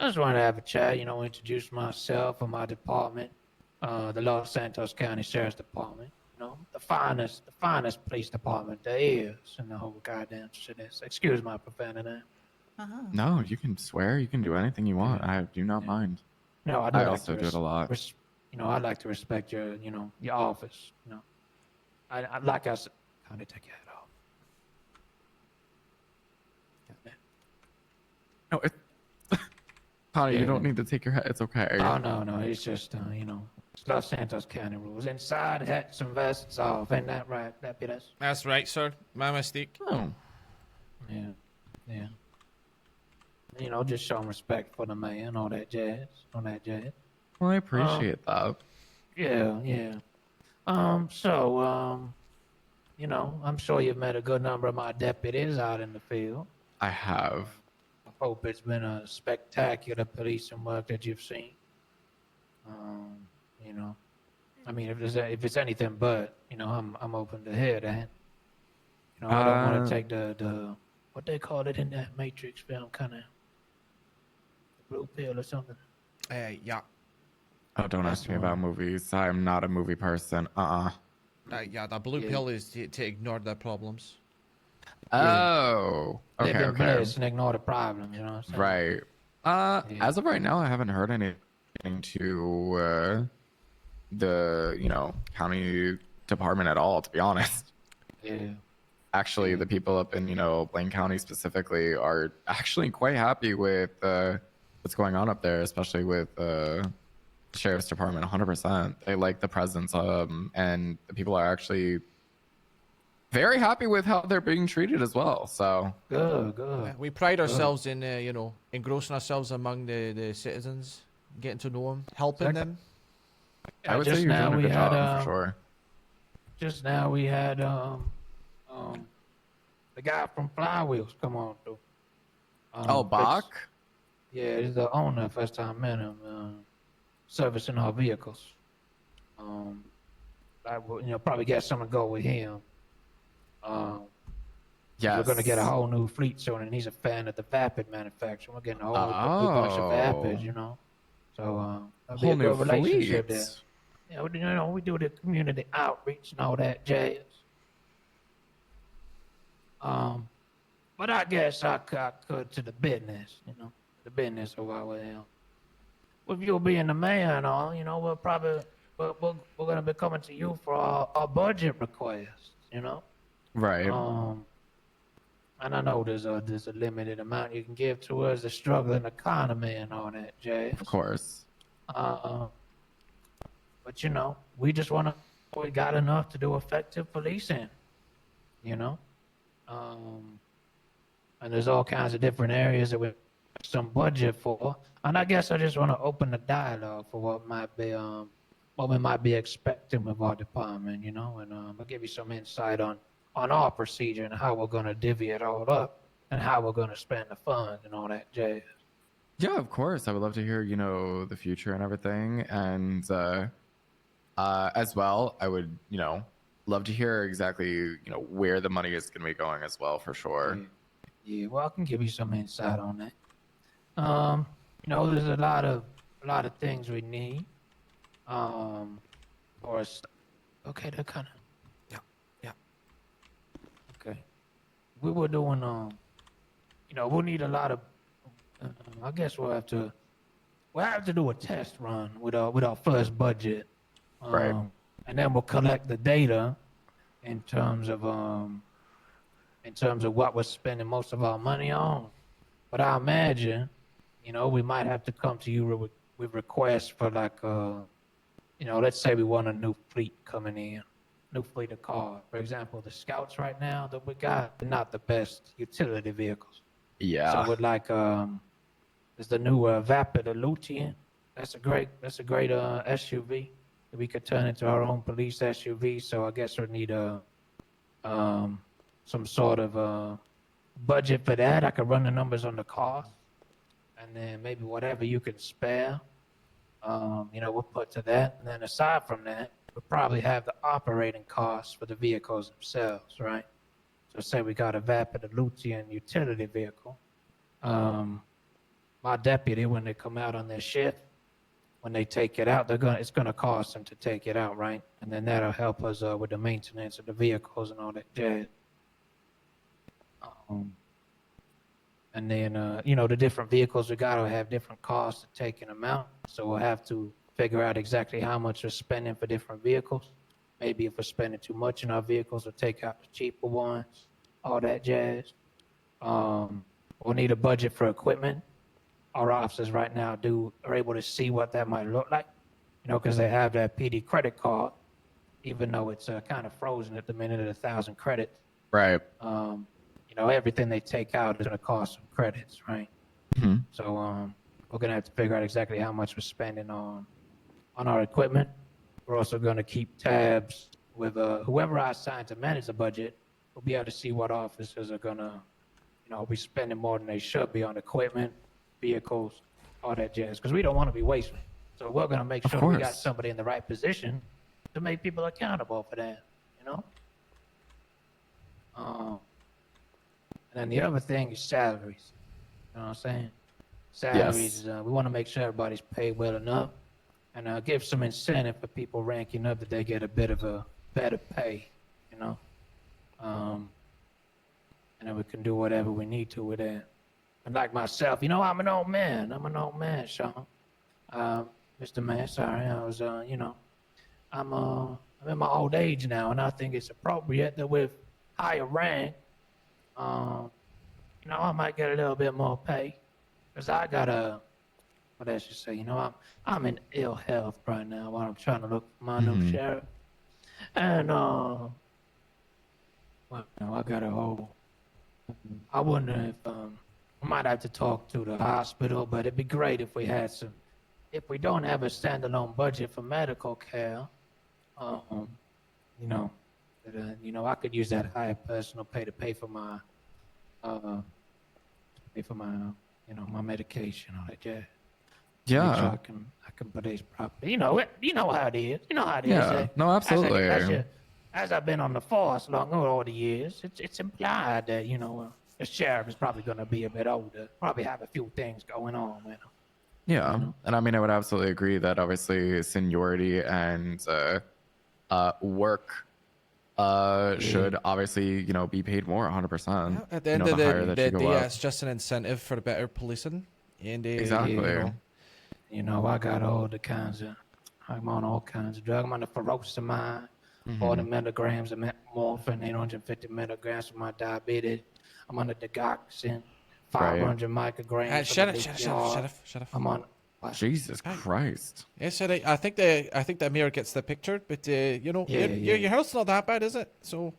just wanted to have a chat. Introduce myself and my department, the Los Santos County Sheriff's Department. The finest police department there is in the whole goddamn city. Excuse my profanity. No, you can swear. You can do anything you want. I do not mind. No, I also do it a lot. I'd like to respect your, your office. I'd like us. Kind of take your head off. No, Connie, Yeah. you don't need to take your head. It's okay. Oh no, it's just it's Los Santos County rules. Inside hats and vests off. Ain't that right, deputies? That's right, sir. My mistake. Oh. Yeah. Just showing respect for the man, all that jazz. Well, I appreciate that. Yeah. I'm sure you've met a good number of my deputies out in the field. I have. I hope it's been a spectacular policing work that you've seen. I mean, if it's anything but, I'm open to hear that. I don't want to take the what they call it in that Matrix film, kind of blue pill or something. Yeah. Oh, don't ask me about movies. I'm not a movie person. Yeah, the blue pill is to ignore the problems. Oh. Live Okay, in okay. bliss and ignore the problems, you know what I'm saying? Right. As of right now, I haven't heard anything to the county department at all, to be honest. Yeah. Actually, the people up in Blaine County specifically are actually quite happy with what's going on up there, especially with the sheriff's department. 100%. They like the presence, and the people are actually very happy with how they're being treated as well. So good. We pride ourselves in engrossing ourselves among the citizens, getting to know them, helping them. I would say you're doing a good job for sure. Just now we had the guy from Flywheels come on through. Bach? Yeah, he's the owner. First time I met him, servicing our vehicles. I will, probably get someone to go with him. We're gonna get a whole new fleet soon, and he's a fan of the Vapid manufacturer. We're getting a whole new bunch of Vapids, So a whole new relationship fleet. there. Yeah, we do the community outreach and all that jazz. But I guess I could to the business, the business of our with you being the mayor and all, we'll probably we're gonna be coming to you for our budget requests, Right. And I know there's a limited amount you can give towards the struggling economy and all that jazz. Of course. But we just we got enough to do effective policing, and there's all kinds of different areas that we have some budget for. And I guess I just want to open the dialogue for what we might be expecting with our department, and I'll give you some insight on our procedure and how we're going to divvy it all up and how we're going to spend the funds and all that jazz. Yeah, of course. I would love to hear, the future and everything. And as well, I would, love to hear exactly, where the money is going to be going as well, for sure. Yeah, well, I can give you some insight on that. There's a lot of things we need. For us. Okay, that kind of. Yeah. Okay. We were doing, we'll need a lot of. I guess we'll have to do a test run with our first budget. Right. And then we'll collect the data in terms of what we're spending most of our money on. But I imagine, we might have to come to you with requests for let's say we want a new fleet coming in, new fleet of cars. For example, the Scouts right now that we got are not the best utility vehicles. Yeah. So with there's the new Vapid Lutein. That's a great SUV that we could turn into our own police SUV. So I guess we need some sort of budget for that. I could run the numbers on the cost, and then maybe whatever you can spare, we'll put to that. And then aside from that, we'll probably have the operating costs for the vehicles themselves, right? So say we got a Vapid Lutein utility vehicle. My deputy, when they come out on their shift, when they take it out, it's gonna cost them to take it out, right? And then that'll help us with the maintenance of the vehicles and all that jazz. And then, the different vehicles we got will have different costs of taking them out. So we'll have to figure out exactly how much we're spending for different vehicles. Maybe if we're spending too much in our vehicles, we'll take out the cheaper ones, all that jazz. We'll need a budget for equipment. Our officers right now are able to see what that might look like, because they have that PD credit card, even though it's kind of frozen at the minute at 1,000 credits. Right. Everything they take out is going to cost some credits, right? Mm-hmm. So we're going to have to figure out exactly how much we're spending on our equipment. We're also going to keep tabs with whoever I assign to manage the budget. We'll be able to see what officers are going to, be spending more than they should be on equipment, vehicles, all that jazz, because we don't want to be wasteful. So we're going to make sure we got somebody in the right position to make people accountable for that, you know? And then the other thing is salaries. You know what I'm saying? Salaries, we want to make sure everybody's paid well enough and give some incentive for people ranking up that they get a bit of a better pay, you know? And then we can do whatever we need to with that. And like myself, you know, I'm an old man, Sean. Mr. Man, sorry, I was, you know, I'm in my old age now, and I think it's appropriate that with higher rank, you know, I might get a little bit more pay, cause I got what I should say, you know, I'm in ill health right now while I'm trying to look for my new sheriff, and well, you know, I got a whole. I wonder if I might have to talk to the hospital, but it'd be great if we had some. If we don't have a standalone budget for medical care, you know, you know, I could use that higher personal pay to pay for my, you know, my medication or that. Yeah. Yeah. Make sure I can produce properly. You know how it is. You know how it is. Yeah. No, absolutely. As I've been on the force over the years, it's implied that, you know, the sheriff is probably going to be a bit older, probably have a few things going on with him. Yeah, you know? and I mean, I would absolutely agree that obviously seniority and work should obviously, you know, be paid more 100%. At the end you know, of higher that the you go day, up. it's just an incentive for better policing. And Exactly. You know, I got I'm on all kinds of drugs. I'm on the furosemide, 40 milligrams of metformin, 850 milligrams for my diabetes. I'm on the digoxin, 500 micrograms. Shut up. I'm on. Jesus Christ. Yeah, so I think the mayor gets the picture, but you know, your health's not that bad, is it? So.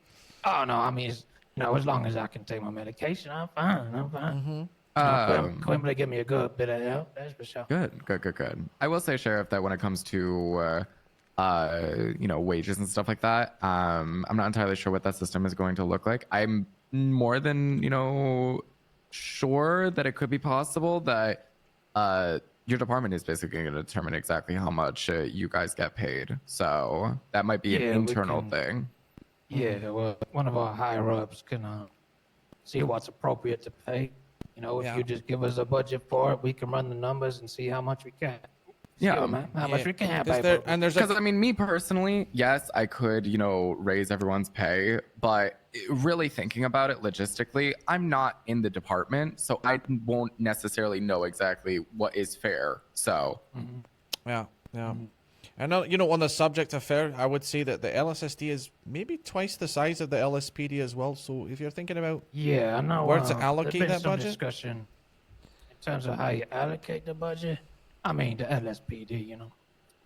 Oh no, I mean, you know, as long as I can take my medication, I'm fine. Quimbley give me a good bit of help, that's for sure. Good. I will say, Sheriff, that when it comes to you know, wages and stuff like that, I'm not entirely sure what that system is going to look like. I'm more than, you know, sure that it could be possible that your department is basically going to determine exactly how much you guys get paid. So that might be an internal thing. Yeah, well, one of our higher ups can see what's appropriate to pay. You know, if you just give us a budget for it, we can run the numbers and see how much we can. Yeah, man. How much we can. Because I mean, me personally, yes, I could, you know, raise everyone's pay, but really thinking about it logistically, I'm not in the department, so I won't necessarily know exactly what is fair. So, yeah. And you know, on the subject of fair, I would say that the LSSD is maybe twice the size of the LSPD as well. So if you're thinking about I know where to allocate there's been that some budget, discussion in terms of how you allocate the budget. I mean, the LSPD, you know,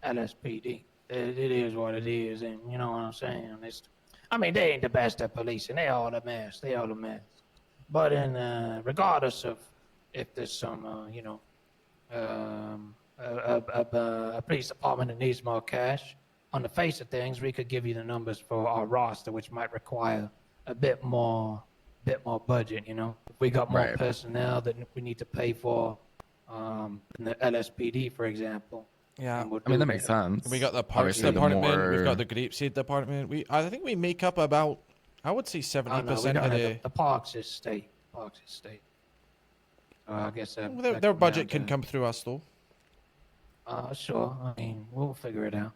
LSPD. It is what it is, and you know what I'm saying. I mean, they ain't the best at policing. They all a mess. But regardless of if there's some, you know, a police department that needs more cash, on the face of things, we could give you the numbers for our roster, which might require a bit more budget. You know, if we got more personnel that we need to pay for. In the LSPD, for example. Yeah, I mean that makes sense. We got the parts department. We've got the grapeseed department. I think we make up about, I would say 70% of the Approx is state. I guess their budget can come through us though. Sure. I mean, we'll figure it out.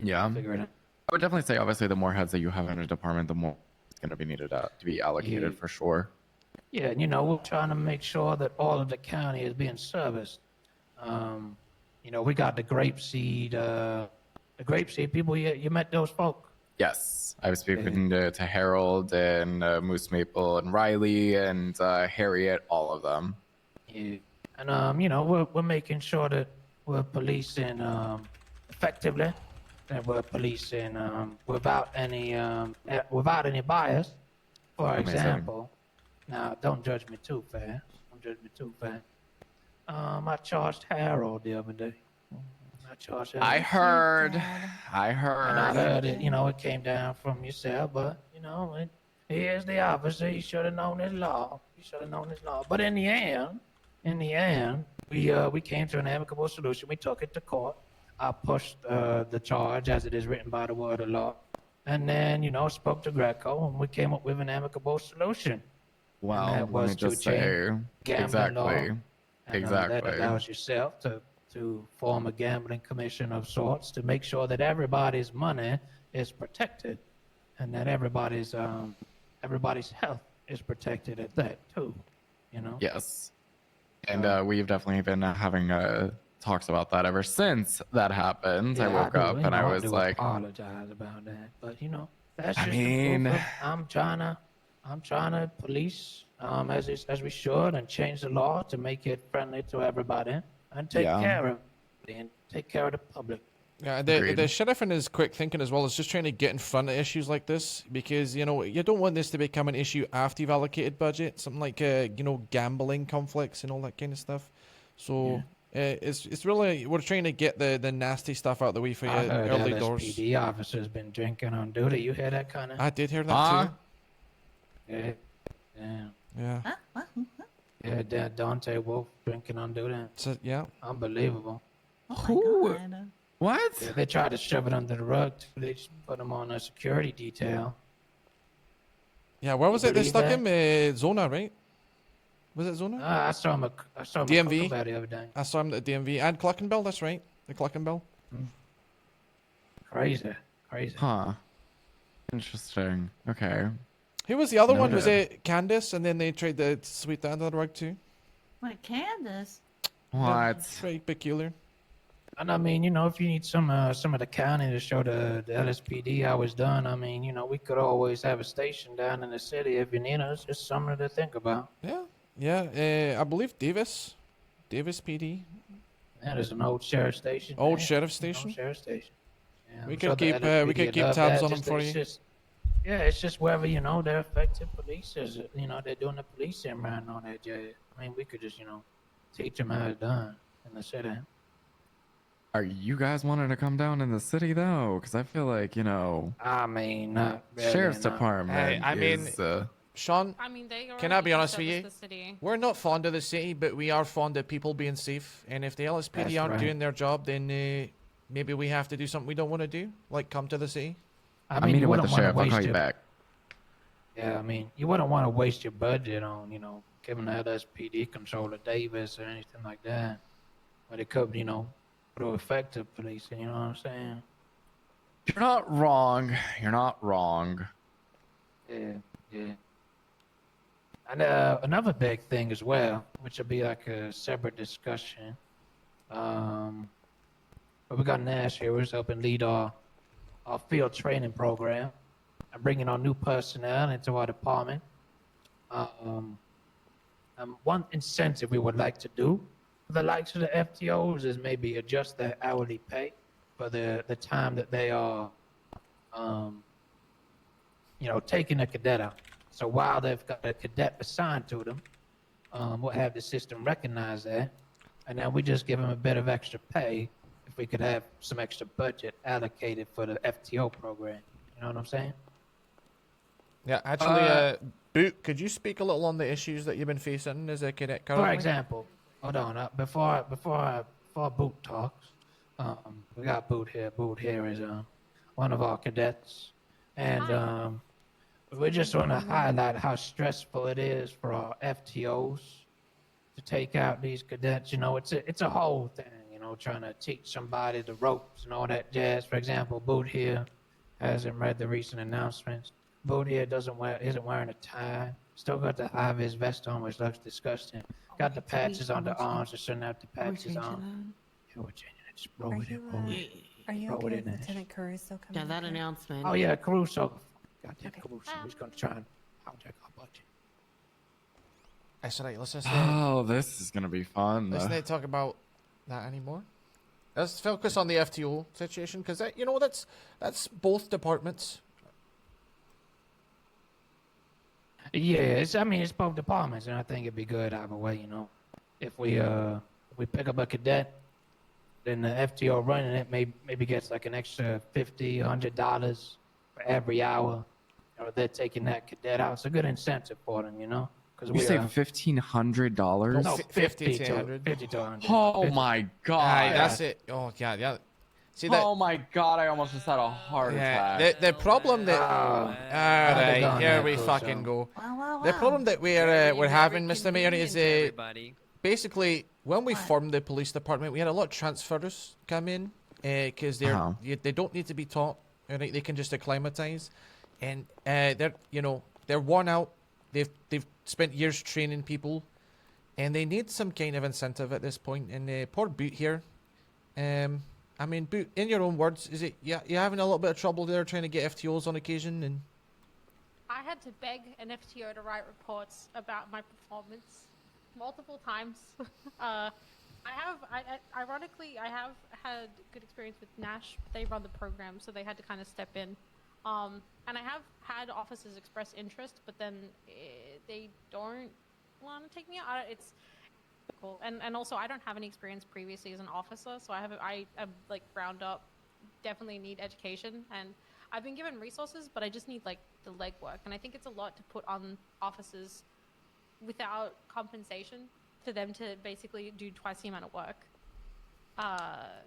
Yeah. Figure it out. I would definitely say, obviously, the more heads that you have in a department, the more it's going to be needed to be allocated for sure. Yeah, and you know, we're trying to make sure that all of the county is being serviced. You know, we got the grapeseed people. You met those folk? Yes, I was speaking to Harold and Moose Maple and Riley and Harriet, all of them. Yeah, and you know, we're making sure that we're policing effectively, that we're policing without any bias. For example. Now, don't judge me too fast. I charged Harold the other day. I heard. And I heard it, you know, it came down from yourself, but, you know, he is the officer. He should have known his law. But in the end, we came to an amicable solution. We took it to court. I pushed the charge as it is written by the word of law, and then spoke to Greco, and we came up with an amicable solution. Well, and that let was me to just change say, gambling law, exactly, and exactly. that allows yourself to form a gambling commission of sorts to make sure that everybody's money is protected, and that everybody's health is protected at that too. Yes. And we've definitely been having talks about that ever since that happened. I woke up and I was like, apologize about that, but that's I just mean- the proof of, I'm trying to police as we should and change the law to make it friendly to everybody and take Yeah. care of the public. Yeah, Agreed. the sheriff and his quick thinking as well is just trying to get in front of issues like this because you don't want this to become an issue after you've allocated budget, something like gambling conflicts and all that kind of stuff. So it's really we're trying to get the nasty stuff out of the way for you I heard early doors. LSPD officers been drinking on duty. You hear that kind of? I did hear that too. Yeah. Yeah. Yeah. Yeah, Dante Wolf drinking on duty. So, yeah. Unbelievable. Who? What? Yeah, they tried to shove it under the rug. Too. They just put him on a security detail. Yeah, where was You it they believe stuck that? him? Zona, right? Was it Zona? I saw him. I saw him DMV. at the other day. I saw him at the DMV and Cluckenbell. That's right, the Cluckenbell. Crazy. Huh. Interesting. Okay. Who was the other one? Noted. Was it Candace? And then they tried to sweep that under the rug too. Wait, Candace? What? It's very peculiar. And I mean, if you need some of the county to show the LSPD how it's done, I mean, we could always have a station down in the city if you need us. Just something to think about. Yeah. I believe Davis PD. Yeah, there's an old sheriff station. Old there. sheriff station. Old sheriff station. Yeah, We I'm could sure the keep LSPD we could would keep love tabs that. on them Just- for it's you. just- Yeah, it's just wherever they're effective police is. They're doing the policing around on that. Yeah, I mean, we could just teach them how it's done in the city. Are you guys wanting to come down in the city though? Because I feel like I mean, not really, sheriff's no. department. Hey, I mean, is, Sean, I mean, they can I be already honest with service you? the city. We're not fond of the city, but we are fond of people being safe. And if the LSPD That's aren't right. doing their job, then maybe we have to do something we don't want to do, like come to the city. I I'm mean, you meeting with the wouldn't wanna sheriff. I'll waste call you your- back. Yeah, I mean, you wouldn't want to waste your budget on, giving the LSPD control of Davis or anything like that. But it could, put effective policing, you know what I'm saying? You're not wrong. You're not wrong. Yeah. And another big thing as well, which will be like a separate discussion. But we got Nash here, who's helping lead our field training program and bringing on new personnel into our department. One incentive we would like to do for the likes of the FTOs is maybe adjust their hourly pay for the time that they are, taking a cadet out. So while they've got a cadet assigned to them, we'll have the system recognize that, and then we just give them a bit of extra pay if we could have some extra budget allocated for the FTO program. You know what I'm saying? Yeah, actually, Boot, could you speak a little on the issues that you've been facing as a cadet currently? For example, hold on. Before Boot talks, we got Boot here. Boot here is one of our cadets, and we just want to highlight how stressful it is for our FTOs to take out these cadets. It's a whole thing. Trying to teach somebody the ropes and all that jazz. For example, Boot here hasn't read the recent announcements. Boot here isn't wearing a tie. Still got the high-vis vest on, which looks disgusting. Got the patches on the arms. They shouldn't have the patches on. Yeah, we're changing it. Just roll with it. Roll with it. Are you Roll with okay it, with Nash. Lieutenant Caruso coming? Yeah, that announcement. Oh yeah, Caruso. Goddamn Caruso. He's gonna try and hijack our budget. That's right. Let's just Oh, this is gonna be fun. let's not talk about that anymore. Let's focus on the FTO situation because that's both departments. Yeah, it's both departments, and I think it'd be good either way. If we pick up a cadet, then the FTO running it maybe gets like an extra $50, $100 for every hour. They're taking that cadet out. It's a good incentive for them, Because You say $1,500? No, 50 50 to to 100. 50 to 100. Oh 50. my god! Aye, that's it. Oh yeah. See that? Oh my god, I almost just had a heart Yeah, attack. the problem that alright, gone here that we close, fucking so- go. The problem that we're having, Mr. Mayor, is basically when we formed the police department, we had a lot of transfers come in because they don't need to be taught. Right? They can just acclimatize, and they're worn out. They've spent years training people, and they need some kind of incentive at this point. And poor Boot here. I mean, Boot, in your own words, is it you're having a little bit of trouble there trying to get FTOs on occasion? And I had to beg an FTO to write reports about my performance multiple times. Ironically, I have had good experience with Nash. They run the program, so they had to kind of step in. And I have had officers express interest, but then they don't want to take me out. It's cool. And also, I don't have any experience previously as an officer, so I am like ground up. Definitely need education, and I've been given resources, but I just need like the legwork. And I think it's a lot to put on officers without compensation to them to basically do twice the amount of work.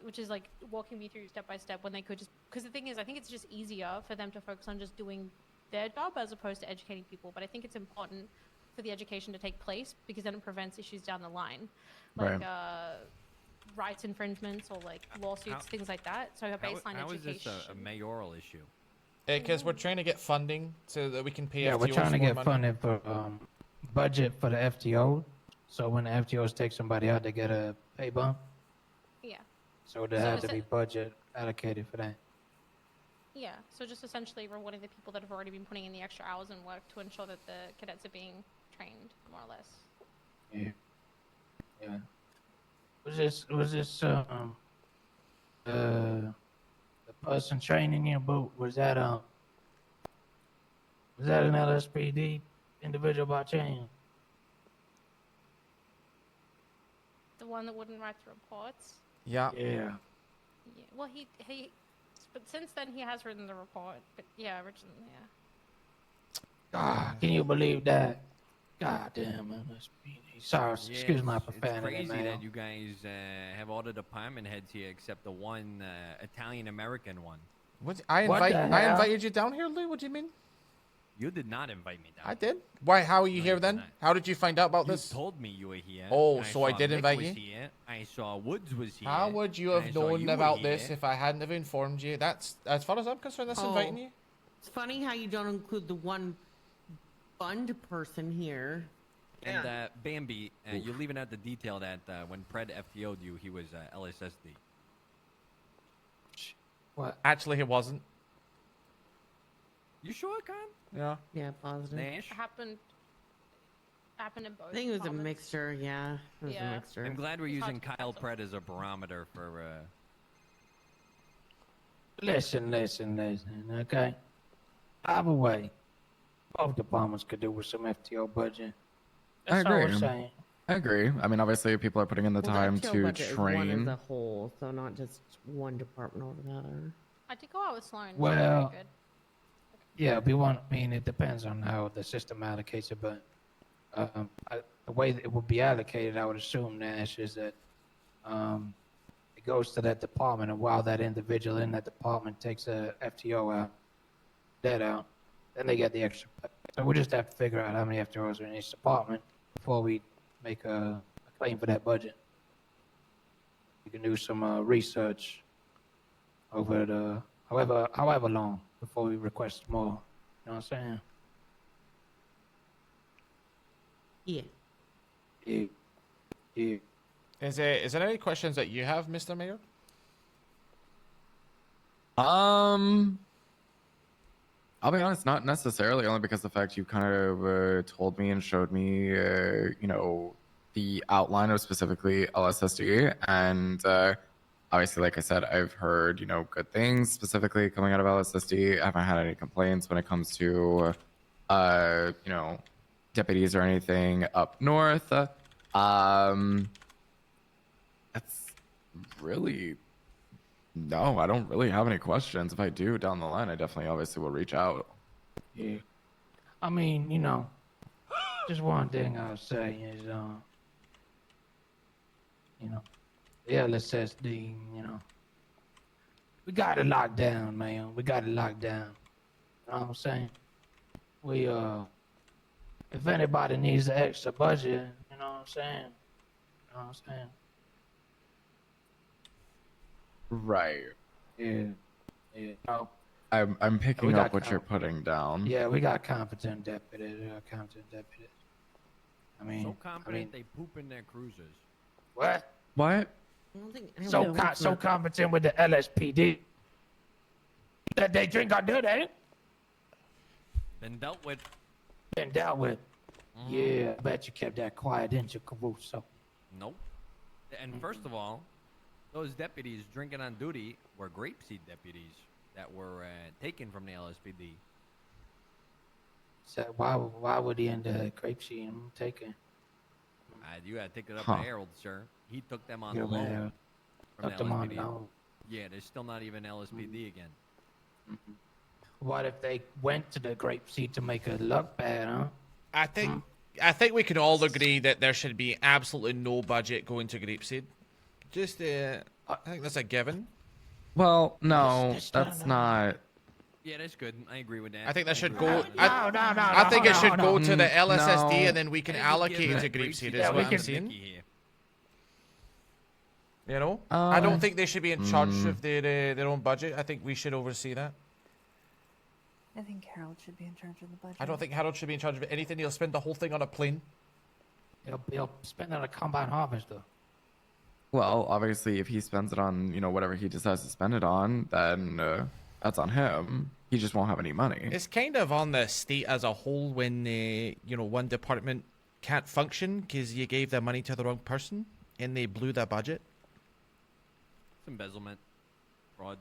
Which is like walking me through step by step when they could just, because the thing is, I think it's just easier for them to focus on just doing their job as opposed to educating people. But I think it's important for the education to take place because then it prevents issues down the line, like rights infringements or like lawsuits, things like that. So a baseline how education. is this a mayoral issue? because we're trying to get funding so that we can pay. Yeah, FTOs we're trying to more get money. funding for budget for the FTO. So when the FTOs take somebody out, they get a pay bump. Yeah. So there has to be budget allocated for that. Yeah, so just essentially rewarding the people that have already been putting in the extra hours and work to ensure that the cadets are being trained, more or less. Yeah. Yeah. Was this the person training you, boat? Was that an LSPD individual by chance? The one that wouldn't write the reports? Yeah. Yeah. Yeah. Well, he but since then he has written the report. But yeah, originally, yeah. God, can you believe that? God damn, LSPD. Sorry, excuse my It's profanity, crazy man. that you guys have all the department heads here except the one Italian-American one. What? I invited you down here, Lou. What do you mean? You did not invite me down. I did. Why? How are you here then? How did you find out about You this? told me you were here. Oh, so I saw did Mick invite was you? Here. I saw Woods was here. How would you and have I saw known you were about this here. if I hadn't have informed you? That's, as far as I'm concerned, that's inviting you. It's funny how you don't include the one fund person here. And Bambi, you're leaving out the detail that when Pred FTO'd you, he was LSSD. What? Actually, he wasn't. You sure, Con? Yeah. Yeah, positive. Nash? Happened in both. I think it was a departments. mixture, yeah. It was a Yeah. mixture. I'm glad we're using Kyle Pred as a barometer for. Listen, okay? Either way, both departments could do with some FTO budget. I That's all agree. we're saying. I agree. I mean, obviously, people are putting in the Well, time FTO to budget is one train. as a whole, so not just one department altogether. I did go out with Sloan. Well, Very good. yeah, I mean, it depends on how the system allocates it, but the way that it would be allocated, I would assume, Nash, is that it goes to that department, and while that individual in that department takes a FTO out, then they get the extra pay. So we just have to figure out how many FTOs are in each department before we make a claim for that budget. We can do some research over the however long before we request more. You know what I'm saying? Yeah. Yeah. Yeah. Is there any questions that you have, Mr. Mayor? I'll be honest, not necessarily, only because the fact you kind of told me and showed me, the outline of specifically LSSD, and obviously, like I said, I've heard, good things specifically coming out of LSSD. I haven't had any complaints when it comes to, deputies or anything up north. That's really... No, I don't really have any questions. If I do down the line, I definitely obviously will reach out. Yeah. I mean, just one thing I'll say is, the LSSD, we got it locked down, man. We got it locked down. You know what I'm saying? We if anybody needs an extra budget, you know what I'm saying? You know what I'm saying? Right. Yeah. Yeah. No. I'm picking We up got what you're putting down. Yeah, we got competent deputies. I mean, So confident they poop in their cruisers. what? What? I don't think So anyone so competent with the LSPD that they drink our dirty, ain't it? Been dealt with. Been dealt with. Yeah, I bet you kept that quiet, didn't you, Caruso? Nope. And first of all, those deputies drinking on duty were grapeseed deputies that were taken from the LSPD. So why would he end the grape seed? I'm taking. You gotta take it up Huh. to Harold, sir. He took them on Yeah, loan man. from Took the them on LSPD. loan. Yeah, they're still not even LSPD again. What if they went to the grape seed to make it look bad, huh? I think we can all agree that there should be absolutely no budget going to grapeseed. Just I think that's a given. Well, no, that's not. Yeah, that's good. I agree with that. I think that should agree go. with that. I think it should go to the LSSD, No. and then we can allocate it to grapeseed. Is what I'm saying. You know, I don't think they should be in charge of their own budget. I think we should oversee that. I think Harold should be in charge of the budget. I don't think Harold should be in charge of anything. He'll spend the whole thing on a plane. He'll spend it on a combine harvester. Well, obviously, if he spends it on, whatever he decides to spend it on, then that's on him. He just won't have any money. It's kind of on the state as a whole when one department can't function because you gave the money to the wrong person and they blew the budget. It's embezzlement, fraud.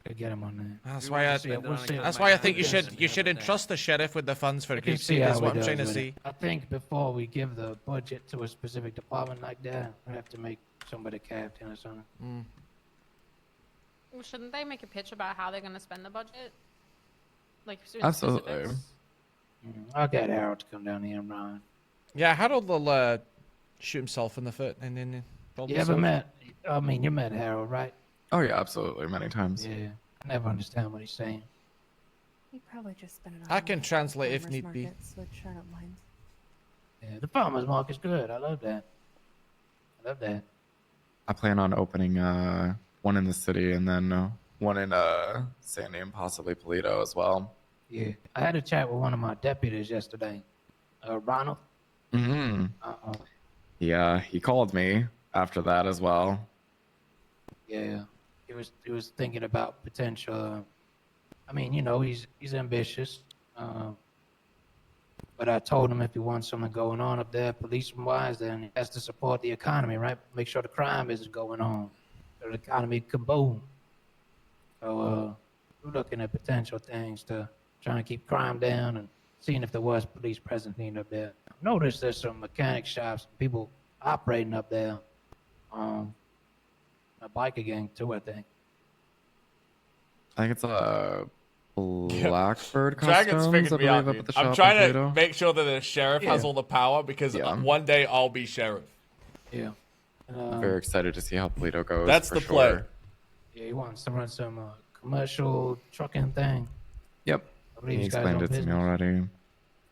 Could get him on that. That's We why want to spend it on a that's why I think combine you should entrust the sheriff with the funds for We can grapeseed. how Is what he I'm trying to does with say. it. I think before we give the budget to a specific department like that, we have to make somebody captain or something. Well, shouldn't they make a pitch about how they're going to spend the budget? Like, Absolutely. specifics? I'll get Harold to come down here and run. Yeah, Harold will shoot himself in the foot and then. You ever met? I mean, you met Harold, right? Oh yeah, absolutely, many times. Yeah. I never understand what he's saying. He probably just spent it on I can translate if farmers need be. markets, which I don't mind. Yeah, the farmer's market's good. I love that. I plan on opening one in the city and then one in Sandy and possibly Polito as well. Yeah. I had a chat with one of my deputies yesterday. Ronald. Mm-hmm. Yeah, he called me after that as well. Yeah. He was thinking about potential. I mean, he's ambitious. But I told him if he wants something going on up there, police-wise, then he has to support the economy, right? Make sure the crime isn't going on. So the economy can boom. So we're looking at potential things to try and keep crime down and seeing if there was police presence needed up there. Notice there's some mechanic shops, people operating up there. A biker gang too, I think. I think it's a Blackbird Dragon's Customs, figured I me out, believe, up dude. at the shop I'm in trying to Polito. make sure that the sheriff has all the power because one day I'll be sheriff. Yeah. I'm very excited to see how Polito goes. That's for the play. sure. Yeah, he wants to run some commercial trucking thing. Yep. I believe He he's got his explained own it to me business. already.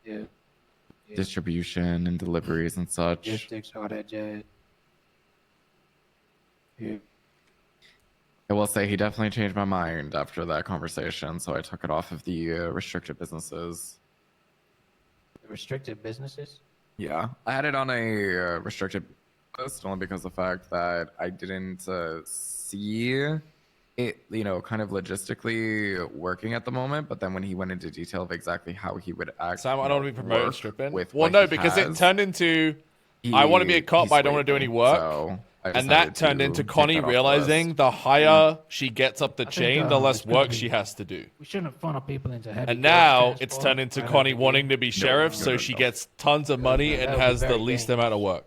Yeah. Distribution and deliveries and such. Logistics, all that jazz. Yeah. I will say he definitely changed my mind after that conversation, so I took it off of the restricted businesses. Restricted businesses? Yeah, I had it on a restricted list only because of the fact that I didn't see it, kind of logistically working at the moment. But then when he went into detail of exactly how he would act, Sam, I don't want to be promoting Strippin. Well, what no, he because it has, turned into I want to be a cop, but I don't want to do any work. so I and decided that turned to into take Connie that off the realizing list. the higher she gets up the I think, chain, the less it's gonna work be- she has to do. We shouldn't funnel people into heavy And goods now transport. it's turned into Right Connie out the wanting gate. to be sheriff, so she gets tons of money and that would be has the very least dangerous. amount of work.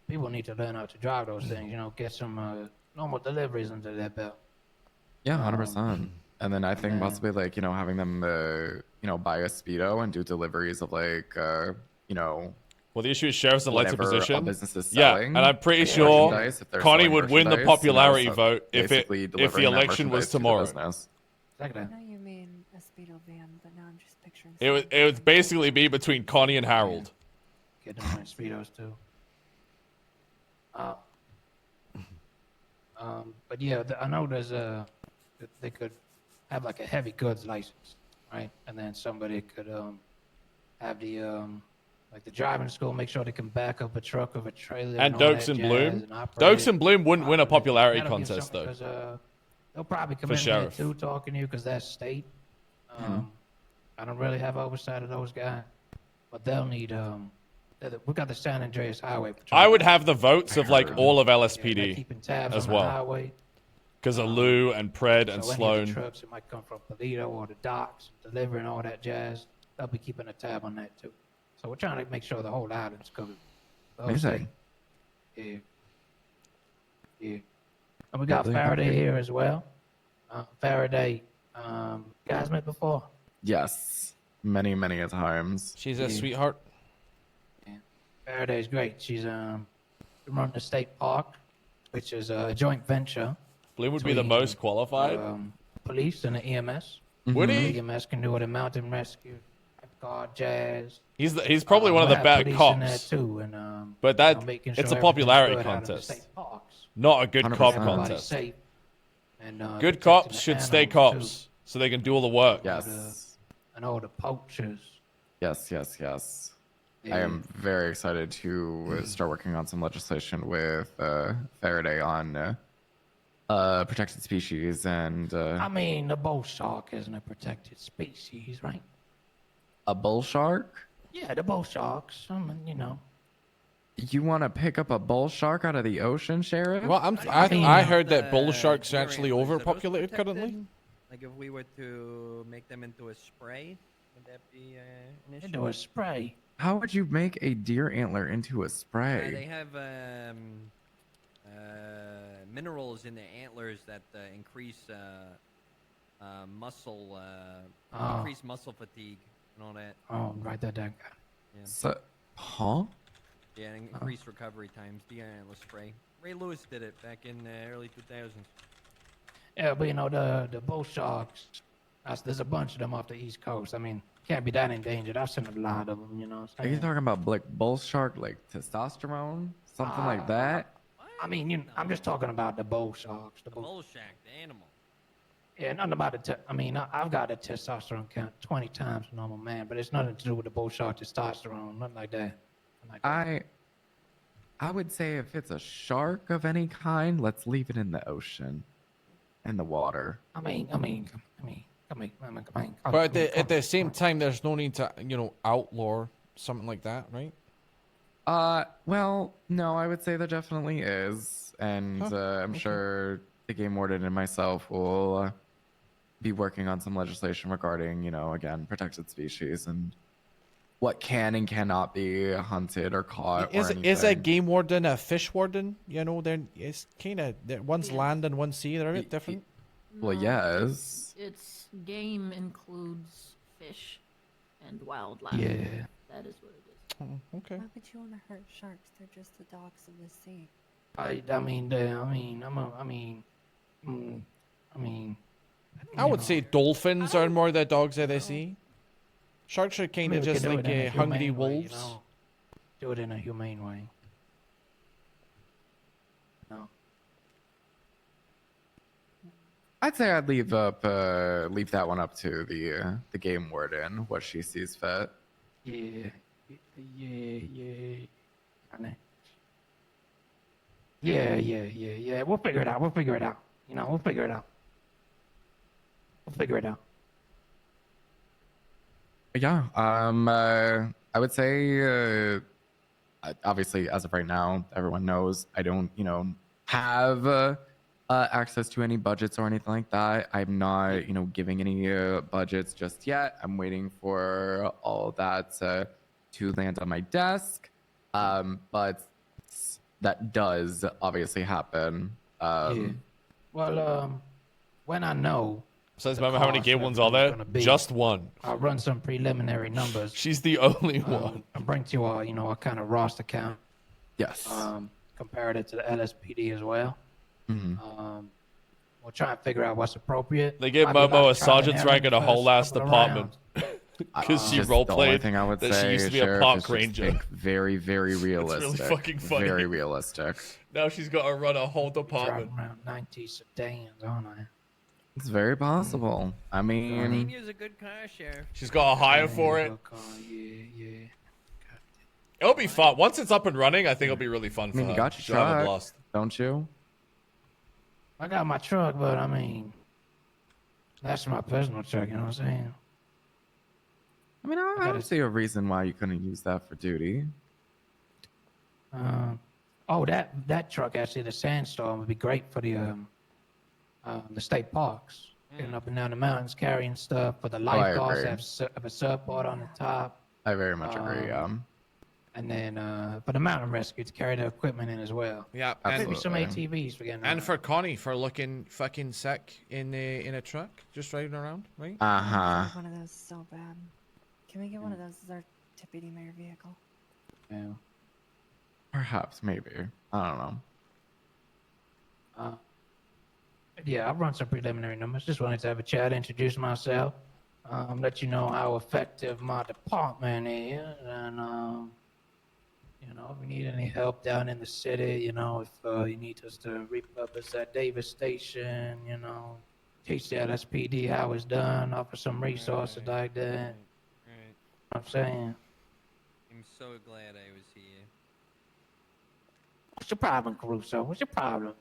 People need to learn how to drive those things. Get some normal deliveries under their belt. Yeah, 100%. And then I think possibly having them buy a speedo and do deliveries of Well, the issue is sheriff's in lighter whatever position. a business is Yeah, selling. and I'm pretty like sure merchandise, if they're Connie selling would win the merchandise, popularity so vote if basically the delivering that election was merchandise to the tomorrow. business. I know you mean a speedo van, but now I'm just picturing. It would basically be between Connie and Harold. Get them wearing speedos too. But yeah, I know there's they could have like a heavy goods license, right? And then somebody could have the like the driving school, make sure they can back up a truck or a trailer. And all Dokes that and jazz Bloom. and operate Dokes it. and Bloom wouldn't win a popularity That'll give contest something, though. 'cause, they'll probably come For in here sheriff. too, talking to you, because that's state. I don't really have oversight of those guys, but they'll need we got the San Andreas Highway Patrol. I would have the votes of like all of they're LSPD keeping tabs as on the well. highway. Because of Lou and Pred and So any of the Sloan. trucks, it might come from Toledo or the docks, delivering all that jazz. They'll be keeping a tab on that too. So we're trying to make sure the whole island's covered. The whole Amazing. state. Yeah. And we got Faraday here as well. Faraday, guys met before. Yes, many a times. She's a sweetheart. Faraday's great. She's running the state park, which is a joint venture. Bloom would be the most qualified. Police and the EMS. Would The he? EMS can do it in mountain rescue, guard jazz. He's probably one of the we'll have better police in there cops. too, and But that making it's sure a popularity everything's good out in the contest, state parks. not a good cop 100%. contest. Safe and, Good protecting cops the should stay animals, cops so they can do all the work. Yes. And all the poachers. Yes. I Yeah. am very excited to start working on some legislation with Faraday on protected species and I mean, the bull shark isn't a protected species, right? a bull shark. Yeah, the bull sharks. I mean, you know. You want to pick up a bull shark out of the ocean, Sheriff? Well, I heard that bull sharks are actually overpopulated protected? currently. Like if we were to make them into a spray, would that be an issue? Into a spray. How would you make a deer antler into a They spray? have minerals in the antlers that increase muscle, increase muscle fatigue and all that. Oh, write that down. Yeah. So, huh? Yeah, and increase recovery times. The antler spray. Ray Lewis did it back in the early 2000s. Yeah, but you know, the bull sharks, there's a bunch of them off the East Coast. I mean, can't be that endangered. I've seen a lot of them, you know what Are I'm you saying? talking about like bull shark, like testosterone, something like that? I mean, I'm just talking about the bull sharks. The bull. Bull shark, the animal. Yeah, nothing about the. I mean, I've got a testosterone count 20 times a normal man, but it's nothing to do with the bull shark testosterone, nothing like that. I would say if it's a shark of any kind, let's leave it in the ocean, in the water. I mean. But at the same time, there's no need to, outlaw something like that, right? Well, no, I would say there definitely is, and I'm sure the game warden and myself will be working on some legislation regarding, again, protected species and what can and cannot be hunted or caught. Is or a anything. game warden a fish warden? It's kind of one's land and one's sea. They're a bit different. Well, yes. It's game includes fish and wildlife. Yeah. That is what it is. Oh, okay. Why would you want to hurt sharks? They're just the dogs of the sea. I would say dolphins are more the dogs of the sea. Sharks are kind of just like hungry wolves. Do it in a humane way. No. I'd say I'd leave that one up to the game warden, what she sees fit. Yeah. I know. Yeah. We'll figure it out. We'll figure it out. We'll figure it out. Yeah. I would say, obviously, as of right now, everyone knows I don't, have access to any budgets or anything like that. I'm not, giving any budgets just yet. I'm waiting for all of that to land on my desk. But that does obviously happen. Yeah. Well, when I know, Says, the remember how many cost gay of ones are there? everything's gonna be. Just one. I'll run some preliminary numbers. She's the only one. I'll bring to you all, you know, a kind of roster count. Yes. Comparative to the LSPD as well. Mhm. We'll try and figure out what's appropriate. They give Might be a lot Momo of a trial and sergeant's error rank in a first whole ass couple of department. rounds. Because she Just the only roleplayed thing I would that say, she used to be a Sheriff, park is just ranger. think very, very realistic. really fucking funny. Very realistic. Now she's got to run a whole Drive department. around 90 sedans, aren't I? It's very possible. I mean, Senior's a good car, Sheriff. She's got a hire for it. Yeah. It'll be fun. Once it's up and running, I think it'll be really fun I for mean, her. you got your She'll have a truck, blast. don't you? I got my truck, but I mean, that's my personal truck, you know what I'm saying? I mean, I don't see a reason why you couldn't use that for duty. Oh, that truck actually, the Sandstorm, would be great for the state parks. Getting up and down the mountains, carrying stuff. For the I lifeguards, agree. have a surfboard on the top. I very much agree. And then for the mountain rescue, to carry the equipment in as well. Yeah, Maybe and, some ATVs for getting and for Connie for looking fucking sick in a truck, just riding around, right? Uh-huh. One of those so bad. Can we get one of those as our deputy mayor vehicle? Yeah. Perhaps, maybe. I don't know. Yeah, I'll run some preliminary numbers. Just wanted to have a chat, introduce myself, let you know how effective my department is, and you know, if you need any help down in the city, you know, if you need us to repurpose that Davis station, you know, teach the LSPD how it's done, offer some resources like that. Right. I'm saying, I'm so glad I was here. what's your problem, Caruso? What's your problem?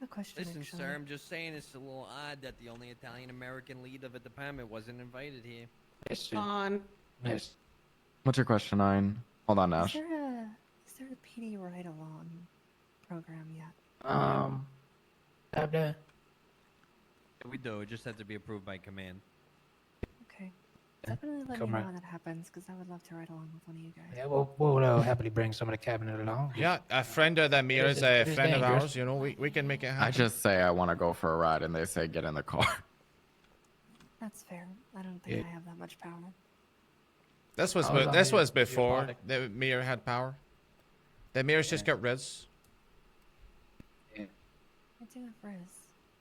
A question. Listen, actually. sir, I'm just saying it's a little odd that the only Italian-American lead of a department wasn't invited here. Listen. Yes. What's your question, 9? Hold on, Nash. Is there a PD ride-along program yet? Have there? We do. It just had to be approved by command. Okay. Definitely let Come me know right. when that happens, because I would love to ride along with one of you guys. Yeah, we'll happily bring some of the cabinet along. Yeah, a friend of the mayor is a It is friend of dangerous. ours. You know, we can make it happen. I just say I want to go for a ride, and they say get in the car. That's fair. I don't think I have that much power. This was Oh, this you're was before body. the mayor had power. The mayor's just got Riz. I do have Riz.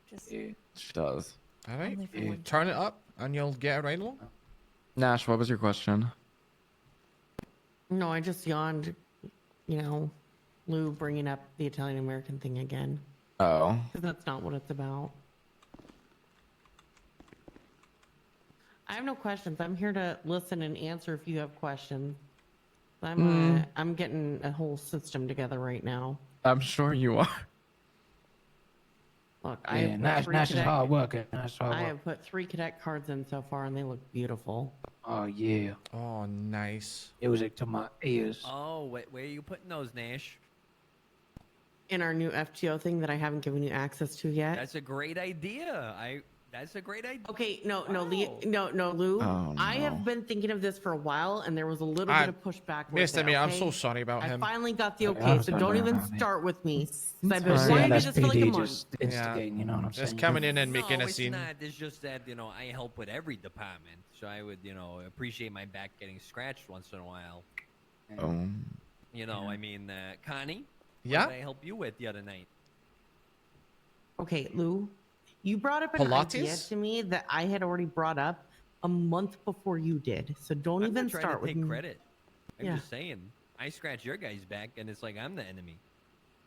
Just She does. All right, Only for one turn it up and you'll get it right along. Nash, what was your question? No, I just yawned. You know, Lou bringing up the Italian American thing again. Oh. 'Cause that's not what it's about. I have no questions. I'm here to listen and answer if you have questions. I'm getting a whole system together right now. I'm sure you are. Look, I Yeah, have Nash, three Nash is cadet- hard working. Nash hard I working. have put 3 cadet cards in so far, and they look beautiful. Oh yeah, Oh, nice. music to my ears. Oh, where are you putting those, Nash? In our new FTO thing that I haven't given you access to yet. That's a great idea. That's a great idea. Okay, no, Wow. Lou. Oh, I no. have been thinking of this for a while, and there was a little I- bit of pushback with Mr. it, Mayor, I'm okay? so sorry about I him. finally got the Yeah, okay, I'm so sorry don't about even that, man. start with me. 'Cause I've Or been the wanting this for like a LSPD month. just instigating, you know what I'm saying? Just coming in and making no, a it's scene. not. It's just that, I help with every department. So I would, appreciate my back getting scratched once in a while. Oh. I mean, Connie? Yeah? What did I help you with the other night? Okay, Lou, you brought up an idea Pilates? to me that I had already brought up a month before you did. So don't I'm even not trying start to with take me. credit. I'm Yeah. just saying. I scratch your guy's back, and it's like I'm the enemy.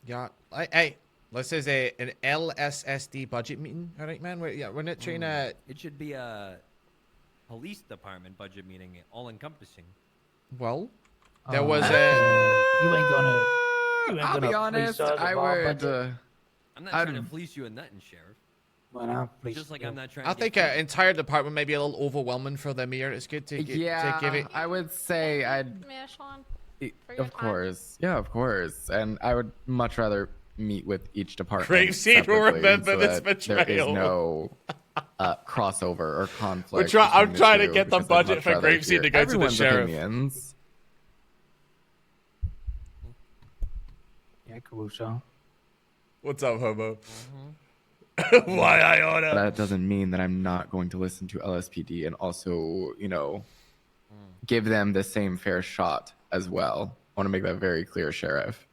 Yeah. Hey, this is an LSSD budget meeting. All right, man. We're not trying to. It should be a police department budget meeting, all-encompassing. Well, there was You ain't gonna. You ain't I'll gonna be honest, I would. I'm not trying to fleece you a nothing, Sheriff. But I'm pleased. Just like I'm not trying I to think get an entire department may be a little overwhelming for the mayor. It's good to, to give it. I would say I'd. Sean. Of course. Yeah, of course. And I would much rather meet with each department. Graveseed will separately remember so this that There is betrayal. no crossover or conflict. I'm between the trying to two, get the because I'd budget much for rather Graveseed hear to go to the everyone's sheriff. opinions. Yeah, Caruso. What's up, hobo? Why I oughta. That doesn't mean that I'm not going to listen to LSPD and also, give them the same fair shot as well. I want to make that very clear, Sheriff.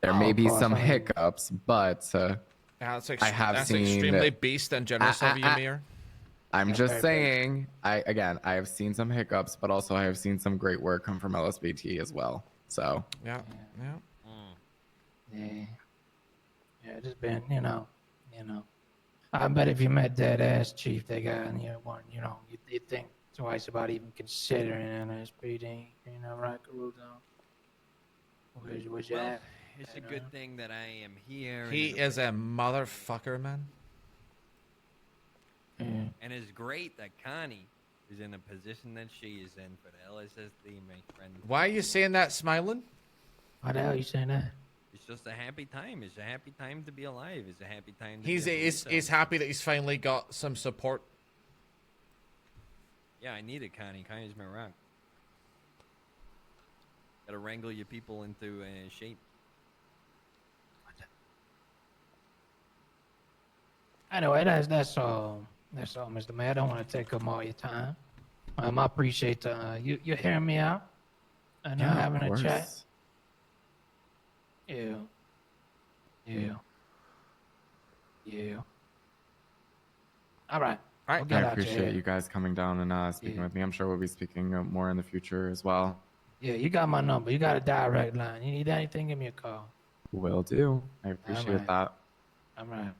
There may of be course, some I mean- hiccups, but That's, I have that's seen extremely based and generous of you, Mayor. I'm That's just very saying, I have seen some hiccups, but also I have seen some great work come from LSBT as well. So Yeah. Yeah, just been, I bet if you met that ass chief, they got, you'd think twice about even considering an SPD, right, Caruso? Would you Well, have? it's a good thing that I am here. and He in a is a motherfucker, man. And it's great that Connie is in a position that she is in for the LSSD, my friend. Why are you saying that smiling? Why the hell are you saying that? It's just a happy time. It's a happy time to be alive. It's a happy time to He's be a he's, police he's happy that he's finally got some support. Yeah, I needed Connie. Connie's my rock. Gotta wrangle your people into shape. Anyway, that's all. That's all, Mr. Mayor. I don't want to take up all your time. I appreciate you hearing me out and Yeah, of having a chat. course. Yeah. All right. We'll get I out your appreciate head. you guys coming down and speaking with me. I'm sure we'll be speaking more in the future as well. Yeah, you got my number. You got a direct line. You need anything, give me a call. Will do. I appreciate right. that. All right.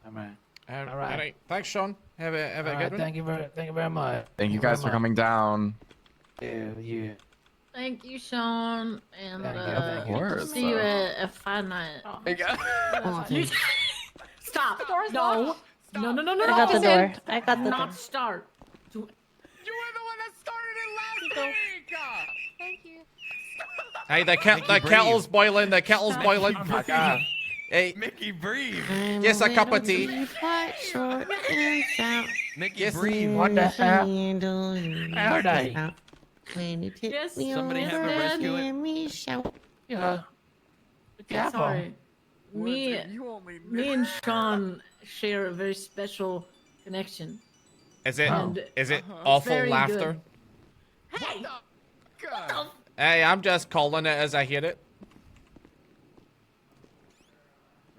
All right. All right. right. Thanks, Sean. Have a All good right, one. thank you very much. Thank you very guys for much. coming down. Yeah. Thank you, Sean. And Thank you, thank you. Of course. see you at Five Night. Stop. No. No. I got the door. I got the Not door. start. You were the one that started it last week. Thank you. Hey, the kettle's boiling. The kettle's boiling. Oh my God. Hey, Mickey, breathe. yes, a cup of tea. Mickey, Yes. breathe. What the hell? How are they? Yes. Somebody have a rescue it. Yeah. Be careful. Sorry. Me and Sean share a very special connection. Is it? And- Is it It's awful very laughter? good. Hey! Hey, I'm just calling it as I hear it.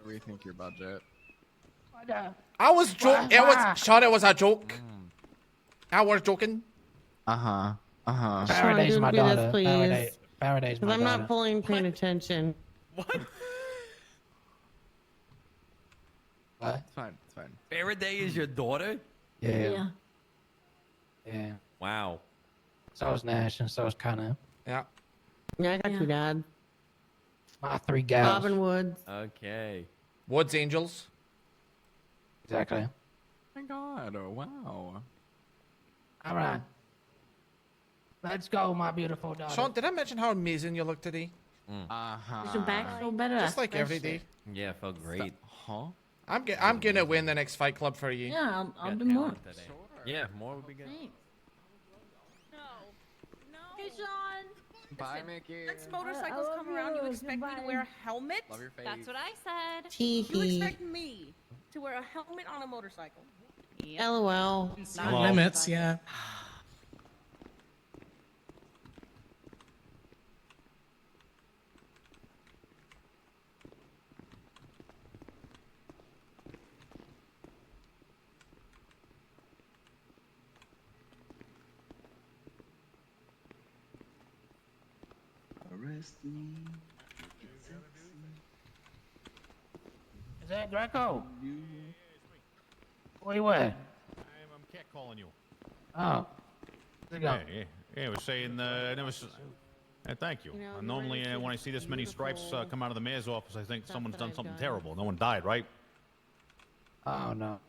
Rethink your budget. I was joking. It was Sean. It was a joke. I was joking. Faraday's my do this, daughter. please. Faraday's my Because I'm daughter. not fully paying attention. It's fine. It's fine. Faraday is your daughter? Yeah. Wow. So is Nash and so is Connor. Yeah. Yeah, I got you, Dad. My three gals. Robin Woods. Okay. Woods Angels. Exactly. Oh my God. Oh, wow. All right. Let's go, my beautiful daughter. Sean, did I mention how amazing you look today? Is your back feel better? Just like after every that day. shit? Yeah, it felt great. Huh? I'm gonna win the next Fight Club for you. Yeah, I'll Got do more. talent today. Yeah, more would be good. Thanks. Hey, Sean. Bye, Mickey. Next motorcycles come around, you expect me to wear a helmet? Love your face. That's what I said. Tee You hee. expect me to wear a helmet on a motorcycle? LOL. Not Limits, yeah. Is that Greco? Where you at? I'm catcalling you. Oh. How's it going? Yeah, I was saying, there was. Thank you. Normally, when I see this many stripes come out of the mayor's office, I think someone's done something terrible. No one died, right? Oh, no.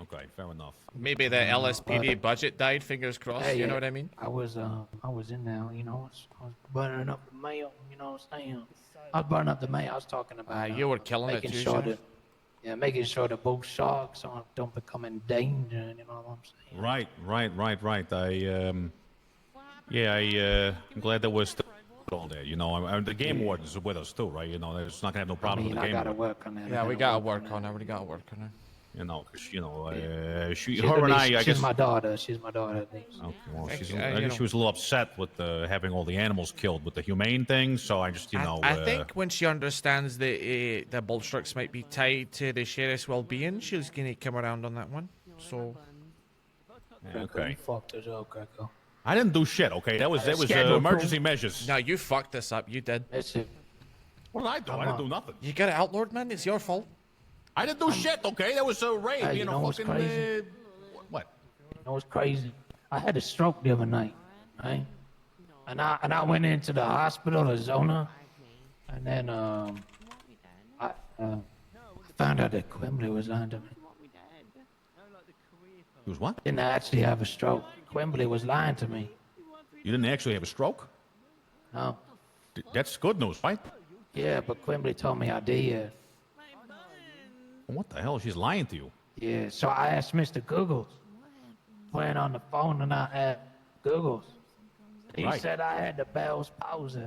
Okay, fair enough. Maybe the LSPD budget died. Fingers crossed. Hey, You know what I mean? I was in there, I was burning up the mail, you know what I'm saying? I was burning up the mail. I was talking about You were killing it making too, sure Sheriff. that, making sure that both sharks don't become endangered, you know what I'm saying? Right. I'm glad that we're still all that. You know, the game wardens are with us too, right? You know, it's not gonna have no problem with the I game gotta warden. work on that. Yeah, we gotta work on her. We gotta work on her. You know, because She's her and I she's guess. my daughter. She's my daughter. I think. Okay, well, I she's, you I guess know. she was a little upset with having all the animals killed with the humane thing. So I just, I think when she understands that the Bullstrucks might be tied to the sheriff's well-being, she's gonna come around on that one. So. Okay. You fucked us up, Greco. I didn't do shit. Okay, that was Schedule emergency proof. measures. No, you fucked this up. You did. That's it. What did I do? I didn't do nothing. You got it outlawed, man. It's your fault. I didn't do shit. Okay, that was a raid. Hey, you you know, know what's fucking. crazy? What? You know what's crazy? I had a stroke the other night, right? And I went into the hospital, Arizona, and then I found out that Quimbley was lying to me. He was what? Didn't actually have a stroke. Quimbley was lying to me. You didn't actually have a stroke? No. That's good news, right? Yeah, but Quimbley told me I did. What the hell? She's lying to you. Yeah, so I asked Mr. Googles. Playing on the phone, and I asked Googles. He Right. said I had the Bell's palsy.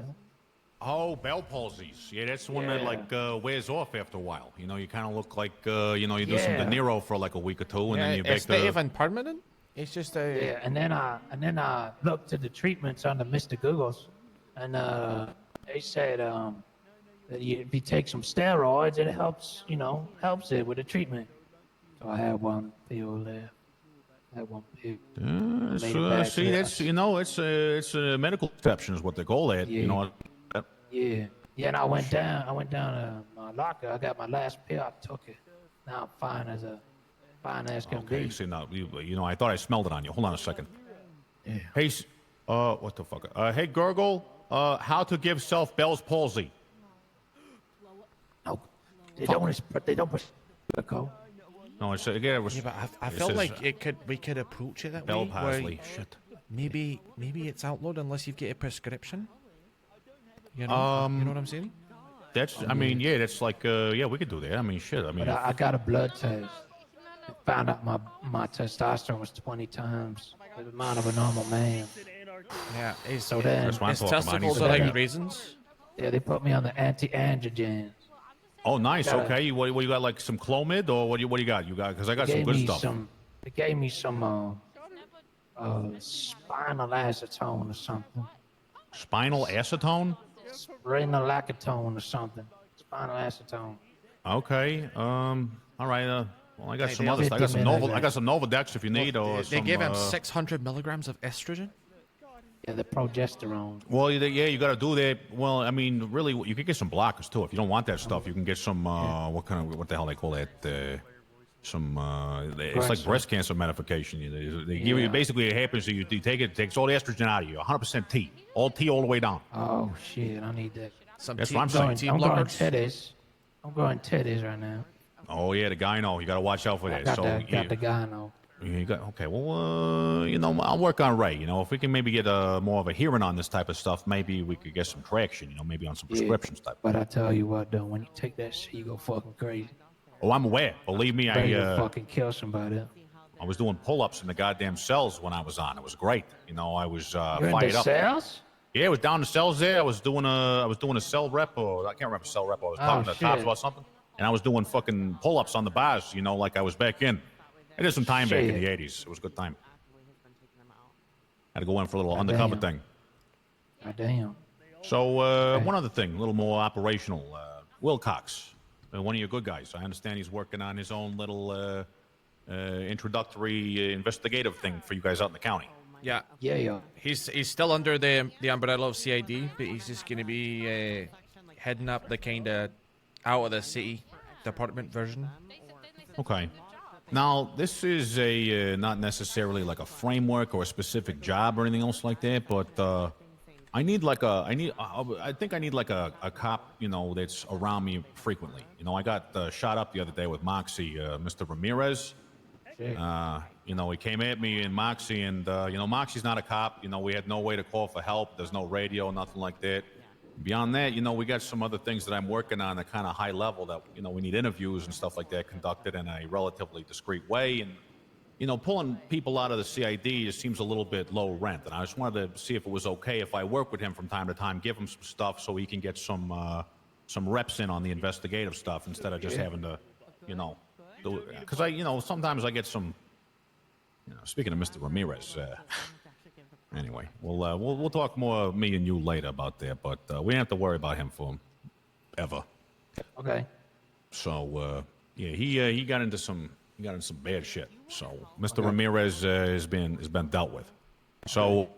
Oh, Bell palsies. Yeah, that's the one that Yeah. like wears off after a while. You know, you kind of look like you know, you do some Yeah. De Niro for like a week or two, and then you it's back not to. even permanent. It's just a. Yeah, and then I looked at the treatments under Mr. Googles, and they said that if you take some steroids, it helps. You know, helps it with the treatment. So I had one pill left. I had one pill. Made it back See, to the- that's you know, it's a medical exception is what they call it. You Yeah. know. Yeah, yeah, and I went down to my locker. I got my last pill. I took it. Now I'm fine as can Okay, be. see now, you know, I thought I smelled it on you. Hold on a second. Yeah. Hey, what the fuck? Hey, Gurgle, how to give self Bell's palsy? No, they don't prescribe. No, it's again. It was. Yeah, but I it felt says, like we could approach it that Bell way. palsy. Where Shit. maybe it's outlawed unless you've got a prescription. You know, you know what I'm saying? That's. I mean, yeah, that's like. Yeah, we could do that. I mean, shit. I mean. But I got a blood test. Found out my testosterone was 20 times the amount of a normal man. Yeah, So then, That's what I'm his talking about. testicles He's are like like that. raisins. yeah, they put me on the anti-androgens. Oh, nice. Got a- Okay. What you got? Like some Clomid, or what do you got? You got because I got some good stuff. They gave me some spinal acetone or something. Spinal acetone. Spironolactone or something. Spinal acetone. Okay. All right. Well, I got Hey, some they other. I got 50 some Nova. I milligrams. got some Novadex if you need, or They some. gave him 600 milligrams of estrogen. Yeah, the progesterone. Well, yeah, you got to do that. Well, I mean, really, you can get some blockers too. If you don't want that stuff, you can get some. What the hell they call that? Some. It's like breast cancer medication. They give you basically. It happens. You take it takes all the estrogen out of you. 100% T. All T all the way down. Oh shit, I need that. That's what I'm saying. I'm going titties. I'm going titties right now. Oh yeah, the gyno. You got to watch out for that. Got So the gyno. you got okay. Well, you know, I'll work on Ray. You know, if we can maybe get more of a hearing on this type of stuff, maybe we could get some traction. You know, maybe on some prescriptions type. But I tell you what, though, when you take that shit, you go fucking crazy. Oh, I'm aware. Believe me, Ready to I fucking kill somebody. I was doing pull-ups in the goddamn cells when I was on. It was great. You know, I was You're in fired the up. cells? Yeah, I was down in the cells there. I was doing a cell rep, or I can't remember cell rep. I was talking to the cops shit. about something, and I was doing fucking pull-ups on the bars. You know, like I was back in. I did some time back in Shit. the '80s. It was a good time. Had to go in for a little undercover damn. thing. God damn. So one other thing, a little more operational. Wilcox, one of your good guys. I understand he's working on his own little introductory investigative thing for you guys out in the county. Yeah. Yeah. He's still under the umbrella of CID, but he's just going to be heading up the kind of out of the city department version. Okay. Now, this is a not necessarily like a framework or a specific job or anything else like that, but I think I need like a cop, you know, that's around me frequently. You know, I got shot up the other day with Moxie, Mr. Ramirez. You know, he came at me in Moxie, and you know, Moxie's not a cop. You know, we had no way to call for help. There's no radio, nothing like that. Beyond that, you know, we got some other things that I'm working on at kind of high level that, you know, we need interviews and stuff like that conducted in a relatively discreet way. And pulling people out of the CID just seems a little bit low rent, and I just wanted to see if it was okay if I work with him from time to time, give him some stuff so he can get some reps in on the investigative stuff instead of just having to, do it. Because sometimes I get some. Speaking of Mr. Ramirez, anyway, we'll talk more me and you later about that, but we don't have to worry about him for ever. Okay. So he got into some bad shit. So Mr. Ramirez has been dealt with. So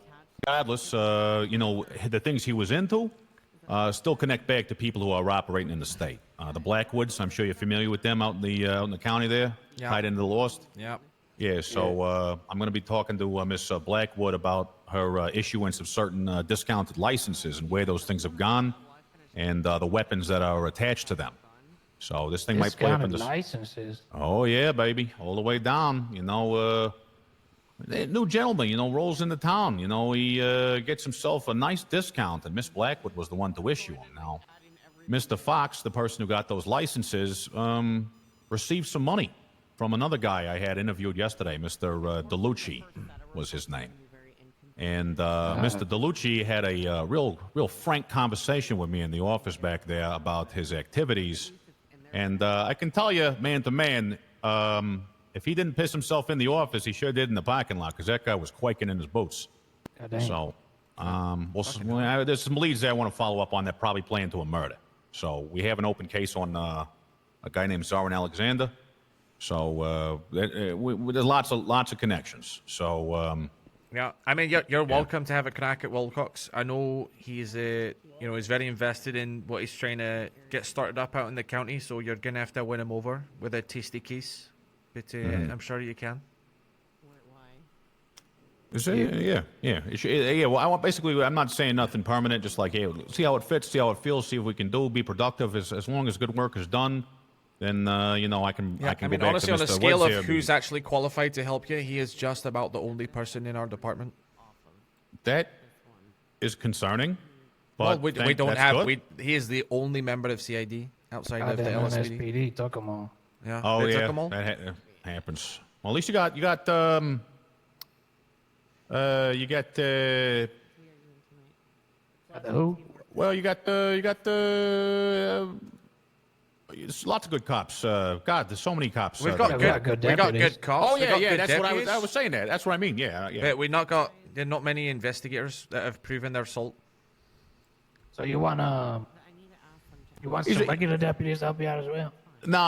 regardless, the things he was into still connect back to people who are operating in the state. The Blackwoods, I'm sure you're familiar with them out in the county there, tied into the Lost. Yep. Yeah, so I'm going to be talking to Miss Blackwood about her issuance of certain discounted licenses and where those things have gone, and the weapons that are attached to them. So this thing might play up in the licenses. Oh yeah, baby, all the way down. New gentleman, rolls into town. He gets himself a nice discount, and Miss Blackwood was the one to issue them. Now, Mr. Fox, the person who got those licenses, received some money from another guy I had interviewed yesterday. Mr. DeLucci was his name. And Mr. DeLucci had a real frank conversation with me in the office back there about his activities. And I can tell you, man to man, if he didn't piss himself in the office, he sure did in the parking lot, because that guy was quaking in his boots. So, there's some leads there I want to follow up on that probably play into a murder. So we have an open case on a guy named Zarin Alexander. So there's lots of connections. So yeah, I mean, you're welcome to have a crack at Wilcox. I know he's he's very invested in what he's trying to get started up out in the county. So you're gonna have to win him over with a tasty case, but I'm sure you can. Yeah. Well, I'm not saying nothing permanent. Just like, hey, see how it fits, see how it feels, see if we can be productive. As long as good work is done, then I can. Yeah, I mean, honestly, on Mr. the scale Woods of here. who's actually qualified to help you, he is just about the only person in our department. That is concerning. But we don't that's have. good. He is the only member of CID outside of the LSPD. SPD took them all. Yeah. Oh they yeah, took them all? that happens. Well, at least you got who? Well, you got there's lots of good cops. God, there's so many cops. We got good cops. Oh We yeah, got yeah. good That's deputies. what I was saying. That's what I mean. Yeah. But we not many investigators that have proven their salt. So you want some regular deputies to help you out as well? No.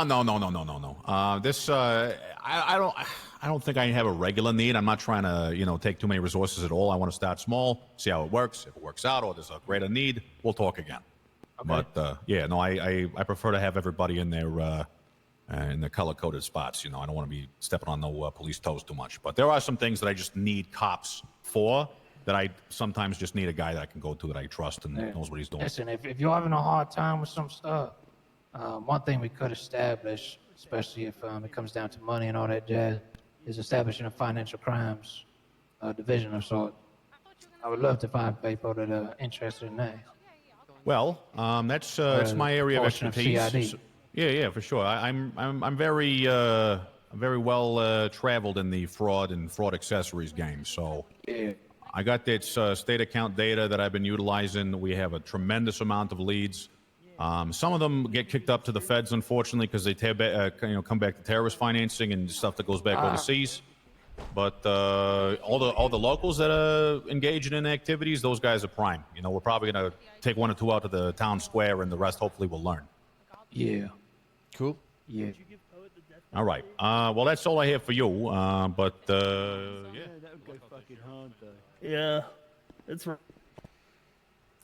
I don't think I have a regular need. I'm not trying to, take too many resources at all. I want to start small, see how it works. If it works out or there's a greater need, we'll talk again. Okay. But I prefer to have everybody in their color-coded spots. I don't want to be stepping on no police toes too much. But there are some things that I just need cops for. That I sometimes just need a guy that I can go to that I trust and knows what he's doing. Listen, if you're having a hard time with some stuff, one thing we could establish, especially if it comes down to money and all that jazz, is establishing a financial crimes division of sort. I would love to find people that are interested in that. Well, that's my area of portion of expertise. CID. Yeah, for sure. I'm very well traveled in the fraud and fraud accessories game. So yeah. I got that state account data that I've been utilizing. We have a tremendous amount of leads. Some of them get kicked up to the feds, unfortunately, because they come back to terrorist financing and stuff that goes back overseas. But all the locals that are engaging in activities, those guys are prime. We're probably going to take one or two out to the town square, and the rest hopefully will learn. Yeah. Cool. Yeah. All right. Well, that's all I have for you. Yeah. That would go fucking hard, though. Yeah, that's right.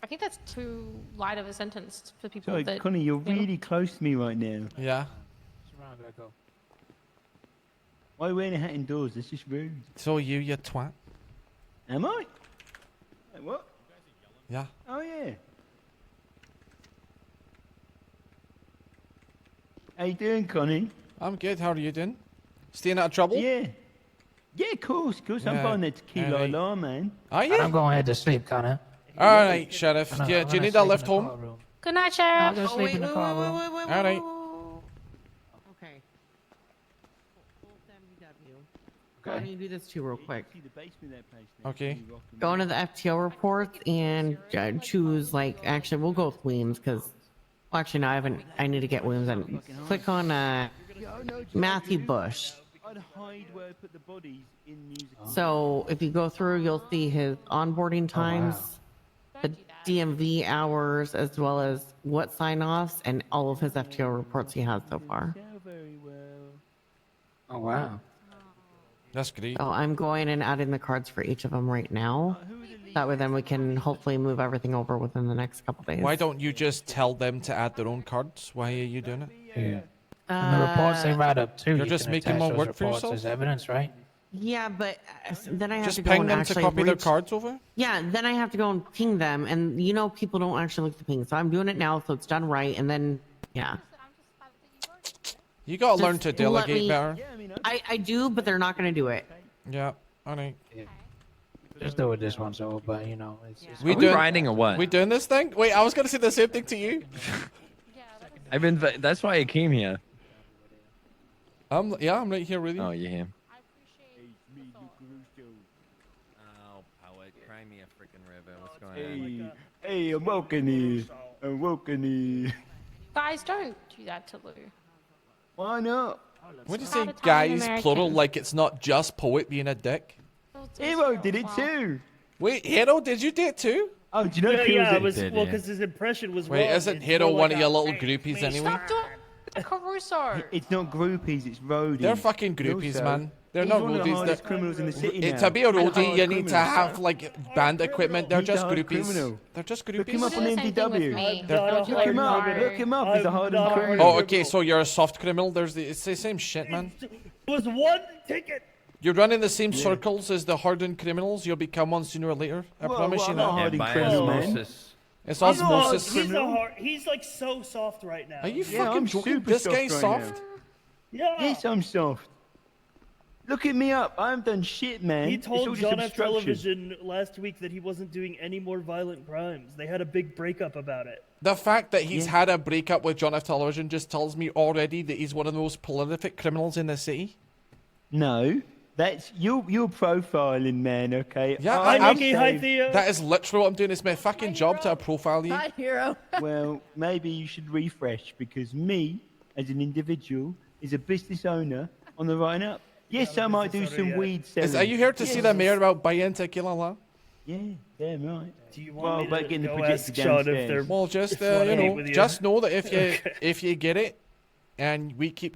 I think that's too light of a sentence for people Sorry, that. Connie, you're really close to me right now. Yeah. Why are you wearing a hat indoors? That's just rude. So you twat. Am I? Wait, what? Yeah. Oh, yeah. How you doing, Connie? I'm good. How are you doing? Staying out of trouble? Yeah. Yeah, of course. I'm Yeah, buying that tequila alright. alarm, man. Are you? I'm going to head to sleep, Connor. All right, Sheriff. I'm Do you gonna need sleep a in lift the home? car room. Good night, I'll Sheriff. go sleep in the car room. All right. Okay. Let me do this too real quick. Okay. Go into the FTO reports and choose like. Actually, we'll go with Weems because. Well, actually, no, I haven't. I need to get Weems and click on Matthew Bush. So if you go through, you'll see his onboarding times, the DMV hours, as well as what sign-offs and all of his FTO reports he has so far. Oh wow. That's great. So I'm going and adding the cards for each of them right now. That way then we can hopefully move everything over within the next couple days. Why don't you just tell them to add their own cards? Why are you doing it? Yeah. And the reports they write up too. You're you just can making attach more those work for reports yourself? as evidence, right? Yeah, but then I have Just to go ping and them to actually copy their reach... cards over? Yeah, then I have to go and ping them, and you know people don't actually look at the ping, so I'm doing it now so it's done right, and then, yeah. You gotta Just learn to let delegate me- better. I do, but they're not going to do it. Yeah, alright. Just do it this once over, but you know, it's We riding or what? We doing this thing? Wait, I was gonna say the same thing to you. I've been. That's why I came here. I'm right here with you. Oh, you're here. Oh, poet, cry me a freaking river. What's going on? Hey, I'm woken here. Guys, don't do that to Lou. Why not? When you It's say not Italian guys, plural, American. like it's not just poet being a dick? Hero did it too. Wait, Hero, did you do it too? Oh, do you know who Yeah, I it? was well because his impression was Wait, wrong. isn't It's Hero more one like of your a- little groupies anyway? Stop doing Caruso. It's not groupies, it's roadies. They're fucking groupies, Also, man. They're he's not one of the roadies. hardest They're- criminals in the city It- now. To be a He's a roadie, hard you need to criminal. have like band equipment. They're He's a just hard groupies. criminal. They're just Look him groupies. up on MDW. They're- Look him up. Look him up. He's a hardened criminal. Oh, okay, so you're a soft criminal. It's the same shit, man. It was one ticket. You're running the same circles as the hardened criminals. You'll become one sooner or later. I promise you I'm not a that. hardened criminal, man. It's He's a osmosis. hard- He's a hard. He's like so soft right now. Are you Yeah, fucking I'm joking? super This guy's right soft? now. Yeah. Yes, I'm soft. Look at me up. I haven't done shit, man. He It's all told just John F. obstruction. Television last week that he wasn't doing any more violent crimes. They had a big breakup about it. The fact that he's had a breakup with John F. Television just tells me already that he's one of the most prolific criminals in the city. No, that's you're profiling, man. Okay. Yeah, I'm Theo. That is literally what I'm doing. It's my fucking job to profile you. Hi, hero. Well, maybe you should refresh because me, as an individual, is a business owner on the right up. Yes, I might do some weed selling. Are you here to see the Yes. mayor about buying tequila? La? Yeah, damn right. Do you well, me about to getting the go projector ask Sean if downstairs. they're Well, just flooding it with you? just know that if you Okay. if you get it, and we keep